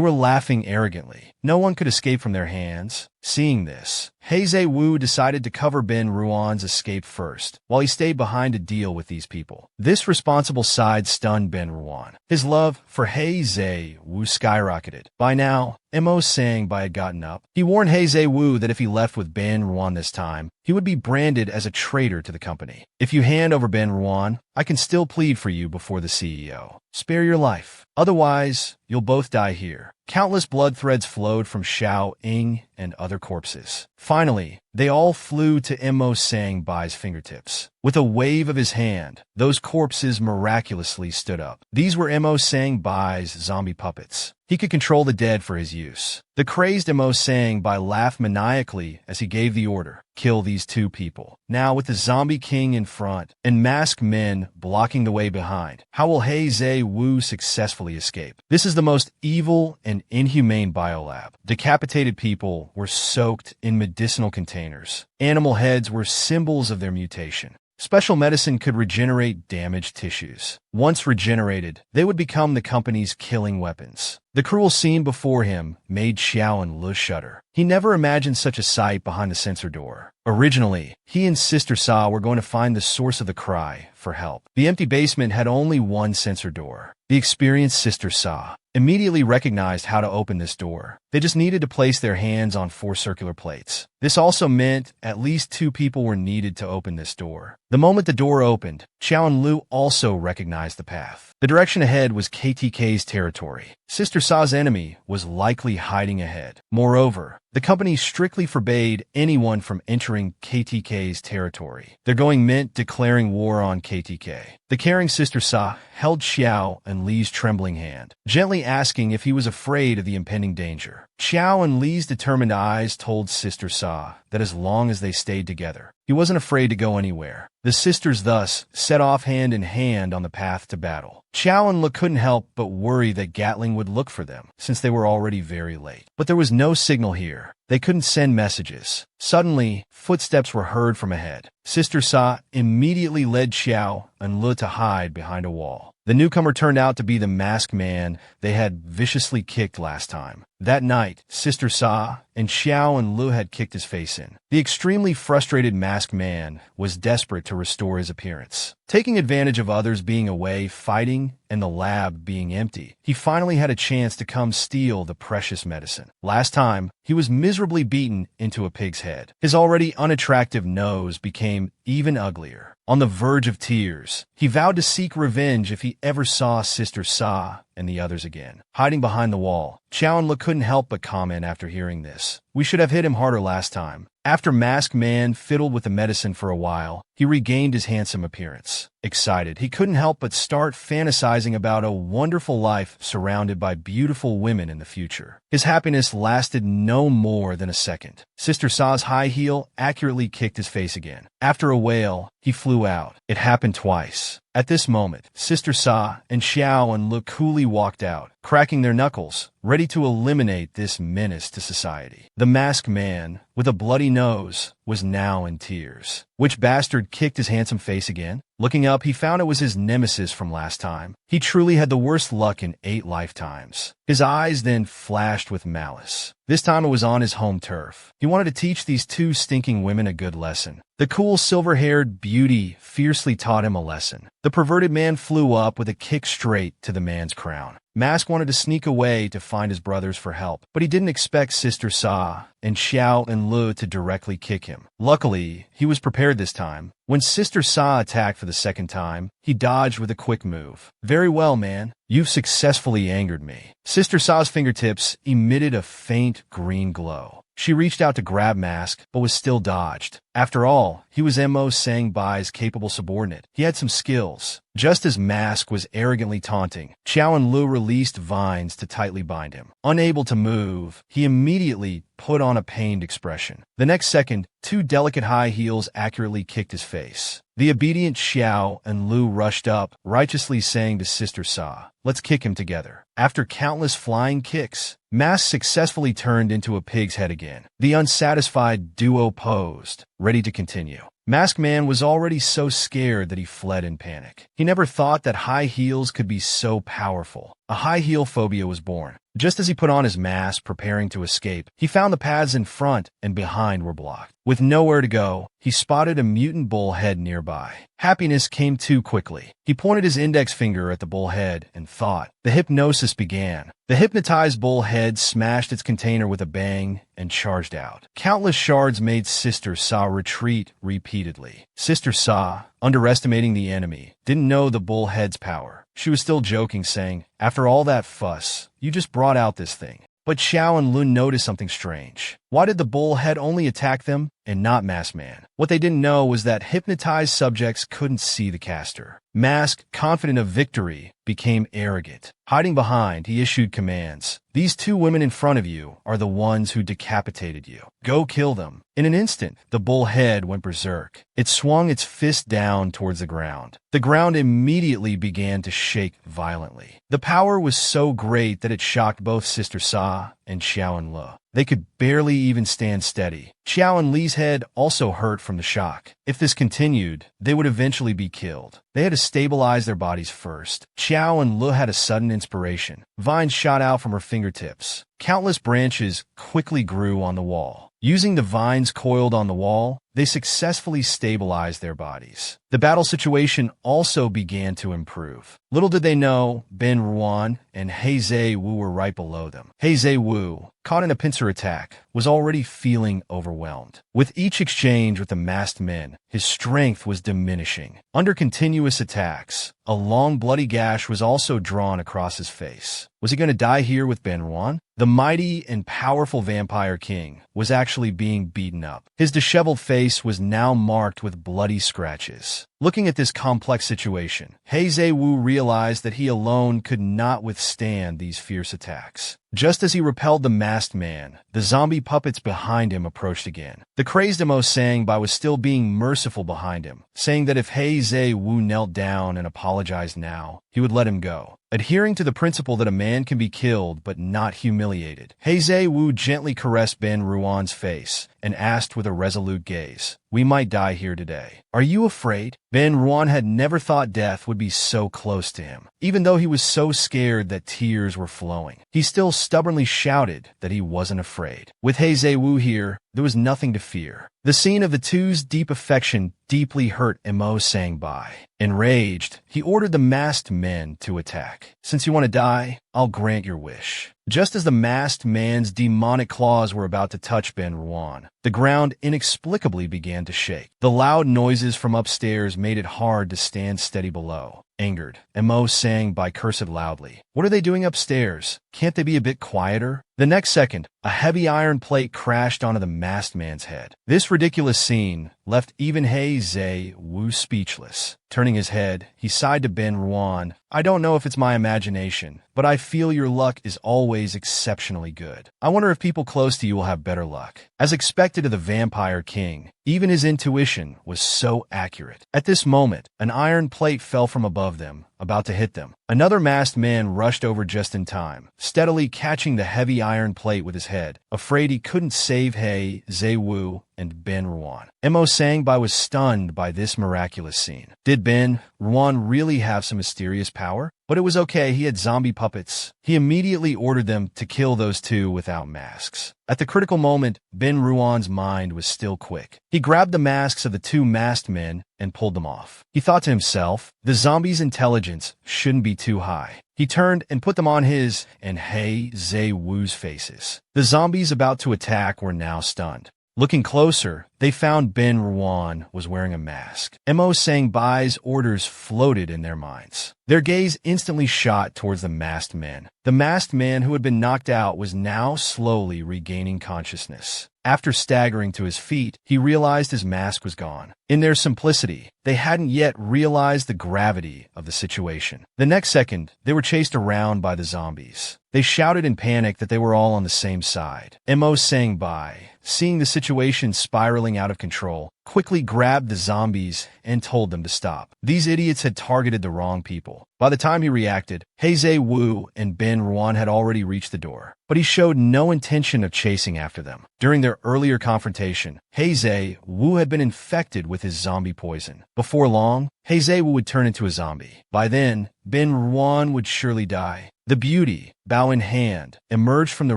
were laughing arrogantly. No one could escape from their hands. Seeing this, He Zhe-woo decided to cover Ben Ruan's escape first, while he stayed behind to deal with these people. This responsible side stunned Ben Ruan. His love for He Zhe-woo skyrocketed. By now, Mo Sang-bai had gotten up. He warned He Zhe-woo that if he left with Ben Ruan this time, he would be branded as a traitor to the company. "If you hand over Ben Ruan, I can still plead for you before the CEO." Spare your life. Otherwise, you'll both die here. Countless blood threads flowed from Xiao Ying and other corpses. Finally, they all flew to Mo Sang Bai's fingertips. With a wave of his hand, those corpses miraculously stood up. These were Mo Sang Bai's zombie puppets. He could control the dead for his use. The crazed Mo Sang Bai laughed maniacally as he gave the order, "Kill these two people." Now, with the zombie king in front and masked men blocking the way behind, how will He Zhe Wu successfully escape? This is the most evil and inhumane biolab. Decapitated people were soaked in medicinal containers. Animal heads were symbols of their mutation. Special medicine could regenerate damaged tissues. Once regenerated, they would become the company's killing weapons. The cruel scene before him made Xiao and Lu shudder. He never imagined such a sight behind the sensor door. Originally, he and Sister Sa were going to find the source of the cry for help. The empty basement had only one sensor door. The experienced Sister Sa immediately recognized how to open this door. They just needed to place their hands on 4 circular plates. This also meant at least 2 people were needed to open this door. The moment the door opened, Xiao and Lu also recognized the path. The direction ahead was KTK's territory. Sister Sa's enemy was likely hiding ahead. Moreover, the company strictly forbade anyone from entering KTK's territory. Their going meant declaring war on KTK. The caring Sister Sa held Xiao and Li's trembling hand, gently asking if he was afraid of the impending danger. Xiao and Li's determined eyes told Sister Sa that as long as they stayed together, he wasn't afraid to go anywhere. The sisters thus set off hand in hand on the path to battle. Xiao and Lu couldn't help but worry that Gatling would look for them, since they were already very late. But there was no signal here. They couldn't send messages. Suddenly, footsteps were heard from ahead. Sister Sa immediately led Xiao and Lu to hide behind a wall. The newcomer turned out to be the masked man they had viciously kicked last time. That night, Sister Sa and Xiao and Lu had kicked his face in. The extremely frustrated masked man was desperate to restore his appearance. Taking advantage of others being away fighting and the lab being empty, he finally had a chance to come steal the precious medicine. Last time, he was miserably beaten into a pig's head. His already unattractive nose became even uglier. On the verge of tears, he vowed to seek revenge if he ever saw Sister Sa and the others again. Hiding behind the wall, Xiao and Lu couldn't help but comment after hearing this. "We should have hit him harder last time." After Masked Man fiddled with the medicine for a while, he regained his handsome appearance. Excited, he couldn't help but start fantasizing about a wonderful life surrounded by beautiful women in the future. His happiness lasted no more than a second. Sister Sa's high heel accurately kicked his face again. After a wail, he flew out. It happened twice. At this moment, Sister Sa and Xiao and Lu coolly walked out, cracking their knuckles, ready to eliminate this menace to society. The masked man, with a bloody nose, was now in tears. Which bastard kicked his handsome face again? Looking up, he found it was his nemesis from last time. He truly had the worst luck in 8 lifetimes. His eyes then flashed with malice. This time it was on his home turf. He wanted to teach these 2 stinking women a good lesson. The cool silver-haired beauty fiercely taught him a lesson. The perverted man flew up with a kick straight to the man's crown. Mask wanted to sneak away to find his brothers for help, but he didn't expect Sister Sa and Xiao and Lu to directly kick him. Luckily, he was prepared this time. When Sister Sa attacked for the second time, he dodged with a quick move. "Very well, man. You've successfully angered me." Sister Sa's fingertips emitted a faint green glow. She reached out to grab Mask, but was still dodged. After all, he was Mo Sang Bai's capable subordinate. He had some skills. Just as Mask was arrogantly taunting, Xiao and Lu released vines to tightly bind him. Unable to move, he immediately put on a pained expression. The next second, 2 delicate high heels accurately kicked his face. The obedient Xiao and Lu rushed up, righteously saying to Sister Sa, "Let's kick him together." After countless flying kicks, Mask successfully turned into a pig's head again. The unsatisfied duo posed, ready to continue. Masked Man was already so scared that he fled in panic. He never thought that high heels could be so powerful. A high heel phobia was born. Just as he put on his mask, preparing to escape, he found the paths in front and behind were blocked. With nowhere to go, he spotted a mutant bull head nearby. Happiness came too quickly. He pointed his index finger at the bull head and thought. The hypnosis began. The hypnotized bull head smashed its container with a bang and charged out. Countless shards made Sister Sa retreat repeatedly. Sister Sa, underestimating the enemy, didn't know the bull head's power. She was still joking, saying, "After all that fuss, you just brought out this thing." But Xiao and Lun noticed something strange. Why did the bullhead only attack them and not Masked Man? What they didn't know was that hypnotized subjects couldn't see the caster. Mask, confident of victory, became arrogant. Hiding behind, he issued commands. "These two women in front of you are the ones who decapitated you. Go kill them." In an instant, the bullhead went berserk. It swung its fist down towards the ground. The ground immediately began to shake violently. The power was so great that it shocked both Sister Sa and Xiao and Le. They could barely even stand steady. Xiao and Li's head also hurt from the shock. If this continued, they would eventually be killed. They had to stabilize their bodies first. Xiao and Le had a sudden inspiration. Vines shot out from her fingertips. Countless branches quickly grew on the wall. Using the vines coiled on the wall, they successfully stabilized their bodies. The battle situation also began to improve. Little did they know, Ben Ruan and He Wu were right below them. He Wu, caught in a pincer attack, was already feeling overwhelmed. With each exchange with the masked men, his strength was diminishing. Under continuous attacks, a long bloody gash was also drawn across his face. Was he going to die here with Ben Ruan? The mighty and powerful vampire king was actually being beaten up. His disheveled face was now marked with bloody scratches. Looking at this complex situation, He Wu realized that he alone could not withstand these fierce attacks. Just as he repelled the masked man, the zombie puppets behind him approached again. The crazed Mo Sangbai was still being merciful behind him, saying that if He Wu knelt down and apologized now, he would let him go. Adhering to the principle that a man can be killed but not humiliated, He Wu gently caressed Ben Ruan's face and asked with a resolute gaze, "We might die here today. Are you afraid?" Ben Ruan had never thought death would be so close to him. Even though he was so scared that tears were flowing, he still stubbornly shouted that he wasn't afraid. With He Wu here, there was nothing to fear. The scene of the two's deep affection deeply hurt Mo Sangbai. Enraged, he ordered the masked men to attack. "Since you want to die, I'll grant your wish." Just as the masked man's demonic claws were about to touch Ben Ruan, the ground inexplicably began to shake. The loud noises from upstairs made it hard to stand steady below. Angered, Mo Sangbai cursed loudly. "What are they doing upstairs? Can't they be a bit quieter?" The next second, a heavy iron plate crashed onto the masked man's head. This ridiculous scene left even He Wu speechless. Turning his head, he sighed to Ben Ruan, "I don't know if it's my imagination, but I feel your luck is always exceptionally good. I wonder if people close to you will have better luck." As expected of the vampire king, even his intuition was so accurate. At this moment, an iron plate fell from above them, about to hit them. Another masked man rushed over just in time, steadily catching the heavy iron plate with his head, afraid he couldn't save He Wu and Ben Ruan. Mo Sangbai was stunned by this miraculous scene. Did Ben Ruan really have some mysterious power? But it was okay, he had zombie puppets. He immediately ordered them to kill those two without masks. At the critical moment, Ben Ruan's mind was still quick. He grabbed the masks of the two masked men and pulled them off. He thought to himself, the zombie's intelligence shouldn't be too high. He turned and put them on his and He Wu's faces. The zombies about to attack were now stunned. Looking closer, they found Ben Ruan was wearing a mask. Mo Sangbai's orders floated in their minds. Their gaze instantly shot towards the masked men. The masked man who had been knocked out was now slowly regaining consciousness. After staggering to his feet, he realized his mask was gone. In their simplicity, they hadn't yet realized the gravity of the situation. The next second, they were chased around by the zombies. They shouted in panic that they were all on the same side. Mo Sangbai, seeing the situation spiraling out of control, quickly grabbed the zombies and told them to stop. These idiots had targeted the wrong people. By the time he reacted, He Wu and Ben Ruan had already reached the door, but he showed no intention of chasing after them. During their earlier confrontation, He Wu had been infected with his zombie poison. Before long, He Wu would turn into a zombie. By then, Ben Ruan would surely die. The beauty, bow in hand, emerged from the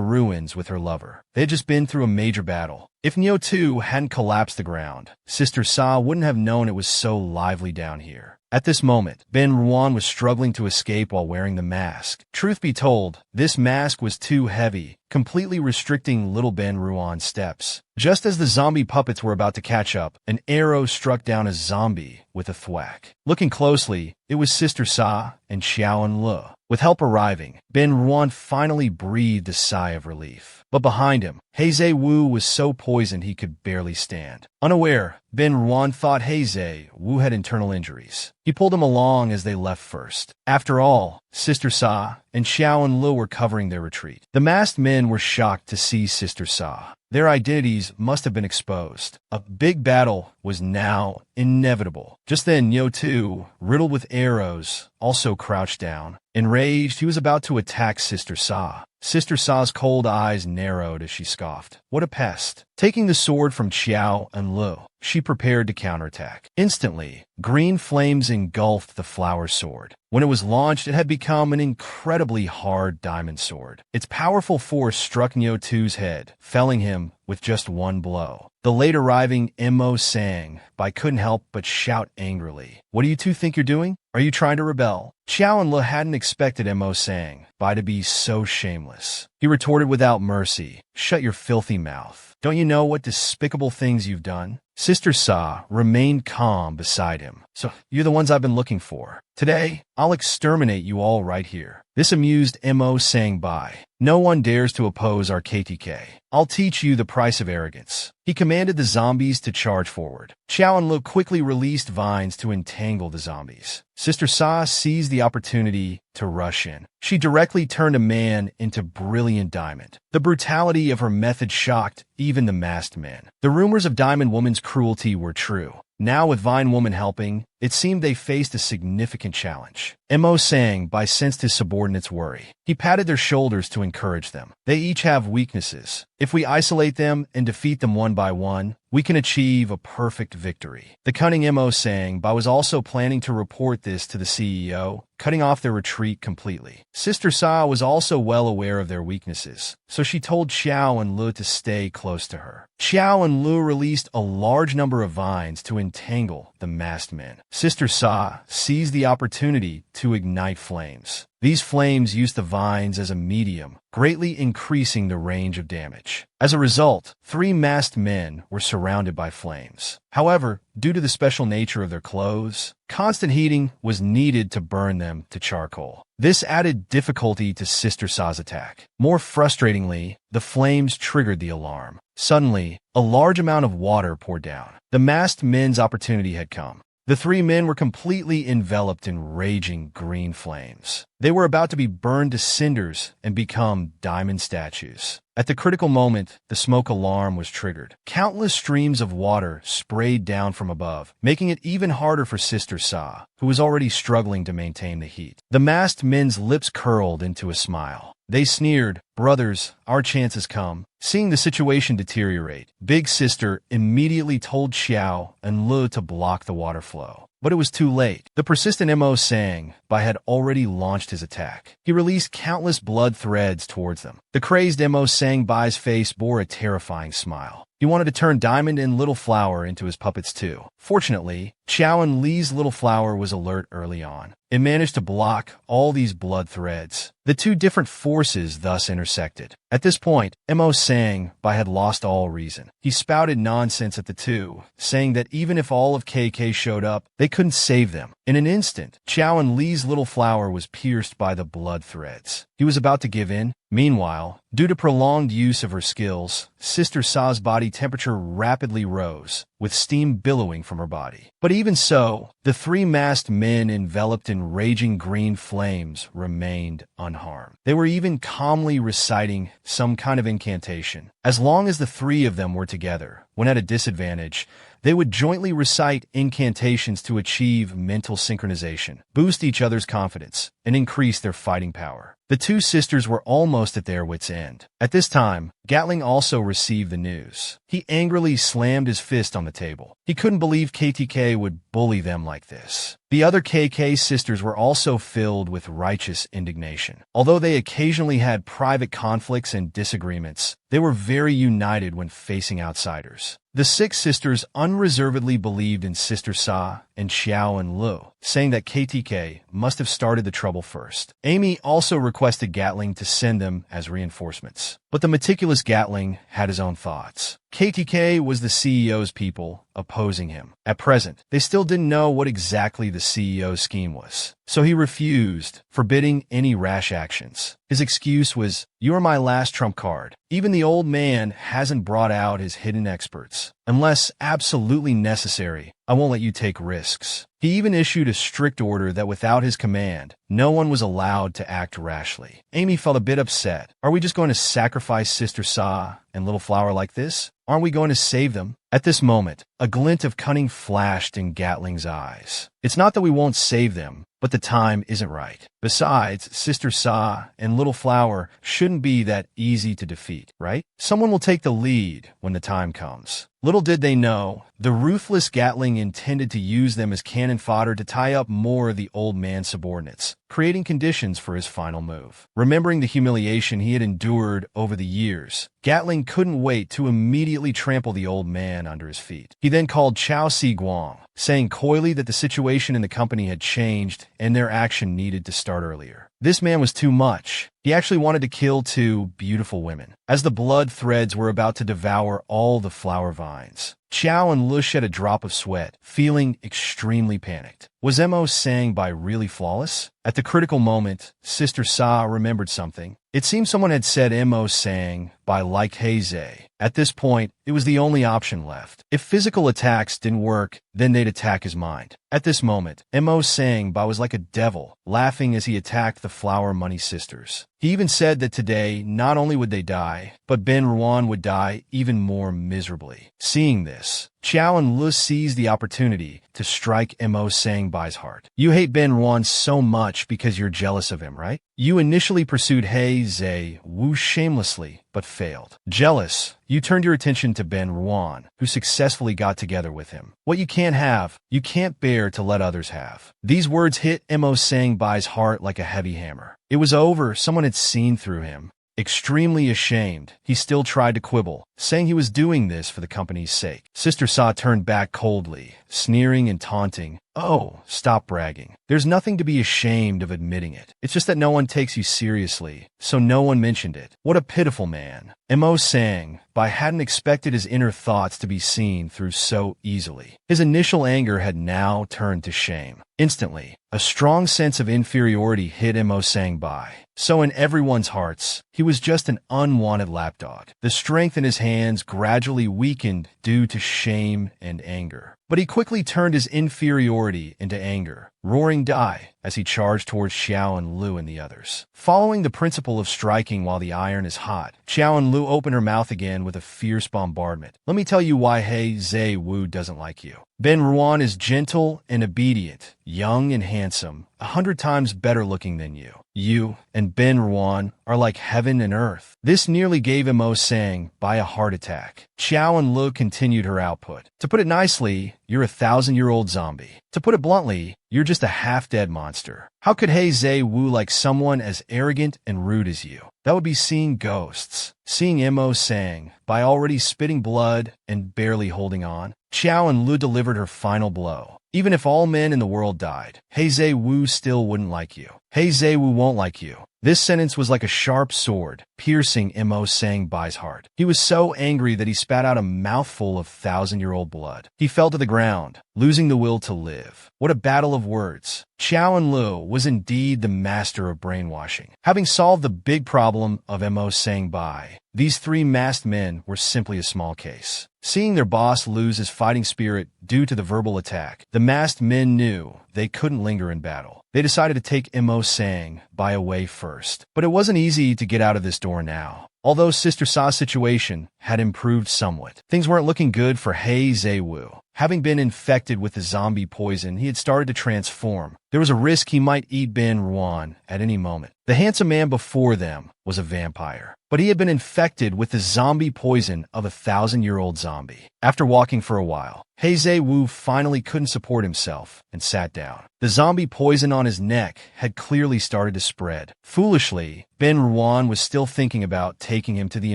ruins with her lover. They had just been through a major battle. If Neo 2 hadn't collapsed the ground, Sister Sa wouldn't have known it was so lively down here. At this moment, Ben Ruan was struggling to escape while wearing the mask. Truth be told, this mask was too heavy, completely restricting little Ben Ruan's steps. Just as the zombie puppets were about to catch up, an arrow struck down a zombie with a thwack. Looking closely, it was Sister Sa and Xiao and Lu. With help arriving, Ben Ruan finally breathed a sigh of relief. But behind him, Heize Wu was so poisoned he could barely stand. Unaware, Ben Ruan thought Heize Wu had internal injuries. He pulled him along as they left first. After all, Sister Sa and Xiao and Lu were covering their retreat. The masked men were shocked to see Sister Sa. Their identities must have been exposed. A big battle was now inevitable. Just then, Yo Tu, riddled with arrows, also crouched down. Enraged, he was about to attack Sister Sa. Sister Sa's cold eyes narrowed as she scoffed. What a pest. Taking the sword from Xiao and Lu, she prepared to counterattack. Instantly, green flames engulfed the flower sword. When it was launched, it had become an incredibly hard diamond sword. Its powerful force struck Nyo Tu's head, felling him with just one blow. The late arriving Mo Sang Bai couldn't help but shout angrily. What do you two think you're doing? Are you trying to rebel? Xiao and Lu hadn't expected Mo Sang Bai to be so shameless. He retorted without mercy, "Shut your filthy mouth. Don't you know what despicable things you've done?" Sister Sa remained calm beside him. So, you're the ones I've been looking for. Today, I'll exterminate you all right here. This amused Mo Sang Bai. No one dares to oppose our KTK. I'll teach you the price of arrogance. He commanded the zombies to charge forward. Xiao and Lu quickly released vines to entangle the zombies. Sister Sa seized the opportunity to rush in. She directly turned a man into brilliant diamond. The brutality of her method shocked even the masked men. The rumors of Diamond Woman's cruelty were true. Now with Vine Woman helping, it seemed they faced a significant challenge. Mo Sang Bai sensed his subordinates' worry. He patted their shoulders to encourage them. They each have weaknesses. If we isolate them and defeat them one by one, we can achieve a perfect victory. The cunning Mo Sang Bai was also planning to report this to the CEO, cutting off their retreat completely. Sister Sa was also well aware of their weaknesses, so she told Xiao and Lu to stay close to her. Xiao and Lu released a large number of vines to entangle the masked men. Sister Sa seized the opportunity to ignite flames. These flames used the vines as a medium, greatly increasing the range of damage. As a result, 3 masked men were surrounded by flames. However, due to the special nature of their clothes, constant heating was needed to burn them to charcoal. This added difficulty to Sister Sa's attack. More frustratingly, the flames triggered the alarm. Suddenly, a large amount of water poured down. The masked men's opportunity had come. The 3 men were completely enveloped in raging green flames. They were about to be burned to cinders and become diamond statues. At the critical moment, the smoke alarm was triggered. Countless streams of water sprayed down from above, making it even harder for Sister Sa, who was already struggling to maintain the heat. The masked men's lips curled into a smile. They sneered, "Brothers, our chance has come." Seeing the situation deteriorate, Big Sister immediately told Xiao and Lu to block the water flow. But it was too late. The persistent Mo Sang Bai had already launched his attack. He released countless blood threads towards them. The crazed Mo Sang Bai's face bore a terrifying smile. He wanted to turn Diamond and Little Flower into his puppets too. Fortunately, Xiao and Li's Little Flower was alert early on. It managed to block all these blood threads. The 2 different forces thus intersected. At this point, Mo Sang Bai had lost all reason. He spouted nonsense at the 2, saying that even if all of KK showed up, they couldn't save them. In an instant, Xiao and Li's Little Flower was pierced by the blood threads. He was about to give in. Meanwhile, due to prolonged use of her skills, Sister Sa's body temperature rapidly rose, with steam billowing from her body. But even so, the 3 masked men enveloped in raging green flames remained unharmed. They were even calmly reciting some kind of incantation. As long as the 3 of them were together, when at a disadvantage, they would jointly recite incantations to achieve mental synchronization, boost each other's confidence, and increase their fighting power. The 2 sisters were almost at their wits' end. At this time, Gatling also received the news. He angrily slammed his fist on the table. He couldn't believe KTK would bully them like this. The other KK sisters were also filled with righteous indignation. Although they occasionally had private conflicts and disagreements, they were very united when facing outsiders. The 6 sisters unreservedly believed in Sister Sa and Xiao and Lu. saying that KTK must have started the trouble first. Amy also requested Gatling to send them as reinforcements. But the meticulous Gatling had his own thoughts. KTK was the CEO's people opposing him. At present, they still didn't know what exactly the CEO's scheme was. So he refused, forbidding any rash actions. His excuse was, "You are my last trump card. Even the old man hasn't brought out his hidden experts. Unless absolutely necessary, I won't let you take risks." He even issued a strict order that without his command, no one was allowed to act rashly. Amy felt a bit upset. Are we just going to sacrifice Sister Sa and Little Flower like this? Aren't we going to save them? At this moment, a glint of cunning flashed in Gatling's eyes. It's not that we won't save them, but the time isn't right. Besides, Sister Sa and Little Flower shouldn't be that easy to defeat, right? Someone will take the lead when the time comes. Little did they know, the ruthless Gatling intended to use them as cannon fodder to tie up more of the old man's subordinates, creating conditions for his final move. Remembering the humiliation he had endured over the years, Gatling couldn't wait to immediately trample the old man under his feet. He then called Chao Si-guang, saying coyly that the situation in the company had changed and their action needed to start earlier. This man was too much. He actually wanted to kill two beautiful women. As the blood threads were about to devour all the flower vines, Chao and Lu shed a drop of sweat, feeling extremely panicked. Was Mo Sang Bai really flawless? At the critical moment, Sister Sa remembered something. It seemed someone had said Mo Sang Bai liked Heizei. At this point, it was the only option left. If physical attacks didn't work, then they'd attack his mind. At this moment, Mo Sang Bai was like a devil, laughing as he attacked the Flower Money sisters. He even said that today, not only would they die, but Ben Ruan would die even more miserably. Seeing this, Chao and Lu seized the opportunity to strike Mo Sang Bai's heart. You hate Ben Ruan so much because you're jealous of him, right? You initially pursued Heizei Wu shamelessly, but failed. Jealous, you turned your attention to Ben Ruan, who successfully got together with him. What you can't have, you can't bear to let others have. These words hit Mo Sang Bai's heart like a heavy hammer. It was over, someone had seen through him. Extremely ashamed, he still tried to quibble, saying he was doing this for the company's sake. Sister Sa turned back coldly, sneering and taunting. Oh, stop bragging. There's nothing to be ashamed of admitting it. It's just that no one takes you seriously, so no one mentioned it. What a pitiful man. Mo Sang Bai hadn't expected his inner thoughts to be seen through so easily. His initial anger had now turned to shame. Instantly, a strong sense of inferiority hit Mo Sang Bai. So in everyone's hearts, he was just an unwanted lapdog. The strength in his hands gradually weakened due to shame and anger. But he quickly turned his inferiority into anger, roaring die as he charged towards Xiao and Lu and the others. Following the principle of striking while the iron is hot, Xiao and Lu opened her mouth again with a fierce bombardment. Let me tell you why Heizei Wu doesn't like you. Ben Ruan is gentle and obedient, young and handsome, 100 times better looking than you. You and Ben Ruan are like heaven and earth. This nearly gave Mo Sang Bai a heart attack. Xiao and Lu continued her output. To put it nicely, you're a 1,000-year-old zombie. To put it bluntly, you're just a half-dead monster. How could Heizei Wu like someone as arrogant and rude as you? That would be seeing ghosts. Seeing Mo Sang Bai already spitting blood and barely holding on, Xiao and Lu delivered her final blow. Even if all men in the world died, Heizei Wu still wouldn't like you. Heizei Wu won't like you. This sentence was like a sharp sword, piercing Mo Sang Bai's heart. He was so angry that he spat out a mouthful of 1,000-year-old blood. He fell to the ground, losing the will to live. What a battle of words. Xiao and Lu was indeed the master of brainwashing. Having solved the big problem of Mo Sang Bai, these three masked men were simply a small case. Seeing their boss lose his fighting spirit due to the verbal attack, the masked men knew they couldn't linger in battle. They decided to take Mo Sang Bai away first. But it wasn't easy to get out of this door now. Although Sister Sa's situation had improved somewhat, things weren't looking good for Heizei Wu. Having been infected with the zombie poison, he had started to transform. There was a risk he might eat Ben Ruan at any moment. The handsome man before them was a vampire. but he had been infected with the zombie poison of a 1,000-year-old zombie. After walking for a while, Hei Wu finally couldn't support himself and sat down. The zombie poison on his neck had clearly started to spread. Foolishly, Ben Ruan was still thinking about taking him to the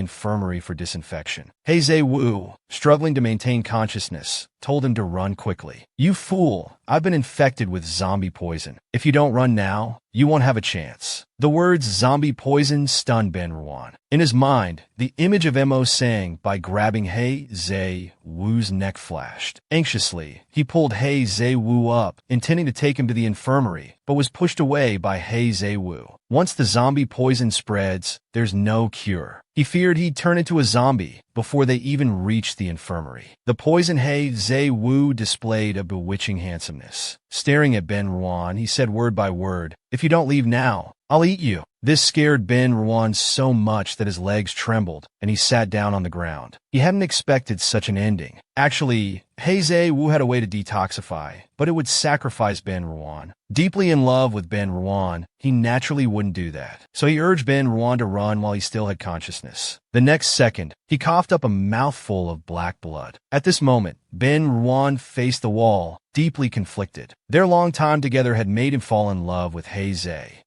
infirmary for disinfection. Hei Wu, struggling to maintain consciousness, told him to run quickly. "You fool, I've been infected with zombie poison. If you don't run now, you won't have a chance." The words zombie poison stunned Ben Ruan. In his mind, the image of Mo saying by grabbing Hei Wu's neck flashed. Anxiously, he pulled Hei Wu up, intending to take him to the infirmary, but was pushed away by Hei Wu. Once the zombie poison spreads, there's no cure. He feared he'd turn into a zombie before they even reached the infirmary. The poison Hei Wu displayed a bewitching handsomeness. Staring at Ben Ruan, he said word by word, "If you don't leave now, I'll eat you." This scared Ben Ruan so much that his legs trembled, and he sat down on the ground. He hadn't expected such an ending. Actually, Hei Wu had a way to detoxify, but it would sacrifice Ben Ruan. Deeply in love with Ben Ruan, he naturally wouldn't do that. So he urged Ben Ruan to run while he still had consciousness. The next second, he coughed up a mouthful of black blood. At this moment, Ben Ruan faced the wall, deeply conflicted. Their long time together had made him fall in love with Hei.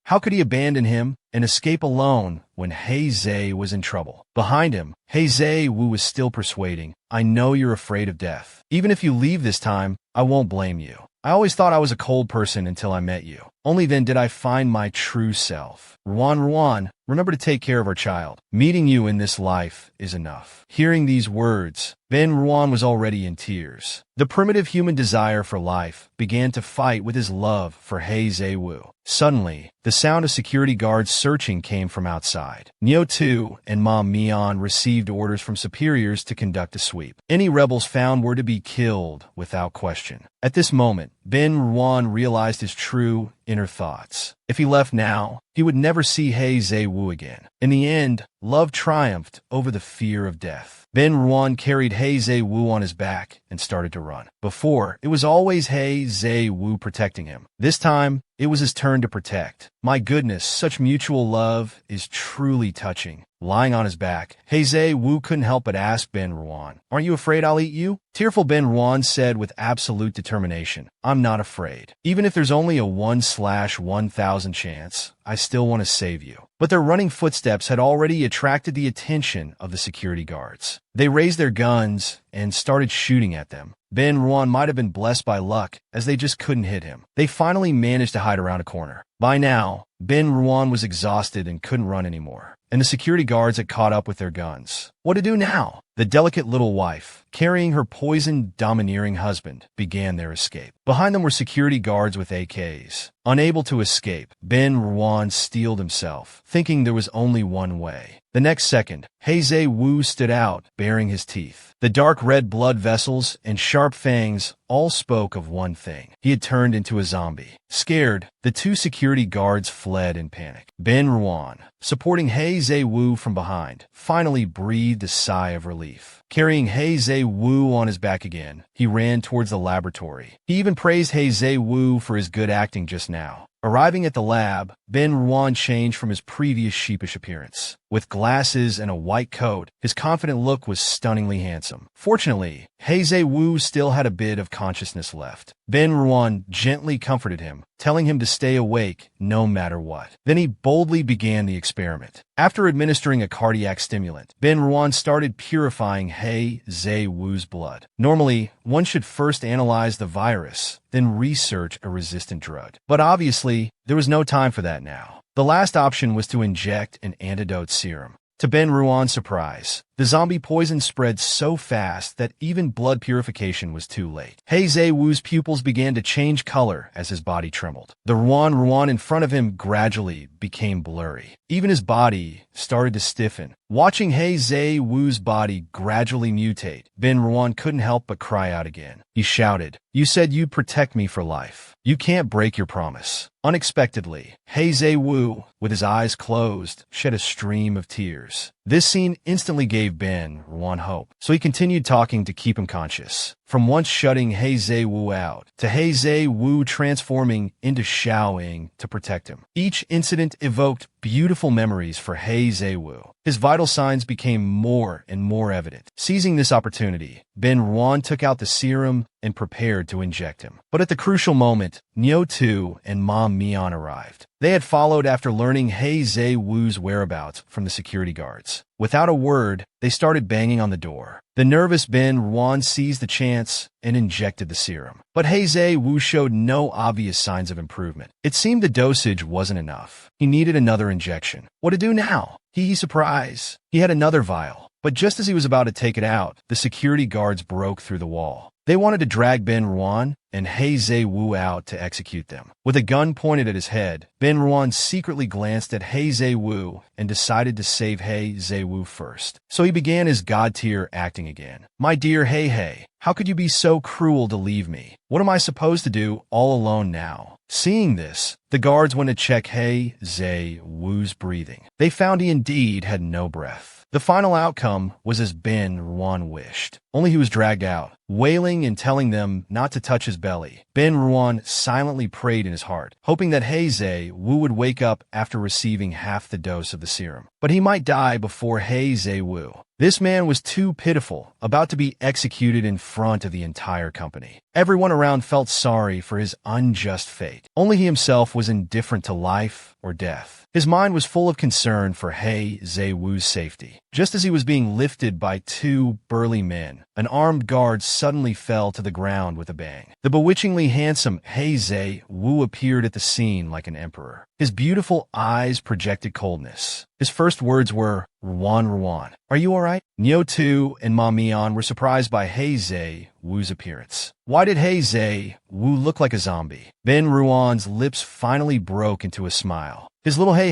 How could he abandon him and escape alone when Hei was in trouble? Behind him, Hei Wu was still persuading, "I know you're afraid of death. Even if you leave this time, I won't blame you. I always thought I was a cold person until I met you. Only then did I find my true self. Ruan, remember to take care of our child. Meeting you in this life is enough." Hearing these words, Ben Ruan was already in tears. The primitive human desire for life began to fight with his love for Hei Wu. Suddenly, the sound of security guards searching came from outside. Neo 2 and Ma Mian received orders from superiors to conduct a sweep. Any rebels found were to be killed without question. At this moment, Ben Ruan realized his true inner thoughts. If he left now, he would never see Hei Wu again. In the end, love triumphed over the fear of death. Ben Ruan carried Hei Wu on his back and started to run. Before, it was always Hei Wu protecting him. This time, it was his turn to protect. My goodness, such mutual love is truly touching. Lying on his back, Hei Wu couldn't help but ask Ben Ruan, "Aren't you afraid I'll eat you?" Tearful Ben Ruan said with absolute determination, "I'm not afraid. Even if there's only a 1/1000 chance, I still want to save you." But their running footsteps had already attracted the attention of the security guards. They raised their guns and started shooting at them. Ben Ruan might have been blessed by luck, as they just couldn't hit him. They finally managed to hide around a corner. By now, Ben Ruan was exhausted and couldn't run anymore, and the security guards had caught up with their guns. What to do now? The delicate little wife, carrying her poisoned, domineering husband, began their escape. Behind them were security guards with AKs. Unable to escape, Ben Ruan steeled himself, thinking there was only one way. The next second, Hei Wu stood out, baring his teeth. The dark red blood vessels and sharp fangs all spoke of one thing. He had turned into a zombie. Scared, the two security guards fled in panic. Ben Ruan, supporting Hei Wu from behind, finally breathed a sigh of relief. Carrying Hei Wu on his back again, he ran towards the laboratory. He even praised Hei Wu for his good acting just now. Arriving at the lab, Ben Ruan changed from his previous sheepish appearance. With glasses and a white coat, his confident look was stunningly handsome. Fortunately, Hei Wu still had a bit of consciousness left. Ben Ruan gently comforted him, telling him to stay awake no matter what. Then he boldly began the experiment. After administering a cardiac stimulant, Ben Ruan started purifying Hei Wu's blood. Normally, one should first analyze the virus, then research a resistant drug. But obviously, there was no time for that now. The last option was to inject an antidote serum. To Ben Ruan's surprise, the zombie poison spread so fast that even blood purification was too late. Hei Wu's pupils began to change color as his body trembled. The Ruan in front of him gradually became blurry. Even his body started to stiffen. Watching Hei Wu's body gradually mutate, Ben Ruan couldn't help but cry out again. He shouted, "You said you'd protect me for life. You can't break your promise." Unexpectedly, Hei Wu, with his eyes closed, shed a stream of tears. This scene instantly gave Ben Ruan hope, so he continued talking to keep him conscious. from once shutting He Zai-Wu out, to He Zai-Wu transforming into Xiaoying to protect him. Each incident evoked beautiful memories for He Zai-Wu. His vital signs became more and more evident. Seizing this opportunity, Ben Ruan took out the serum and prepared to inject him. But at the crucial moment, Nyo Tu and Ma Mian arrived. They had followed after learning He Zai-Wu's whereabouts from the security guards. Without a word, they started banging on the door. The nervous Ben Ruan seized the chance and injected the serum. But He Zai-Wu showed no obvious signs of improvement. It seemed the dosage wasn't enough. He needed another injection. What to do now? Surprise. He had another vial. But just as he was about to take it out, the security guards broke through the wall. They wanted to drag Ben Ruan and He Zai-Wu out to execute them. With a gun pointed at his head, Ben Ruan secretly glanced at He Zai-Wu and decided to save He Zai-Wu first. So he began his god-tier acting again. "My dear He, how could you be so cruel to leave me? What am I supposed to do all alone now?" Seeing this, the guards went to check He Zai-Wu's breathing. They found he indeed had no breath. The final outcome was as Ben Ruan wished. Only he was dragged out, wailing and telling them not to touch his belly. Ben Ruan silently prayed in his heart, hoping that He Zai-Wu would wake up after receiving half the dose of the serum. But he might die before He Zai-Wu. This man was too pitiful, about to be executed in front of the entire company. Everyone around felt sorry for his unjust fate. Only he himself was indifferent to life or death. His mind was full of concern for He Zai-Wu's safety. Just as he was being lifted by two burly men, an armed guard suddenly fell to the ground with a bang. The bewitchingly handsome He Zai-Wu appeared at the scene like an emperor. His beautiful eyes projected coldness. His first words were, "Ruan, Ruan, are you all right?" Nyo Tu and Ma Mian were surprised by He Zai-Wu's appearance. Why did He Zai-Wu look like a zombie? Ben Ruan's lips finally broke into a smile. His little He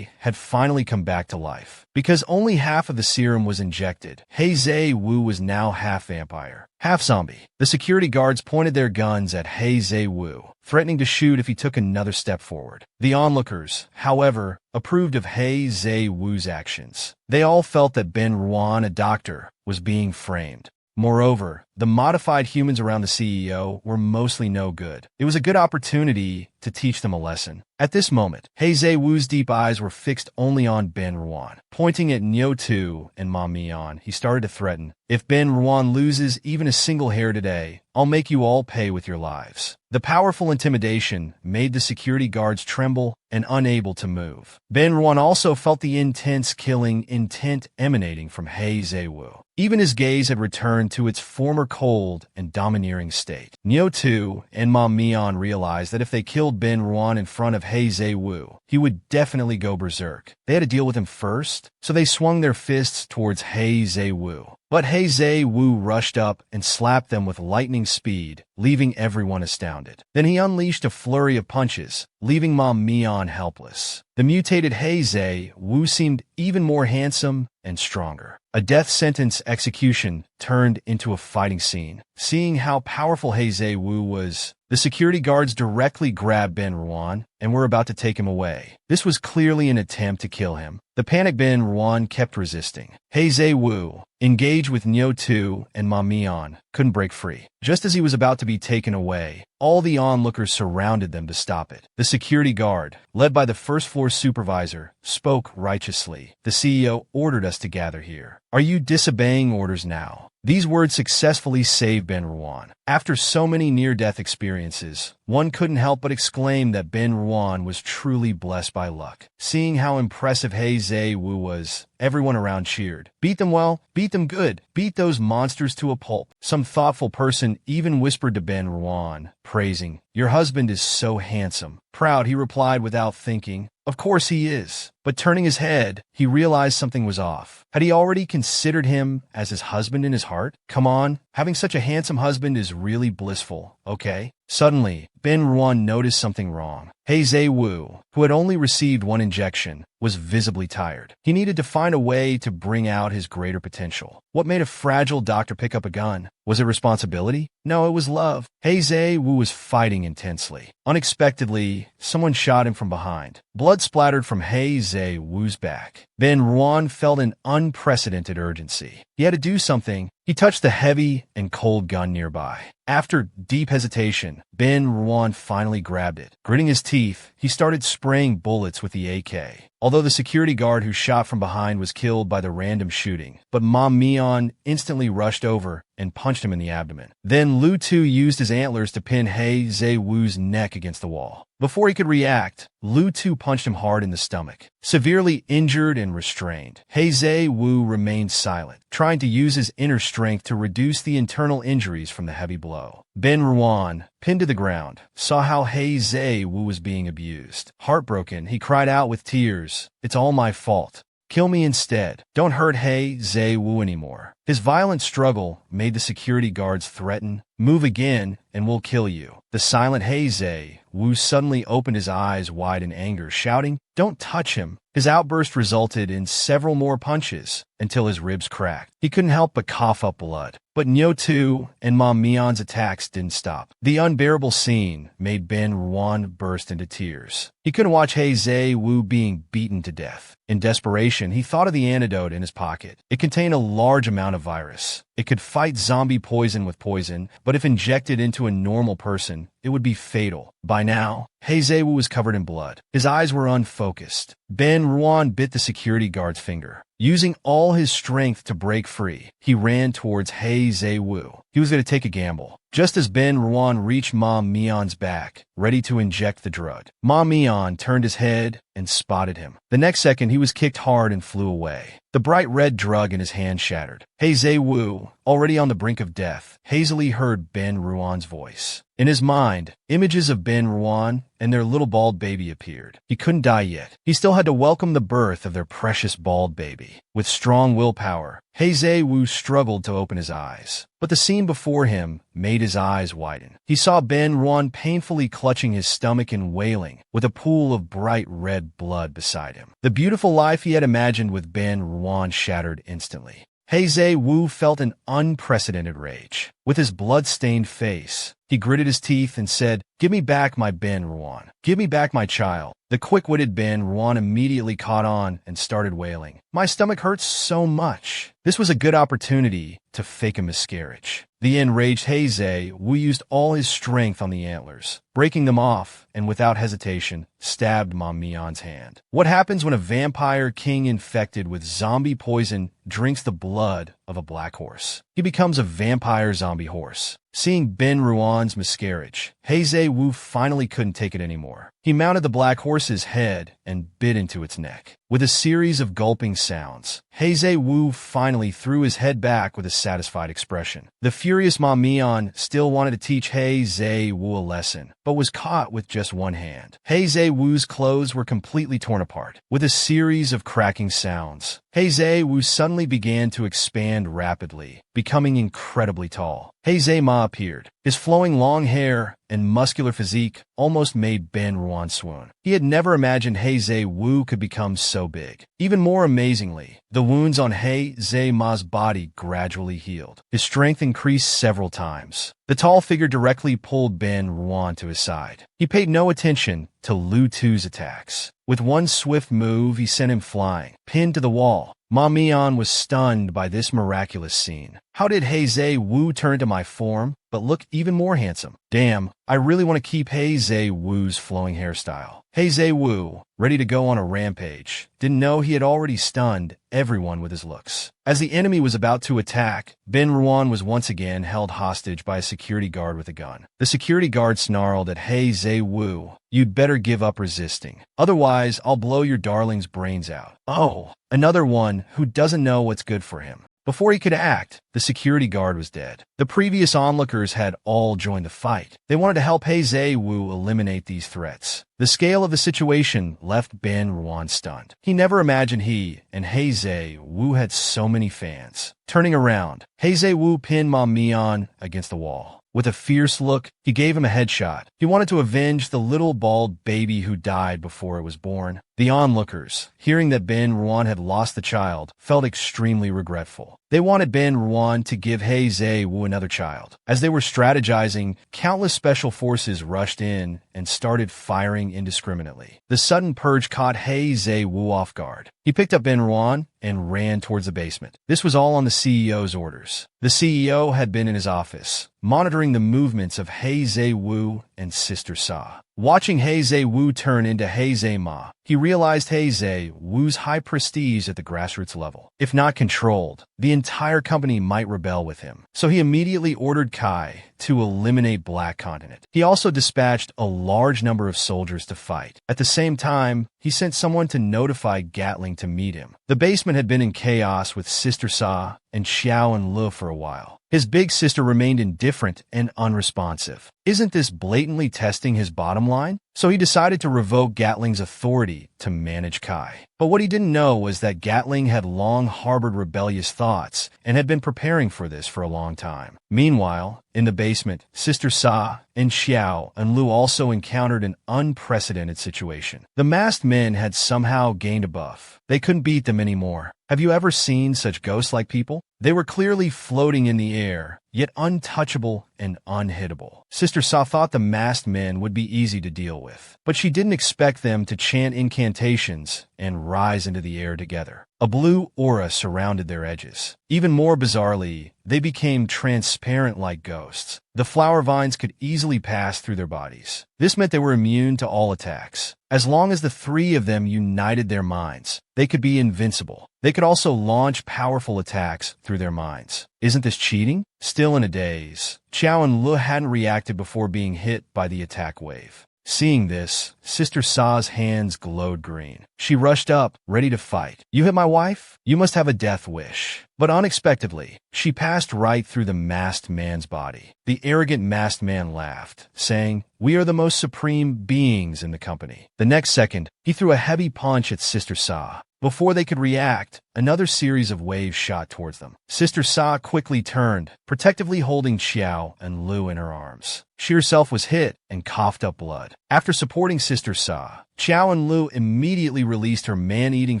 had finally come back to life. Because only half of the serum was injected, He Zai-Wu was now half vampire, half zombie. The security guards pointed their guns at He Zai-Wu, threatening to shoot if he took another step forward. The onlookers, however, approved of He Zai-Wu's actions. They all felt that Ben Ruan, a doctor, was being framed. Moreover, the modified humans around the CEO were mostly no good. It was a good opportunity to teach them a lesson. At this moment, He Zai-Wu's deep eyes were fixed only on Ben Ruan. Pointing at Nyo Tu and Ma Mian, he started to threaten, "If Ben Ruan loses even a single hair today, I'll make you all pay with your lives." The powerful intimidation made the security guards tremble and unable to move. Ben Ruan also felt the intense killing intent emanating from He Zai-Wu. Even his gaze had returned to its former cold and domineering state. Nyo Tu and Ma Mian realized that if they killed Ben Ruan in front of He Zai-Wu, he would definitely go berserk. They had to deal with him first, so they swung their fists towards He Zai-Wu. But He Zai-Wu rushed up and slapped them with lightning speed, leaving everyone astounded. Then he unleashed a flurry of punches, leaving Ma Mian helpless. The mutated He Zai-Wu seemed even more handsome and stronger. A death sentence execution turned into a fighting scene. Seeing how powerful He Zai-Wu was, the security guards directly grabbed Ben Ruan and were about to take him away. This was clearly an attempt to kill him. The panicked Ben Ruan kept resisting. He Zai-Wu, engaged with Nyo Tu and Ma Mian, couldn't break free. Just as he was about to be taken away, all the onlookers surrounded them to stop it. The security guard, led by the first-floor supervisor, spoke righteously. "The CEO ordered us to gather here. Are you disobeying orders now?" These words successfully saved Ben Ruan. After so many near-death experiences, one couldn't help but exclaim that Ben Ruan was truly blessed by luck. Seeing how impressive He Zai-Wu was, everyone around cheered. "Beat them well, beat them good, beat those monsters to a pulp." Some thoughtful person even whispered to Ben Ruan, praising, "Your husband is so handsome." Proud, he replied without thinking, "Of course he is." But turning his head, he realized something was off. Had he already considered him as his husband in his heart? Come on, having such a handsome husband is really blissful, okay? Suddenly, Ben Ruan noticed something wrong. He Zai-Wu, who had only received one injection, was visibly tired. He needed to find a way to bring out his greater potential. What made a fragile doctor pick up a gun? Was it responsibility? No, it was love. He Zai-Wu was fighting intensely. Unexpectedly, someone shot him from behind. Blood splattered from He Zai-Wu's back. Ben Ruan felt an unprecedented urgency. He had to do something, He touched the heavy and cold gun nearby. After deep hesitation, Ben Ruan finally grabbed it. Gritting his teeth, he started spraying bullets with the AK. Although the security guard who shot from behind was killed by the random shooting, but Ma Mian instantly rushed over and punched him in the abdomen. Then Lu Tu used his antlers to pin He Zhe Wu's neck against the wall. Before he could react, Lu Tu punched him hard in the stomach. Severely injured and restrained, He Zhe Wu remained silent, trying to use his inner strength to reduce the internal injuries from the heavy blow. Ben Ruan, pinned to the ground, saw how He Zhe Wu was being abused. Heartbroken, he cried out with tears, "It's all my fault. Kill me instead. Don't hurt He Zhe Wu anymore." His violent struggle made the security guards threaten, "Move again and we'll kill you." The silent He Zhe Wu suddenly opened his eyes wide in anger, shouting, "Don't touch him." His outburst resulted in several more punches until his ribs cracked. He couldn't help but cough up blood. But Nyo Tu and Ma Mian's attacks didn't stop. The unbearable scene made Ben Ruan burst into tears. He couldn't watch He Zhe Wu being beaten to death. In desperation, he thought of the antidote in his pocket. It contained a large amount of virus. It could fight zombie poison with poison, but if injected into a normal person, it would be fatal. By now, He Zhe Wu was covered in blood. His eyes were unfocused. Ben Ruan bit the security guard's finger. Using all his strength to break free, he ran towards He Zhe Wu. He was going to take a gamble. Just as Ben Ruan reached Ma Mian's back, ready to inject the drug, Ma Mian turned his head and spotted him. The next second, he was kicked hard and flew away. The bright red drug in his hand shattered. He Zhe Wu, already on the brink of death, hazily heard Ben Ruan's voice. In his mind, images of Ben Ruan and their little bald baby appeared. He couldn't die yet. He still had to welcome the birth of their precious bald baby. With strong willpower, He Zhe Wu struggled to open his eyes. But the scene before him made his eyes widen. He saw Ben Ruan painfully clutching his stomach and wailing, with a pool of bright red blood beside him. The beautiful life he had imagined with Ben Ruan shattered instantly. He Zhe Wu felt an unprecedented rage. With his blood-stained face, he gritted his teeth and said, "Give me back my Ben Ruan. Give me back my child." The quick-witted Ben Ruan immediately caught on and started wailing. "My stomach hurts so much." This was a good opportunity to fake a miscarriage. The enraged He Zhe Wu used all his strength on the antlers, breaking them off, and without hesitation, stabbed Ma Mian's hand. What happens when a vampire king infected with zombie poison drinks the blood of a black horse? He becomes a vampire zombie horse. Seeing Ben Ruan's miscarriage, He Zhe Wu finally couldn't take it anymore. He mounted the black horse's head and bit into its neck. With a series of gulping sounds, He Zhe Wu finally threw his head back with a satisfied expression. The furious Ma Mian still wanted to teach He Zhe Wu a lesson, but was caught with just one hand. He Zhe Wu's clothes were completely torn apart. With a series of cracking sounds, He Zhe Wu suddenly began to expand rapidly, becoming incredibly tall. He Zhe Ma appeared. His flowing long hair and muscular physique almost made Ben Ruan swoon. He had never imagined He Zhe Wu could become so big. Even more amazingly, the wounds on He Zhe Ma's body gradually healed. His strength increased several times. The tall figure directly pulled Ben Ruan to his side. He paid no attention to Lu Tu's attacks. With one swift move, he sent him flying, pinned to the wall. Ma Mian was stunned by this miraculous scene. How did He Zhe Wu turn to my form, but look even more handsome? Damn, I really want to keep He Zhe Wu's flowing hairstyle. He Zhe Wu, ready to go on a rampage, didn't know he had already stunned everyone with his looks. As the enemy was about to attack, Ben Ruan was once again held hostage by a security guard with a gun. The security guard snarled at He Zhe Wu, "You'd better give up resisting. Otherwise, I'll blow your darling's brains out." Oh, another one who doesn't know what's good for him. Before he could act, the security guard was dead. The previous onlookers had all joined the fight. They wanted to help He Zhe Wu eliminate these threats. The scale of the situation left Ben Ruan stunned. He never imagined he and He Zhe Wu had so many fans. Turning around, He Zhe Wu pinned Ma Mian against the wall. With a fierce look, he gave him a headshot. He wanted to avenge the little bald baby who died before it was born. The onlookers, hearing that Ben Ruan had lost the child, felt extremely regretful. They wanted Ben Ruan to give He Zhe-Wu another child. As they were strategizing, countless special forces rushed in and started firing indiscriminately. The sudden purge caught He Zhe-Wu off guard. He picked up Ben Ruan and ran towards the basement. This was all on the CEO's orders. The CEO had been in his office, monitoring the movements of He Zhe-Wu and Sister Sa. Watching He Zhe-Wu turn into He Zhe-Ma, he realized He Zhe-Wu's high prestige at the grassroots level. If not controlled, the entire company might rebel with him. So he immediately ordered Kai to eliminate Black Continent. He also dispatched a large number of soldiers to fight. At the same time, he sent someone to notify Gatling to meet him. The basement had been in chaos with Sister Sa and Xiao and Lu for a while. His big sister remained indifferent and unresponsive. Isn't this blatantly testing his bottom line? So he decided to revoke Gatling's authority to manage Kai. But what he didn't know was that Gatling had long harbored rebellious thoughts and had been preparing for this for a long time. Meanwhile, in the basement, Sister Sa and Xiao and Lu also encountered an unprecedented situation. The masked men had somehow gained a buff. They couldn't beat them anymore. Have you ever seen such ghost-like people? They were clearly floating in the air, yet untouchable and unhittable. Sister Sa thought the masked men would be easy to deal with, but she didn't expect them to chant incantations and rise into the air together. A blue aura surrounded their edges. Even more bizarrely, they became transparent like ghosts. The flower vines could easily pass through their bodies. This meant they were immune to all attacks. As long as the three of them united their minds, they could be invincible. They could also launch powerful attacks through their minds. Isn't this cheating? Still in a daze, Xiao and Lu hadn't reacted before being hit by the attack wave. Seeing this, Sister Sa's hands glowed green. She rushed up, ready to fight. "You hit my wife? You must have a death wish." But unexpectedly, she passed right through the masked man's body. The arrogant masked man laughed, saying, "We are the most supreme beings in the company." The next second, he threw a heavy punch at Sister Sa. Before they could react, another series of waves shot towards them. Sister Sa quickly turned, protectively holding Xiao and Lu in her arms. She herself was hit and coughed up blood. After supporting Sister Sa, Xiao and Lu immediately released her man-eating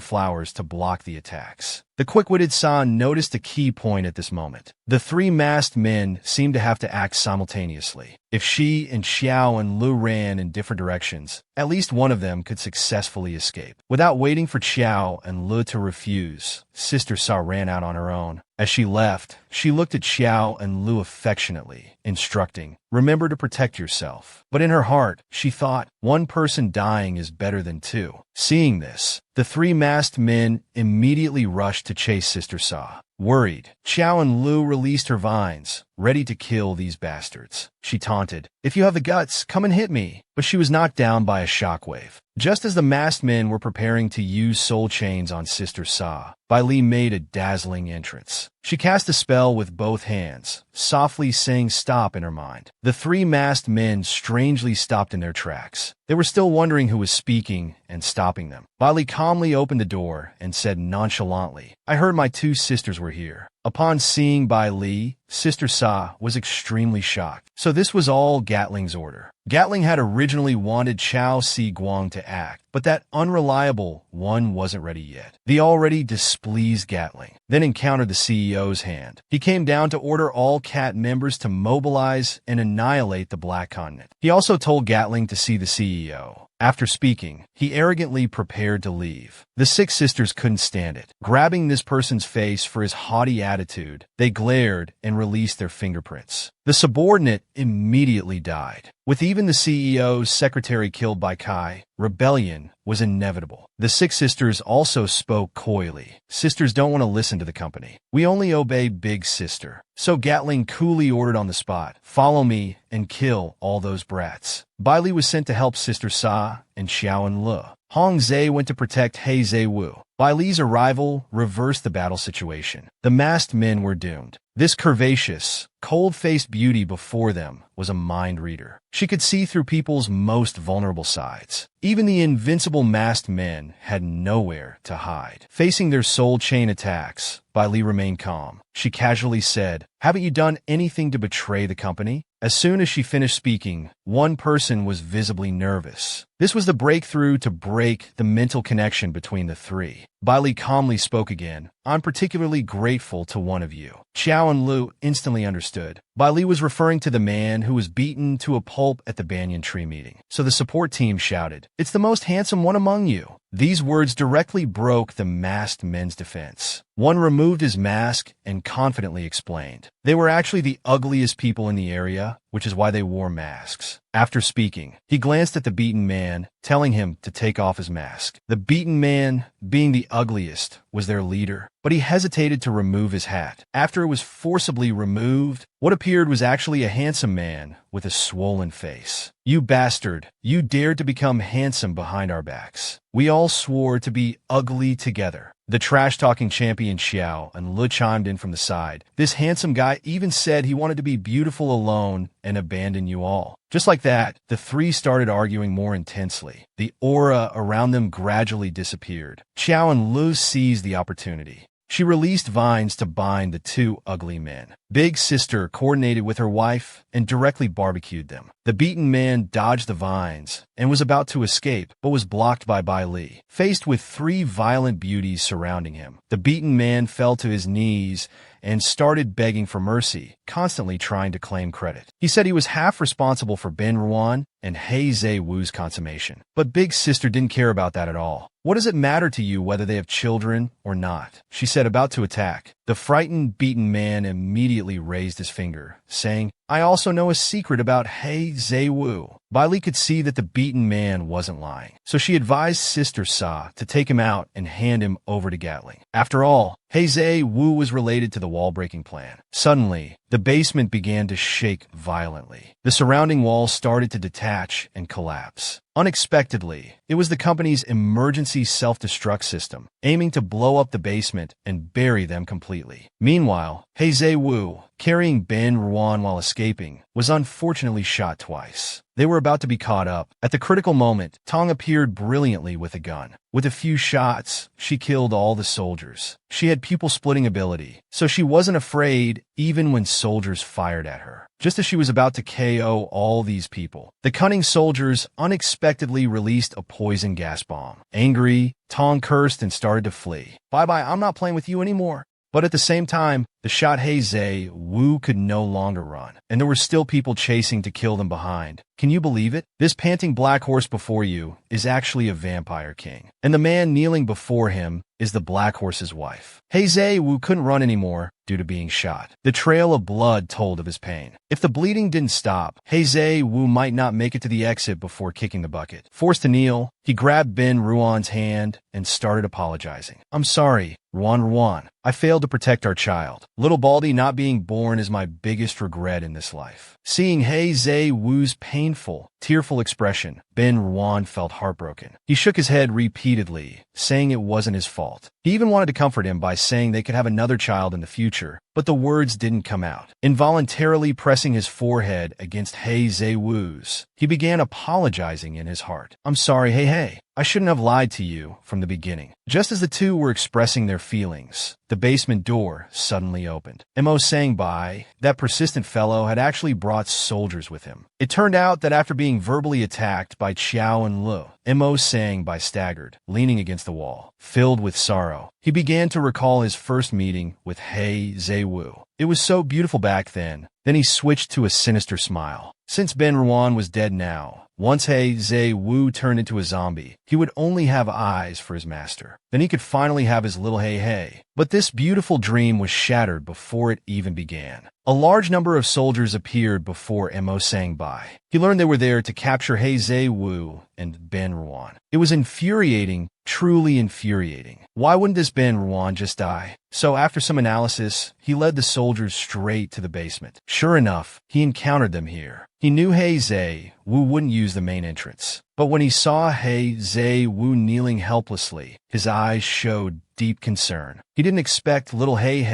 flowers to block the attacks. The quick-witted Sa noticed a key point at this moment. The three masked men seemed to have to act simultaneously. If she and Xiao and Lu ran in different directions, at least one of them could successfully escape. Without waiting for Xiao and Lu to refuse, Sister Sa ran out on her own. As she left, she looked at Xiao and Lu affectionately, instructing, "Remember to protect yourself." But in her heart, she thought, one person dying is better than two. Seeing this, the three masked men immediately rushed to chase Sister Sa. Worried, Xiao and Lu released her vines, ready to kill these bastards. She taunted, "If you have the guts, come and hit me." But she was knocked down by a shockwave. Just as the masked men were preparing to use soul chains on Sister Sa, Bai Li made a dazzling entrance. She cast a spell with both hands, softly saying stop in her mind. The three masked men strangely stopped in their tracks. They were still wondering who was speaking and stopping them. Bai Li calmly opened the door and said nonchalantly, "I heard my two sisters were here." Upon seeing Bai Li, Sister Sa was extremely shocked. So this was all Gatling's order. Gatling had originally wanted Chao Si Guang to act, but that unreliable one wasn't ready yet. The already displeased Gatling then encountered the CEO's hand. He came down to order all CAT members to mobilize and annihilate the Black Continent. He also told Gatling to see the CEO. After speaking, he arrogantly prepared to leave. The six sisters couldn't stand it. Grabbing this person's face for his haughty attitude, they glared and released their fingerprints. The subordinate immediately died. With even the CEO's secretary killed by Kai, rebellion was inevitable. The six sisters also spoke coyly. "Sisters don't want to listen to the company. We only obey Big Sister." So Gatling coolly ordered on the spot, "Follow me and kill all those brats." Bai Li was sent to help Sister Sa and Xiao and Lu. Hong Zhe went to protect He Zhe-Wu. Bai Li's arrival reversed the battle situation. The masked men were doomed. This curvaceous, cold-faced beauty before them was a mind reader. She could see through people's most vulnerable sides. Even the invincible masked men had nowhere to hide. Facing their soul chain attacks, Bai Li remained calm. She casually said, "Haven't you done anything to betray the company?" As soon as she finished speaking, one person was visibly nervous. This was the breakthrough to break the mental connection between the three. Bailey calmly spoke again. I'm particularly grateful to one of you. Xiao and Lu instantly understood. Bailey was referring to the man who was beaten to a pulp at the banyan tree meeting. So the support team shouted, "It's the most handsome one among you." These words directly broke the masked men's defense. One removed his mask and confidently explained. They were actually the ugliest people in the area, which is why they wore masks. After speaking, he glanced at the beaten man, telling him to take off his mask. The beaten man, being the ugliest, was their leader, but he hesitated to remove his hat. After it was forcibly removed, what appeared was actually a handsome man with a swollen face. "You bastard, you dared to become handsome behind our backs. We all swore to be ugly together." The trash-talking champion Xiao and Lu chimed in from the side. "This handsome guy even said he wanted to be beautiful alone and abandon you all." Just like that, the three started arguing more intensely. The aura around them gradually disappeared. Xiao and Lu seized the opportunity. She released vines to bind the two ugly men. Big Sister coordinated with her wife and directly barbecued them. The beaten man dodged the vines and was about to escape, but was blocked by Bai Li. Faced with three violent beauties surrounding him, the beaten man fell to his knees and started begging for mercy, constantly trying to claim credit. He said he was half responsible for Ben Ruan and He Zhe Wu's consummation. But Big Sister didn't care about that at all. "What does it matter to you whether they have children or not?" she said, about to attack. The frightened, beaten man immediately raised his finger, saying, "I also know a secret about He Zhe Wu." Bai Li could see that the beaten man wasn't lying, so she advised Sister Sa to take him out and hand him over to Gatling. After all, He Zhe Wu was related to the wall-breaking plan. Suddenly, the basement began to shake violently. The surrounding walls started to detach and collapse. Unexpectedly, it was the company's emergency self-destruct system, aiming to blow up the basement and bury them completely. Meanwhile, He Zhe Wu, carrying Ben Ruan while escaping, was unfortunately shot twice. They were about to be caught up. At the critical moment, Tong appeared brilliantly with a gun. With a few shots, she killed all the soldiers. She had pupil-splitting ability, so she wasn't afraid even when soldiers fired at her. Just as she was about to KO all these people, the cunning soldiers unexpectedly released a poison gas bomb. Angry, Tong cursed and started to flee. "Bye-bye, I'm not playing with you anymore." But at the same time, the shot He Zhe Wu could no longer run, and there were still people chasing to kill them behind. Can you believe it? This panting black horse before you is actually a vampire king, and the man kneeling before him is the black horse's wife. He Zhe Wu couldn't run anymore due to being shot. The trail of blood told of his pain. If the bleeding didn't stop, He Zhe Wu might not make it to the exit before kicking the bucket. Forced to kneel, he grabbed Ben Ruan's hand and started apologizing. "I'm sorry, Ruan. I failed to protect our child. Little Baldy not being born is my biggest regret in this life." Seeing He Zhe Wu's painful, tearful expression, Ben Ruan felt heartbroken. He shook his head repeatedly, saying it wasn't his fault. He even wanted to comfort him by saying they could have another child in the future, but the words didn't come out. Involuntarily pressing his forehead against He Zhe Wu's, he began apologizing in his heart. "I'm sorry, hey. I shouldn't have lied to you from the beginning." Just as the two were expressing their feelings, the basement door suddenly opened. Mo sang by, that persistent fellow, had actually brought soldiers with him. It turned out that after being verbally attacked by Xiao and Lu, Mo sang by staggered, leaning against the wall. Filled with sorrow, he began to recall his first meeting with He Zhe Wu. It was so beautiful back then. Then he switched to a sinister smile. Since Ben Ruan was dead now, once He Zhe Wu turned into a zombie, he would only have eyes for his master. Then he could finally have his little Hey. But this beautiful dream was shattered before it even began. A large number of soldiers appeared before Mo sang by. He learned they were there to capture He Zhe Wu and Ben Ruan. It was infuriating, truly infuriating. Why wouldn't this Ben Ruan just die? So after some analysis, he led the soldiers straight to the basement. Sure enough, he encountered them here. He knew He Zhe Wu wouldn't use the main entrance. But when he saw He Zhe Wu kneeling helplessly, his eyes showed deep concern. He didn't expect little He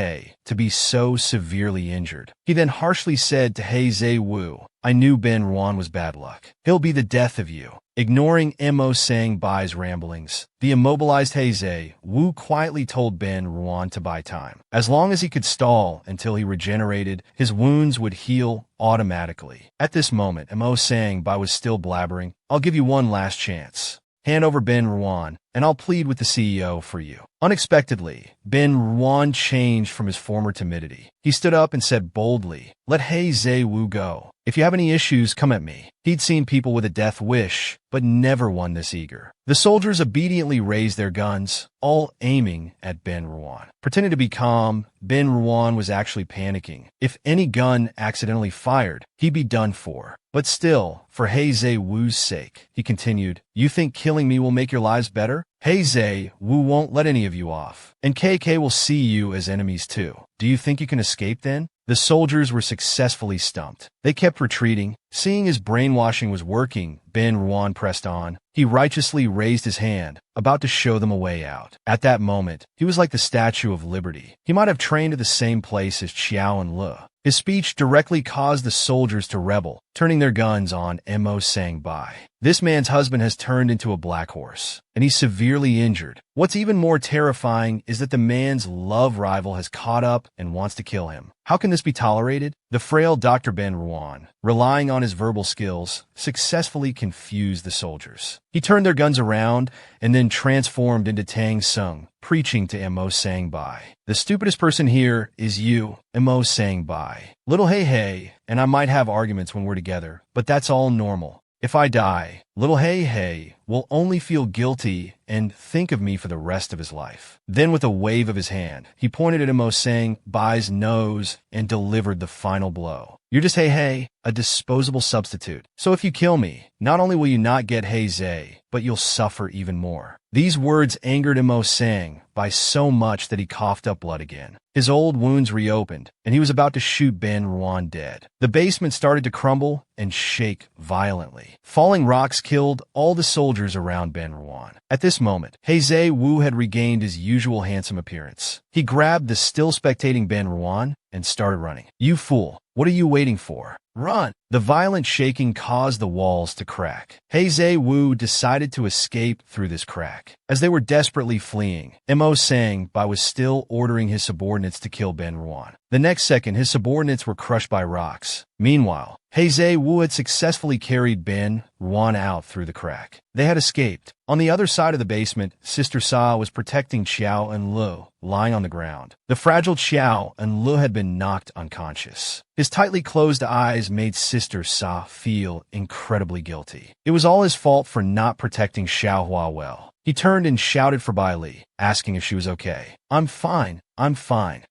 to be so severely injured. He then harshly said to He Zhe Wu, "I knew Ben Ruan was bad luck. He'll be the death of you." Ignoring Mo Sang Bai's ramblings, the immobilized Heizei Wu quietly told Ben Ruan to buy time. As long as he could stall until he regenerated, his wounds would heal automatically. At this moment, Mo Sang Bai was still blabbering, "I'll give you one last chance. Hand over Ben Ruan, and I'll plead with the CEO for you." Unexpectedly, Ben Ruan changed from his former timidity. He stood up and said boldly, "Let Heizei Wu go. If you have any issues, come at me." He'd seen people with a death wish, but never one this eager. The soldiers obediently raised their guns, all aiming at Ben Ruan. Pretending to be calm, Ben Ruan was actually panicking. If any gun accidentally fired, he'd be done for. But still, for Heizei Wu's sake, he continued, "You think killing me will make your lives better? Heizei Wu won't let any of you off, and KK will see you as enemies too. Do you think you can escape then?" The soldiers were successfully stumped. They kept retreating. Seeing his brainwashing was working, Ben Ruan pressed on. He righteously raised his hand, about to show them a way out. At that moment, he was like the Statue of Liberty. He might have trained at the same place as Qiao and Le. His speech directly caused the soldiers to rebel, turning their guns on Mo Sang Bai. This man's husband has turned into a black horse, and he's severely injured. What's even more terrifying is that the man's love rival has caught up and wants to kill him. How can this be tolerated? The frail Dr. Ben Ruan, relying on his verbal skills, successfully confused the soldiers. He turned their guns around and then transformed into Tang Sung, preaching to Mo Sang Bai. "The stupidest person here is you, Mo Sang Bai. Little Hey, and I might have arguments when we're together, but that's all normal. If I die, little Hey will only feel guilty and think of me for the rest of his life." Then with a wave of his hand, he pointed at Mo Sang Bai's nose and delivered the final blow. "You're just Hey, a disposable substitute. So if you kill me, not only will you not get Heizei, but you'll suffer even more." These words angered Mo Sang Bai so much that he coughed up blood again. His old wounds reopened, and he was about to shoot Ben Ruan dead. The basement started to crumble and shake violently. Falling rocks killed all the soldiers around Ben Ruan. At this moment, Heizei Wu had regained his usual handsome appearance. He grabbed the still spectating Ben Ruan and started running. "You fool, what are you waiting for? Run!" The violent shaking caused the walls to crack. Heizei Wu decided to escape through this crack. As they were desperately fleeing, Mo Sang Bai was still ordering his subordinates to kill Ben Ruan. The next second, his subordinates were crushed by rocks. Meanwhile, Heizei Wu had successfully carried Ben Ruan out through the crack. They had escaped. On the other side of the basement, Sister Sa was protecting Qiao and Lu, lying on the ground. The fragile Qiao and Lu had been knocked unconscious. His tightly closed eyes made Sister Sa feel incredibly guilty. It was all his fault for not protecting Xiaohua well. He turned and shouted for Bai Li, asking if she was okay. I'm fine.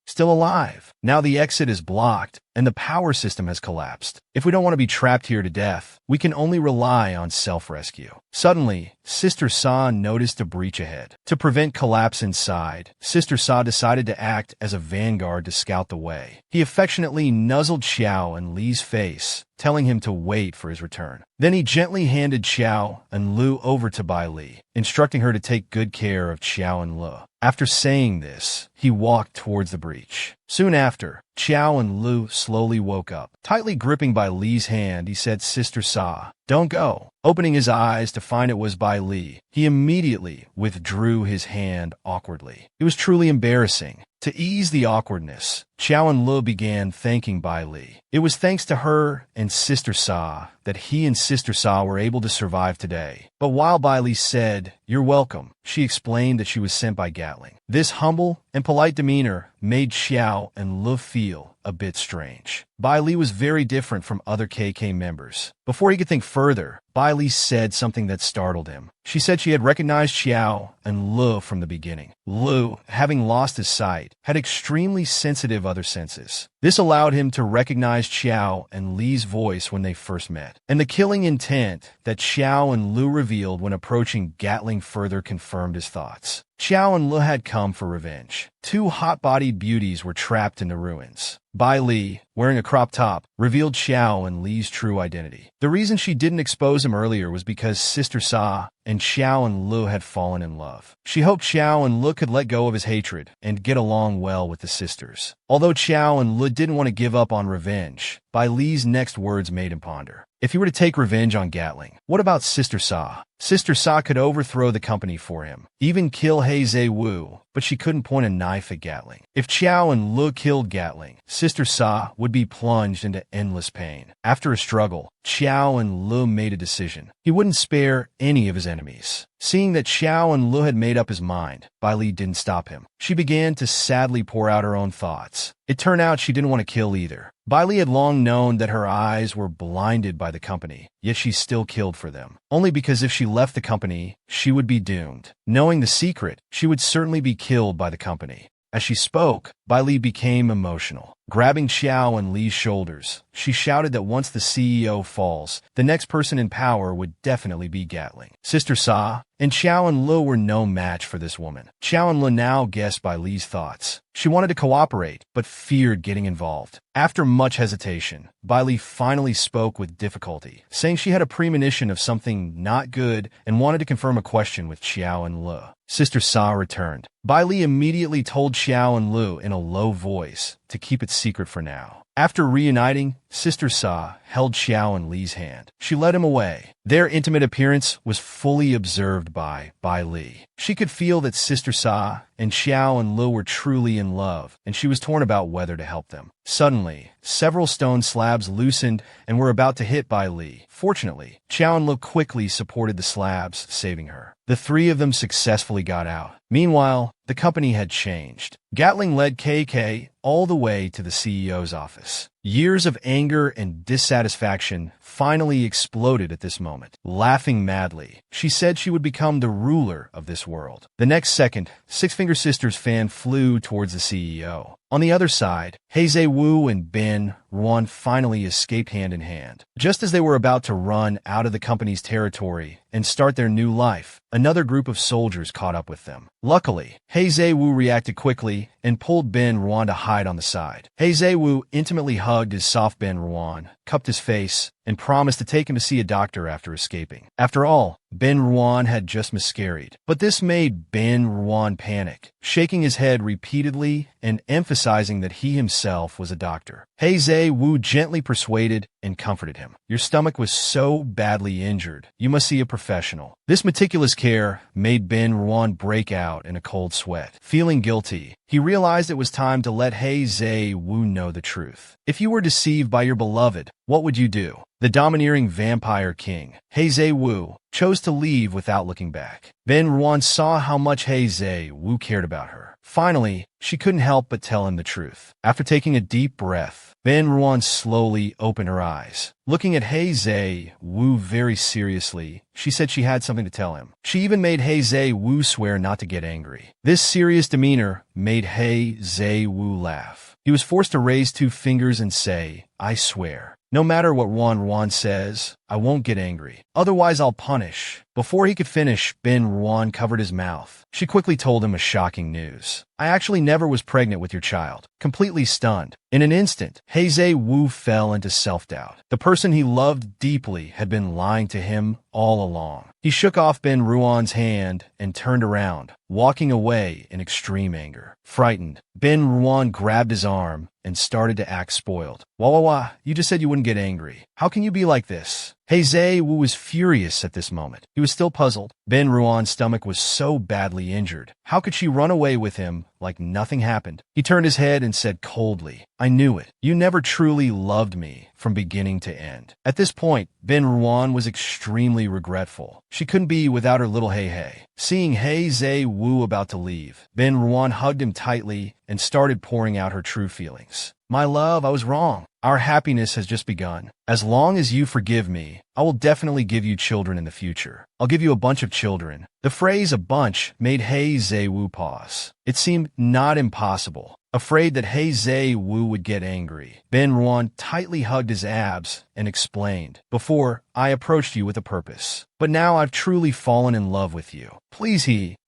Still alive. Now the exit is blocked, and the power system has collapsed. If we don't want to be trapped here to death, we can only rely on self-rescue." Suddenly, Sister Sa noticed a breach ahead. To prevent collapse inside, Sister Sa decided to act as a vanguard to scout the way. He affectionately nuzzled Xiao and Li's face, telling him to wait for his return. Then he gently handed Qiao and Lu over to Bai Li, instructing her to take good care of Qiao and Lu. After saying this, he walked towards the breach. Soon after, Qiao and Lu slowly woke up. Tightly gripping Bai Li's hand, he said, "Sister Sa, don't go." Opening his eyes to find it was Bai Li, he immediately withdrew his hand awkwardly. It was truly embarrassing. To ease the awkwardness, Qiao and Lu began thanking Bai Li. It was thanks to her and Sister Sa that he and Sister Sa were able to survive today. But while Bai Li said, "You're welcome," she explained that she was sent by Gatling. This humble and polite demeanor made Qiao and Lu feel a bit strange. Bai Li was very different from other KK members. Before he could think further, Bai Li said something that startled him. She said she had recognized Qiao and Lu from the beginning. Lu, having lost his sight, had extremely sensitive other senses. This allowed him to recognize Qiao and Li's voice when they first met. And the killing intent that Qiao and Lu revealed when approaching Gatling further confirmed his thoughts. Qiao and Lu had come for revenge. Two hot-bodied beauties were trapped in the ruins. Bai Li, wearing a crop top, revealed Qiao and Li's true identity. The reason she didn't expose him earlier was because Sister Sa and Qiao and Lu had fallen in love. She hoped Qiao and Lu could let go of his hatred and get along well with the sisters. Although Qiao and Lu didn't want to give up on revenge, Bai Li's next words made him ponder. If he were to take revenge on Gatling, what about Sister Sa? Sister Sa could overthrow the company for him, even kill He Zhe-Wu, but she couldn't point a knife at Gatling. If Qiao and Lu killed Gatling, Sister Sa would be plunged into endless pain. After a struggle, Qiao and Lu made a decision. He wouldn't spare any of his enemies. Seeing that Qiao and Lu had made up his mind, Bai Li didn't stop him. She began to sadly pour out her own thoughts. It turned out she didn't want to kill either. Bai Li had long known that her eyes were blinded by the company, yet she still killed for them. Only because if she left the company, she would be doomed. Knowing the secret, she would certainly be killed by the company. As she spoke, Bai Li became emotional. Grabbing Qiao and Li's shoulders, she shouted that once the CEO falls, the next person in power would definitely be Gatling. Sister Sa and Qiao and Lu were no match for this woman. Qiao and Lu now guessed Bai Li's thoughts. She wanted to cooperate, but feared getting involved. After much hesitation, Bai Li finally spoke with difficulty, saying she had a premonition of something not good and wanted to confirm a question with Qiao and Lu. Sister Sa returned. Bai Li immediately told Qiao and Lu in a low voice to keep it secret for now. After reuniting, Sister Sa held Qiao and Li's hand. She led him away. Their intimate appearance was fully observed by Bai Li. She could feel that Sister Sa and Qiao and Lu were truly in love, and she was torn about whether to help them. Suddenly, several stone slabs loosened and were about to hit Bai Li. Fortunately, Qiao and Lu quickly supported the slabs, saving her. The three of them successfully got out. Meanwhile, the company had changed. Gatling led KK all the way to the CEO's office. Years of anger and dissatisfaction finally exploded at this moment. Laughing madly, she said she would become the ruler of this world. The next second, Six Finger Sisters' fan flew towards the CEO. On the other side, He Zhe-Wu and Ben Ruan finally escaped hand in hand. Just as they were about to run out of the company's territory and start their new life, another group of soldiers caught up with them. Luckily, He Zhe-Wu reacted quickly and pulled Ben Ruan to hide on the side. He Zhe-Wu intimately hugged his soft Ben Ruan, cupped his face, and promised to take him to see a doctor after escaping. After all, Ben Ruan had just miscarried. But this made Ben Ruan panic, shaking his head repeatedly and emphasizing that he himself was a doctor. He Zhe-Wu gently persuaded and comforted him. Your stomach was so badly injured, you must see a professional. This meticulous care made Ben Ruan break out in a cold sweat. Feeling guilty, he realized it was time to let He Zhe-Wu know the truth. If you were deceived by your beloved, what would you do? The domineering vampire king, He Zhe-Wu, chose to leave without looking back. Ben Ruan saw how much He Zhe-Wu cared about her. Finally, she couldn't help but tell him the truth. After taking a deep breath, Ben Ruan slowly opened her eyes. Looking at He Zhe-Wu very seriously, she said she had something to tell him. She even made He Zhe-Wu swear not to get angry. This serious demeanor made He Zhe-Wu laugh. He was forced to raise two fingers and say, I swear. No matter what Ruan says, I won't get angry. Otherwise, I'll punish. Before he could finish, Ben Ruan covered his mouth. She quickly told him a shocking news. I actually never was pregnant with your child. Completely stunned. In an instant, He Zhe-Wu fell into self-doubt. The person he loved deeply had been lying to him all along. He shook off Ben Ruan's hand and turned around, walking away in extreme anger. Frightened, Ben Ruan grabbed his arm and started to act spoiled. Wah, you just said you wouldn't get angry. How can you be like this? He Zhe-Wu was furious at this moment. He was still puzzled. Ben Ruan's stomach was so badly injured. How could she run away with him like nothing happened? He turned his head and said coldly, I knew it. You never truly loved me from beginning to end. At this point, Ben Ruan was extremely regretful. She couldn't be without her little He. Seeing He Zhe-Wu about to leave, Ben Ruan hugged him tightly and started pouring out her true feelings. My love, I was wrong. Our happiness has just begun. As long as you forgive me, I will definitely give you children in the future. I'll give you a bunch of children. The phrase a bunch made He Zhe-Wu pause. It seemed not impossible. Afraid that He Zhe-Wu would get angry, Ben Ruan tightly hugged his abs and explained, Before, I approached you with a purpose. But now I've truly fallen in love with you. Please,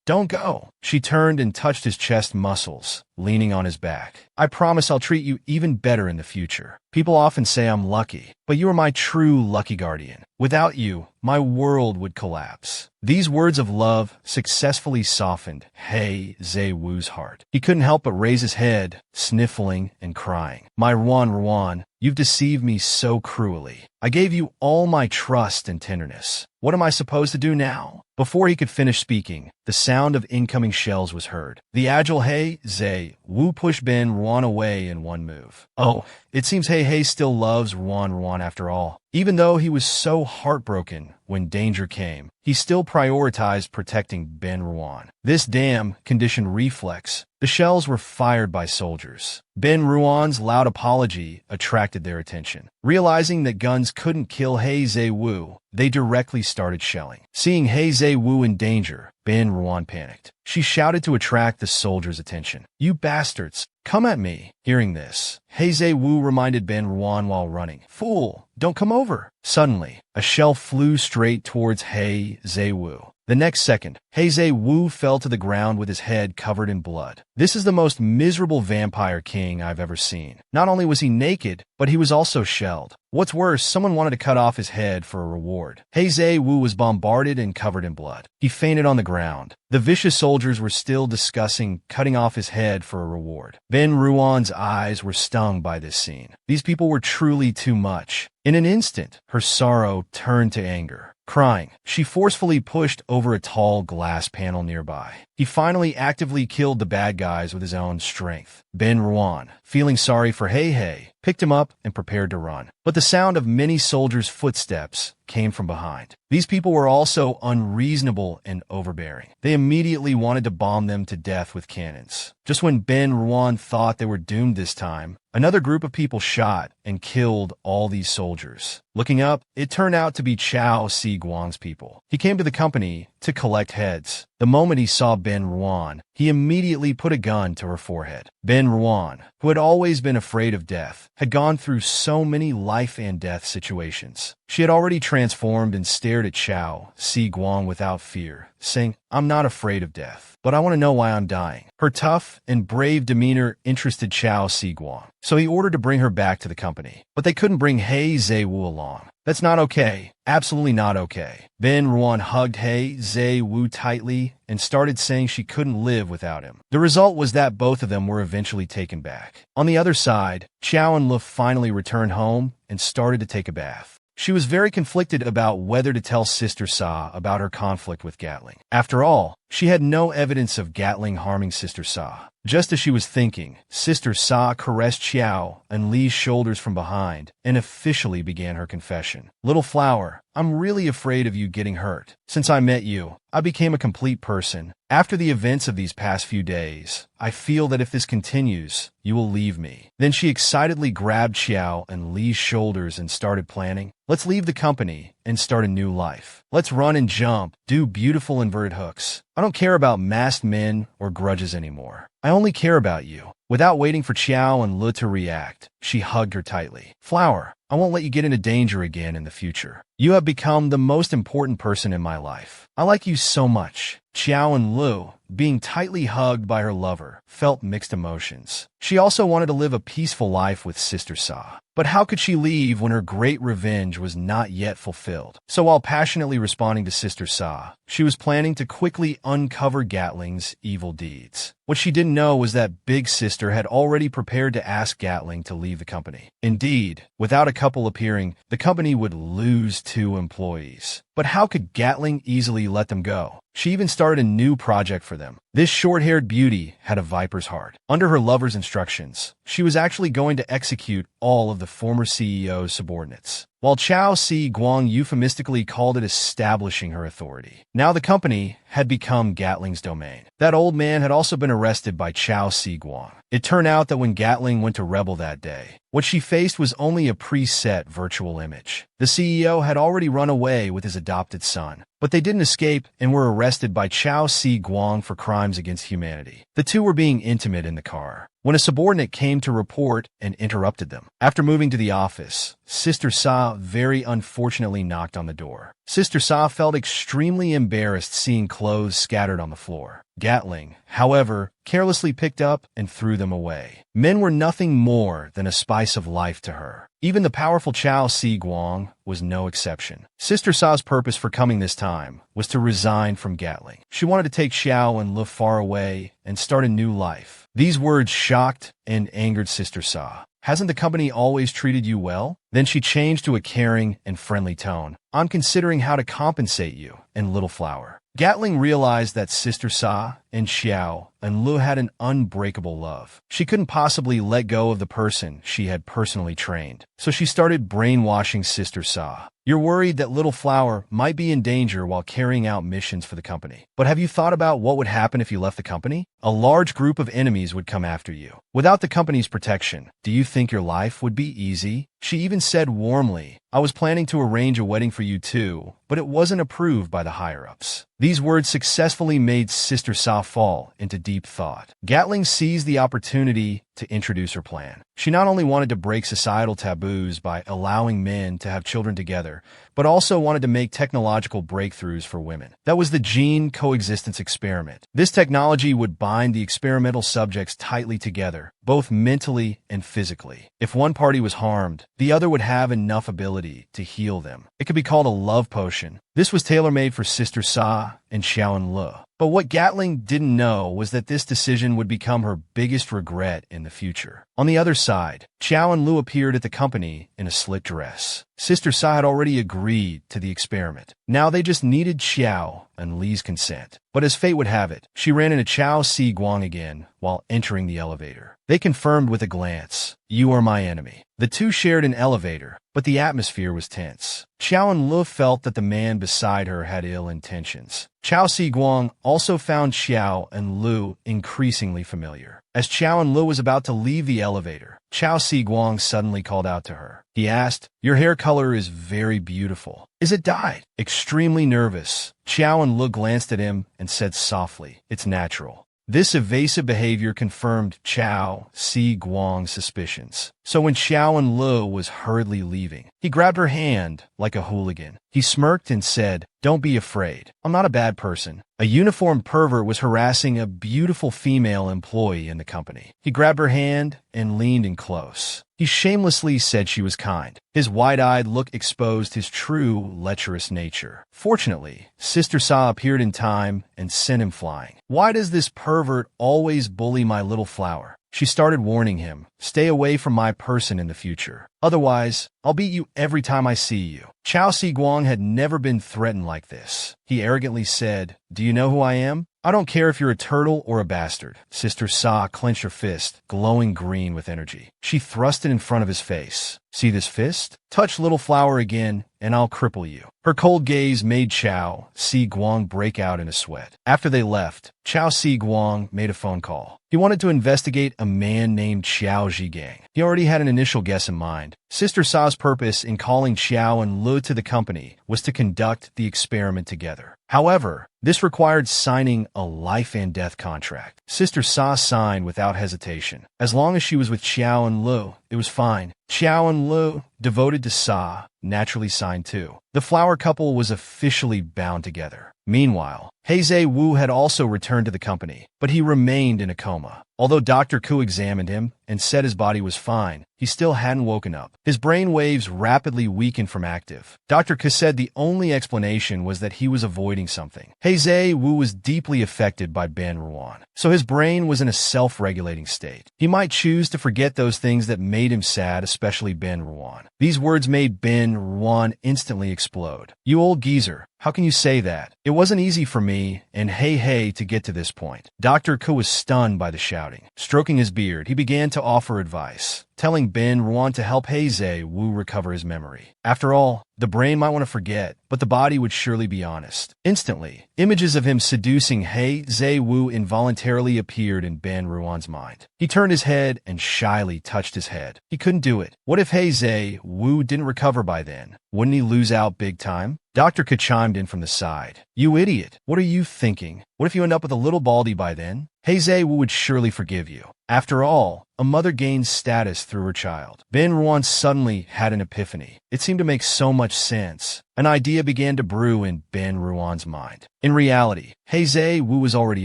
don't go. She turned and touched his chest muscles, leaning on his back. I promise I'll treat you even better in the future. People often say I'm lucky, but you are my true lucky guardian. Without you, my world would collapse. These words of love successfully softened He Zhe-Wu's heart. He couldn't help but raise his head, sniffling and crying. My Ruan, you've deceived me so cruelly. I gave you all my trust and tenderness. What am I supposed to do now? Before he could finish speaking, the sound of incoming shells was heard. The agile He Zhe Wu pushed Ben Ruan away in one move. Oh, it seems He still loves Ruan after all. Even though he was so heartbroken when danger came, he still prioritized protecting Ben Ruan. This damn conditioned reflex. The shells were fired by soldiers. Ben Ruan's loud apology attracted their attention. Realizing that guns couldn't kill He Zhe Wu, they directly started shelling. Seeing He Zhe Wu in danger, Ben Ruan panicked. She shouted to attract the soldiers' attention. "You bastards, come at me!" Hearing this, He Zhe Wu reminded Ben Ruan while running. "Fool, don't come over!" Suddenly, a shell flew straight towards He Zhe Wu. The next second, He Zhe Wu fell to the ground with his head covered in blood. This is the most miserable vampire king I've ever seen. Not only was he naked, but he was also shelled. What's worse, someone wanted to cut off his head for a reward. He Zhe Wu was bombarded and covered in blood. He fainted on the ground. The vicious soldiers were still discussing cutting off his head for a reward. Ben Ruan's eyes were stung by this scene. These people were truly too much. In an instant, her sorrow turned to anger. Crying, she forcefully pushed over a tall glass panel nearby. He finally actively killed the bad guys with his own strength. Ben Ruan, feeling sorry for He, picked him up and prepared to run. But the sound of many soldiers' footsteps came from behind. These people were also unreasonable and overbearing. They immediately wanted to bomb them to death with cannons. Just when Ben Ruan thought they were doomed this time, another group of people shot and killed all these soldiers. Looking up, it turned out to be Chao Si Guang's people. He came to the company to collect heads. The moment he saw Ben Ruan, he immediately put a gun to her forehead. Ben Ruan, who had always been afraid of death, had gone through so many life and death situations. She had already transformed and stared at Chao Si Guang without fear, saying, "I'm not afraid of death, but I want to know why I'm dying." Her tough and brave demeanor interested Chao Si Guang, so he ordered to bring her back to the company. But they couldn't bring He Zhe Wu along. That's not okay. Absolutely not okay. Ben Ruan hugged He Zhe Wu tightly and started saying she couldn't live without him. The result was that both of them were eventually taken back. On the other side, Chao and Lu finally returned home and started to take a bath. She was very conflicted about whether to tell Sister Sa about her conflict with Gatling. After all, she had no evidence of Gatling harming Sister Sa. Just as she was thinking, Sister Sa caressed Xiao and Li's shoulders from behind and officially began her confession. "Little flower, I'm really afraid of you getting hurt. Since I met you, I became a complete person. After the events of these past few days, I feel that if this continues, you will leave me." Then she excitedly grabbed Xiao and Li's shoulders and started planning. "Let's leave the company and start a new life. Let's run and jump, do beautiful inverted hooks. I don't care about masked men or grudges anymore. I only care about you." Without waiting for Xiao and Lu to react, she hugged her tightly. "Flower, I won't let you get into danger again in the future. You have become the most important person in my life. I like you so much." Xiao and Lu, being tightly hugged by her lover, felt mixed emotions. She also wanted to live a peaceful life with Sister Sa. But how could she leave when her great revenge was not yet fulfilled? So while passionately responding to Sister Sa, she was planning to quickly uncover Gatling's evil deeds. What she didn't know was that Big Sister had already prepared to ask Gatling to leave the company. Indeed, without a couple appearing, the company would lose 2 employees. But how could Gatling easily let them go? She even started a new project for them. This short-haired beauty had a viper's heart. Under her lover's instructions, she was actually going to execute all of the former CEO's subordinates, while Chao Si Guang euphemistically called it establishing her authority. Now the company had become Gatling's domain. That old man had also been arrested by Chao Si Guang. It turned out that when Gatling went to rebel that day, what she faced was only a preset virtual image. The CEO had already run away with his adopted son, but they didn't escape and were arrested by Chao Si Guang for crimes against humanity. The two were being intimate in the car when a subordinate came to report and interrupted them. After moving to the office, Sister Sa very unfortunately knocked on the door. Sister Sa felt extremely embarrassed seeing clothes scattered on the floor. Gatling, however, carelessly picked up and threw them away. Men were nothing more than a spice of life to her. Even the powerful Chao Si Guang was no exception. Sister Sa's purpose for coming this time was to resign from Gatling. She wanted to take Xiao and Lu far away and start a new life. These words shocked and angered Sister Sa. "Hasn't the company always treated you well?" Then she changed to a caring and friendly tone. I'm considering how to compensate you, and Little Flower. Gatling realized that Sister Sa and Xiao and Lu had an unbreakable love. She couldn't possibly let go of the person she had personally trained. So she started brainwashing Sister Sa. You're worried that Little Flower might be in danger while carrying out missions for the company. But have you thought about what would happen if you left the company? A large group of enemies would come after you. Without the company's protection, do you think your life would be easy? She even said warmly, I was planning to arrange a wedding for you too, but it wasn't approved by the higher-ups. These words successfully made Sister Sa fall into deep thought. Gatling seized the opportunity to introduce her plan. She not only wanted to break societal taboos by allowing men to have children together, but also wanted to make technological breakthroughs for women. That was the gene coexistence experiment. This technology would bind the experimental subjects tightly together, both mentally and physically. If one party was harmed, the other would have enough ability to heal them. It could be called a love potion. This was tailor-made for Sister Sa and Xiao and Le. But what Gatling didn't know was that this decision would become her biggest regret in the future. On the other side, Xiao and Lu appeared at the company in a slit dress. Sister Sa had already agreed to the experiment. Now they just needed Xiao and Li's consent. But as fate would have it, she ran into Chao Si Guang again while entering the elevator. They confirmed with a glance, you are my enemy. The two shared an elevator, but the atmosphere was tense. Xiao and Lu felt that the man beside her had ill intentions. Chao Si Guang also found Xiao and Lu increasingly familiar. As Xiao and Lu was about to leave the elevator, Chao Si Guang suddenly called out to her. He asked, your hair color is very beautiful. Is it dyed? Extremely nervous, Xiao and Lu glanced at him and said softly, it's natural. This evasive behavior confirmed Chao Si Guang's suspicions. So when Xiao and Lu was hurriedly leaving, he grabbed her hand like a hooligan. He smirked and said, don't be afraid. I'm not a bad person. A uniformed pervert was harassing a beautiful female employee in the company. He grabbed her hand and leaned in close. He shamelessly said she was kind. His wide-eyed look exposed his true lecherous nature. Fortunately, Sister Sa appeared in time and sent him flying. Why does this pervert always bully my Little Flower? She started warning him, stay away from my person in the future. Otherwise, I'll beat you every time I see you. Chao Si Guang had never been threatened like this. He arrogantly said, do you know who I am? I don't care if you're a turtle or a bastard. Sister Sa clenched her fist, glowing green with energy. She thrust it in front of his face. See this fist? Touch Little Flower again, and I'll cripple you. Her cold gaze made Chao Si Guang break out in a sweat. After they left, Chao Si Guang made a phone call. He wanted to investigate a man named Xiao Zhigang. He already had an initial guess in mind. Sister Sa's purpose in calling Xiao and Lu to the company was to conduct the experiment together. However, this required signing a life and death contract. Sister Sa signed without hesitation. As long as she was with Xiao and Lu, it was fine. Xiao and Lu, devoted to Sa, naturally signed too. The flower couple was officially bound together. Meanwhile, Heizei Wu had also returned to the company, but he remained in a coma. Although Dr. Ku examined him and said his body was fine, he still hadn't woken up. His brain waves rapidly weakened from active. Dr. Ku said the only explanation was that he was avoiding something. Heizei Wu was deeply affected by Ben Ruan, so his brain was in a self-regulating state. He might choose to forget those things that made him sad, especially Ben Ruan. These words made Ben Ruan instantly explode. You old geezer. How can you say that? It wasn't easy for me and hey to get to this point. Dr. Ku was stunned by the shouting. Stroking his beard, he began to offer advice, telling Ben Ruan to help Heizei Wu recover his memory. After all, the brain might want to forget, but the body would surely be honest. Instantly, images of him seducing Heizei Wu involuntarily appeared in Ben Ruan's mind. He turned his head and shyly touched his head. He couldn't do it. What if Heizei Wu didn't recover by then? Wouldn't he lose out big time? Dr. Ka chimed in from the side. You idiot. What are you thinking? What if you end up with a little baldy by then? Heizei Wu would surely forgive you. After all, a mother gains status through her child. Ben Ruan suddenly had an epiphany. It seemed to make so much sense. An idea began to brew in Ben Ruan's mind. In reality, Heizei Wu was already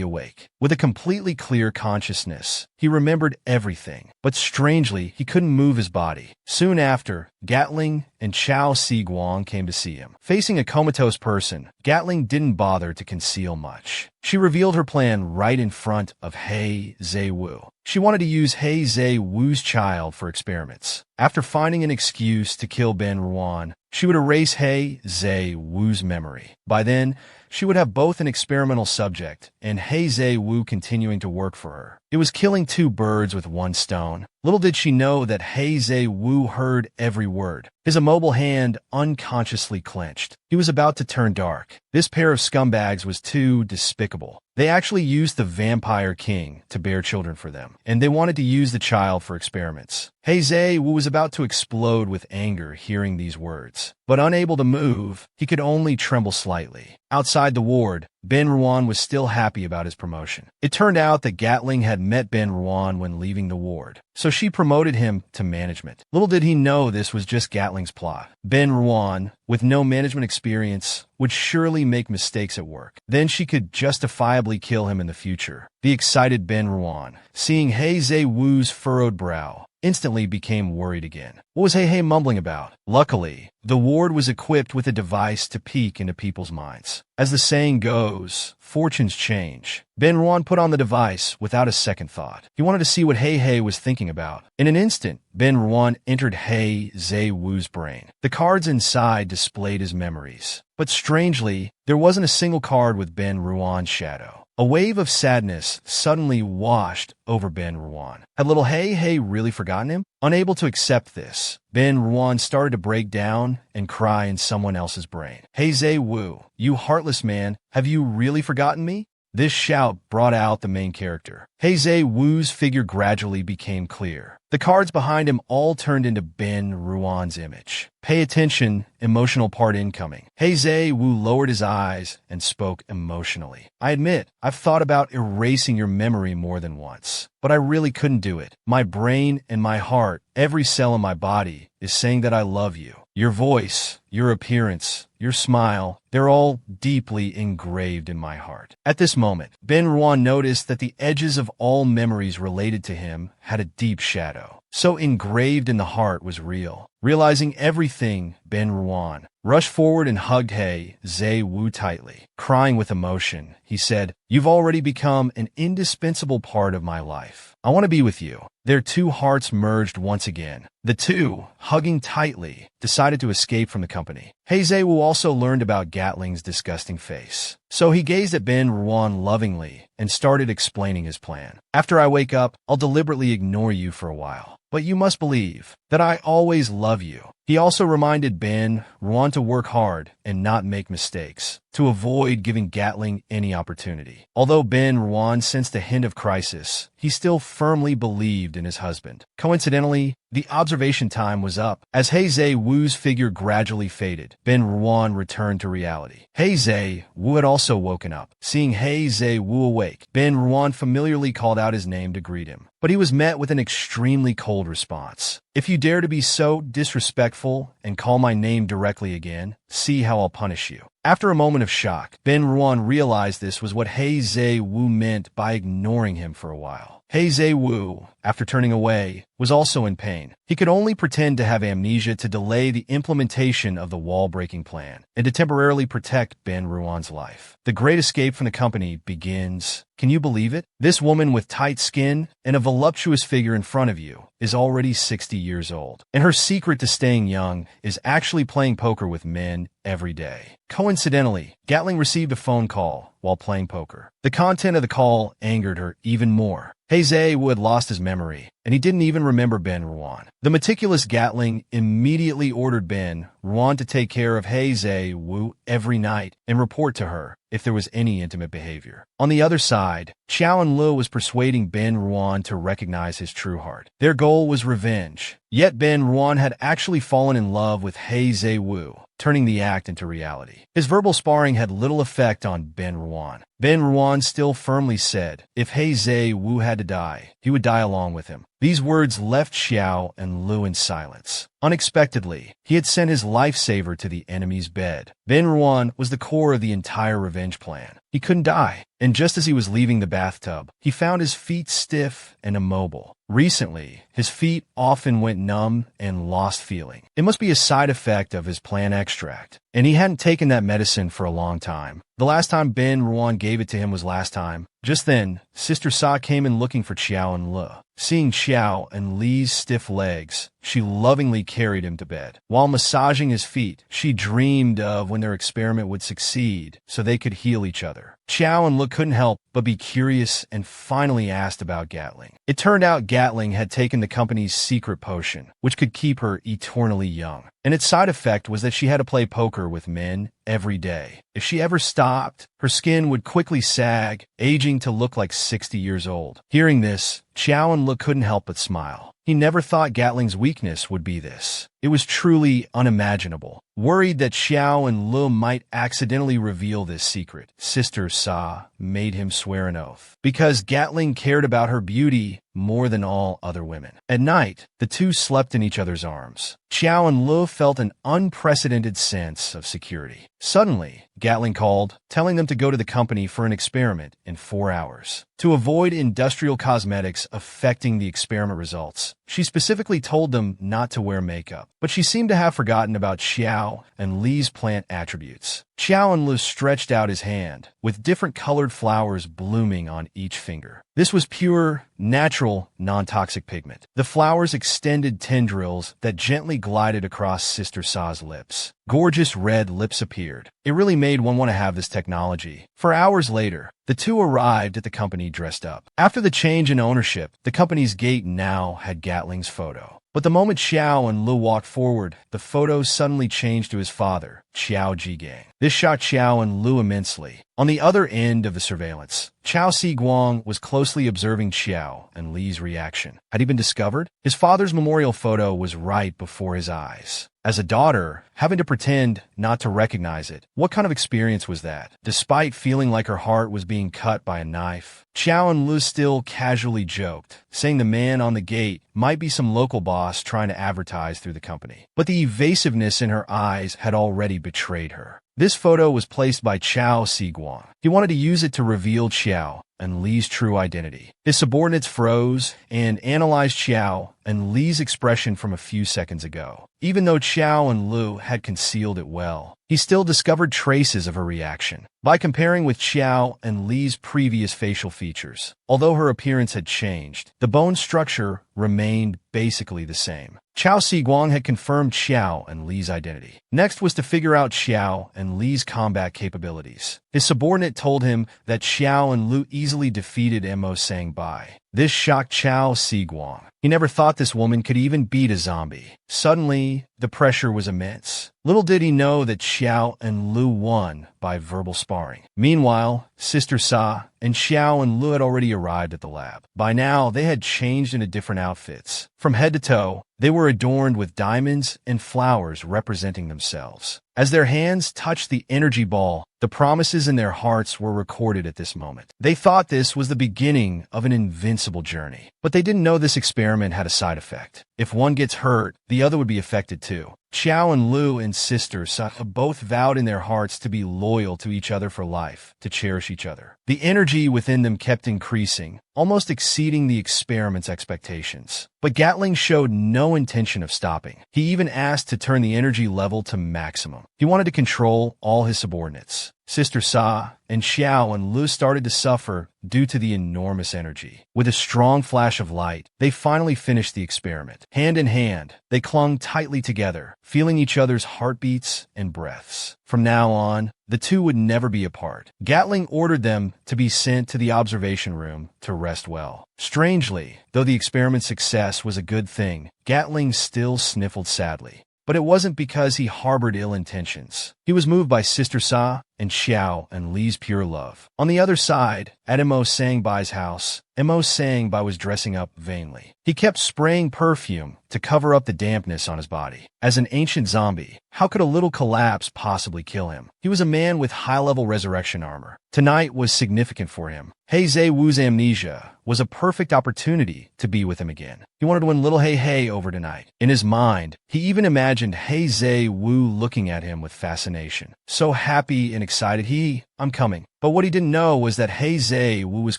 awake. With a completely clear consciousness, he remembered everything. But strangely, he couldn't move his body. Soon after, Gatling and Chao Si Guang came to see him. Facing a comatose person, Gatling didn't bother to conceal much. She revealed her plan right in front of Heizei Wu. She wanted to use He Zhe Wu's child for experiments. After finding an excuse to kill Ben Ruan, she would erase He Zhe Wu's memory. By then, she would have both an experimental subject and He Zhe Wu continuing to work for her. It was killing two birds with one stone. Little did she know that He Zhe Wu heard every word. His immobile hand unconsciously clenched. He was about to turn dark. This pair of scumbags was too despicable. They actually used the Vampire King to bear children for them, and they wanted to use the child for experiments. He Zhe Wu was about to explode with anger hearing these words. But unable to move, he could only tremble slightly. Outside the ward, Ben Ruan was still happy about his promotion. It turned out that Gatling had met Ben Ruan when leaving the ward, so she promoted him to management. Little did he know this was just Gatling's plot. Ben Ruan, with no management experience, would surely make mistakes at work. Then she could justifiably kill him in the future. The excited Ben Ruan, seeing He Zhe Wu's furrowed brow, instantly became worried again. What was He mumbling about? Luckily, the ward was equipped with a device to peek into people's minds. As the saying goes, fortunes change. Ben Ruan put on the device without a second thought. He wanted to see what He was thinking about. In an instant, Ben Ruan entered He Zhe Wu's brain. The cards inside displayed his memories. But strangely, there wasn't a single card with Ben Ruan's shadow. A wave of sadness suddenly washed over Ben Ruan. Had little He really forgotten him? Unable to accept this, Ben Ruan started to break down and cry in someone else's brain. He Zhe Wu, you heartless man, have you really forgotten me? This shout brought out the main character. He Zhe Wu's figure gradually became clear. The cards behind him all turned into Ben Ruan's image. Pay attention, emotional part incoming. He Zhe Wu lowered his eyes and spoke emotionally. I admit, I've thought about erasing your memory more than once, but I really couldn't do it. My brain and my heart, every cell in my body, is saying that I love you. Your voice, your appearance, your smile, they're all deeply engraved in my heart. At this moment, Ben Ruan noticed that the edges of all memories related to him had a deep shadow. So engraved in the heart was real. Realizing everything, Ben Ruan rushed forward and hugged He Zhe Wu tightly. Crying with emotion, he said, "You've already become an indispensable part of my life. I want to be with you." Their two hearts merged once again. The two, hugging tightly, decided to escape from the company. He Zhe Wu also learned about Gatling's disgusting face. So he gazed at Ben Ruan lovingly and started explaining his plan. After I wake up, I'll deliberately ignore you for a while. But you must believe that I always love you. He also reminded Ben Ruan to work hard and not make mistakes, to avoid giving Gatling any opportunity. Although Ben Ruan sensed a hint of crisis, he still firmly believed in his husband. Coincidentally, the observation time was up. As He Zhe Wu's figure gradually faded, Ben Ruan returned to reality. He Zhe Wu had also woken up. Seeing He Zhe Wu awake, Ben Ruan familiarly called out his name to greet him. But he was met with an extremely cold response. "If you dare to be so disrespectful and call my name directly again, see how I'll punish you." After a moment of shock, Ben Ruan realized this was what He Zhe Wu meant by ignoring him for a while. He Zhe Wu, after turning away, was also in pain. He could only pretend to have amnesia to delay the implementation of the wall-breaking plan and to temporarily protect Ben Ruan's life. The great escape from the company begins. Can you believe it? This woman with tight skin and a voluptuous figure in front of you is already 60 years old. And her secret to staying young is actually playing poker with men every day. Coincidentally, Gatling received a phone call while playing poker. The content of the call angered her even more. He Zhe Wu had lost his memory, and he didn't even remember Ben Ruan. The meticulous Gatling immediately ordered Ben Ruan to take care of He Zhe Wu every night and report to her if there was any intimate behavior. On the other side, Xiao and Lu was persuading Ben Ruan to recognize his true heart. Their goal was revenge. Yet Ben Ruan had actually fallen in love with He Zhe Wu, turning the act into reality. His verbal sparring had little effect on Ben Ruan. Ben Ruan still firmly said, if He Zhe Wu had to die, he would die along with him. These words left Xiao and Lu in silence. Unexpectedly, he had sent his lifesaver to the enemy's bed. Ben Ruan was the core of the entire revenge plan. He couldn't die, and just as he was leaving the bathtub, he found his feet stiff and immobile. Recently, his feet often went numb and lost feeling. It must be a side effect of his plant extract. and he hadn't taken that medicine for a long time. The last time Ben Ruan gave it to him was last time. Just then, Sister Sa came in looking for Xiao and Le. Seeing Xiao and Li's stiff legs, she lovingly carried him to bed. While massaging his feet, she dreamed of when their experiment would succeed so they could heal each other. Xiao and Le couldn't help but be curious and finally asked about Gatling. It turned out Gatling had taken the company's secret potion, which could keep her eternally young. And its side effect was that she had to play poker with men every day. If she ever stopped, her skin would quickly sag, aging to look like 60 years old. Hearing this, Xiao and Le couldn't help but smile. He never thought Gatling's weakness would be this. It was truly unimaginable. Worried that Xiao and Le might accidentally reveal this secret, Sister Sa made him swear an oath. Because Gatling cared about her beauty more than all other women. At night, the two slept in each other's arms. Xiao and Le felt an unprecedented sense of security. Suddenly, Gatling called, telling them to go to the company for an experiment in 4 hours. To avoid industrial cosmetics affecting the experiment results, she specifically told them not to wear makeup. But she seemed to have forgotten about Xiao and Li's plant attributes. Xiao and Le stretched out his hand, with different colored flowers blooming on each finger. This was pure, natural, non-toxic pigment. The flowers extended tendrils that gently glided across Sister Sa's lips. Gorgeous red lips appeared. It really made one want to have this technology. For hours later, the two arrived at the company dressed up. After the change in ownership, the company's gate now had Gatling's photo. But the moment Xiao and Lu walked forward, the photo suddenly changed to his father, Qiao Jigang. This shocked Xiao and Lu immensely. On the other end of the surveillance, Chao Siguang was closely observing Xiao and Li's reaction. Had he been discovered? His father's memorial photo was right before his eyes. As a daughter, having to pretend not to recognize it, what kind of experience was that? Despite feeling like her heart was being cut by a knife, Xiao and Lu still casually joked, saying the man on the gate might be some local boss trying to advertise through the company. But the evasiveness in her eyes had already betrayed her. This photo was placed by Chao Siguang. He wanted to use it to reveal Xiao and Li's true identity. His subordinates froze and analyzed Xiao and Li's expression from a few seconds ago. Even though Xiao and Lu had concealed it well, he still discovered traces of her reaction. By comparing with Xiao and Li's previous facial features, although her appearance had changed, the bone structure remained basically the same. Chao Siguang had confirmed Xiao and Li's identity. Next was to figure out Xiao and Li's combat capabilities. His subordinate told him that Xiao and Lu easily defeated Mo Sangbai. This shocked Chao Siguang. He never thought this woman could even beat a zombie. Suddenly, the pressure was immense. Little did he know that Xiao and Lu won by verbal sparring. Meanwhile, Sister Sa and Xiao and Lu had already arrived at the lab. By now, they had changed into different outfits. From head to toe, they were adorned with diamonds and flowers representing themselves. As their hands touched the energy ball, the promises in their hearts were recorded at this moment. They thought this was the beginning of an invincible journey. But they didn't know this experiment had a side effect. If one gets hurt, the other would be affected too. Xiao and Lu and Sister Sa both vowed in their hearts to be loyal to each other for life, to cherish each other. The energy within them kept increasing, almost exceeding the experiment's expectations. But Gatling showed no intention of stopping. He even asked to turn the energy level to maximum. He wanted to control all his subordinates. Sister Sa and Xiao and Lu started to suffer due to the enormous energy. With a strong flash of light, they finally finished the experiment. Hand in hand, they clung tightly together, feeling each other's heartbeats and breaths. From now on, the two would never be apart. Gatling ordered them to be sent to the observation room to rest well. Strangely, though the experiment's success was a good thing, Gatling still sniffled sadly. But it wasn't because he harbored ill intentions. He was moved by Sister Sa and Xiao and Li's pure love. On the other side, at Mo Sangbai's house, Mo Sangbai was dressing up vainly. He kept spraying perfume to cover up the dampness on his body. As an ancient zombie, how could a little collapse possibly kill him? He was a man with high-level resurrection armor. Tonight was significant for him. Hei Zhe Wu's amnesia was a perfect opportunity to be with him again. He wanted to win little Hei Hei over tonight. In his mind, he even imagined Hei Zhe Wu looking at him with fascination. So happy and excited, I'm coming. But what he didn't know was that Zae-woo was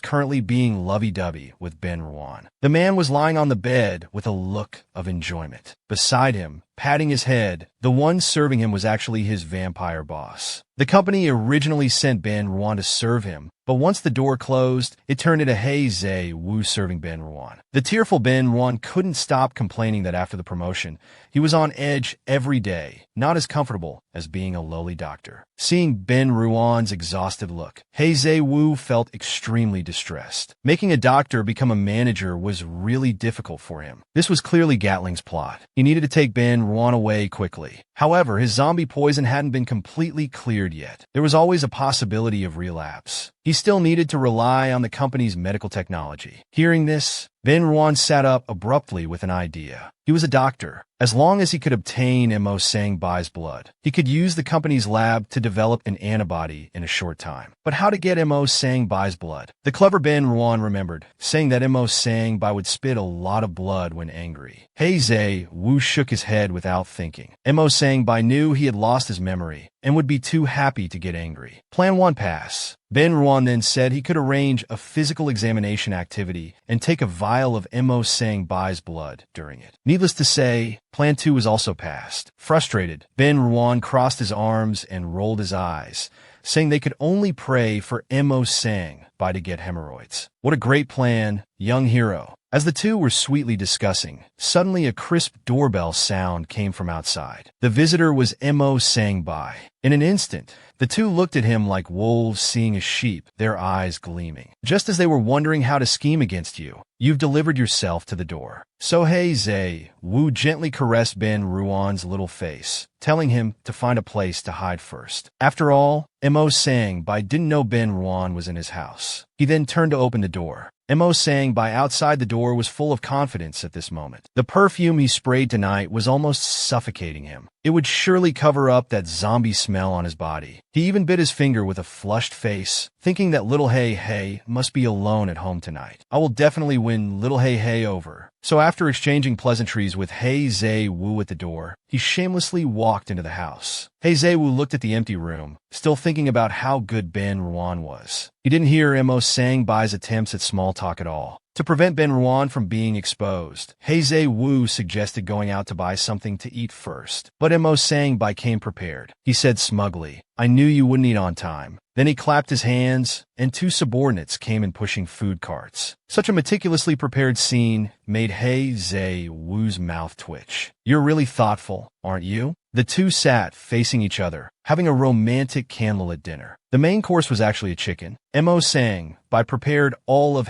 currently being lovey-dovey with Ben Ruan. The man was lying on the bed with a look of enjoyment. Beside him, patting his head, the one serving him was actually his vampire boss. The company originally sent Ben Ruan to serve him, but once the door closed, it turned into Zae-woo serving Ben Ruan. The tearful Ben Ruan couldn't stop complaining that after the promotion, he was on edge every day, not as comfortable as being a lowly doctor. Seeing Ben Ruan's exhausted look, Zae-woo felt extremely distressed. Making a doctor become a manager was really difficult for him. This was clearly Gatling's plot. He needed to take Ben Ruan away quickly. However, his zombie poison hadn't been completely cleared yet. There was always a possibility of relapse. He still needed to rely on the company's medical technology. Hearing this, Ben Ruan sat up abruptly with an idea. He was a doctor. As long as he could obtain Mo Sang-bai's blood, he could use the company's lab to develop an antibody in a short time. But how to get Mo Sang-bai's blood? The clever Ben Ruan remembered, saying that Mo Sang-bai would spit a lot of blood when angry. Zae-woo shook his head without thinking. Mo Sang-bai knew he had lost his memory and would be too happy to get angry. Plan 1 pass. Ben Ruan then said he could arrange a physical examination activity and take a vial of Mo Sang-bai's blood during it. Needless to say, Plan 2 was also passed. Frustrated, Ben Ruan crossed his arms and rolled his eyes, saying they could only pray for Mo Sang-bai to get hemorrhoids. What a great plan, young hero. As the two were sweetly discussing, suddenly a crisp doorbell sound came from outside. The visitor was Mo Sang-bai. In an instant, the two looked at him like wolves seeing a sheep, their eyes gleaming. Just as they were wondering how to scheme against you, you've delivered yourself to the door. So Zae-woo gently caressed Ben Ruan's little face, telling him to find a place to hide first. After all, Mo Sang-bai didn't know Ben Ruan was in his house. He then turned to open the door. Mo Sang-bai outside the door was full of confidence at this moment. The perfume he sprayed tonight was almost suffocating him. It would surely cover up that zombie smell on his body. He even bit his finger with a flushed face, thinking that little Hey must be alone at home tonight. I will definitely win little Hey over. So after exchanging pleasantries with Zae-woo at the door, he shamelessly walked into the house. Zae-woo looked at the empty room, still thinking about how good Ben Ruan was. He didn't hear Mo Sang-bai's attempts at small talk at all. To prevent Ben Ruan from being exposed, Zae-woo suggested going out to buy something to eat first. But Mo Sang-bai came prepared. He said smugly, "I knew you wouldn't eat on time." Then he clapped his hands, and 2 subordinates came in pushing food carts. Such a meticulously prepared scene made Zae-woo's mouth twitch. "You're really thoughtful, aren't you?" The two sat facing each other, having a romantic candlelit dinner. The main course was actually a chicken. Mo Sang-bai prepared all of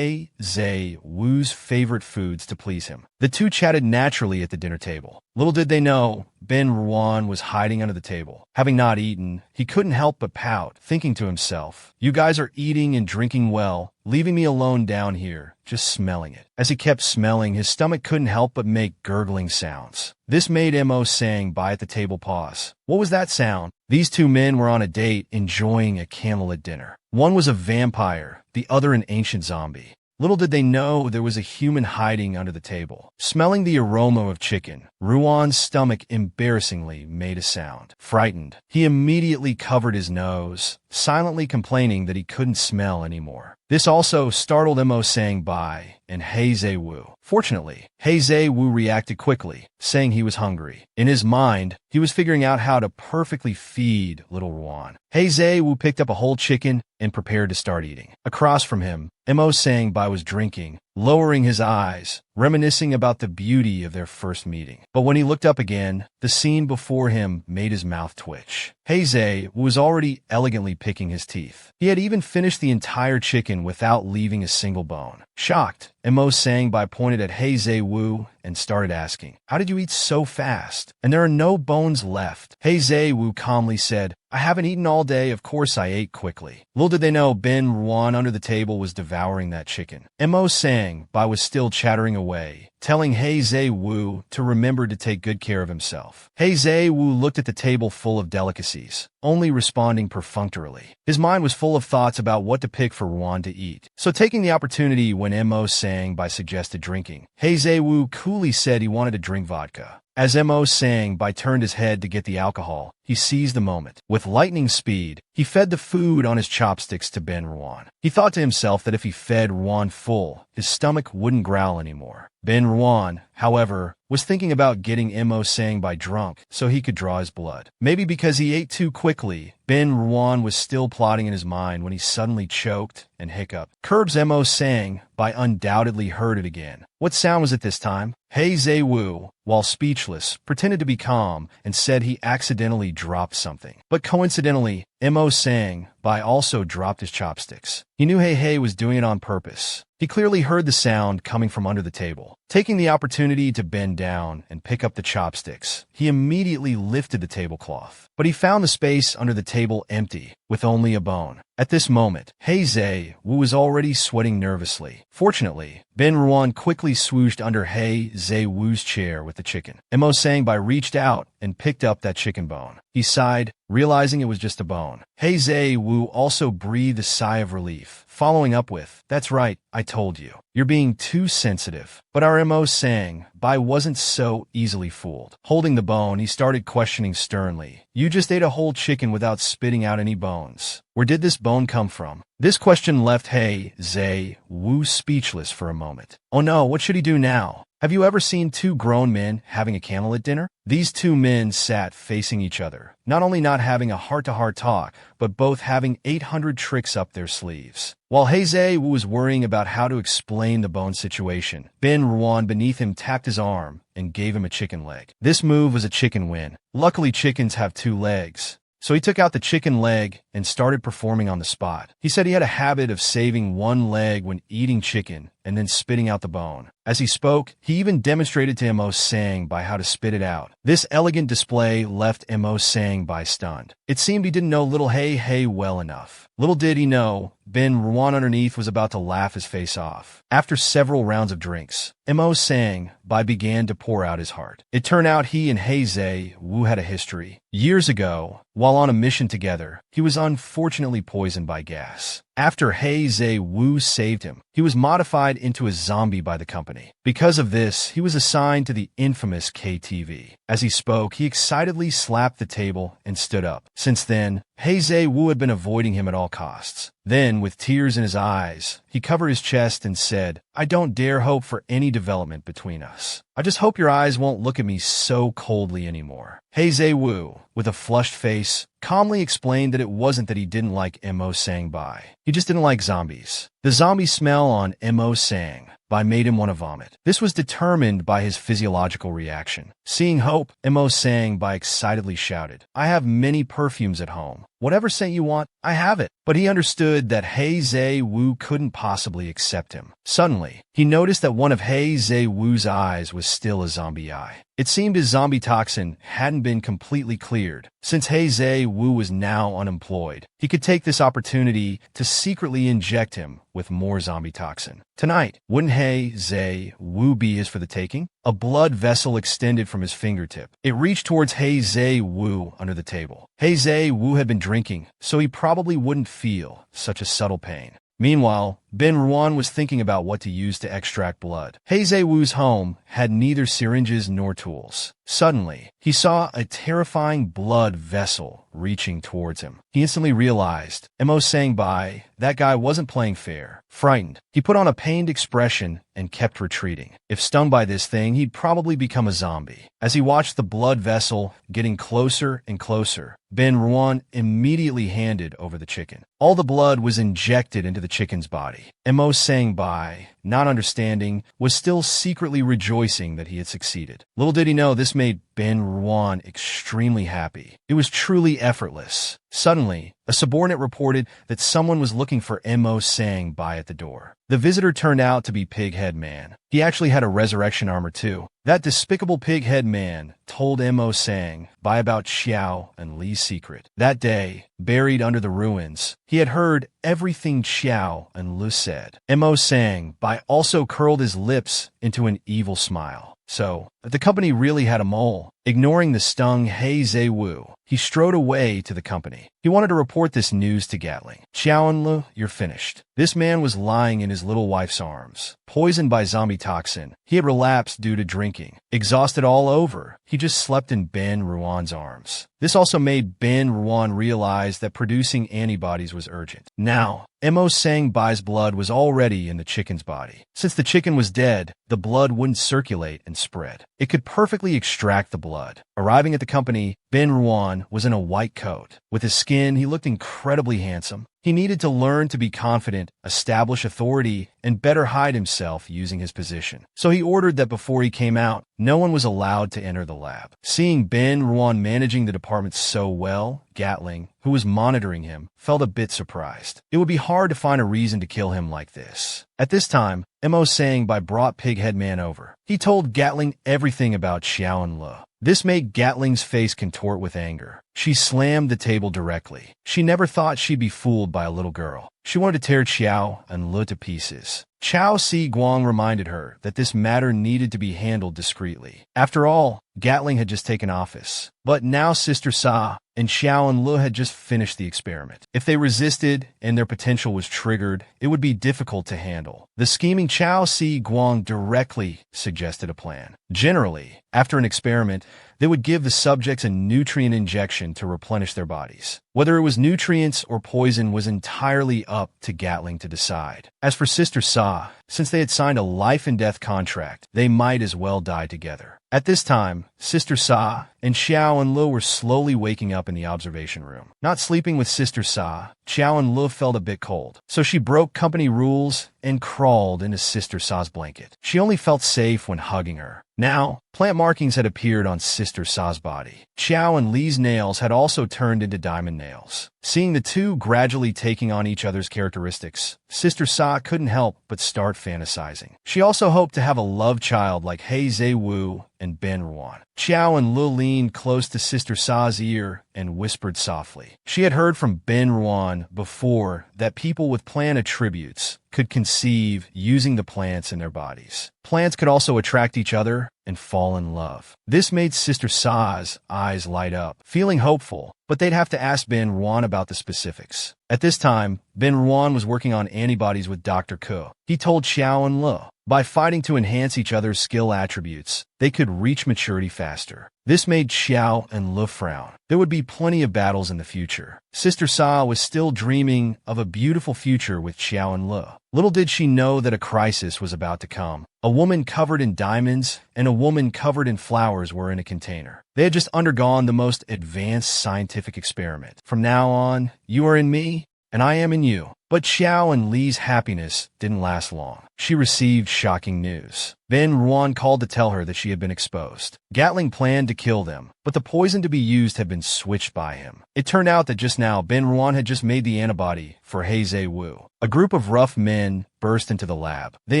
Zae-woo's favorite foods to please him. The two chatted naturally at the dinner table. Little did they know, Ben Ruan was hiding under the table. Having not eaten, he couldn't help but pout, thinking to himself, "You guys are eating and drinking well, leaving me alone down here, just smelling it." As he kept smelling, his stomach couldn't help but make gurgling sounds. This made Mo Sang-bai at the table pause. What was that sound? These two men were on a date, enjoying a candlelit dinner. One was a vampire, the other an ancient zombie. Little did they know there was a human hiding under the table. Smelling the aroma of chicken, Ruan's stomach embarrassingly made a sound. Frightened, he immediately covered his nose, silently complaining that he couldn't smell anymore. This also startled Mo Sang-bai and Zae-woo. Fortunately, Zae-woo reacted quickly, saying he was hungry. In his mind, he was figuring out how to perfectly feed little Ruan. Zae-woo picked up a whole chicken and prepared to start eating. Across from him, Mo Sang-bai was drinking, lowering his eyes, reminiscing about the beauty of their first meeting. But when he looked up again, the scene before him made his mouth twitch. Zae was already elegantly picking his teeth. He had even finished the entire chicken without leaving a single bone. Shocked, Mo Sang-bai pointed at Zae-woo and started asking, "How did you eat so fast? And there are no bones left." Zae-woo calmly said, "I haven't eaten all day, of course I ate quickly." Little did they know Ben Ruan under the table was devouring that chicken. Mo Sang-bai was still chattering away, telling Zae-woo to remember to take good care of himself. Zae-woo looked at the table full of delicacies, only responding perfunctorily. His mind was full of thoughts about what to pick for Ruan to eat. So taking the opportunity when Mo Sang-bai suggested drinking, Zae-woo coolly said he wanted to drink vodka. As Mo Sang Bai turned his head to get the alcohol, he seized the moment. With lightning speed, he fed the food on his chopsticks to Ben Ruan. He thought to himself that if he fed Ruan full, his stomach wouldn't growl anymore. Ben Ruan, however, was thinking about getting Mo Sang Bai drunk so he could draw his blood. Maybe because he ate too quickly, Ben Ruan was still plotting in his mind when he suddenly choked and hiccuped. Curb's Mo Sang Bai undoubtedly heard it again. What sound was it this time? He Zai Wu, while speechless, pretended to be calm and said he accidentally dropped something. But coincidentally, Mo Sang Bai also dropped his chopsticks. He knew He was doing it on purpose. He clearly heard the sound coming from under the table. Taking the opportunity to bend down and pick up the chopsticks, he immediately lifted the tablecloth. But he found the space under the table empty, with only a bone. At this moment, He Zai Wu was already sweating nervously. Fortunately, Ben Ruan quickly swooshed under He Zai Wu's chair with the chicken. Mo Sang Bai reached out and picked up that chicken bone. He sighed, realizing it was just a bone. He Zai Wu also breathed a sigh of relief, following up with, "That's right, I told you. You're being too sensitive." But our Mo Sang Bai wasn't so easily fooled. Holding the bone, he started questioning sternly. "You just ate a whole chicken without spitting out any bones. Where did this bone come from?" This question left He Zai Wu speechless for a moment. Oh no, what should he do now? Have you ever seen two grown men having a candlelit dinner? These two men sat facing each other, not only not having a heart-to-heart talk, but both having 800 tricks up their sleeves. While He Zai Wu was worrying about how to explain the bone situation, Ben Ruan beneath him tapped his arm and gave him a chicken leg. This move was a chicken win. Luckily, chickens have 2 legs. So he took out the chicken leg and started performing on the spot. He said he had a habit of saving one leg when eating chicken and then spitting out the bone. As he spoke, he even demonstrated to Mo Sang Bai how to spit it out. This elegant display left Mo Sang Bai stunned. It seemed he didn't know little He well enough. Little did he know, Ben Ruan underneath was about to laugh his face off. After several rounds of drinks, Mo Sang Bai began to pour out his heart. It turned out he and He Zai Wu had a history. Years ago, while on a mission together, he was unfortunately poisoned by gas. After He Zai Wu saved him, he was modified into a zombie by the company. Because of this, he was assigned to the infamous KTV. As he spoke, he excitedly slapped the table and stood up. Since then, He Zai Wu had been avoiding him at all costs. Then, with tears in his eyes, he covered his chest and said, "I don't dare hope for any development between us. I just hope your eyes won't look at me so coldly anymore." He Zai Wu, with a flushed face, calmly explained that it wasn't that he didn't like Mo Sang Bai. He just didn't like zombies. The zombie smell on Mo Sang Bai made him want to vomit. This was determined by his physiological reaction. Seeing hope, Mo Sang Bai excitedly shouted, "I have many perfumes at home. Whatever scent you want, I have it." But he understood that He Zai Wu couldn't possibly accept him. Suddenly, he noticed that one of He Zai Wu's eyes was still a zombie eye. It seemed his zombie toxin hadn't been completely cleared. Since He Zai Wu was now unemployed, he could take this opportunity to secretly inject him with more zombie toxin. Tonight, wouldn't He Zai Wu be his for the taking? A blood vessel extended from his fingertip. It reached towards He Zai Wu under the table. He Zai Wu had been drinking, so he probably wouldn't feel such a subtle pain. Meanwhile, Ben Ruan was thinking about what to use to extract blood. He Zai Wu's home had neither syringes nor tools. Suddenly, he saw a terrifying blood vessel reaching towards him. He instantly realized, Mo Sang Bai, that guy wasn't playing fair. Frightened, he put on a pained expression and kept retreating. If stung by this thing, he'd probably become a zombie. As he watched the blood vessel getting closer and closer, Ben Ruan immediately handed over the chicken. All the blood was injected into the chicken's body. Mo Sang Bai, not understanding, was still secretly rejoicing that he had succeeded. Little did he know this made Ben Ruan extremely happy. It was truly effortless. Suddenly, a subordinate reported that someone was looking for Mo Sang Bai at the door. The visitor turned out to be Pighead Man. He actually had a resurrection armor too. That despicable Pighead Man told Mo Sang Bai about Xiao and Li's secret. That day, buried under the ruins, he had heard everything Xiao and Li said. Mo Sang Bai also curled his lips into an evil smile. So, that the company really had a mole. Ignoring the stung He Zhe-woo, he strode away to the company. He wanted to report this news to Gatling. Xiao, you're finished. This man was lying in his little wife's arms, poisoned by zombie toxin. He had relapsed due to drinking. Exhausted all over, he just slept in Ben Ruan's arms. This also made Ben Ruan realize that producing antibodies was urgent. Now, Mo Sang-bai's blood was already in the chicken's body. Since the chicken was dead, the blood wouldn't circulate and spread. It could perfectly extract the blood. Arriving at the company, Ben Ruan was in a white coat. With his skin, he looked incredibly handsome. He needed to learn to be confident, establish authority, and better hide himself using his position. So he ordered that before he came out, no one was allowed to enter the lab. Seeing Ben Ruan managing the department so well, Gatling, who was monitoring him, felt a bit surprised. It would be hard to find a reason to kill him like this. At this time, Mo Sang-bai brought Pighead Man over. He told Gatling everything about Xiao and Le. This made Gatling's face contort with anger. She slammed the table directly. She never thought she'd be fooled by a little girl. She wanted to tear Xiao and Le to pieces. Chao Si-guang reminded her that this matter needed to be handled discreetly. After all, Gatling had just taken office. But now Sister Sa and Xiao and Le had just finished the experiment. If they resisted and their potential was triggered, it would be difficult to handle. The scheming Chao Si-guang directly suggested a plan. Generally, after an experiment, they would give the subjects a nutrient injection to replenish their bodies. Whether it was nutrients or poison was entirely up to Gatling to decide. As for Sister Sa, since they had signed a life-and-death contract, they might as well die together. At this time, Sister Sa and Xiao and Le were slowly waking up in the observation room. Not sleeping with Sister Sa, Xiao and Le felt a bit cold, so she broke company rules and crawled into Sister Sa's blanket. She only felt safe when hugging her. Now, plant markings had appeared on Sister Sa's body. Xiao and Lee's nails had also turned into diamond nails. Seeing the two gradually taking on each other's characteristics, Sister Sa couldn't help but start fantasizing. She also hoped to have a love child like He Zhe-woo and Ben Ruan. Xiao and Le leaned close to Sister Sa's ear and whispered softly. She had heard from Ben Ruan before that people with plant attributes could conceive using the plants in their bodies. Plants could also attract each other and fall in love. This made Sister Sa's eyes light up, feeling hopeful, but they'd have to ask Ben Ruan about the specifics. At this time, Ben Ruan was working on antibodies with Dr. Ke. He told Xiao and Le, by fighting to enhance each other's skill attributes, they could reach maturity faster. This made Xiao and Le frown. There would be plenty of battles in the future. Sister Sa was still dreaming of a beautiful future with Xiao and Le. Little did she know that a crisis was about to come. A woman covered in diamonds and a woman covered in flowers were in a container. They had just undergone the most advanced scientific experiment. From now on, you are in me, and I am in you. But Xiao and Lee's happiness didn't last long. She received shocking news. Ben Ruan called to tell her that she had been exposed. Gatling planned to kill them, but the poison to be used had been switched by him. It turned out that just now, Ben Ruan had just made the antibody for He Zhe-woo. A group of rough men burst into the lab. They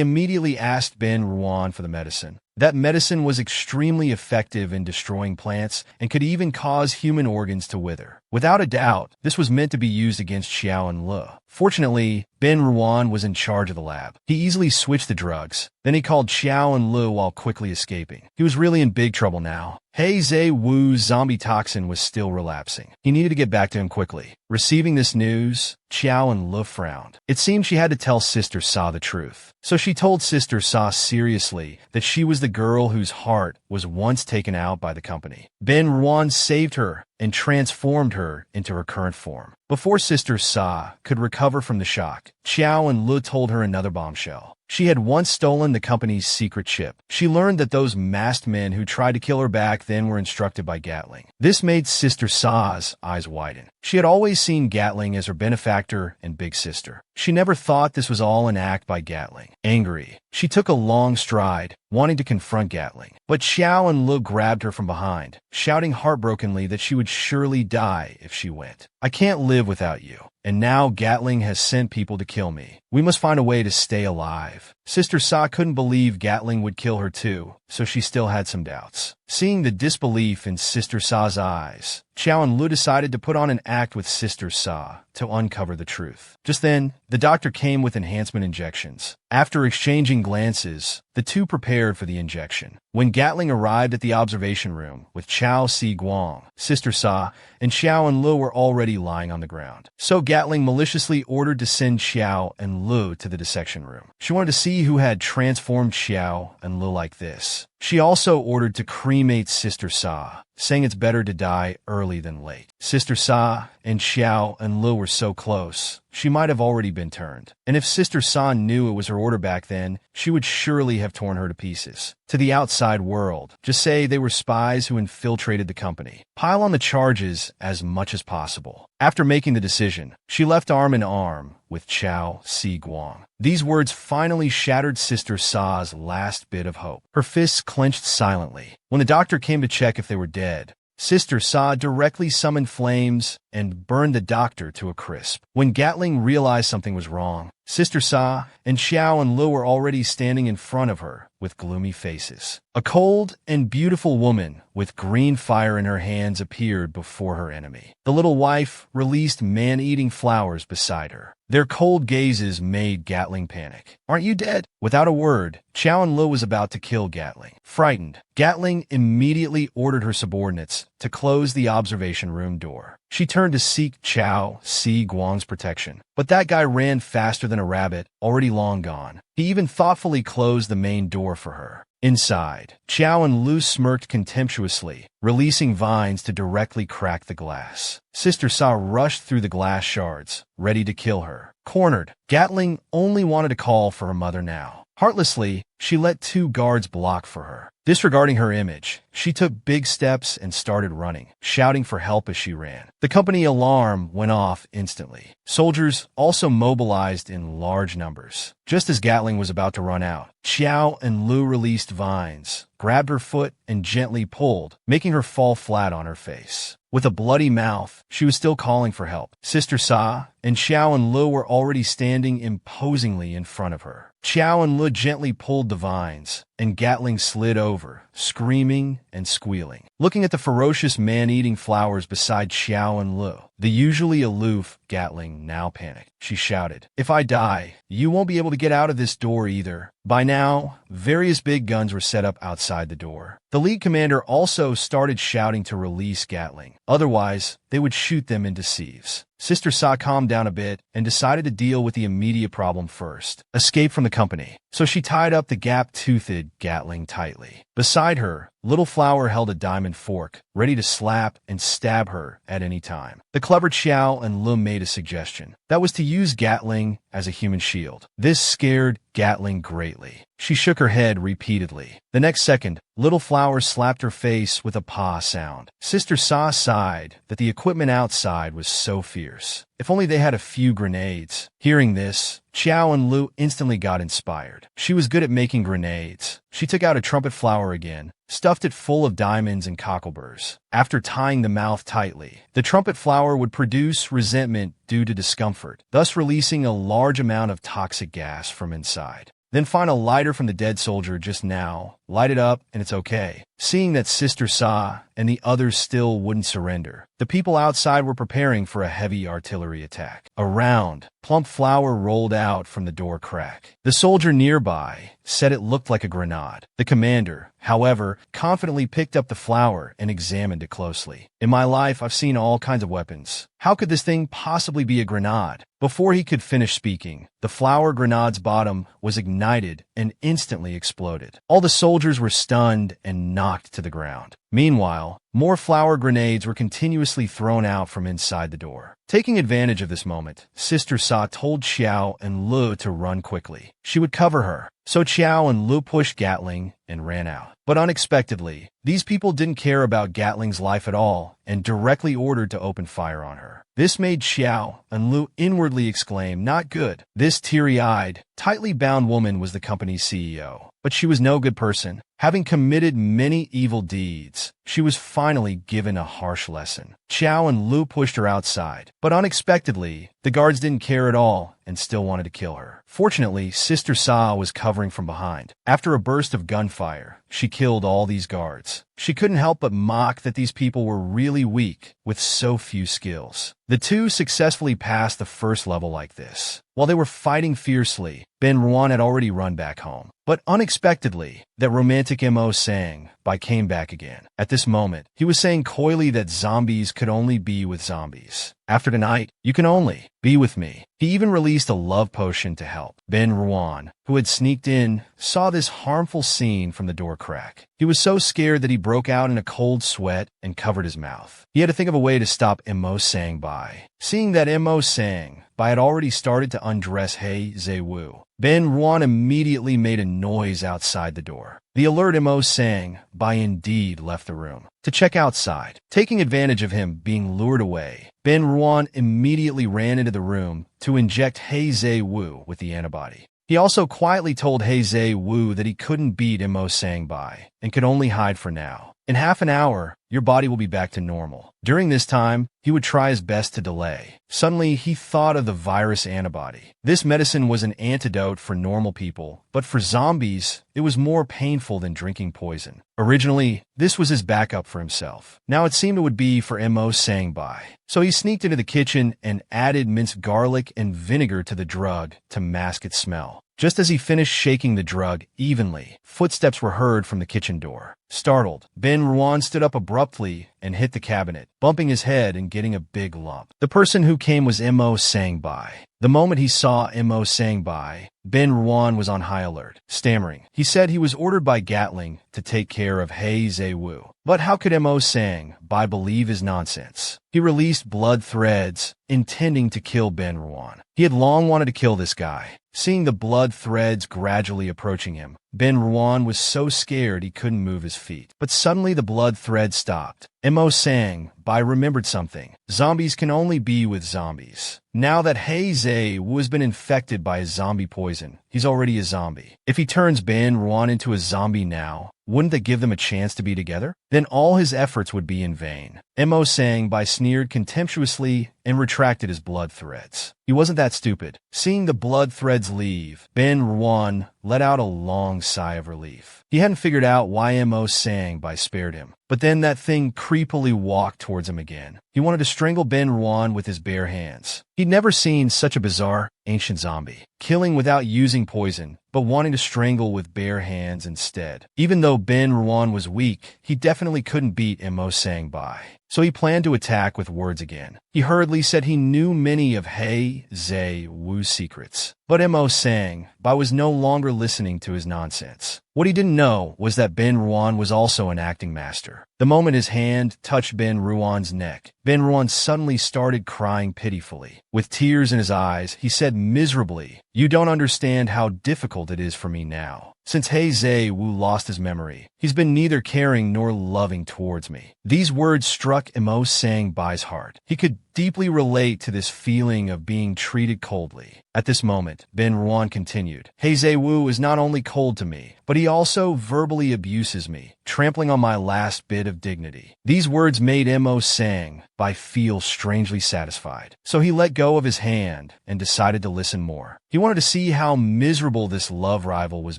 immediately asked Ben Ruan for the medicine. That medicine was extremely effective in destroying plants and could even cause human organs to wither. Without a doubt, this was meant to be used against Xiao and Le. Fortunately, Ben Ruan was in charge of the lab. He easily switched the drugs. Then he called Xiao and Le while quickly escaping. He was really in big trouble now. He Zhe-woo's zombie toxin was still relapsing. He needed to get back to him quickly. Receiving this news, Xiao and Le frowned. It seemed she had to tell Sister Sa the truth. So she told Sister Sa seriously that she was the girl whose heart was once taken out by the company. Ben Ruan saved her and transformed her into her current form. Before Sister Sa could recover from the shock, Xiao and Le told her another bombshell. She had once stolen the company's secret chip. She learned that those masked men who tried to kill her back then were instructed by Gatling. This made Sister Sa's eyes widen. She had always seen Gatling as her benefactor and big sister. She never thought this was all an act by Gatling. Angry, she took a long stride, wanting to confront Gatling. But Xiao and Le grabbed her from behind, shouting heartbrokenly that she would surely die if she went. I can't live without you. And now Gatling has sent people to kill me. We must find a way to stay alive. Sister Sa couldn't believe Gatling would kill her too, so she still had some doubts. Seeing the disbelief in Sister Sa's eyes, Xiao and Le decided to put on an act with Sister Sa to uncover the truth. Just then, the doctor came with enhancement injections. After exchanging glances, the two prepared for the injection. When Gatling arrived at the observation room with Chao Si-guang, Sister Sa, and Xiao and Lu were already lying on the ground. So Gatling maliciously ordered to send Xiao and Lu to the dissection room. She wanted to see who had transformed Xiao and Lu like this. She also ordered to cremate Sister Sa, saying it's better to die early than late. Sister Sa and Xiao and Lu were so close, she might have already been turned. And if Sister Sa knew it was her order back then, she would surely have torn her to pieces. To the outside world, just say they were spies who infiltrated the company. Pile on the charges as much as possible. After making the decision, she left arm in arm with Chao Si-guang. These words finally shattered Sister Sa's last bit of hope. Her fists clenched silently. When the doctor came to check if they were dead, Sister Sa directly summoned flames and burned the doctor to a crisp. When Gatling realized something was wrong, Sister Sa and Xiao and Lu were already standing in front of her with gloomy faces. A cold and beautiful woman with green fire in her hands appeared before her enemy. The little wife released man-eating flowers beside her. Their cold gazes made Gatling panic. "Aren't you dead?" Without a word, Chao and Lu was about to kill Gatling. Frightened, Gatling immediately ordered her subordinates to close the observation room door. She turned to seek Chao Si-guang's protection, but that guy ran faster than a rabbit, already long gone. He even thoughtfully closed the main door for her. Inside, Chao and Lu smirked contemptuously, releasing vines to directly crack the glass. Sister Sa rushed through the glass shards, ready to kill her. Cornered, Gatling only wanted to call for her mother now. Heartlessly, she let two guards block for her. Disregarding her image, she took big steps and started running, shouting for help as she ran. The company alarm went off instantly. Soldiers also mobilized in large numbers. Just as Gatling was about to run out, Xiao and Lu released vines, grabbed her foot, and gently pulled, making her fall flat on her face. With a bloody mouth, she was still calling for help. Sister Sa and Xiao and Lu were already standing imposingly in front of her. Xiao and Lu gently pulled the vines, and Gatling slid over, screaming and squealing. Looking at the ferocious man-eating flowers beside Xiao and Lu, the usually aloof Gatling now panicked. She shouted, "If I die, you won't be able to get out of this door either." By now, various big guns were set up outside the door. The lead commander also started shouting to release Gatling. Otherwise, they would shoot them into sieves. Sister Sa calmed down a bit and decided to deal with the immediate problem first, escape from the company. So she tied up the gap-toothed Gatling tightly. Beside her, Little Flower held a diamond fork, ready to slap and stab her at any time. The clever Xiao and Lu made a suggestion. That was to use Gatling as a human shield. This scared Gatling greatly. She shook her head repeatedly. The next second, Little Flower slapped her face with a paw sound. Sister Sa sighed that the equipment outside was so fierce. If only they had a few grenades. Hearing this, Xiao and Lu instantly got inspired. She was good at making grenades. She took out a trumpet flower again, stuffed it full of diamonds and cockleburrs. After tying the mouth tightly, the trumpet flower would produce resentment due to discomfort, thus releasing a large amount of toxic gas from inside. Then find a lighter from the dead soldier just now, light it up, and it's okay. Seeing that Sister Sa and the others still wouldn't surrender, the people outside were preparing for a heavy artillery attack. A round, plump flower rolled out from the door crack. The soldier nearby said it looked like a grenade. The commander, however, confidently picked up the flower and examined it closely. "In my life, I've seen all kinds of weapons. How could this thing possibly be a grenade?" Before he could finish speaking, the flower grenade's bottom was ignited and instantly exploded. All the soldiers were stunned and knocked to the ground. Meanwhile, more flower grenades were continuously thrown out from inside the door. Taking advantage of this moment, Sister Sa told Xiao and Lu to run quickly. She would cover her. So Xiao and Lu pushed Gatling and ran out. But unexpectedly, these people didn't care about Gatling's life at all and directly ordered to open fire on her. This made Xiao and Lu inwardly exclaim, "Not good." This teary-eyed, tightly bound woman was the company's CEO. But she was no good person. Having committed many evil deeds, she was finally given a harsh lesson. Xiao and Lu pushed her outside, but unexpectedly, the guards didn't care at all and still wanted to kill her. Fortunately, Sister Sa was covering from behind. After a burst of gunfire, she killed all these guards. She couldn't help but mock that these people were really weak with so few skills. The two successfully passed the first level like this. While they were fighting fiercely, Ben Ruan had already run back home. But unexpectedly, that romantic Mo sang came back again. At this moment, he was saying coyly that zombies could only be with zombies. After tonight, you can only be with me. He even released a love potion to help. Ben Ruan, who had sneaked in, saw this harmful scene from the door crack. He was so scared that he broke out in a cold sweat and covered his mouth. He had to think of a way to stop Mo Sang Bai. Seeing that Mo Sang Bai had already started to undress He Zewu, Ben Ruan immediately made a noise outside the door. The alert Mo Sang Bai indeed left the room to check outside. Taking advantage of him being lured away, Ben Ruan immediately ran into the room to inject He Zewu with the antibody. He also quietly told He Zewu that he couldn't beat Mo Sang Bai and could only hide for now. In half an hour, your body will be back to normal. During this time, he would try his best to delay. Suddenly, he thought of the virus antibody. This medicine was an antidote for normal people, but for zombies, it was more painful than drinking poison. Originally, this was his backup for himself. Now it seemed it would be for Mo Sang Bai. So he sneaked into the kitchen and added minced garlic and vinegar to the drug to mask its smell. Just as he finished shaking the drug evenly, footsteps were heard from the kitchen door. Startled, Ben Ruan stood up abruptly and hit the cabinet, bumping his head and getting a big lump. The person who came was Mo Sang Bai. The moment he saw Mo Sang Bai, Ben Ruan was on high alert. Stammering, he said he was ordered by Gatling to take care of He Zewu. But how could Mo Sang Bai believe his nonsense? He released blood threads, intending to kill Ben Ruan. He had long wanted to kill this guy. Seeing the blood threads gradually approaching him, Ben Ruan was so scared he couldn't move his feet. But suddenly the blood thread stopped. Mo Sang Bai remembered something. Zombies can only be with zombies. Now that He Zewu has been infected by his zombie poison, he's already a zombie. If he turns Ben Ruan into a zombie now, wouldn't that give them a chance to be together? Then all his efforts would be in vain. Mo Sang Bai sneered contemptuously and retracted his blood threads. He wasn't that stupid. Seeing the blood threads leave, Ben Ruan let out a long sigh of relief. He hadn't figured out why Mo Sang Bai spared him. But then that thing creepily walked towards him again. He wanted to strangle Ben Ruan with his bare hands. He'd never seen such a bizarre, ancient zombie, killing without using poison, but wanting to strangle with bare hands instead. Even though Ben Ruan was weak, he definitely couldn't beat Mo Sang Bai. So he planned to attack with words again. He hurriedly said he knew many of He Zewu's secrets. But Mo Sang Bai was no longer listening to his nonsense. What he didn't know was that Ben Ruan was also an acting master. The moment his hand touched Ben Ruan's neck, Ben Ruan suddenly started crying pitifully. With tears in his eyes, he said miserably, "You don't understand how difficult it is for me now. Since He Zewu lost his memory, he's been neither caring nor loving towards me." These words struck Mo Sang Bai's heart. He could deeply relate to this feeling of being treated coldly. At this moment, Ben Ruan continued, "He Zewu is not only cold to me, but he also verbally abuses me, trampling on my last bit of dignity." These words made Mo Sang Bai feel strangely satisfied. So he let go of his hand and decided to listen more. He wanted to see how miserable this love rival was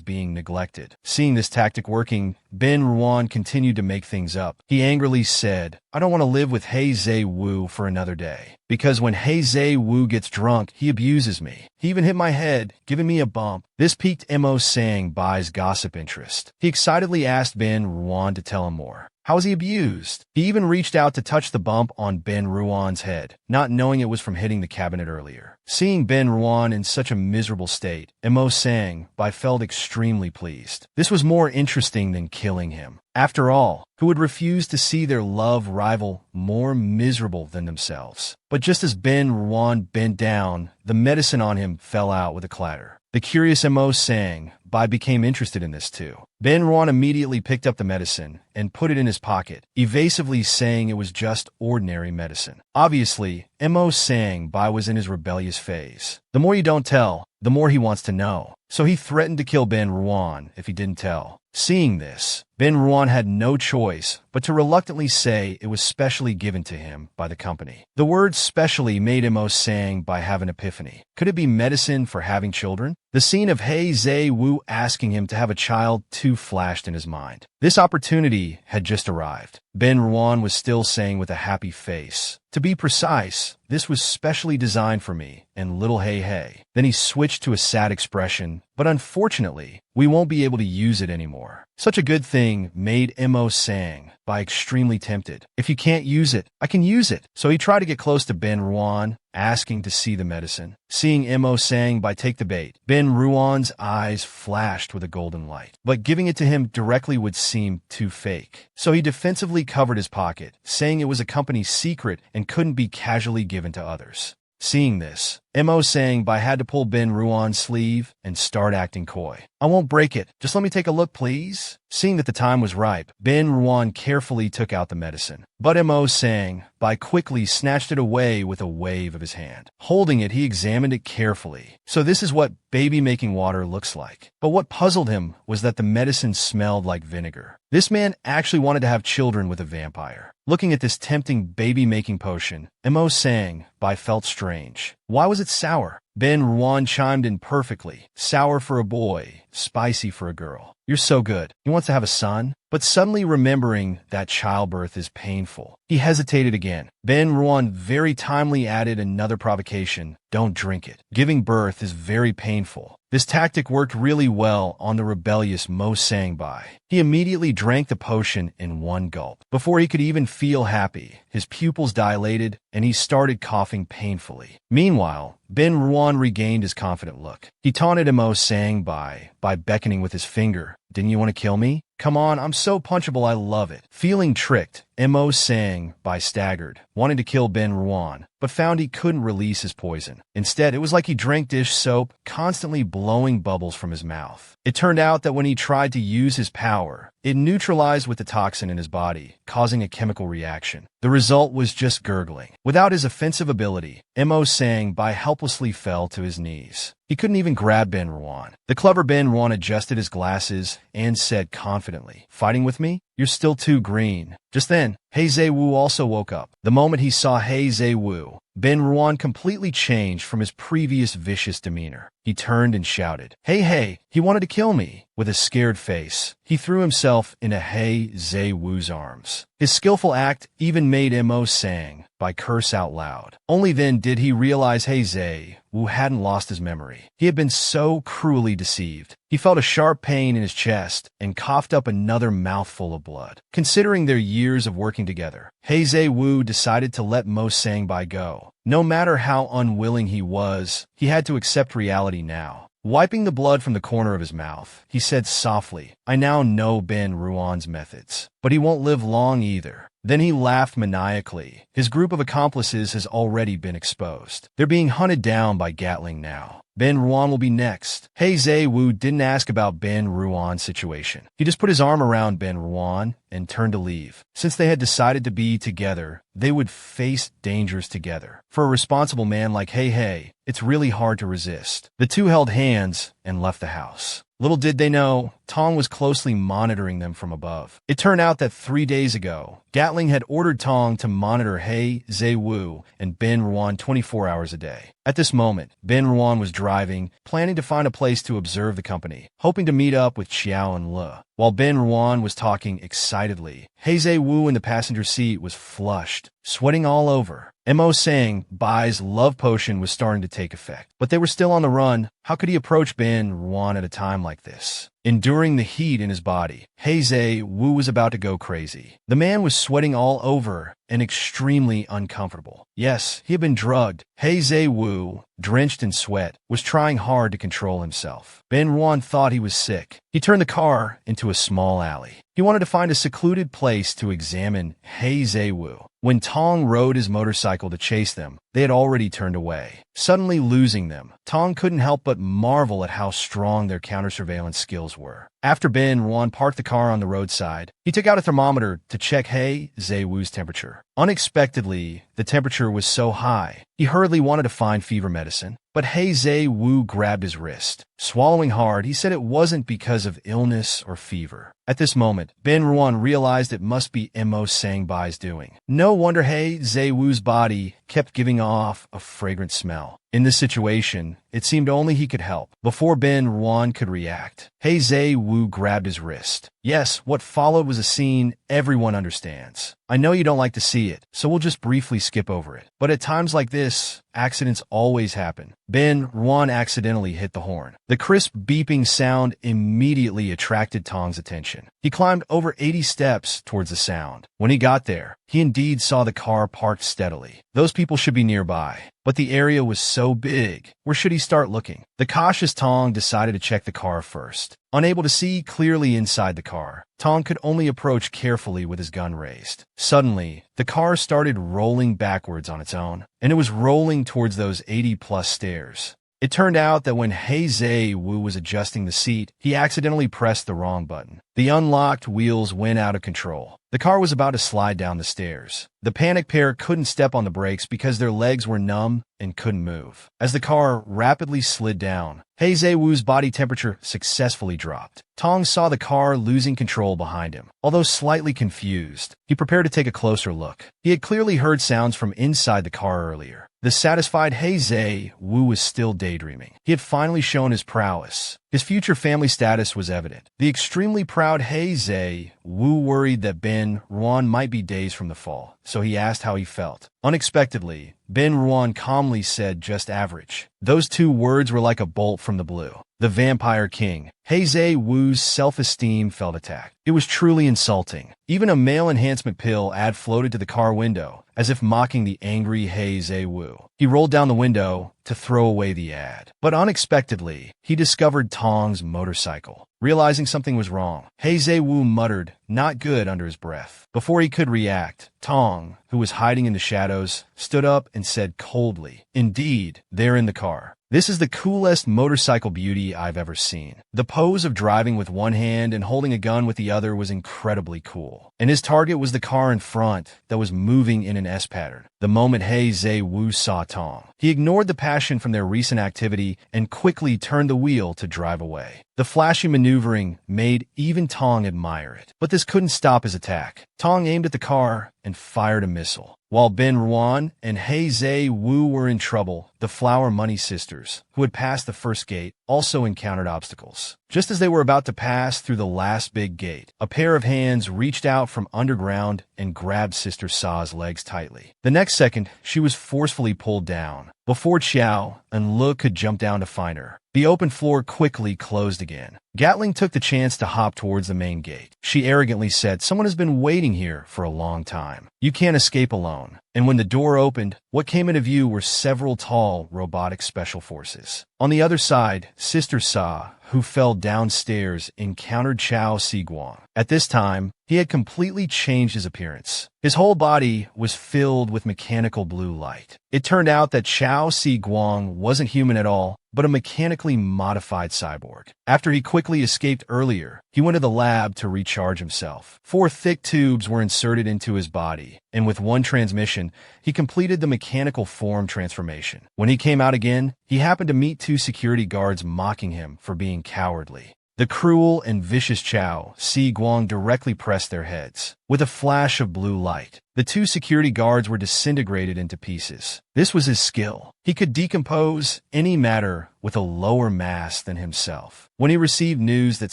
being neglected. Seeing this tactic working, Ben Ruan continued to make things up. He angrily said, "I don't want to live with He Zewu for another day. Because when He Zewu gets drunk, he abuses me. He even hit my head, giving me a bump." This piqued Mo Sang Bai's gossip interest. He excitedly asked Ben Ruan to tell him more. How was he abused? He even reached out to touch the bump on Ben Ruan's head, not knowing it was from hitting the cabinet earlier. Seeing Ben Ruan in such a miserable state, Mo Sang Bai felt extremely pleased. This was more interesting than killing him. After all, who would refuse to see their love rival more miserable than themselves? But just as Ben Ruan bent down, the medicine on him fell out with a clatter. The curious Mo Sang Bai became interested in this too. Ben Ruan immediately picked up the medicine and put it in his pocket, evasively saying it was just ordinary medicine. Obviously, Mo Sang Bai was in his rebellious phase. The more you don't tell, the more he wants to know. So he threatened to kill Ben Ruan if he didn't tell. Seeing this, Ben Ruan had no choice but to reluctantly say it was specially given to him by the company. The word specially made Mo Sang Bai have an epiphany. Could it be medicine for having children? The scene of He Zhe Wu asking him to have a child too flashed in his mind. This opportunity had just arrived. Ben Ruan was still saying with a happy face, "To be precise, this was specially designed for me and little Hey Hey." Then he switched to a sad expression, "But unfortunately, we won't be able to use it anymore." Such a good thing made Mo Sang Bai extremely tempted. "If you can't use it, I can use it." So he tried to get close to Ben Ruan, asking to see the medicine. Seeing Mo Sang Bai take the bait, Ben Ruan's eyes flashed with a golden light. But giving it to him directly would seem too fake. So he defensively covered his pocket, saying it was a company secret and couldn't be casually given to others. Seeing this, Mo Sang Bai had to pull Ben Ruan's sleeve and start acting coy. "I won't break it. Just let me take a look, please." Seeing that the time was ripe, Ben Ruan carefully took out the medicine. But Mo Sang Bai quickly snatched it away with a wave of his hand. Holding it, he examined it carefully. So this is what baby-making water looks like. But what puzzled him was that the medicine smelled like vinegar. This man actually wanted to have children with a vampire. Looking at this tempting baby-making potion, Mo Sang Bai felt strange. Why was it sour? Ben Ruan chimed in perfectly. "Sour for a boy, spicy for a girl. You're so good. He wants to have a son?" But suddenly remembering that childbirth is painful, he hesitated again. Ben Ruan very timely added another provocation. "Don't drink it. Giving birth is very painful." This tactic worked really well on the rebellious Mo Sang Bai. He immediately drank the potion in one gulp. Before he could even feel happy, his pupils dilated and he started coughing painfully. Meanwhile, Ben Ruan regained his confident look. He taunted Mo Sang Bai by beckoning with his finger. "Didn't you want to kill me? Come on, I'm so punchable, I love it." Feeling tricked, Mo Sang Bai staggered, wanting to kill Ben Ruan, but found he couldn't release his poison. Instead, it was like he drank dish soap, constantly blowing bubbles from his mouth. It turned out that when he tried to use his power, it neutralized with the toxin in his body, causing a chemical reaction. The result was just gurgling. Without his offensive ability, Mo Sang Bai helplessly fell to his knees. He couldn't even grab Ben Ruan. The clever Ben Ruan adjusted his glasses and said confidently, "Fighting with me? You're still too green." Just then, He Zhe Wu also woke up. The moment he saw He Zhe Wu, Ben Ruan completely changed from his previous vicious demeanor. He turned and shouted, "Hey, hey, he wanted to kill me." With a scared face, he threw himself into He Zhe Wu's arms. His skillful act even made Mo Sang Bai curse out loud. Only then did he realize He Zhe Wu hadn't lost his memory. He had been so cruelly deceived. He felt a sharp pain in his chest and coughed up another mouthful of blood. Considering their years of working together, He Zhe Wu decided to let Mo Sang Bai go. No matter how unwilling he was, he had to accept reality now. Wiping the blood from the corner of his mouth, he said softly, "I now know Ben Ruan's methods, but he won't live long either." Then he laughed maniacally. His group of accomplices has already been exposed. They're being hunted down by Gatling now. Ben Ruan will be next. He Zhe Wu didn't ask about Ben Ruan's situation. He just put his arm around Ben Ruan and turned to leave. Since they had decided to be together, they would face dangers together. For a responsible man like He, it's really hard to resist. The two held hands and left the house. Little did they know, Tong was closely monitoring them from above. It turned out that 3 days ago, Gatling had ordered Tong to monitor He Zhe Wu and Ben Ruan 24 hours a day. At this moment, Ben Ruan was driving, planning to find a place to observe the company, hoping to meet up with Xiao and Le. While Ben Ruan was talking excitedly, He Zhe Wu in the passenger seat was flushed, sweating all over. Mo Sang Bai's love potion was starting to take effect, but they were still on the run. How could he approach Ben Ruan at a time like this? Enduring the heat in his body, He Zhe Wu was about to go crazy. The man was sweating all over and extremely uncomfortable. Yes, he had been drugged. He Zhe Wu, drenched in sweat, was trying hard to control himself. Ben Ruan thought he was sick. He turned the car into a small alley. He wanted to find a secluded place to examine He Zhe Wu. When Tong rode his motorcycle to chase them, they had already turned away. Suddenly losing them, Tong couldn't help but marvel at how strong their counter-surveillance skills were. After Ben Ruan parked the car on the roadside, he took out a thermometer to check He Zhe Wu's temperature. Unexpectedly, the temperature was so high, he hurriedly wanted to find fever medicine. but He Wu grabbed his wrist. Swallowing hard, he said it wasn't because of illness or fever. At this moment, Ben Ruan realized it must be Mo Sangbai's doing. No wonder He Wu's body kept giving off a fragrant smell. In this situation, it seemed only he could help. Before Ben Ruan could react, He Wu grabbed his wrist. Yes, what followed was a scene everyone understands. I know you don't like to see it, so we'll just briefly skip over it. But at times like this, accidents always happen. Ben Ruan accidentally hit the horn. The crisp beeping sound immediately attracted Tong's attention. He climbed over 80 steps towards the sound. When he got there, he indeed saw the car parked steadily. Those people should be nearby. But the area was so big, where should he start looking? The cautious Tong decided to check the car first. Unable to see clearly inside the car, Tong could only approach carefully with his gun raised. Suddenly, the car started rolling backwards on its own, and it was rolling towards those 80-plus stairs. It turned out that when He Wu was adjusting the seat, he accidentally pressed the wrong button. The unlocked wheels went out of control. The car was about to slide down the stairs. The panicked pair couldn't step on the brakes because their legs were numb and couldn't move. As the car rapidly slid down, He Wu's body temperature successfully dropped. Tong saw the car losing control behind him. Although slightly confused, he prepared to take a closer look. He had clearly heard sounds from inside the car earlier. The satisfied He Wu was still daydreaming. He had finally shown his prowess. His future family status was evident. The extremely proud He Wu worried that Ben Ruan might be days from the fall, so he asked how he felt. Unexpectedly, Ben Ruan calmly said just average. Those two words were like a bolt from the blue. The Vampire King. He Wu's self-esteem felt attacked. It was truly insulting. Even a male enhancement pill ad floated to the car window, as if mocking the angry He Wu. He rolled down the window to throw away the ad. But unexpectedly, he discovered Tong's motorcycle. Realizing something was wrong, He Wu muttered, "Not good," under his breath. Before he could react, Tong, who was hiding in the shadows, stood up and said coldly, "Indeed, they're in the car. This is the coolest motorcycle beauty I've ever seen." The pose of driving with one hand and holding a gun with the other was incredibly cool. And his target was the car in front that was moving in an S pattern. The moment He Wu saw Tong, he ignored the passion from their recent activity and quickly turned the wheel to drive away. The flashy maneuvering made even Tong admire it. But this couldn't stop his attack. Tong aimed at the car and fired a missile. While Ben Ruan and He Wu were in trouble, the Flower Money sisters, who had passed the first gate, also encountered obstacles. Just as they were about to pass through the last big gate, a pair of hands reached out from underground and grabbed Sister Sa's legs tightly. The next second, she was forcefully pulled down. Before Xiao and Le could jump down to find her, the open floor quickly closed again. Gatling took the chance to hop towards the main gate. She arrogantly said, "Someone has been waiting here for a long time. You can't escape alone." And when the door opened, what came into view were several tall robotic special forces. On the other side, Sister Sa, who fell downstairs, encountered Chao Si-guang. At this time, he had completely changed his appearance. His whole body was filled with mechanical blue light. It turned out that Chao Si-guang wasn't human at all, but a mechanically modified cyborg. After he quickly escaped earlier, he went to the lab to recharge himself. 4 thick tubes were inserted into his body, and with one transmission, he completed the mechanical form transformation. When he came out again, he happened to meet 2 security guards mocking him for being cowardly. The cruel and vicious Chao Si-guang directly pressed their heads. With a flash of blue light, the 2 security guards were disintegrated into pieces. This was his skill. He could decompose any matter with a lower mass than himself. When he received news that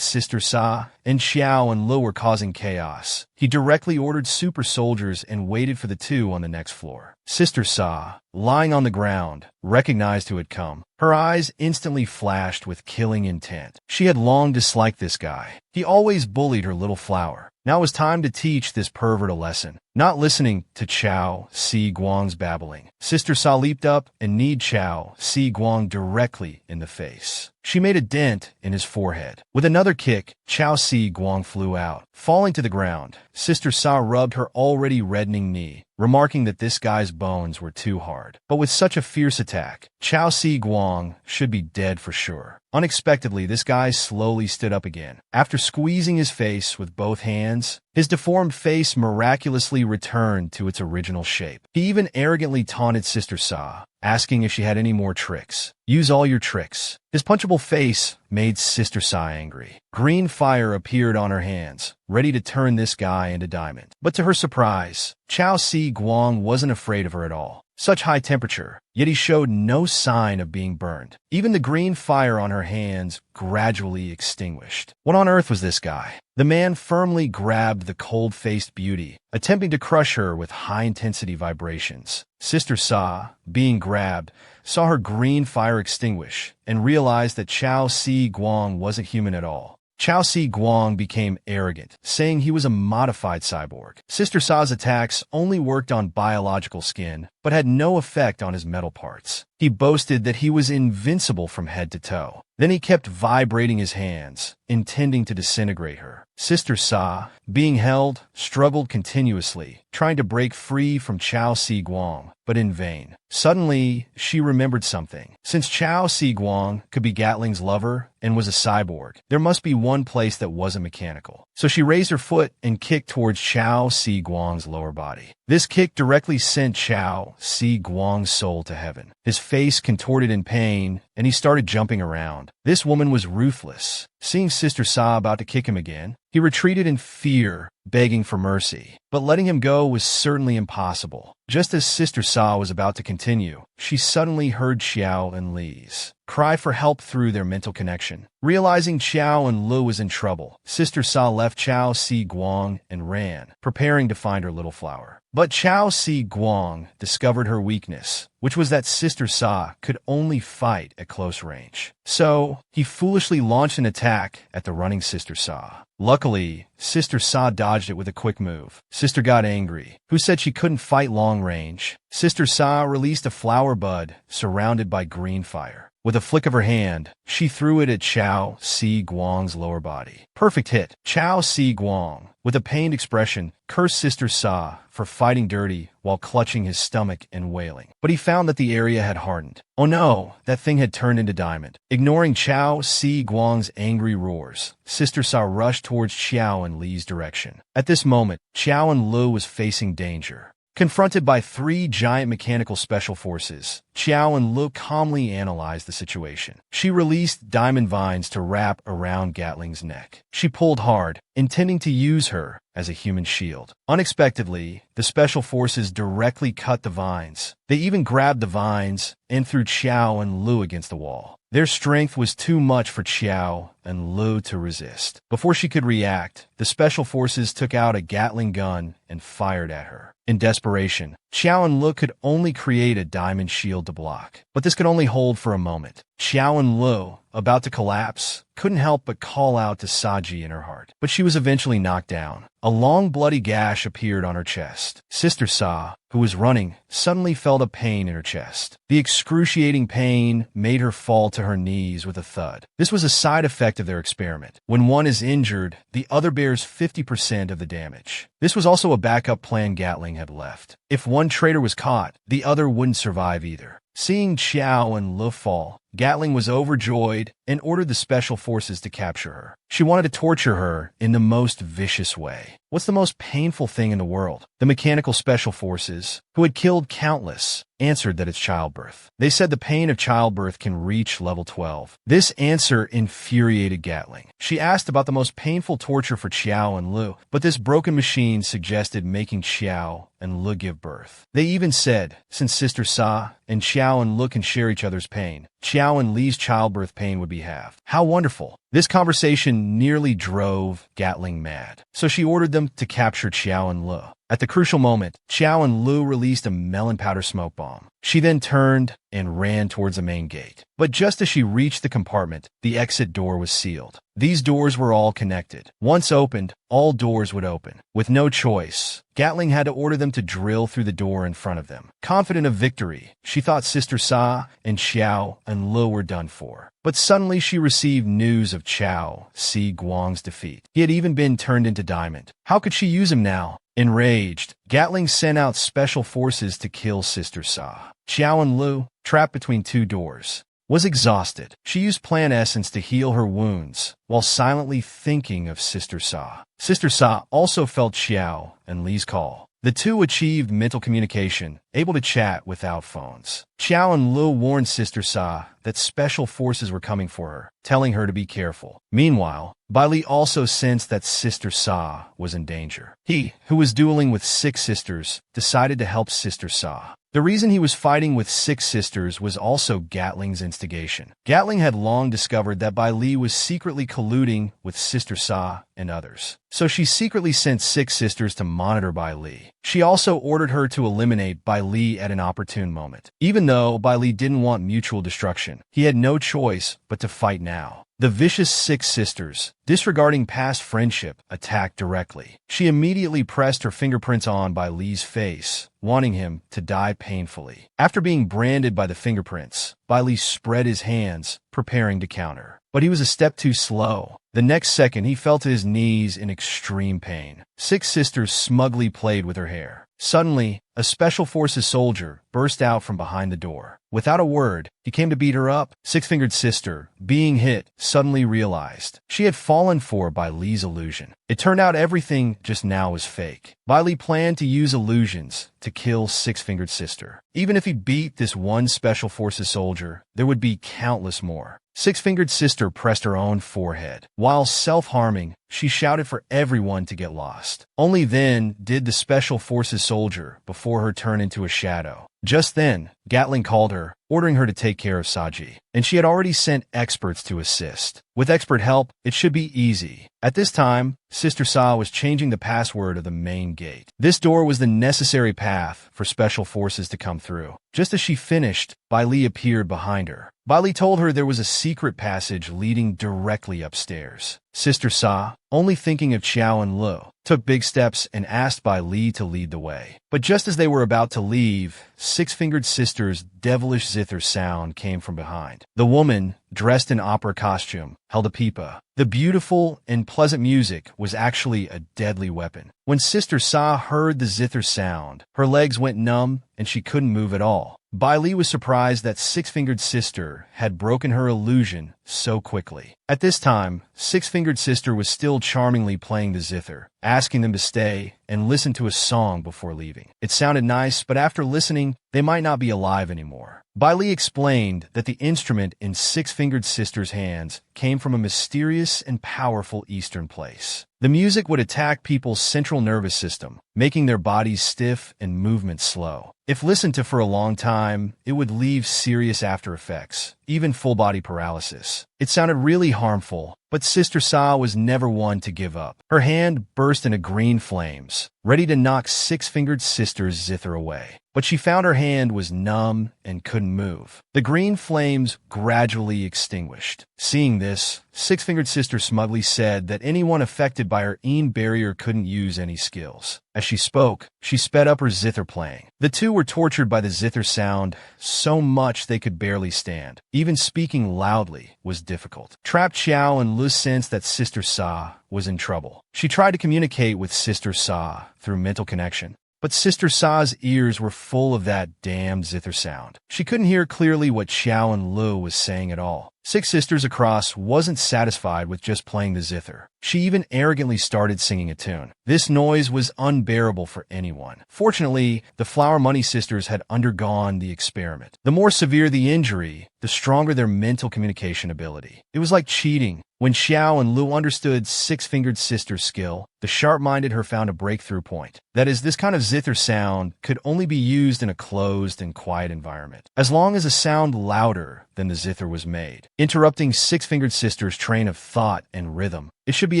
Sister Sa and Xiao and Lu were causing chaos, he directly ordered super soldiers and waited for the 2 on the next floor. Sister Sa, lying on the ground, recognized who had come. Her eyes instantly flashed with killing intent. She had long disliked this guy. He always bullied her little flower. Now it was time to teach this pervert a lesson. Not listening to Chao Si-guang's babbling, Sister Sa leaped up and kneed Chao Si-guang directly in the face. She made a dent in his forehead. With another kick, Chao Si-guang flew out. Falling to the ground, Sister Sa rubbed her already reddening knee, remarking that this guy's bones were too hard. But with such a fierce attack, Chao Si-guang should be dead for sure. Unexpectedly, this guy slowly stood up again. After squeezing his face with both hands, His deformed face miraculously returned to its original shape. He even arrogantly taunted Sister Sa, asking if she had any more tricks. Use all your tricks. His punchable face made Sister Sa angry. Green fire appeared on her hands, ready to turn this guy into diamond. But to her surprise, Chao Si Guang wasn't afraid of her at all. Such high temperature, yet he showed no sign of being burned. Even the green fire on her hands gradually extinguished. What on earth was this guy? The man firmly grabbed the cold-faced beauty, attempting to crush her with high-intensity vibrations. Sister Sa, being grabbed, saw her green fire extinguish and realized that Chao Si Guang wasn't human at all. Chao Si Guang became arrogant, saying he was a modified cyborg. Sister Sa's attacks only worked on biological skin, but had no effect on his metal parts. He boasted that he was invincible from head to toe. Then he kept vibrating his hands, intending to disintegrate her. Sister Sa, being held, struggled continuously, trying to break free from Chao Si Guang, but in vain. Suddenly, she remembered something. Since Chao Si Guang could be Gatling's lover and was a cyborg, there must be one place that wasn't mechanical. So she raised her foot and kicked towards Chao Si Guang's lower body. This kick directly sent Chao Si Guang's soul to heaven. His face contorted in pain, and he started jumping around. This woman was ruthless. Seeing Sister Sa about to kick him again, he retreated in fear, begging for mercy. But letting him go was certainly impossible. Just as Sister Sa was about to continue, she suddenly heard Xiao and Li's cry for help through their mental connection. Realizing Xiao and Lu was in trouble, Sister Sa left Chao Si Guang and ran, preparing to find her little flower. But Chao Si Guang discovered her weakness, which was that Sister Sa could only fight at close range. So, he foolishly launched an attack at the running Sister Sa. Luckily, Sister Sa dodged it with a quick move. Sister got angry, who said she couldn't fight long range. Sister Sa released a flower bud surrounded by green fire. With a flick of her hand, she threw it at Chao Si Guang's lower body. Perfect hit. Chao Si Guang, with a pained expression, cursed Sister Sa for fighting dirty while clutching his stomach and wailing. But he found that the area had hardened. Oh no, that thing had turned into diamond. Ignoring Chao Si Guang's angry roars, Sister Sa rushed towards Xiao and Li's direction. At this moment, Xiao and Lu was facing danger. Confronted by 3 giant mechanical special forces, Xiao and Lu calmly analyzed the situation. She released diamond vines to wrap around Gatling's neck. She pulled hard, intending to use her as a human shield. Unexpectedly, the special forces directly cut the vines. They even grabbed the vines and threw Xiao and Lu against the wall. Their strength was too much for Xiao and Lu to resist. Before she could react, the special forces took out a Gatling gun and fired at her. In desperation, Xiao and Lu could only create a diamond shield to block. But this could only hold for a moment. Xiao and Lu, about to collapse, couldn't help but call out to Saji in her heart. But she was eventually knocked down. A long bloody gash appeared on her chest. Sister Sa, who was running, suddenly felt a pain in her chest. The excruciating pain made her fall to her knees with a thud. This was a side effect of their experiment. When one is injured, the other bears 50% of the damage. This was also a backup plan Gatling had left. If one traitor was caught, the other wouldn't survive either. Seeing Xiao and Lu fall, Gatling was overjoyed and ordered the special forces to capture her. She wanted to torture her in the most vicious way. What's the most painful thing in the world? The mechanical special forces, who had killed countless, answered that it's childbirth. They said the pain of childbirth can reach level 12. This answer infuriated Gatling. She asked about the most painful torture for Xiao and Lu, but this broken machine suggested making Xiao and Lu give birth. They even said, since Sister Sa and Xiao and Lu can share each other's pain, Xiao and Li's childbirth pain would be halved. How wonderful. This conversation nearly drove Gatling mad, so she ordered them to capture Xiao and Lu. At the crucial moment, Xiao and Lu released a melon powder smoke bomb. She then turned and ran towards the main gate. But just as she reached the compartment, the exit door was sealed. These doors were all connected. Once opened, all doors would open. With no choice, Gatling had to order them to drill through the door in front of them. Confident of victory, she thought Sister Sa and Xiao and Lu were done for. But suddenly she received news of Chao Si Guang's defeat. He had even been turned into diamond. How could she use him now? Enraged, Gatling sent out special forces to kill Sister Sa. Xiao and Lu, trapped between 2 doors, was exhausted. She used plant essence to heal her wounds, while silently thinking of Sister Sa. Sister Sa also felt Xiao and Li's call. The two achieved mental communication, able to chat without phones. Xiao and Lu warned Sister Sa that special forces were coming for her, telling her to be careful. Meanwhile, Bai Li also sensed that Sister Sa was in danger. He, who was dueling with 6 sisters, decided to help Sister Sa. The reason he was fighting with 6 sisters was also Gatling's instigation. Gatling had long discovered that Bai Li was secretly colluding with Sister Sa and others. So she secretly sent 6 sisters to monitor Bai Li. She also ordered her to eliminate Bai Li at an opportune moment. Even though Bai Li didn't want mutual destruction, he had no choice but to fight now. The vicious 6 sisters, disregarding past friendship, attacked directly. She immediately pressed her fingerprints on Bai Li's face, wanting him to die painfully. After being branded by the fingerprints, Bai Li spread his hands, preparing to counter. But he was a step too slow. The next second, he fell to his knees in extreme pain. 6 sisters smugly played with her hair. Suddenly, a Special Forces soldier burst out from behind the door. Without a word, he came to beat her up. 6-fingered sister, being hit, suddenly realized she had fallen for Bai Li's illusion. It turned out everything just now was fake. Bai Li planned to use illusions to kill 6-fingered sister. Even if he beat this one Special Forces soldier, there would be countless more. 6-fingered sister pressed her own forehead. While self-harming, she shouted for everyone to get lost. Only then did the Special Forces soldier before her turn into a shadow. Just then, Gatling called her, ordering her to take care of Saji, and she had already sent experts to assist. With expert help, it should be easy. At this time, Sister Sa was changing the password of the main gate. This door was the necessary path for Special Forces to come through. Just as she finished, Bai Li appeared behind her. Bai Li told her there was a secret passage leading directly upstairs. Sister Sa, only thinking of Xiao and Lu, took big steps and asked Bai Li to lead the way. But just as they were about to leave, 6-fingered sister's devilish zither sound came from behind. The woman, dressed in opera costume, held a pipa. The beautiful and pleasant music was actually a deadly weapon. When Sister Sa heard the zither sound, her legs went numb and she couldn't move at all. Bai Li was surprised that 6-fingered sister had broken her illusion so quickly. At this time, 6-fingered sister was still charmingly playing the zither, asking them to stay and listen to a song before leaving. It sounded nice, but after listening, they might not be alive anymore. Bai Li explained that the instrument in 6-fingered sister's hands came from a mysterious and powerful Eastern place. The music would attack people's central nervous system, making their bodies stiff and movements slow. If listened to for a long time, it would leave serious after effects, even full-body paralysis. It sounded really harmful, but Sister Sa was never one to give up. Her hand burst into green flames, ready to knock 6-fingered sister's zither away. But she found her hand was numb and couldn't move. The green flames gradually extinguished. Seeing this, 6-fingered sister smugly said that anyone affected by her Een barrier couldn't use any skills. As she spoke, she sped up her zither playing. The two were tortured by the zither sound so much they could barely stand. Even speaking loudly was difficult. Trapped Xiao and Lu sensed that Sister Sa was in trouble. She tried to communicate with Sister Sa through mental connection, but Sister Sa's ears were full of that damned zither sound. She couldn't hear clearly what Xiao and Lu was saying at all. 6 Sisters Across wasn't satisfied with just playing the zither. She even arrogantly started singing a tune. This noise was unbearable for anyone. Fortunately, the Flower Money sisters had undergone the experiment. The more severe the injury, the stronger their mental communication ability. It was like cheating. When Xiao and Lu understood 6-fingered sister's skill, the sharp-minded her found a breakthrough point. That is, this kind of zither sound could only be used in a closed and quiet environment, as long as a sound louder than the zither was made, interrupting 6-fingered sister's train of thought and rhythm. It should be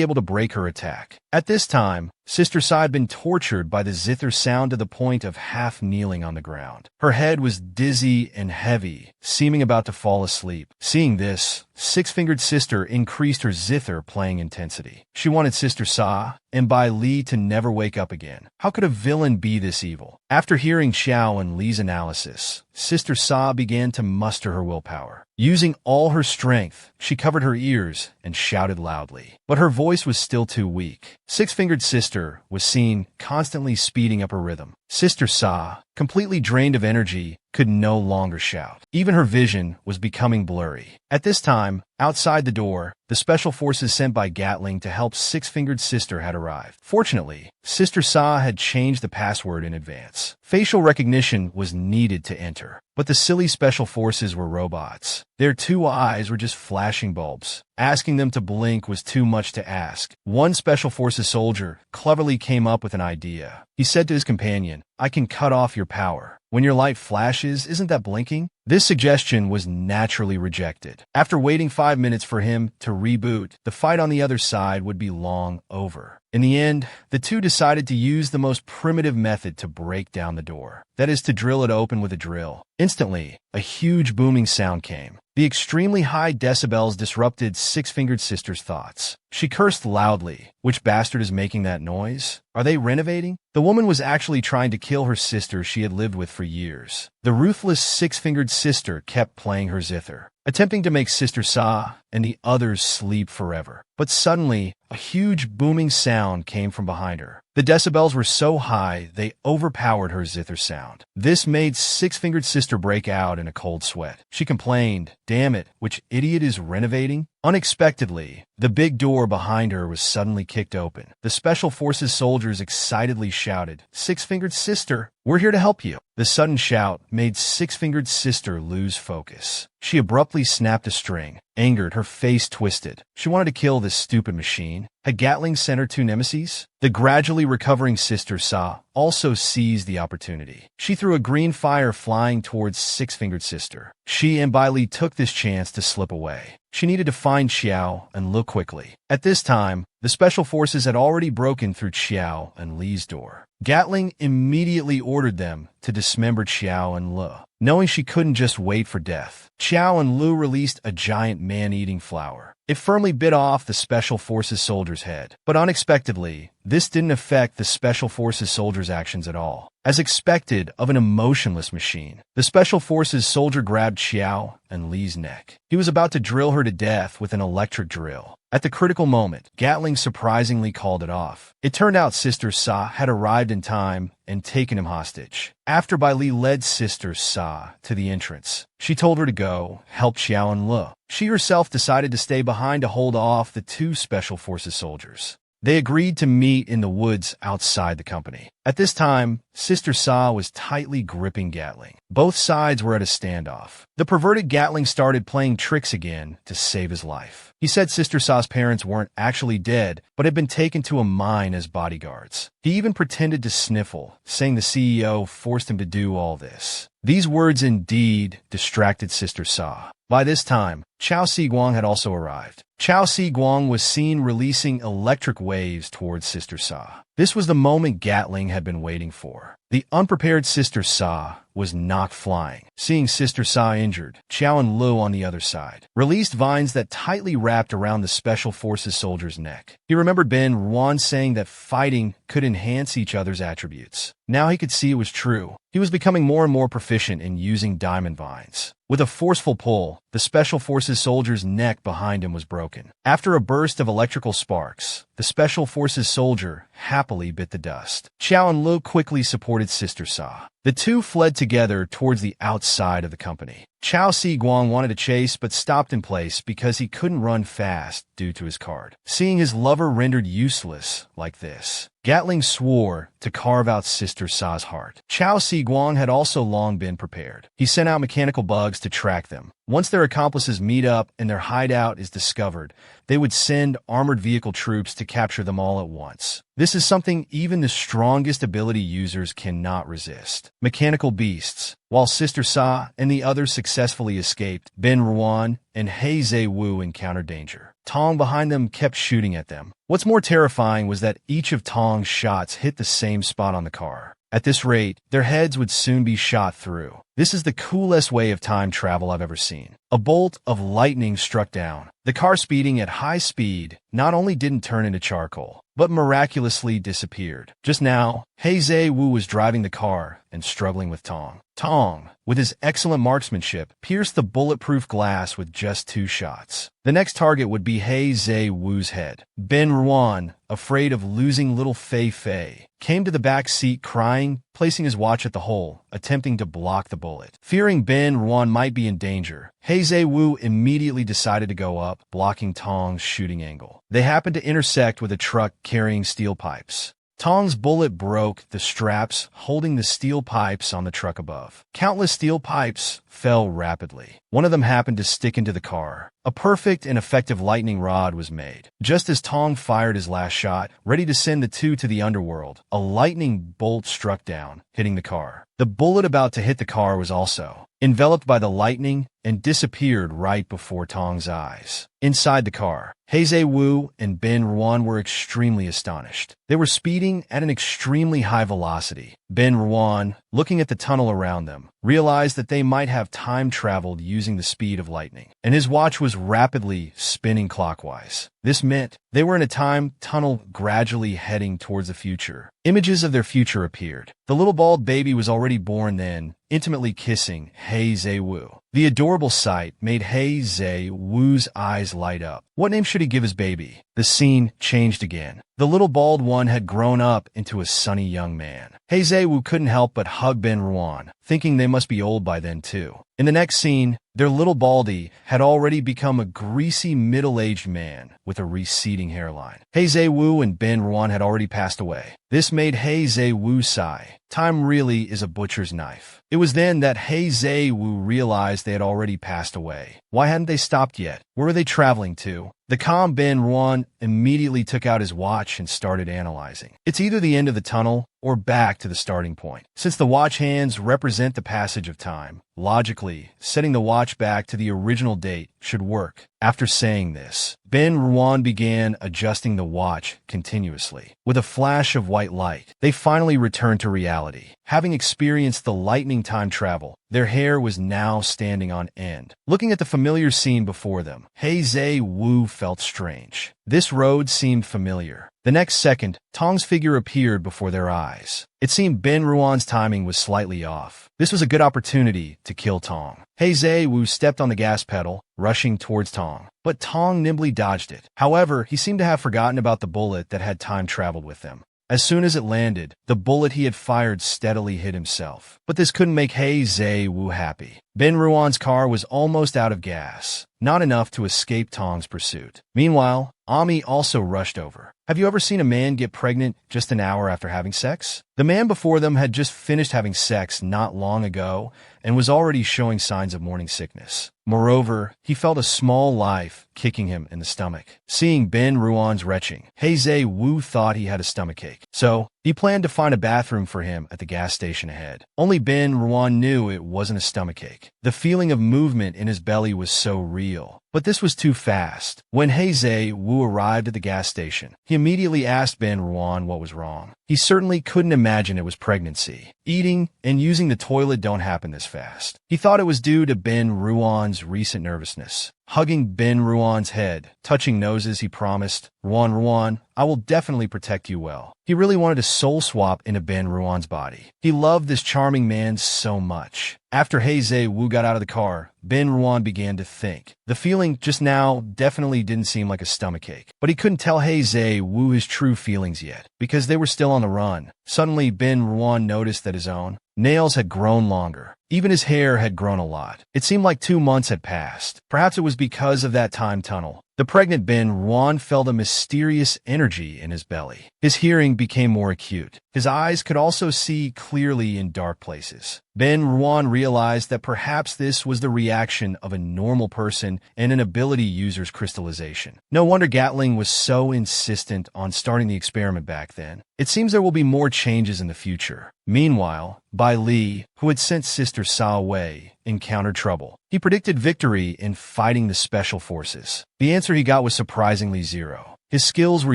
able to break her attack. At this time, Sister Sa had been tortured by the zither sound to the point of half kneeling on the ground. Her head was dizzy and heavy, seeming about to fall asleep. Seeing this, 6-fingered sister increased her zither playing intensity. She wanted Sister Sa and Bai Li to never wake up again. How could a villain be this evil? After hearing Xiao and Li's analysis, Sister Sa began to muster her willpower. Using all her strength, she covered her ears and shouted loudly. But her voice was still too weak. 6-fingered sister was seen constantly speeding up her rhythm. Sister Sa, completely drained of energy, could no longer shout. Even her vision was becoming blurry. At this time, outside the door, the special forces sent by Gatling to help Six-Fingered Sister had arrived. Fortunately, Sister Sa had changed the password in advance. Facial recognition was needed to enter, but the silly special forces were robots. Their 2 eyes were just flashing bulbs. Asking them to blink was too much to ask. One special forces soldier cleverly came up with an idea. He said to his companion, "I can cut off your power. When your light flashes, isn't that blinking?" This suggestion was naturally rejected. After waiting 5 minutes for him to reboot, the fight on the other side would be long over. In the end, the two decided to use the most primitive method to break down the door. That is, to drill it open with a drill. Instantly, a huge booming sound came. The extremely high decibels disrupted Six-Fingered Sister's thoughts. She cursed loudly. "Which bastard is making that noise? Are they renovating?" The woman was actually trying to kill her sister she had lived with for years. The ruthless Six-Fingered Sister kept playing her zither, attempting to make Sister Sa and the others sleep forever. But suddenly, a huge booming sound came from behind her. The decibels were so high, they overpowered her zither sound. This made Six-Fingered Sister break out in a cold sweat. She complained, "Damn it, which idiot is renovating?" Unexpectedly, the big door behind her was suddenly kicked open. The Special Forces soldiers excitedly shouted, "Six-Fingered Sister, we're here to help you." The sudden shout made Six-Fingered Sister lose focus. She abruptly snapped a string. Angered, her face twisted. She wanted to kill this stupid machine. Had Gatling sent her 2 nemesis? The gradually recovering Sister Sa also seized the opportunity. She threw a green fire flying towards Six-Fingered Sister. She and Bai Li took this chance to slip away. She needed to find Xiao and Lu quickly. At this time, the Special Forces had already broken through Xiao and Li's door. Gatling immediately ordered them to dismember Xiao and Lu. Knowing she couldn't just wait for death, Xiao and Lu released a giant man-eating flower. It firmly bit off the Special Forces soldier's head. But unexpectedly, this didn't affect the Special Forces soldier's actions at all. As expected of an emotionless machine, the Special Forces soldier grabbed Xiao and Li's neck. He was about to drill her to death with an electric drill. At the critical moment, Gatling surprisingly called it off. It turned out Sister Sa had arrived in time and taken him hostage. After Bai Li led Sister Sa to the entrance, she told her to go help Xiao and Lu. She herself decided to stay behind to hold off the 2 Special Forces soldiers. They agreed to meet in the woods outside the company. At this time, Sister Sa was tightly gripping Gatling. Both sides were at a standoff. The perverted Gatling started playing tricks again to save his life. He said Sister Sa's parents weren't actually dead, but had been taken to a mine as bodyguards. He even pretended to sniffle, saying the CEO forced him to do all this. These words indeed distracted Sister Sa. By this time, Chao Si-guang had also arrived. Chao Si-guang was seen releasing electric waves towards Sister Sa. This was the moment Gatling had been waiting for. The unprepared Sister Sa was knocked flying. Seeing Sister Sa injured, Xiao and Lu on the other side released vines that tightly wrapped around the Special Forces soldier's neck. He remembered Ben Ruan saying that fighting could enhance each other's attributes. Now he could see it was true. He was becoming more and more proficient in using diamond vines. With a forceful pull, the Special Forces soldier's neck behind him was broken. After a burst of electrical sparks, the Special Forces soldier happily bit the dust. Xiao and Lu quickly supported Sister Sa. The two fled together towards the outside of the company. Chao Si-guang wanted to chase but stopped in place because he couldn't run fast due to his card. Seeing his lover rendered useless like this, Gatling swore to carve out Sister Sa's heart. Chao Si-guang had also long been prepared. He sent out mechanical bugs to track them. Once their accomplices meet up and their hideout is discovered, they would send armored vehicle troops to capture them all at once. This is something even the strongest ability users cannot resist. Mechanical beasts. While Sister Sa and the others successfully escaped, Ben Ruan and He Zhe-wu encountered danger. Tong behind them kept shooting at them. What's more terrifying was that each of Tong's shots hit the same spot on the car. At this rate, their heads would soon be shot through. This is the coolest way of time travel I've ever seen. A bolt of lightning struck down. The car, speeding at high speed, not only didn't turn into charcoal, but miraculously disappeared. Just now, He Zhe-wu was driving the car and struggling with Tong. Tong, with his excellent marksmanship, pierced the bulletproof glass with just 2 shots. The next target would be He Zhe-wu's head. Ben Ruan, afraid of losing little Fei Fei, came to the back seat crying, placing his watch at the hole, attempting to block the bullet. Fearing Ben Ruan might be in danger, Hei Wu immediately decided to go up, blocking Tong's shooting angle. They happened to intersect with a truck carrying steel pipes. Tong's bullet broke the straps holding the steel pipes on the truck above. Countless steel pipes fell rapidly. One of them happened to stick into the car. A perfect and effective lightning rod was made. Just as Tong fired his last shot, ready to send the two to the underworld, a lightning bolt struck down, hitting the car. The bullet about to hit the car was also enveloped by the lightning and disappeared right before Tong's eyes. Inside the car, Hei Wu and Ben Ruan were extremely astonished. They were speeding at an extremely high velocity. Ben Ruan, looking at the tunnel around them, realized that they might have time traveled using the speed of lightning, and his watch was rapidly spinning clockwise. This meant they were in a time tunnel gradually heading towards the future. Images of their future appeared. The little bald baby was already born then, intimately kissing Hei Wu. The adorable sight made Hei Wu's eyes light up. What name should he give his baby? The scene changed again. The little bald one had grown up into a sunny young man. Hei Wu couldn't help but hug Ben Ruan, thinking they must be old by then too. In the next scene, their little baldy had already become a greasy middle-aged man with a receding hairline. Hei Wu and Ben Ruan had already passed away. This made Hei Wu sigh. Time really is a butcher's knife. It was then that Hei Wu realized they had already passed away. Why hadn't they stopped yet? Where were they traveling to? The calm Ben Ruan immediately took out his watch and started analyzing. It's either the end of the tunnel or back to the starting point. Since the watch hands represent the passage of time, logically, setting the watch back to the original date should work. After saying this, Ben Ruan began adjusting the watch continuously. With a flash of white light, they finally returned to reality. Having experienced the lightning time travel, their hair was now standing on end. Looking at the familiar scene before them, Hei Wu felt strange. This road seemed familiar. The next second, Tong's figure appeared before their eyes. It seemed Ben Ruan's timing was slightly off. This was a good opportunity to kill Tong. Hei Wu stepped on the gas pedal, rushing towards Tong, but Tong nimbly dodged it. However, he seemed to have forgotten about the bullet that had time traveled with them. As soon as it landed, the bullet he had fired steadily hit himself. But this couldn't make Hei Wu happy. Ben Ruan's car was almost out of gas, not enough to escape Tong's pursuit. Meanwhile, Ami also rushed over. Have you ever seen a man get pregnant just an hour after having sex? The man before them had just finished having sex not long ago and was already showing signs of morning sickness. Moreover, he felt a small life kicking him in the stomach. Seeing Ben Ruan's retching, Hei Wu thought he had a stomachache. So, he planned to find a bathroom for him at the gas station ahead. Only Ben Ruan knew it wasn't a stomachache. The feeling of movement in his belly was so real. But this was too fast. When Hei Wu arrived at the gas station, he immediately asked Ben Ruan what was wrong. He certainly couldn't imagine it was pregnancy. Eating and using the toilet don't happen this fast. He thought it was due to Ben Ruan's recent nervousness. Hugging Ben Ruan's head, touching noses, he promised, Ruan, I will definitely protect you well. He really wanted to soul swap into Ben Ruan's body. He loved this charming man so much. After Hei Wu got out of the car, Ben Ruan began to think. The feeling just now definitely didn't seem like a stomachache, but he couldn't tell Hei Wu his true feelings yet, because they were still on the run. Suddenly, Ben Ruan noticed that his own nails had grown longer. Even his hair had grown a lot. It seemed like 2 months had passed. Perhaps it was because of that time tunnel. The pregnant Ben Ruan felt a mysterious energy in his belly. His hearing became more acute. His eyes could also see clearly in dark places. Ben Ruan realized that perhaps this was the reaction of a normal person and an ability user's crystallization. No wonder Gatling was so insistent on starting the experiment back then. It seems there will be more changes in the future. Meanwhile, Bai Li, who had sent Sister Sa away, encountered trouble. He predicted victory in fighting the special forces. The answer he got was surprisingly 0. His skills were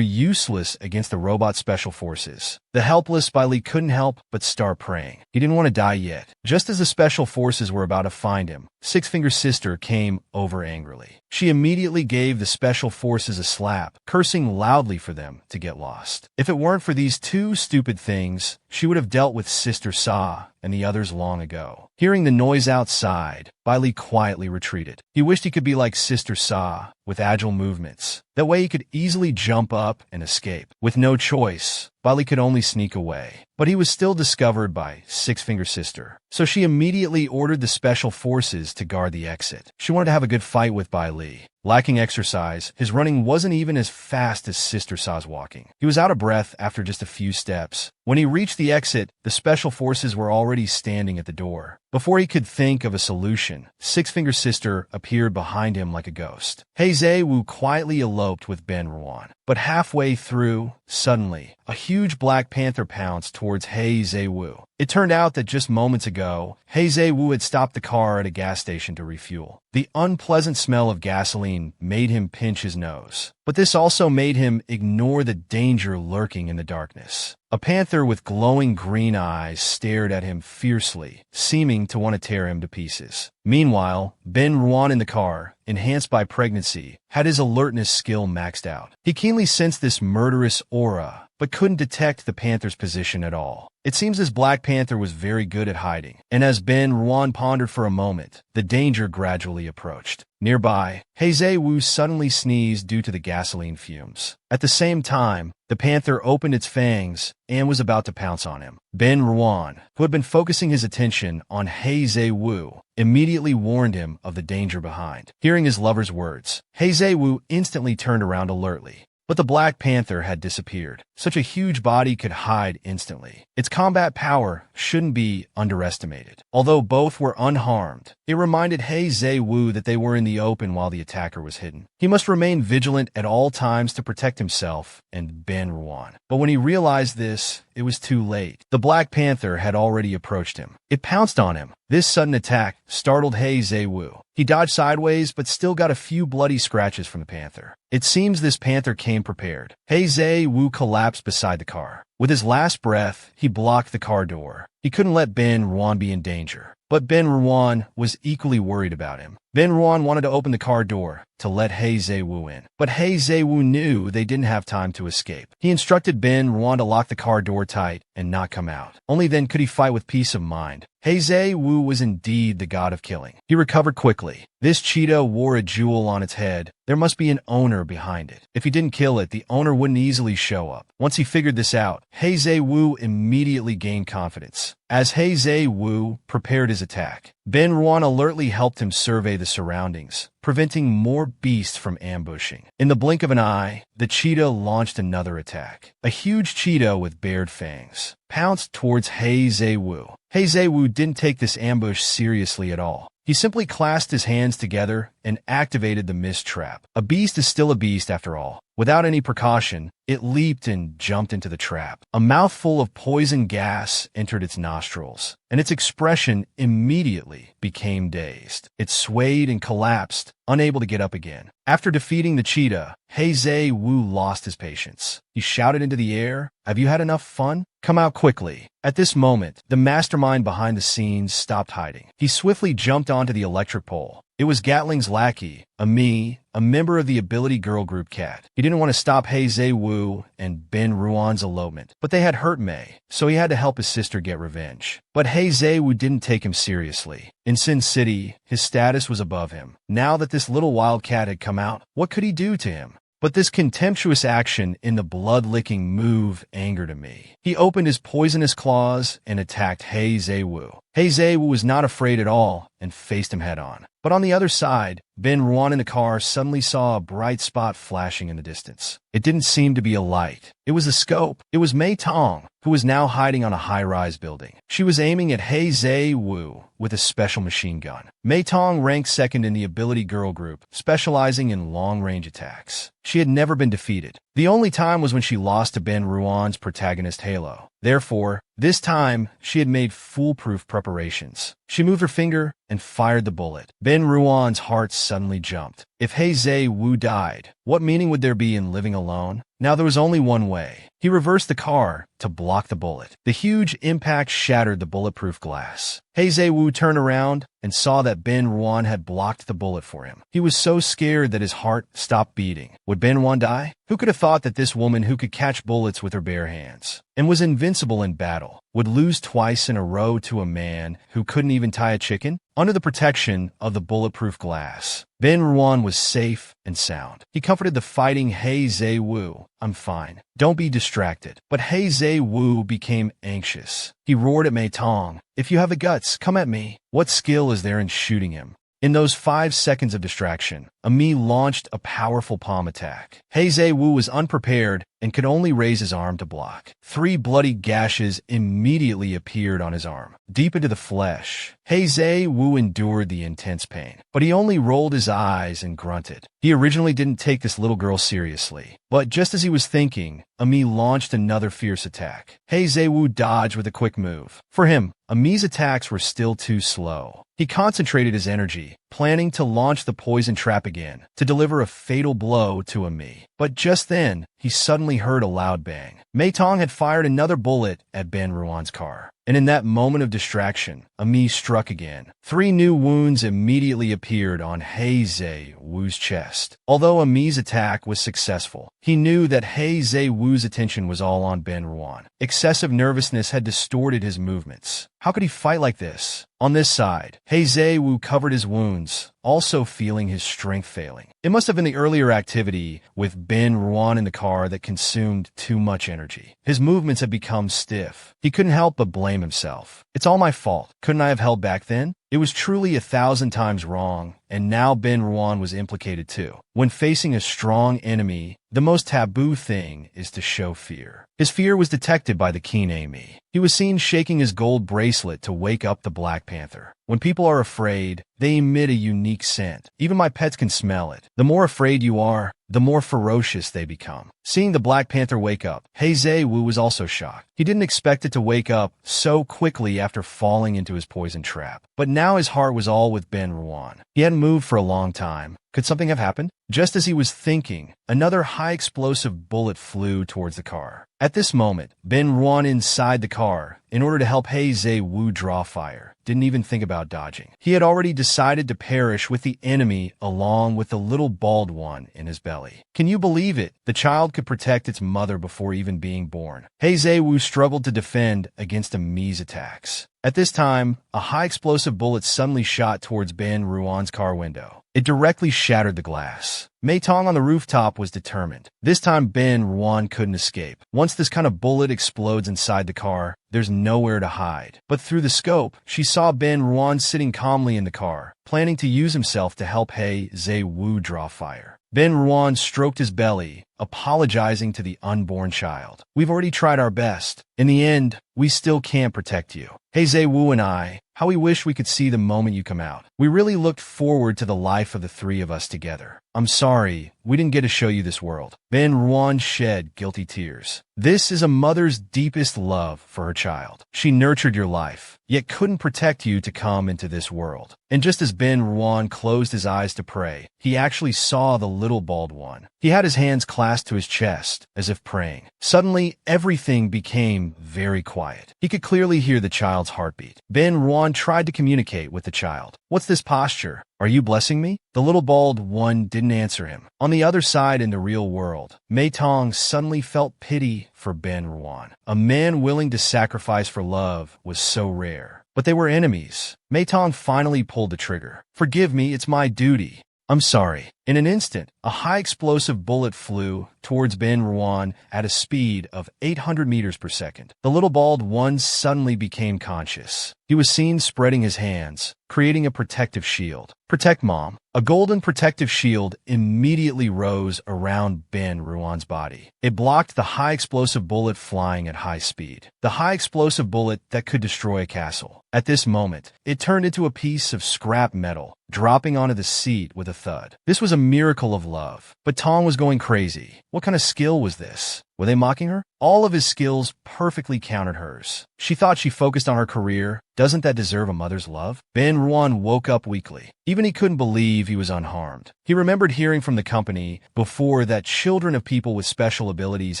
useless against the robot special forces. The helpless Bai Li couldn't help but start praying. He didn't want to die yet. Just as the special forces were about to find him, Six-Finger's sister came over angrily. She immediately gave the special forces a slap, cursing loudly for them to get lost. If it weren't for these 2 stupid things, she would have dealt with Sister Sa and the others long ago. Hearing the noise outside, Bai Li quietly retreated. He wished he could be like Sister Sa, with agile movements. That way he could easily jump up and escape. With no choice, Bai Li could only sneak away. but he was still discovered by Six-Finger Sister. So she immediately ordered the special forces to guard the exit. She wanted to have a good fight with Bai Li. Lacking exercise, his running wasn't even as fast as Sister Sa's walking. He was out of breath after just a few steps. When he reached the exit, the special forces were already standing at the door. Before he could think of a solution, Six-Finger Sister appeared behind him like a ghost. He Wu quietly eloped with Ben Ruan. But halfway through, suddenly, a huge Black Panther pounced towards He Wu. It turned out that just moments ago, He Wu had stopped the car at a gas station to refuel. The unpleasant smell of gasoline made him pinch his nose, but this also made him ignore the danger lurking in the darkness. A panther with glowing green eyes stared at him fiercely, seeming to want to tear him to pieces. Meanwhile, Ben Ruan in the car, enhanced by pregnancy, had his alertness skill maxed out. He keenly sensed this murderous aura, but couldn't detect the panther's position at all. It seems this Black Panther was very good at hiding, and as Ben Ruan pondered for a moment, the danger gradually approached. Nearby, He Wu suddenly sneezed due to the gasoline fumes. At the same time, the panther opened its fangs and was about to pounce on him. Ben Ruan, who had been focusing his attention on He Wu, immediately warned him of the danger behind. Hearing his lover's words, He Wu instantly turned around alertly. But the Black Panther had disappeared. Such a huge body could hide instantly. Its combat power shouldn't be underestimated. Although both were unharmed, it reminded He Wu that they were in the open while the attacker was hidden. He must remain vigilant at all times to protect himself and Ben Ruan. But when he realized this, it was too late. The Black Panther had already approached him. It pounced on him. This sudden attack startled He Wu. He dodged sideways, but still got a few bloody scratches from the panther. It seems this panther came prepared. He Wu collapsed beside the car. With his last breath, he blocked the car door. He couldn't let Ben Ruan be in danger. But Ben Ruan was equally worried about him. Ben Ruan wanted to open the car door to let He Wu in. But He Wu knew they didn't have time to escape. He instructed Ben Ruan to lock the car door tight and not come out. Only then could he fight with peace of mind. He Wu was indeed the god of killing. He recovered quickly. This cheetah wore a jewel on its head. There must be an owner behind it. If he didn't kill it, the owner wouldn't easily show up. Once he figured this out, He Wu immediately gained confidence. As He Wu prepared his attack, Ben Ruan alertly helped him survey the surroundings, preventing more beasts from ambushing. In the blink of an eye, the cheetah launched another attack. A huge cheetah with bared fangs pounced towards He Wu. He Wu didn't take this ambush seriously at all. He simply clasped his hands together and activated the mist trap. A beast is still a beast after all. Without any precaution, it leaped and jumped into the trap. A mouthful of poison gas entered its nostrils, and its expression immediately became dazed. It swayed and collapsed, unable to get up again. After defeating the cheetah, He Wu lost his patience. He shouted into the air, "Have you had enough fun? Come out quickly." At this moment, the mastermind behind the scenes stopped hiding. He swiftly jumped onto the electric pole. It was Gatling's lackey, a member of the Ability Girl Group Cat. He didn't want to stop He Wu and Ben Ruan's elopement, but they had hurt Mei, so he had to help his sister get revenge. But He Wu didn't take him seriously. In Sin City, his status was above him. Now that this little wildcat had come out, what could he do to him? But this contemptuous action in the blood-licking move angered him. He opened his poisonous claws and attacked He Wu. He Wu was not afraid at all and faced him head-on. But on the other side, Ben Ruan in the car suddenly saw a bright spot flashing in the distance. It didn't seem to be a light. It was a scope. It was Mei Tong, who was now hiding on a high-rise building. She was aiming at He Wu with a special machine gun. Mei Tong ranked second in the Ability Girl Group, specializing in long-range attacks. She had never been defeated. The only time was when she lost to Ben Ruan's protagonist Halo. Therefore, this time, she had made foolproof preparations. She moved her finger and fired the bullet. Ben Ruan's heart suddenly jumped. If He Wu died, what meaning would there be in living alone? Now there was only one way. He reversed the car to block the bullet. The huge impact shattered the bulletproof glass. He Wu turned around and saw that Ben Ruan had blocked the bullet for him. He was so scared that his heart stopped beating. Would Ben Ruan die? Who could have thought that this woman who could catch bullets with her bare hands and was invincible in battle would lose twice in a row to a man who couldn't even tie a chicken? Under the protection of the bulletproof glass, Ben Ruan was safe and sound. He comforted the fighting He Zhe-Wu. "I'm fine. Don't be distracted." But He Zhe-Wu became anxious. He roared at Mei Tong, "If you have the guts, come at me." What skill is there in shooting him? In those 5 seconds of distraction, Ami launched a powerful palm attack. He Zhe-Wu was unprepared and could only raise his arm to block. 3 bloody gashes immediately appeared on his arm, deep into the flesh. He Zhe-Wu endured the intense pain, but he only rolled his eyes and grunted. He originally didn't take this little girl seriously, but just as he was thinking, Ami launched another fierce attack. He Zhe-Wu dodged with a quick move. For him, Ami's attacks were still too slow. He concentrated his energy, planning to launch the poison trap again, to deliver a fatal blow to Ami. But just then, he suddenly heard a loud bang. Mei Tong had fired another bullet at Ben Ruan's car. And in that moment of distraction, Ami struck again. 3 new wounds immediately appeared on He Zhe-Wu's chest. Although Ami's attack was successful, he knew that He Zhe-Wu's attention was all on Ben Ruan. Excessive nervousness had distorted his movements. How could he fight like this? On this side, He Zhe-Wu covered his wounds, also feeling his strength failing. It must have been the earlier activity with Ben Ruan in the car that consumed too much energy. His movements had become stiff. He couldn't help but blame himself. "It's all my fault. Couldn't I have held back then?" It was truly 1,000 times wrong, and now Ben Ruan was implicated too. When facing a strong enemy, the most taboo thing is to show fear. His fear was detected by the keen Amy. He was seen shaking his gold bracelet to wake up the Black Panther. When people are afraid, they emit a unique scent. Even my pets can smell it. The more afraid you are, the more ferocious they become. Seeing the Black Panther wake up, He Zhe-Wu was also shocked. He didn't expect it to wake up so quickly after falling into his poison trap. But now his heart was all with Ben Ruan. He hadn't moved for a long time. Could something have happened? Just as he was thinking, another high-explosive bullet flew towards the car. At this moment, Ben Ruan inside the car, in order to help He Zhe-Wu draw fire, didn't even think about dodging. He had already decided to perish with the enemy along with the little bald one in his belly. Can you believe it? The child could protect its mother before even being born. He Zhe-Wu struggled to defend against Ami's attacks. At this time, a high-explosive bullet suddenly shot towards Ben Ruan's car window. It directly shattered the glass. Mei Tong on the rooftop was determined. This time Ben Ruan couldn't escape. Once this kind of bullet explodes inside the car, there's nowhere to hide. But through the scope, she saw Ben Ruan sitting calmly in the car, planning to use himself to help He Zhe-Wu draw fire. Ben Ruan stroked his belly, apologizing to the unborn child. "We've already tried our best. In the end, we still can't protect you. He Zhe-Wu and I, how we wish we could see the moment you come out. We really looked forward to the life of the 3 of us together. I'm sorry, we didn't get to show you this world." Ben Ruan shed guilty tears. This is a mother's deepest love for her child. She nurtured your life, yet couldn't protect you to come into this world. And just as Ben Ruan closed his eyes to pray, he actually saw the little bald one. He had his hands clasped to his chest, as if praying. Suddenly, everything became very quiet. He could clearly hear the child's heartbeat. Ben Ruan tried to communicate with the child. "What's this posture? Are you blessing me?" The little bald one didn't answer him. On the other side in the real world, Mei Tong suddenly felt pity for Ben Ruan. A man willing to sacrifice for love was so rare. But they were enemies. Mei Tong finally pulled the trigger. "Forgive me, it's my duty. I'm sorry." In an instant, a high-explosive bullet flew towards Ben Ruan at a speed of 800 meters per second. The little bald one suddenly became conscious. He was seen spreading his hands, creating a protective shield. "Protect Mom." A golden protective shield immediately rose around Ben Ruan's body. It blocked the high-explosive bullet flying at high speed. The high-explosive bullet that could destroy a castle. At this moment, it turned into a piece of scrap metal, dropping onto the seat with a thud. This was a miracle of love. But Tong was going crazy. What kind of skill was this? Were they mocking her? All of his skills perfectly countered hers. She thought she focused on her career. Doesn't that deserve a mother's love? Ben Ruan woke up weakly. Even he couldn't believe he was unharmed. He remembered hearing from the company before that children of people with special abilities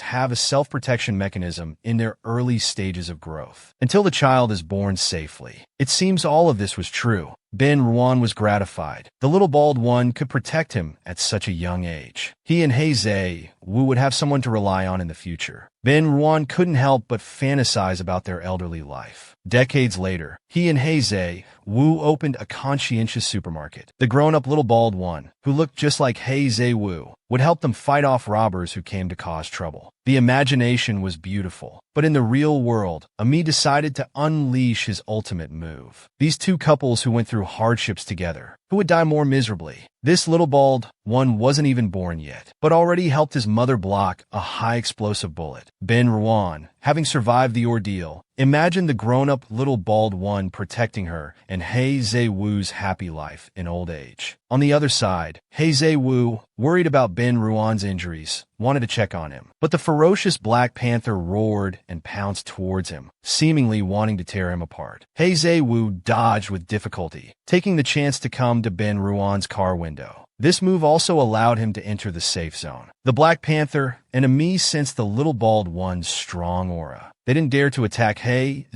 have a self-protection mechanism in their early stages of growth, until the child is born safely. It seems all of this was true. Ben Ruan was gratified. The little bald one could protect him at such a young age. He and He Zhe-Wu would have someone to rely on in the future. Ben Ruan couldn't help but fantasize about their elderly life. Decades later, he and Hei Wu opened a conscientious supermarket. The grown-up little bald one, who looked just like Hei Wu, would help them fight off robbers who came to cause trouble. The imagination was beautiful, but in the real world, Ami decided to unleash his ultimate move. These two couples who went through hardships together, who would die more miserably. This little bald one wasn't even born yet, but already helped his mother block a high-explosive bullet. Ben Ruan, having survived the ordeal, imagined the grown-up little bald one protecting her and Hei Wu's happy life in old age. On the other side, Hei Wu, worried about Ben Ruan's injuries, wanted to check on him. But the ferocious Black Panther roared and pounced towards him, seemingly wanting to tear him apart. Hei Wu dodged with difficulty, taking the chance to come to Ben Ruan's car window. This move also allowed him to enter the safe zone. The Black Panther and Ami sensed the little bald one's strong aura. They didn't dare to attack Hei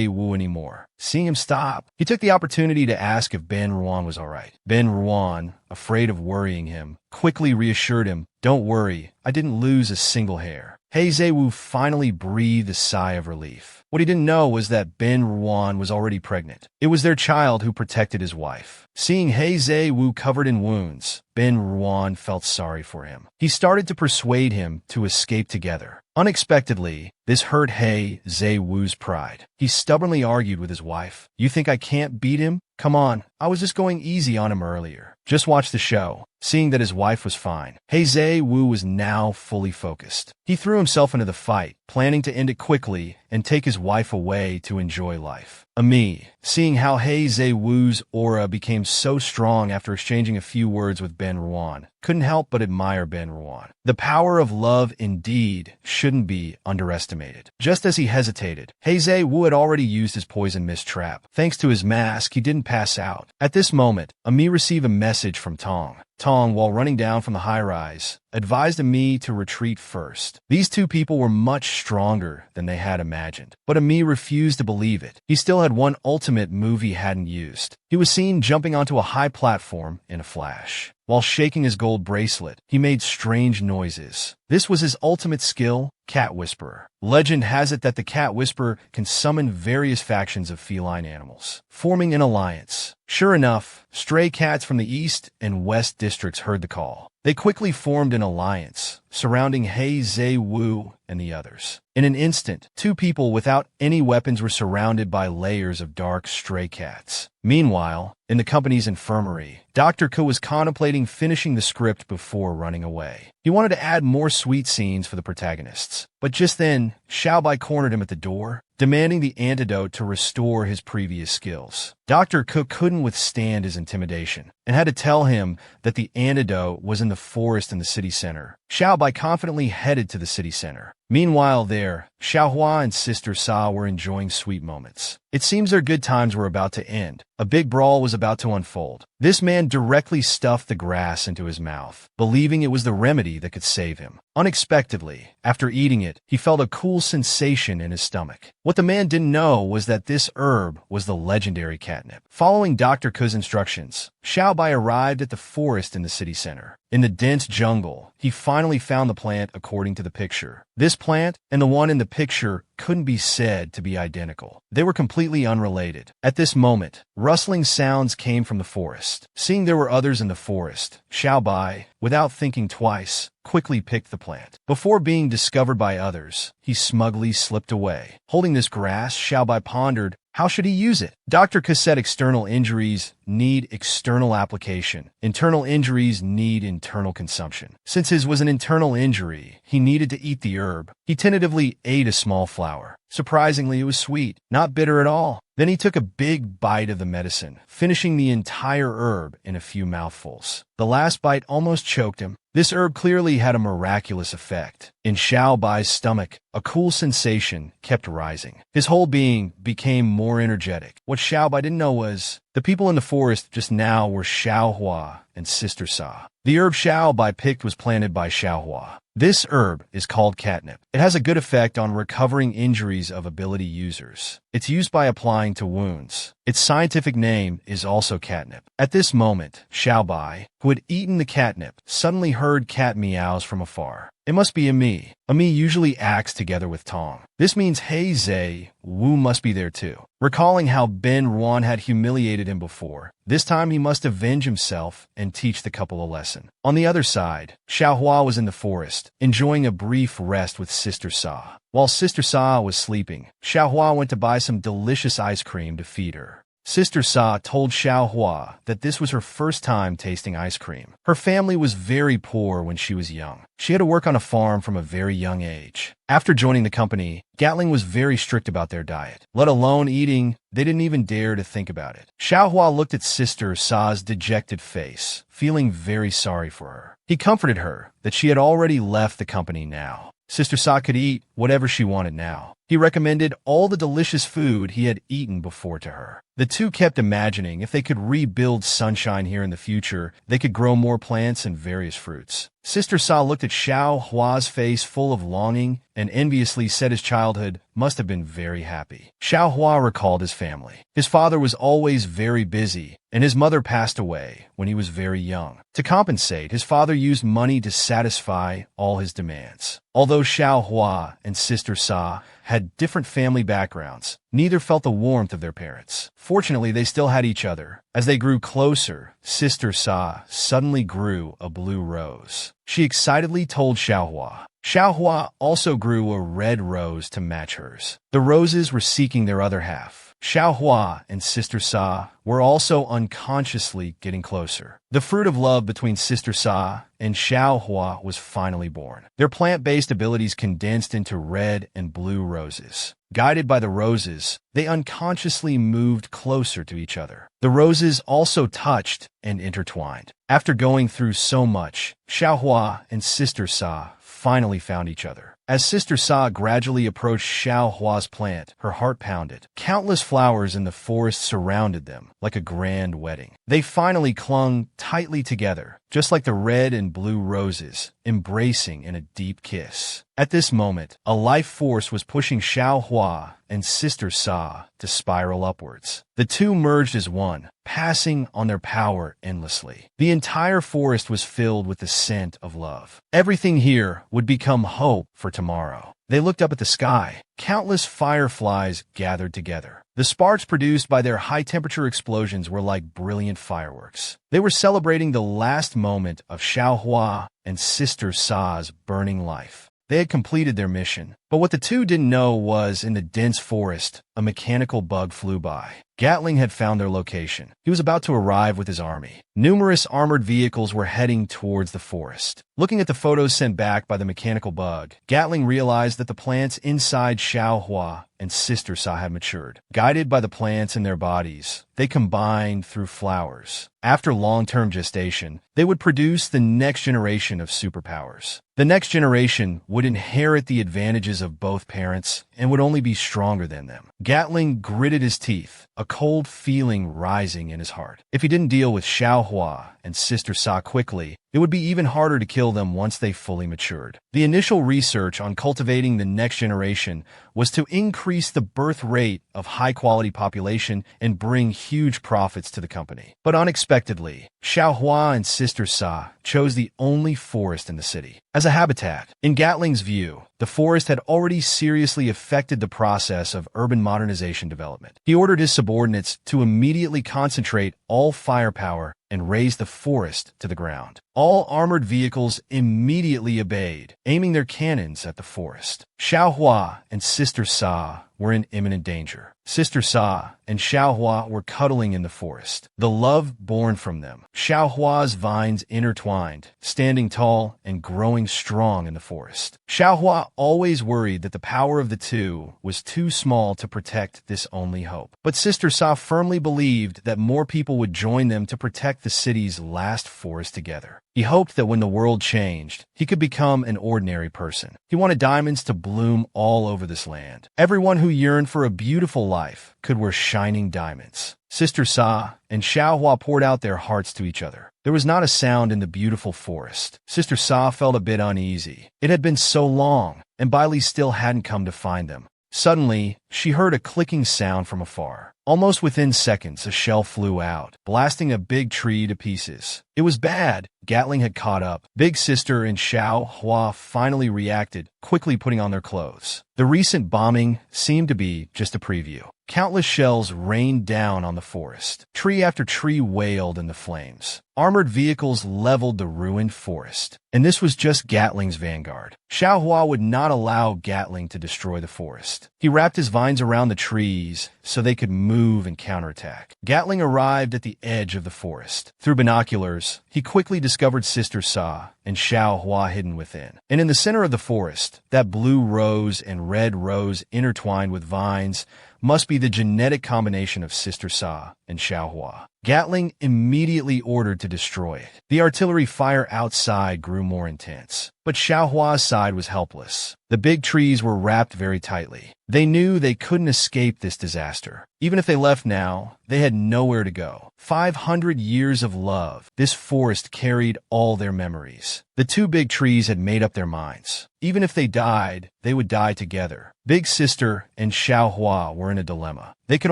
Wu anymore. Seeing him stop, he took the opportunity to ask if Ben Ruan was all right. Ben Ruan, afraid of worrying him, quickly reassured him, "Don't worry, I didn't lose a single hair." Hei Wu finally breathed a sigh of relief. What he didn't know was that Ben Ruan was already pregnant. It was their child who protected his wife. Seeing Hei Wu covered in wounds, Ben Ruan felt sorry for him. He started to persuade him to escape together. Unexpectedly, this hurt Hei Wu's pride. He stubbornly argued with his wife. "You think I can't beat him? Come on, I was just going easy on him earlier. Just watch the show." Seeing that his wife was fine, Hei Wu was now fully focused. He threw himself into the fight, planning to end it quickly and take his wife away to enjoy life. Ami, seeing how Hei Wu's aura became so strong after exchanging a few words with Ben Ruan, couldn't help but admire Ben Ruan. The power of love indeed shouldn't be underestimated. Just as he hesitated, Hei Wu had already used his poison mist trap. Thanks to his mask, he didn't pass out. At this moment, Ami received a message from Tong. Tong, while running down from the high-rise, advised Ami to retreat first. These two people were much stronger than they had imagined, but Ami refused to believe it. He still had one ultimate move he hadn't used. He was seen jumping onto a high platform in a flash. While shaking his gold bracelet, he made strange noises. This was his ultimate skill, Cat Whisperer. Legend has it that the Cat Whisperer can summon various factions of feline animals, forming an alliance. Sure enough, stray cats from the east and west districts heard the call. They quickly formed an alliance, surrounding Hei Wu and the others. In an instant, two people without any weapons were surrounded by layers of dark stray cats. Meanwhile, in the company's infirmary, Dr. Ko was contemplating finishing the script before running away. He wanted to add more sweet scenes for the protagonists. But just then, Xiaobai cornered him at the door, demanding the antidote to restore his previous skills. Dr. Cook couldn't withstand his intimidation and had to tell him that the antidote was in the forest in the city center. Xiaobai confidently headed to the city center. Meanwhile there, Xiaohua and Sister Sa were enjoying sweet moments. It seems their good times were about to end. A big brawl was about to unfold. This man directly stuffed the grass into his mouth, believing it was the remedy that could save him. Unexpectedly, after eating it, he felt a cool sensation in his stomach. What the man didn't know was that this herb was the legendary catnip. Following Dr. Ku's instructions, Xiaobai arrived at the forest in the city center. In the dense jungle, he finally found the plant according to the picture. This plant and the one in the picture couldn't be said to be identical. They were completely unrelated. At this moment, rustling sounds came from the forest. Seeing there were others in the forest, Xiaobai, without thinking twice, quickly picked the plant. Before being discovered by others, he smugly slipped away. Holding this grass, Xiaobai pondered, how should he use it? Dr. Ke said external injuries need external application. Internal injuries need internal consumption. Since his was an internal injury, he needed to eat the herb. He tentatively ate a small flower. Surprisingly, it was sweet, not bitter at all. Then he took a big bite of the medicine, finishing the entire herb in a few mouthfuls. The last bite almost choked him. This herb clearly had a miraculous effect. In Xiaobai's stomach, a cool sensation kept rising. His whole being became more energetic. What Xiaobai didn't know was, the people in the forest just now were Xiaohua and Sister Sa. The herb Xiaobai picked was planted by Xiaohua. This herb is called catnip. It has a good effect on recovering injuries of ability users. It's used by applying to wounds. Its scientific name is also catnip. At this moment, Xiaobai, who had eaten the catnip, suddenly heard cat meows from afar. It must be Ami. Ami usually acts together with Tong. This means He Zhe Wu must be there too. Recalling how Ben Ruan had humiliated him before, this time he must avenge himself and teach the couple a lesson. On the other side, Xiaohua was in the forest, enjoying a brief rest with Sister Sa. While Sister Sa was sleeping, Xiaohua went to buy some delicious ice cream to feed her. Sister Sa told Xiaohua that this was her first time tasting ice cream. Her family was very poor when she was young. She had to work on a farm from a very young age. After joining the company, Gatling was very strict about their diet. Let alone eating, they didn't even dare to think about it. Xiaohua looked at Sister Sa's dejected face, feeling very sorry for her. He comforted her that she had already left the company now. Sister Sa could eat whatever she wanted now. He recommended all the delicious food he had eaten before to her. The two kept imagining if they could rebuild sunshine here in the future, they could grow more plants and various fruits. Sister Sa looked at Xiao Hua's face full of longing and enviously said his childhood must have been very happy. Xiao Hua recalled his family. His father was always very busy, and his mother passed away when he was very young. To compensate, his father used money to satisfy all his demands. Although Xiao Hua and Sister Sa had different family backgrounds, neither felt the warmth of their parents. Fortunately, they still had each other. As they grew closer, Sister Sa suddenly grew a blue rose. She excitedly told Xiaohua. Xiaohua also grew a red rose to match hers. The roses were seeking their other half. Xiaohua and Sister Sa were also unconsciously getting closer. The fruit of love between Sister Sa and Xiaohua was finally born. Their plant-based abilities condensed into red and blue roses. Guided by the roses, they unconsciously moved closer to each other. The roses also touched and intertwined. After going through so much, Xiaohua and Sister Sa finally found each other. As Sister Sa gradually approached Xiaohua's plant, her heart pounded. Countless flowers in the forest surrounded them, like a grand wedding. They finally clung tightly together, just like the red and blue roses, embracing in a deep kiss. At this moment, a life force was pushing Xiaohua and Sister Sa to spiral upwards. The two merged as one, passing on their power endlessly. The entire forest was filled with the scent of love. Everything here would become hope for tomorrow. They looked up at the sky. Countless fireflies gathered together. The sparks produced by their high-temperature explosions were like brilliant fireworks. They were celebrating the last moment of Xiaohua and Sister Sa's burning life. They had completed their mission, but what the two didn't know was, in the dense forest, a mechanical bug flew by. Gatling had found their location. He was about to arrive with his army. Numerous armored vehicles were heading towards the forest. Looking at the photos sent back by the mechanical bug, Gatling realized that the plants inside Xiaohua and Sister Sa had matured. Guided by the plants in their bodies, they combined through flowers. After long-term gestation, they would produce the next generation of superpowers. The next generation would inherit the advantages of both parents and would only be stronger than them. Gatling gritted his teeth, a cold feeling rising in his heart. If he didn't deal with Xiaohua and Sister Sa quickly, it would be even harder to kill them once they fully matured. The initial research on cultivating the next generation was to increase the birth rate of high-quality population and bring huge profits to the company. But unexpectedly, Xiaohua and Sister Sa chose the only forest in the city as a habitat. In Gatling's view, the forest had already seriously affected the process of urban modernization development. He ordered his subordinates to immediately concentrate all firepower and raze the forest to the ground. All armored vehicles immediately obeyed, aiming their cannons at the forest. Xiaohua and Sister Sa were in imminent danger. Sister Sa and Xiaohua were cuddling in the forest, the love born from them. Xiaohua's vines intertwined, standing tall and growing strong in the forest. Xiaohua always worried that the power of the two was too small to protect this only hope. But Sister Sa firmly believed that more people would join them to protect the city's last forest together. He hoped that when the world changed, he could become an ordinary person. He wanted diamonds to bloom all over this land. Everyone who yearned for a beautiful life could wear shining diamonds. Sister Sa and Xiaohua poured out their hearts to each other. There was not a sound in the beautiful forest. Sister Sa felt a bit uneasy. It had been so long, and Bailey still hadn't come to find them. Suddenly, she heard a clicking sound from afar. Almost within seconds, a shell flew out, blasting a big tree to pieces. It was bad. Gatling had caught up. Big Sister and Xiao Hua finally reacted, quickly putting on their clothes. The recent bombing seemed to be just a preview. Countless shells rained down on the forest. Tree after tree wailed in the flames. Armored vehicles leveled the ruined forest. And this was just Gatling's vanguard. Xiao Hua would not allow Gatling to destroy the forest. He wrapped his vines around the trees so they could move and counterattack. Gatling arrived at the edge of the forest. Through binoculars, he quickly discovered Sister Sa and Xiao Hua hidden within. And in the center of the forest, that blue rose and red rose intertwined with vines must be the genetic combination of Sister Sa and Xiao Hua. Gatling immediately ordered to destroy it. The artillery fire outside grew more intense, but Xiao Hua's side was helpless. The big trees were wrapped very tightly. They knew they couldn't escape this disaster. Even if they left now, they had nowhere to go. 500 years of love. This forest carried all their memories. The two big trees had made up their minds. Even if they died, they would die together. Big Sister and Xiao Hua were in a dilemma. They could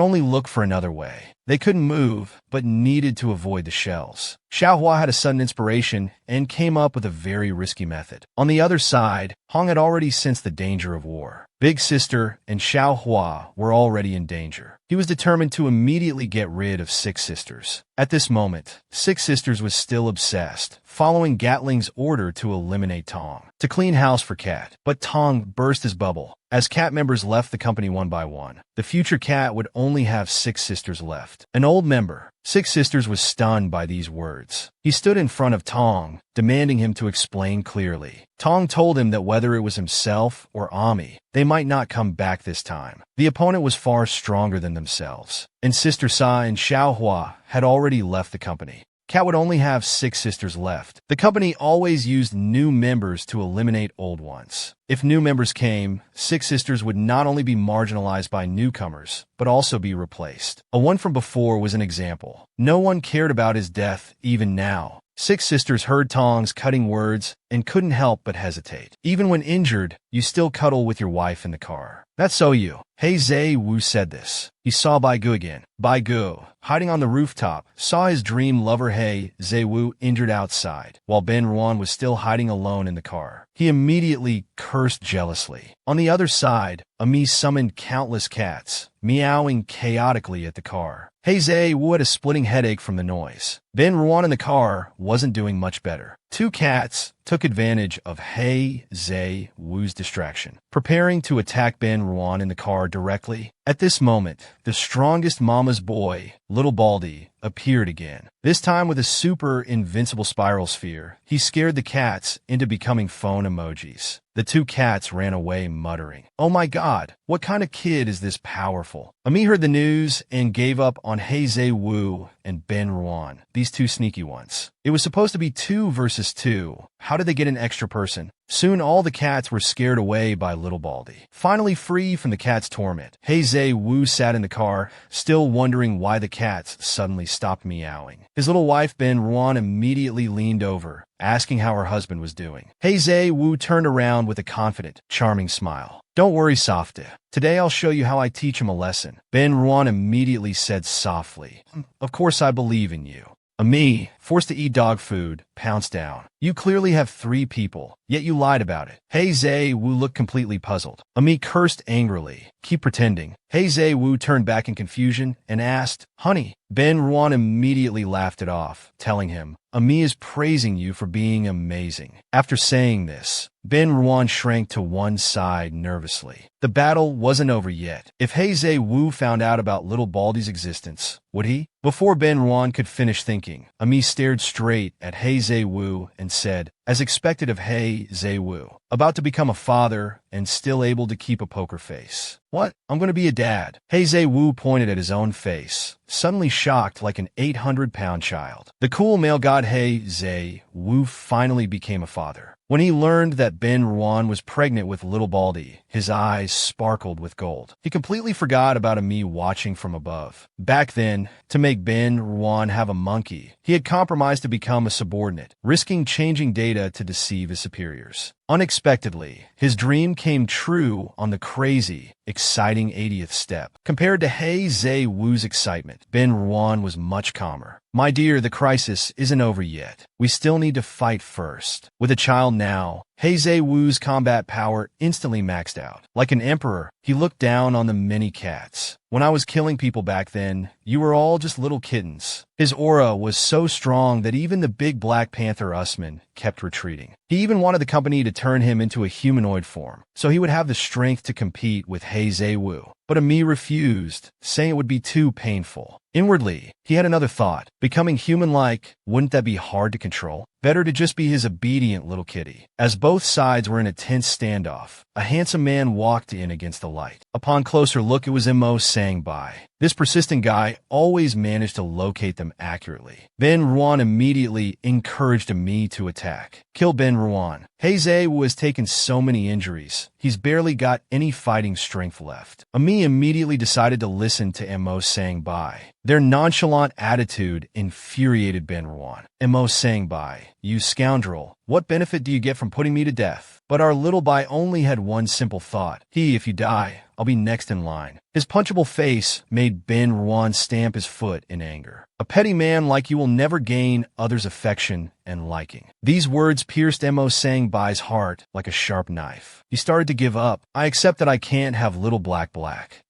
only look for another way. They couldn't move, but needed to avoid the shells. Xiao Hua had a sudden inspiration and came up with a very risky method. On the other side, Hong had already sensed the danger of war. Big Sister and Xiao Hua were already in danger. He was determined to immediately get rid of Six Sisters. At this moment, Six Sisters was still obsessed, following Gatling's order to eliminate Tong, to clean house for Cat. But Tong burst his bubble. As Cat members left the company one by one, the future Cat would only have Six Sisters left. An old member, Six Sisters, was stunned by these words. He stood in front of Tong, demanding him to explain clearly. Tong told him that whether it was himself or Ami, they might not come back this time. The opponent was far stronger than themselves, and Sister Sa and Xiao Hua had already left the company. Cat would only have Six Sisters left. The company always used new members to eliminate old ones. If new members came, Six Sisters would not only be marginalized by newcomers, but also be replaced. A one from before was an example. No one cared about his death, even now. Six Sisters heard Tong's cutting words and couldn't help but hesitate. Even when injured, you still cuddle with your wife in the car. That's so you. He Zhe Wu said this. He saw Bai Gu again. Bai Gu, hiding on the rooftop, saw his dream lover He Zhe Wu injured outside, while Ben Ruan was still hiding alone in the car. He immediately cursed jealously. On the other side, Ami summoned countless cats, meowing chaotically at the car. He Zhe Wu had a splitting headache from the noise. Ben Ruan in the car wasn't doing much better. Two cats took advantage of He Zhe Wu's distraction, preparing to attack Ben Ruan in the car directly. At this moment, the strongest mama's boy, Little Baldy, appeared again. This time with a super invincible spiral sphere, he scared the cats into becoming phone emojis. The two cats ran away muttering, "Oh my god, what kind of kid is this powerful?" Ami heard the news and gave up on He Zhe Wu and Ben Ruan, these two sneaky ones. It was supposed to be 2 versus 2. How did they get an extra person? Soon all the cats were scared away by Little Baldy. Finally free from the cat's torment, He Zhe Wu sat in the car, still wondering why the cats suddenly stopped meowing. His little wife Ben Ruan immediately leaned over, asking how her husband was doing. He Zhe Wu turned around with a confident, charming smile. "Don't worry, Softe. Today I'll show you how I teach him a lesson." Ben Ruan immediately said softly, "Of course I believe in you." Ami, forced to eat dog food, pounced down. "You clearly have 3 people, yet you lied about it." He Zhe Wu looked completely puzzled. Ami cursed angrily. "Keep pretending." He Zhe Wu turned back in confusion and asked, "Honey?" Ben Ruan immediately laughed it off, telling him, "Ami is praising you for being amazing." After saying this, Ben Ruan shrank to one side nervously. The battle wasn't over yet. If He Zhe Wu found out about Little Baldy's existence, would he? Before Ben Ruan could finish thinking, Ami stared straight at He Zhe Wu and said, as expected of He Zhe Wu, about to become a father and still able to keep a poker face. "What? I'm going to be a dad." He Zhe Wu pointed at his own face, suddenly shocked like an 800-pound child. The cool male god He Zhe Wu finally became a father. When he learned that Ben Ruan was pregnant with Little Baldy, his eyes sparkled with gold. He completely forgot about Ami watching from above. Back then, to make Ben Ruan have a monkey, he had compromised to become a subordinate, risking changing data to deceive his superiors. Unexpectedly, his dream came true on the crazy, exciting 80th step. Compared to He Zhe-woo's excitement, Ben Ruan was much calmer. My dear, the crisis isn't over yet. We still need to fight first. With a child now, He Zhe-woo's combat power instantly maxed out. Like an emperor, he looked down on the many cats. When I was killing people back then, you were all just little kittens. His aura was so strong that even the big Black Panther Usman kept retreating. He even wanted the company to turn him into a humanoid form, so he would have the strength to compete with He Zhe-woo. But Ami refused, saying it would be too painful. Inwardly, he had another thought. Becoming human-like, wouldn't that be hard to control? Better to just be his obedient little kitty. As both sides were in a tense standoff, a handsome man walked in against the light. Upon closer look, it was Mo Sang-bai. This persistent guy always managed to locate them accurately. Ben Ruan immediately encouraged Ami to attack. Kill Ben Ruan. He Zhe-woo has taken so many injuries, he's barely got any fighting strength left. Ami immediately decided to listen to Mo Sang-bai. Their nonchalant attitude infuriated Ben Ruan. Mo Sang-bai, you scoundrel, what benefit do you get from putting me to death? But our little Bai only had one simple thought. If you die, I'll be next in line. His punchable face made Ben Ruan stamp his foot in anger. A petty man like you will never gain others' affection and liking. These words pierced Mo Sang-bai's heart like a sharp knife. He started to give up. I accept that I can't have little black,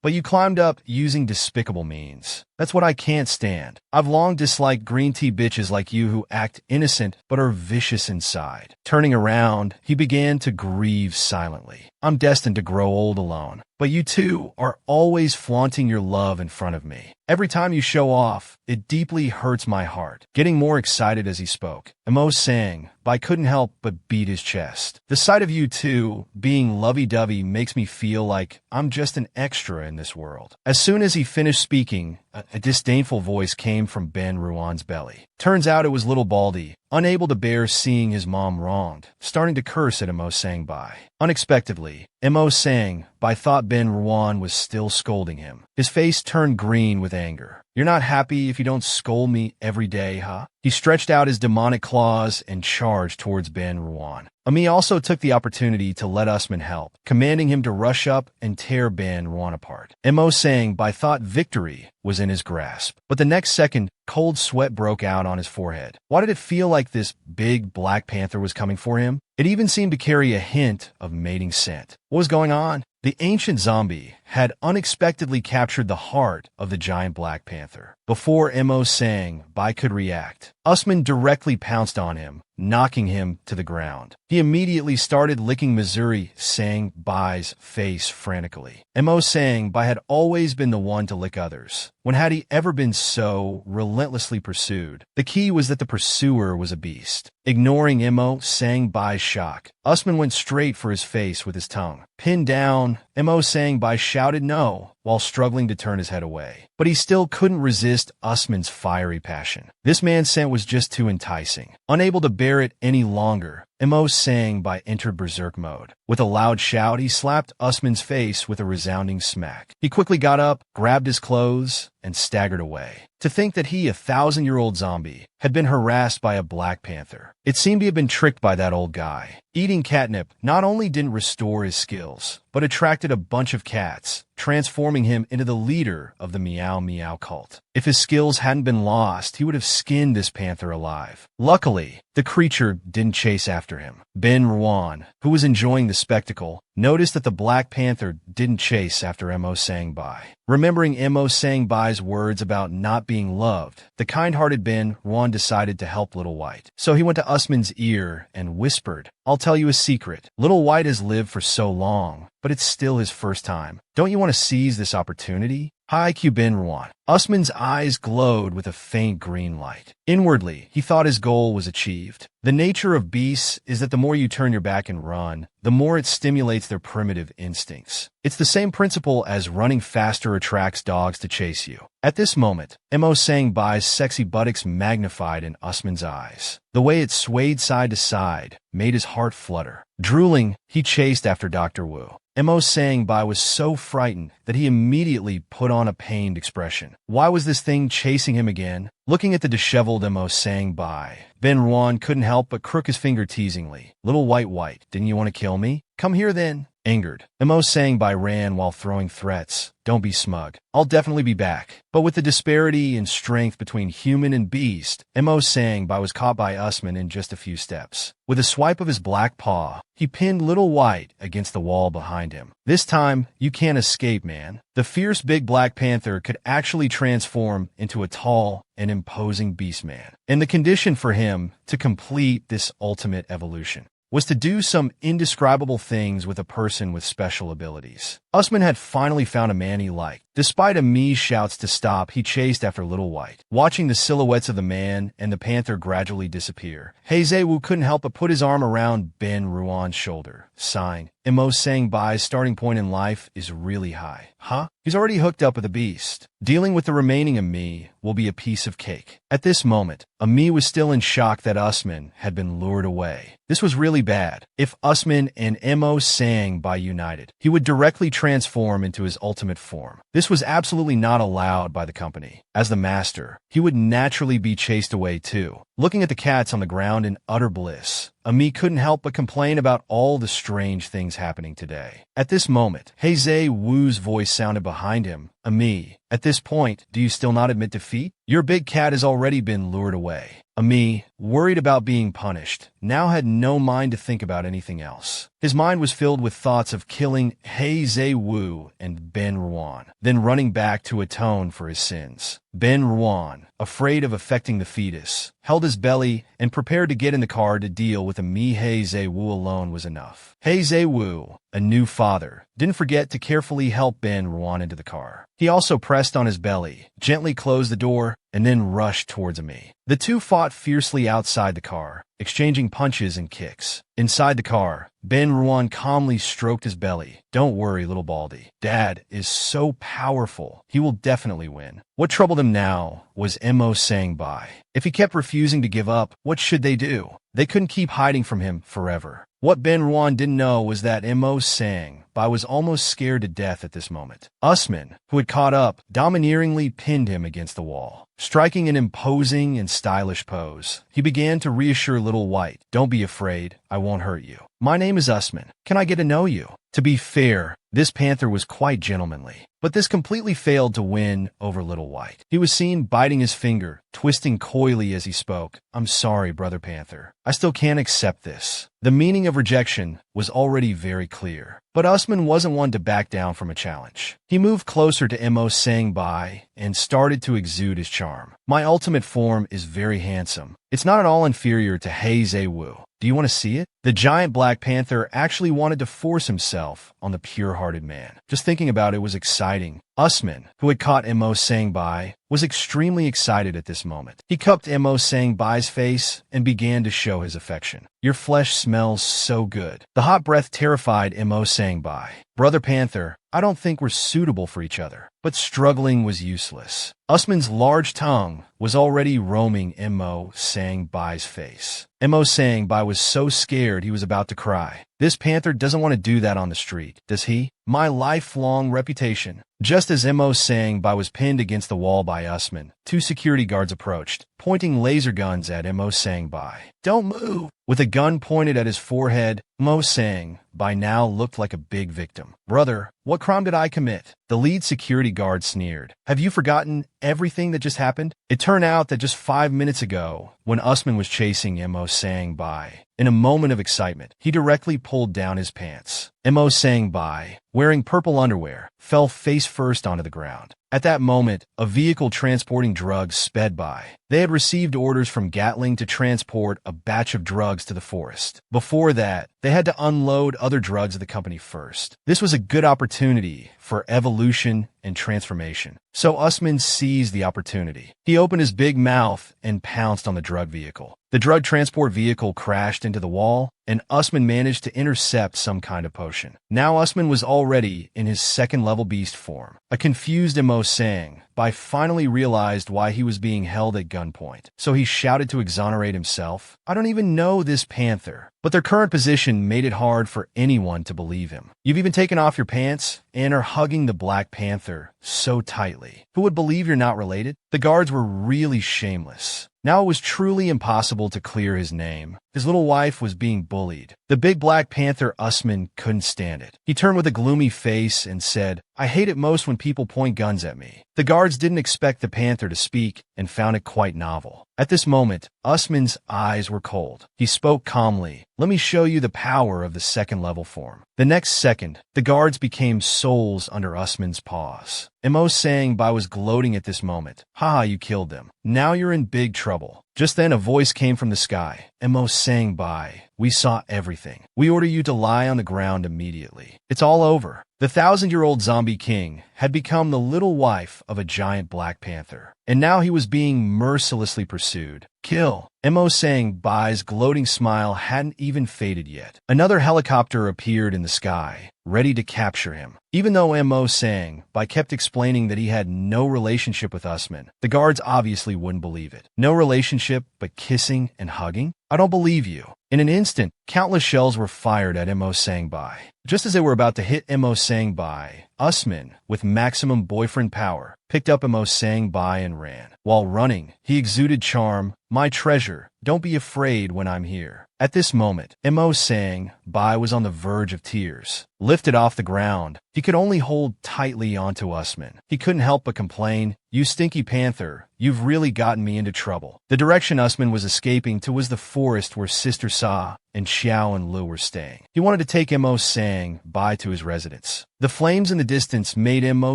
but you climbed up using despicable means. That's what I can't stand. I've long disliked green tea bitches like you who act innocent but are vicious inside. Turning around, he began to grieve silently. I'm destined to grow old alone. But you two are always flaunting your love in front of me. Every time you show off, it deeply hurts my heart. Getting more excited as he spoke, Mo Sang-bai couldn't help but beat his chest. The sight of you two being lovey-dovey makes me feel like I'm just an extra in this world. As soon as he finished speaking, a disdainful voice came from Ben Ruan's belly. Turns out it was little Baldy, unable to bear seeing his mom wronged, starting to curse at Mo Sang-bai. Unexpectedly, Mo Sang-bai thought Ben Ruan was still scolding him. His face turned green with anger. You're not happy if you don't scold me every day, huh? He stretched out his demonic claws and charged towards Ben Ruan. Ami also took the opportunity to let Usman help, commanding him to rush up and tear Ben Ruan apart. Mo Sang-bai thought victory was in his grasp, but the next second, cold sweat broke out on his forehead. Why did it feel like this big Black Panther was coming for him? It even seemed to carry a hint of mating scent. What was going on? The ancient zombie had unexpectedly captured the heart of the giant Black Panther. Before Mo Sang-bai could react, Usman directly pounced on him, knocking him to the ground. He immediately started licking Missouri Sang-bai's face frantically. Mo Sang-bai had always been the one to lick others. When had he ever been so relentlessly pursued? The key was that the pursuer was a beast. Ignoring Mo Sang-bai's shock, Usman went straight for his face with his tongue. Pinned down, Mo Sang-bai shouted no while struggling to turn his head away. But he still couldn't resist Usman's fiery passion. This man's scent was just too enticing. Unable to bear it any longer, Mo Sang-bai entered berserk mode. With a loud shout, he slapped Usman's face with a resounding smack. He quickly got up, grabbed his clothes, and staggered away. To think that he, a 1,000-year-old zombie, had been harassed by a Black Panther. It seemed he had been tricked by that old guy. Eating catnip not only didn't restore his skills, but attracted a bunch of cats, transforming him into the leader of the Meow Meow cult. If his skills hadn't been lost, he would have skinned this panther alive. Luckily, the creature didn't chase after him. Ben Ruan, who was enjoying the spectacle, noticed that the Black Panther didn't chase after Mo Sang-bai. Remembering Mo Sang-bai's words about not being loved, the kind-hearted Ben Ruan decided to help Little White. So he went to Usman's ear and whispered, I'll tell you a secret. Little White has lived for so long, but it's still his first time. Don't you want to seize this opportunity? Hi, Q Ben Ruan. Usman's eyes glowed with a faint green light. Inwardly, he thought his goal was achieved. The nature of beasts is that the more you turn your back and run, the more it stimulates their primitive instincts. It's the same principle as running faster attracts dogs to chase you. At this moment, Mo Sang-bai's sexy buttocks magnified in Usman's eyes. The way it swayed side to side made his heart flutter. Drooling, he chased after Dr. Wu. Mo Sang-bai was so frightened that he immediately put on a pained expression. Why was this thing chasing him again? Looking at the disheveled Mo saying bye, Ben Ruan couldn't help but crook his finger teasingly. Little white, didn't you want to kill me? Come here then. Angered, Mo saying bye ran while throwing threats. Don't be smug. I'll definitely be back. But with the disparity in strength between human and beast, Mo saying bye was caught by Usman in just a few steps. With a swipe of his black paw, he pinned Little White against the wall behind him. This time, you can't escape, man. The fierce big Black Panther could actually transform into a tall and imposing beast man. And the condition for him to complete this ultimate evolution was to do some indescribable things with a person with special abilities. Usman had finally found a man he liked. Despite Ami's shouts to stop, he chased after Little White. Watching the silhouettes of the man and the panther gradually disappear, Heizewu couldn't help but put his arm around Ben Ruan's shoulder, sighing. Mo saying bye's starting point in life is really high. Huh? He's already hooked up with a beast. Dealing with the remaining Ami will be a piece of cake. At this moment, Ami was still in shock that Usman had been lured away. This was really bad. If Usman and Mo saying bye united, he would directly transform into his ultimate form. This was absolutely not allowed by the company. As the master, he would naturally be chased away too. Looking at the cats on the ground in utter bliss, Ami couldn't help but complain about all the strange things happening today. At this moment, Heizewu's voice sounded behind him. Ami, at this point, do you still not admit defeat? Your big cat has already been lured away. Ami, worried about being punished, now had no mind to think about anything else. His mind was filled with thoughts of killing Heizewu and Ben Ruan, then running back to atone for his sins. Ben Ruan, afraid of affecting the fetus, held his belly and prepared to get in the car to deal with Ami. Heizewu alone was enough. Heizewu, a new father, didn't forget to carefully help Ben Ruan into the car. He also pressed on his belly, gently closed the door, and then rushed towards Ami. The two fought fiercely outside the car, exchanging punches and kicks. Inside the car, Ben Ruan calmly stroked his belly. Don't worry, little Baldy. Dad is so powerful. He will definitely win. What troubled him now was Mo saying bye. If he kept refusing to give up, what should they do? They couldn't keep hiding from him forever. What Ben Ruan didn't know was that Mo saying bye was almost scared to death at this moment. Usman, who had caught up, domineeringly pinned him against the wall. Striking an imposing and stylish pose, he began to reassure Little White. Don't be afraid, I won't hurt you. My name is Usman. Can I get to know you? To be fair, this panther was quite gentlemanly, but this completely failed to win over Little White. He was seen biting his finger, twisting coyly as he spoke. I'm sorry, Brother Panther. I still can't accept this. The meaning of rejection was already very clear. But Usman wasn't one to back down from a challenge. He moved closer to Mo saying bye and started to exude his charm. My ultimate form is very handsome. It's not at all inferior to Heizewu. Do you want to see it? The giant Black Panther actually wanted to force himself on the pure-hearted man. Just thinking about it was exciting. Usman, who had caught Mo saying bye, was extremely excited at this moment. He cupped Mo saying bye's face and began to show his affection. Your flesh smells so good. The hot breath terrified Mo saying bye. Brother Panther, I don't think we're suitable for each other. But struggling was useless. Usman's large tongue was already roaming Mo saying bye's face. Mo saying bye was so scared he was about to cry. This panther doesn't want to do that on the street, does he? My lifelong reputation. Just as Mo saying bye was pinned against the wall by Usman, two security guards approached, pointing laser guns at Mo saying bye. Don't move! With a gun pointed at his forehead, Mo saying bye now looked like a big victim. Brother, what crime did I commit? The lead security guard sneered. Have you forgotten everything that just happened? It turned out that just 5 minutes ago, when Usman was chasing Mo saying bye, in a moment of excitement, he directly pulled down his pants. Mo saying bye, wearing purple underwear, fell face first onto the ground. At that moment, a vehicle transporting drugs sped by. They had received orders from Gatling to transport a batch of drugs to the forest. Before that, they had to unload other drugs of the company first. This was a good opportunity for evolution and transformation. So Usman seized the opportunity. He opened his big mouth and pounced on the drug vehicle. The drug transport vehicle crashed into the wall, and Usman managed to intercept some kind of potion. Now Usman was already in his second-level beast form. A confused Mo saying Bai finally realized why he was being held at gunpoint. So he shouted to exonerate himself. I don't even know this panther. But their current position made it hard for anyone to believe him. You've even taken off your pants and are hugging the Black Panther so tightly. Who would believe you're not related? The guards were really shameless. Now it was truly impossible to clear his name. His little wife was being bullied. The big Black Panther Usman couldn't stand it. He turned with a gloomy face and said, I hate it most when people point guns at me. The guards didn't expect the panther to speak and found it quite novel. At this moment, Usman's eyes were cold. He spoke calmly. Let me show you the power of the second-level form. The next second, the guards became souls under Usman's paws. Mo Sangbai was gloating at this moment. Haha, you killed them. Now you're in big trouble. Just then a voice came from the sky. Mo Sangbai, we saw everything. We order you to lie on the ground immediately. It's all over. The 1,000-year-old zombie king had become the little wife of a giant Black Panther, and now he was being mercilessly pursued. Kill. Mo Sangbai's gloating smile hadn't even faded yet. Another helicopter appeared in the sky, ready to capture him. Even though Mo Sangbai kept explaining that he had no relationship with Usman, the guards obviously wouldn't believe it. No relationship, but kissing and hugging? I don't believe you. In an instant, countless shells were fired at Mo Sangbai. Just as they were about to hit Mo Sangbai, Usman, with maximum boyfriend power, picked up Mo Sangbai and ran. While running, he exuded charm. My treasure, don't be afraid when I'm here. At this moment, Mo Sangbai was on the verge of tears. Lifted off the ground, he could only hold tightly onto Usman. He couldn't help but complain, you stinky panther, you've really gotten me into trouble. The direction Usman was escaping to was the forest where Sister Sa and Xiao and Lu were staying. He wanted to take Mo Sangbai to his residence. The flames in the distance made Mo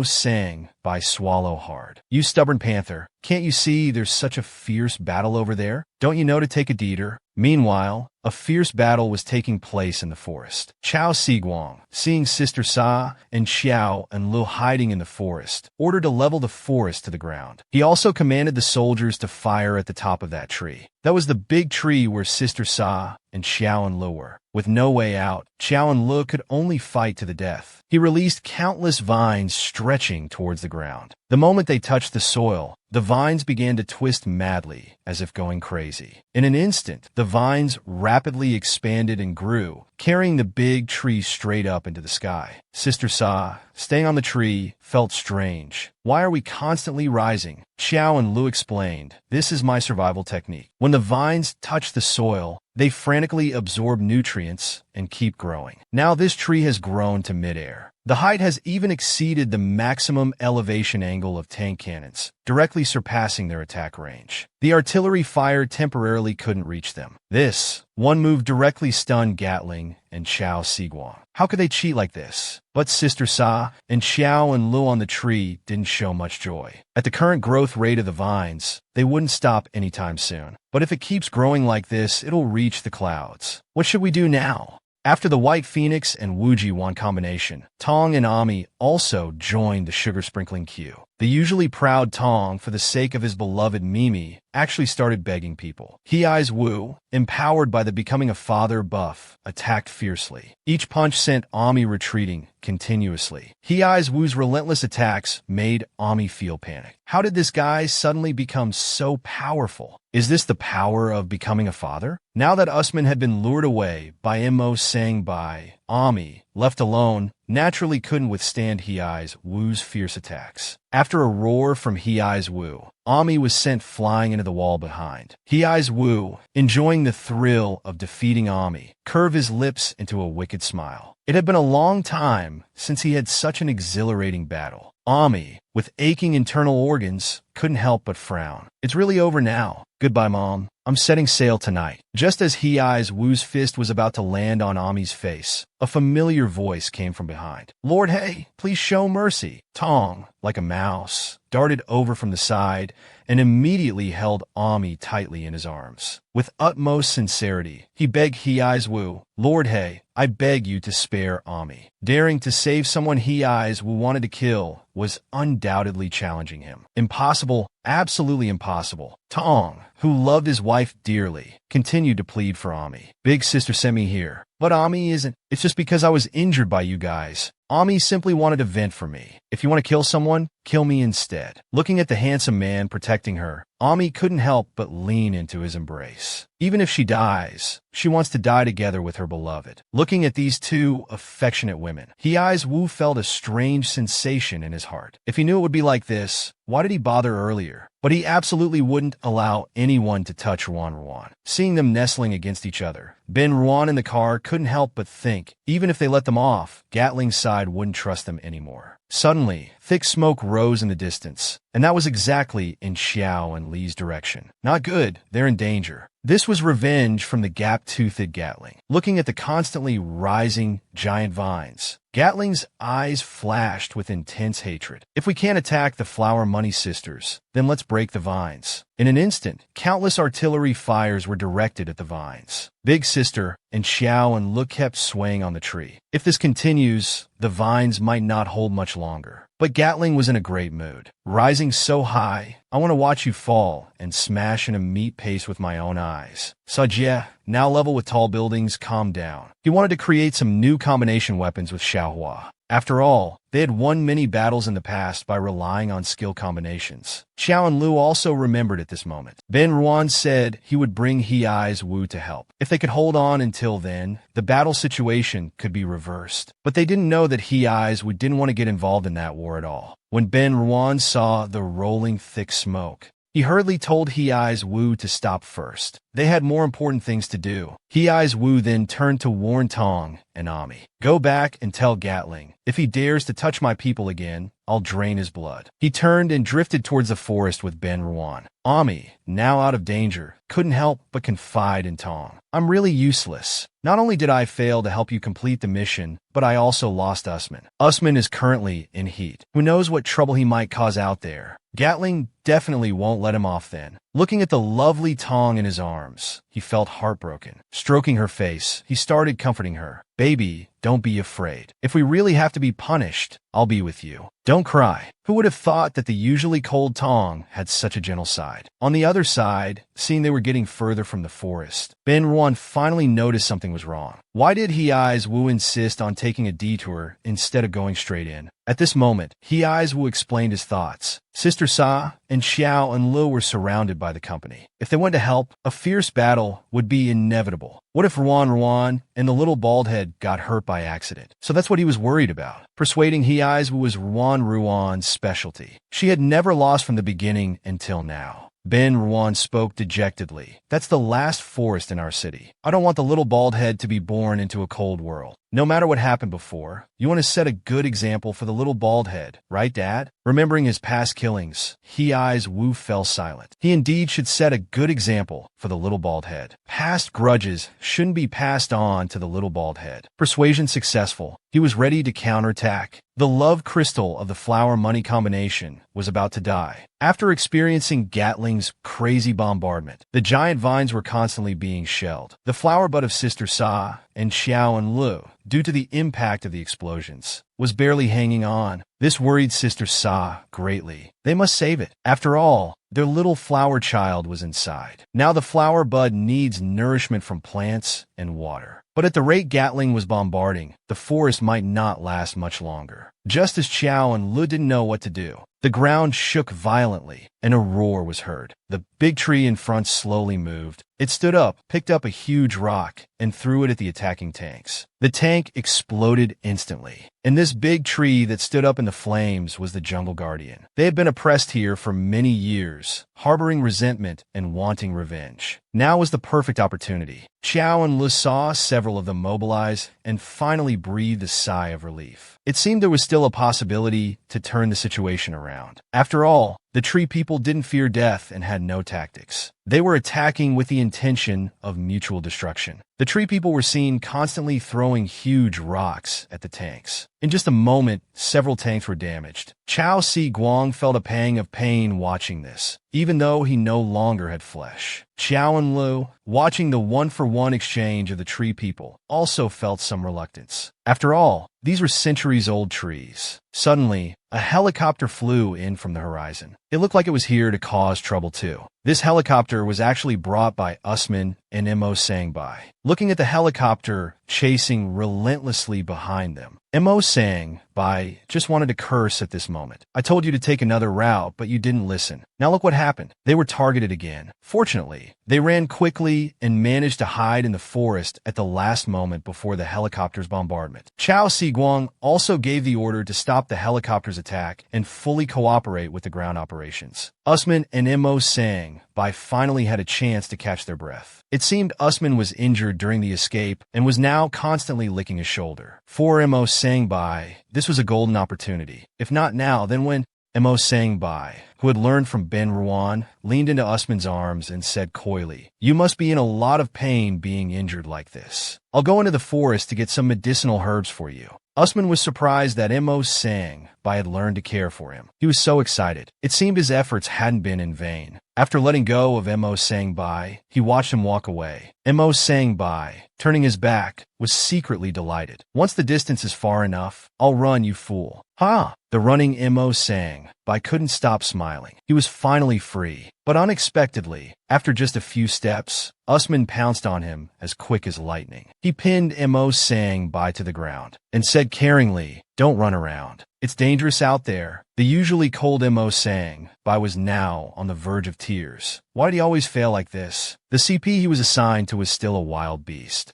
Sangbai swallow hard. You stubborn panther, can't you see there's such a fierce battle over there? Don't you know to take a deeder? Meanwhile, a fierce battle was taking place in the forest. Chao Siguang, seeing Sister Sa and Xiao and Lu hiding in the forest, ordered to level the forest to the ground. He also commanded the soldiers to fire at the top of that tree. That was the big tree where Sister Sa and Xiao and Lu were. With no way out, Xiao and Lu could only fight to the death. He released countless vines stretching towards the ground. The moment they touched the soil, the vines began to twist madly, as if going crazy. In an instant, the vines rapidly expanded and grew, carrying the big tree straight up into the sky. Sister Sa, staying on the tree, felt strange. Why are we constantly rising? Xiao and Lu explained, this is my survival technique. When the vines touch the soil, they frantically absorb nutrients and keep growing. Now this tree has grown to midair. The height has even exceeded the maximum elevation angle of tank cannons, directly surpassing their attack range. The artillery fire temporarily couldn't reach them. This one move directly stunned Gatling and Chao Siguang. How could they cheat like this? But Sister Sa and Xiao and Lu on the tree didn't show much joy. At the current growth rate of the vines, they wouldn't stop anytime soon. But if it keeps growing like this, it'll reach the clouds. What should we do now? After the White Phoenix and Wuji won combination, Tong and Ami also joined the sugar-sprinkling queue. The usually proud Tong, for the sake of his beloved Mimi, actually started begging people. He-Eyes Wu, empowered by the becoming a father buff, attacked fiercely. Each punch sent Ami retreating continuously. He-Eyes Wu's relentless attacks made Ami feel panic. How did this guy suddenly become so powerful? Is this the power of becoming a father? Now that Usman had been lured away by Mo Sangbai, Ami, left alone, naturally couldn't withstand He-Eyes Wu's fierce attacks. After a roar from He-Eyes Wu, Ami was sent flying into the wall behind. He-Eyes Wu, enjoying the thrill of defeating Ami, curved his lips into a wicked smile. It had been a long time since he had such an exhilarating battle. Ami, with aching internal organs, couldn't help but frown. It's really over now. Goodbye, Mom. I'm setting sail tonight. Just as He-Eyes Wu's fist was about to land on Ami's face, a familiar voice came from behind. Lord Hey, please show mercy. Tong, like a mouse, darted over from the side and immediately held Ami tightly in his arms. With utmost sincerity, he begged He-Eyes Wu, Lord Hey, I beg you to spare Ami. Daring to save someone He-Eyes Wu wanted to kill was undoubtedly challenging him. Impossible, absolutely impossible. Tong, who loved his wife dearly, continued to plead for Ami. Big sister sent me here, but Ami isn't. It's just because I was injured by you guys. Ami simply wanted to vent for me. If you want to kill someone, kill me instead. Looking at the handsome man protecting her, Ami couldn't help but lean into his embrace. Even if she dies, she wants to die together with her beloved. Looking at these two affectionate women, Hei's Wu felt a strange sensation in his heart. If he knew it would be like this, why did he bother earlier? But he absolutely wouldn't allow anyone to touch Ruan. Seeing them nestling against each other, Ruan in the car couldn't help but think, even if they let them off, Gatling's side wouldn't trust them anymore. Suddenly, thick smoke rose in the distance, and that was exactly in Xiao and Li's direction. Not good, they're in danger. This was revenge from the gap-toothed Gatling. Looking at the constantly rising giant vines, Gatling's eyes flashed with intense hatred. If we can't attack the Flower Money Sisters, then let's break the vines. In an instant, countless artillery fires were directed at the vines. Big Sister and Xiao and Lu kept swaying on the tree. If this continues, the vines might not hold much longer. But Gatling was in a great mood. Rising so high, I want to watch you fall and smash in a meat paste with my own eyes. Sajie, now level with tall buildings, calmed down. He wanted to create some new combination weapons with Xiaohua. After all, they had won many battles in the past by relying on skill combinations. Xiao and Lu also remembered at this moment. Ruan said he would bring Hei's Wu to help. If they could hold on until then, the battle situation could be reversed. But they didn't know that Hei's Wu didn't want to get involved in that war at all. When Ruan saw the rolling thick smoke, he hurriedly told Hei's Wu to stop first. They had more important things to do. Hei's Wu then turned to warn Tong and Ami. Go back and tell Gatling, if he dares to touch my people again, I'll drain his blood. He turned and drifted towards the forest with Ruan. Ami, now out of danger, couldn't help but confide in Tong. I'm really useless. Not only did I fail to help you complete the mission, but I also lost Usman. Usman is currently in heat. Who knows what trouble he might cause out there? Gatling definitely won't let him off then. Looking at the lovely Tong in his arms, he felt heartbroken. Stroking her face, he started comforting her. Baby, don't be afraid. If we really have to be punished, I'll be with you. Don't cry. Who would have thought that the usually cold Tong had such a gentle side? On the other side, seeing they were getting further from the forest, Ruan finally noticed something was wrong. Why did Hei's Wu insist on taking a detour instead of going straight in? At this moment, Hei's Wu explained his thoughts. Sister Sa and Xiao and Lu were surrounded by the company. If they went to help, a fierce battle would be inevitable. What if Ruan and the little bald head got hurt by accident? So that's what he was worried about. Persuading Hei's Wu was Ruan's specialty. She had never lost from the beginning until now. Ruan spoke dejectedly. That's the last forest in our city. I don't want the little bald head to be born into a cold world. No matter what happened before, you want to set a good example for the little bald head, right, Dad? Remembering his past killings, Hei's Wu fell silent. He indeed should set a good example for the little bald head. Past grudges shouldn't be passed on to the little bald head. Persuasion successful. He was ready to counterattack. The love crystal of the flower money combination was about to die. After experiencing Gatling's crazy bombardment, the giant vines were constantly being shelled. The flower bud of Sister Sa and Xiao and Lu, due to the impact of the explosions, was barely hanging on. This worried Sister Sa greatly. They must save it. After all, their little flower child was inside. Now the flower bud needs nourishment from plants and water. But at the rate Gatling was bombarding, the forest might not last much longer. Just as Xiao and Lu didn't know what to do, the ground shook violently, and a roar was heard. The big tree in front slowly moved. It stood up, picked up a huge rock, and threw it at the attacking tanks. The tank exploded instantly. And this big tree that stood up in the flames was the Jungle Guardian. They had been oppressed here for many years, harboring resentment and wanting revenge. Now was the perfect opportunity. Xiao and Lu saw several of them mobilize and finally breathed a sigh of relief. It seemed there was still a possibility to turn the situation around. After all, the tree people didn't fear death and had no tactics. They were attacking with the intention of mutual destruction. The tree people were seen constantly throwing huge rocks at the tanks. In just a moment, several tanks were damaged. Chao Si Guang felt a pang of pain watching this, even though he no longer had flesh. Xiao and Lu, watching the one-for-one exchange of the tree people, also felt some reluctance. After all, these were centuries-old trees. Suddenly, a helicopter flew in from the horizon. It looked like it was here to cause trouble too. This helicopter was actually brought by Usman and Mo sang by, looking at the helicopter chasing relentlessly behind them. Mo sang by just wanted to curse at this moment. I told you to take another route, but you didn't listen. Now look what happened. They were targeted again. Fortunately, they ran quickly and managed to hide in the forest at the last moment before the helicopter's bombardment. Chao Si-guang also gave the order to stop the helicopter's attack and fully cooperate with the ground operations. Usman and Mo sang by finally had a chance to catch their breath. It seemed Usman was injured during the escape and was now constantly licking his shoulder. For Mo sang by, this was a golden opportunity. If not now, then when? Mo sang by, who had learned from Ben Ruan, leaned into Usman's arms and said coyly, "You must be in a lot of pain being injured like this. I'll go into the forest to get some medicinal herbs for you." Usman was surprised that Mo sang by had learned to care for him. He was so excited. It seemed his efforts hadn't been in vain. After letting go of Mo sang by, he watched him walk away. Mo sang by, turning his back, was secretly delighted. "Once the distance is far enough, I'll run, you fool." "Ha!" The running Mo sang by couldn't stop smiling. He was finally free. But unexpectedly, after just a few steps, Usman pounced on him as quick as lightning. He pinned Mo sang by to the ground and said caringly, "Don't run around. It's dangerous out there." The usually cold Mo sang by was now on the verge of tears. Why did he always fail like this? The CP he was assigned to was still a wild beast.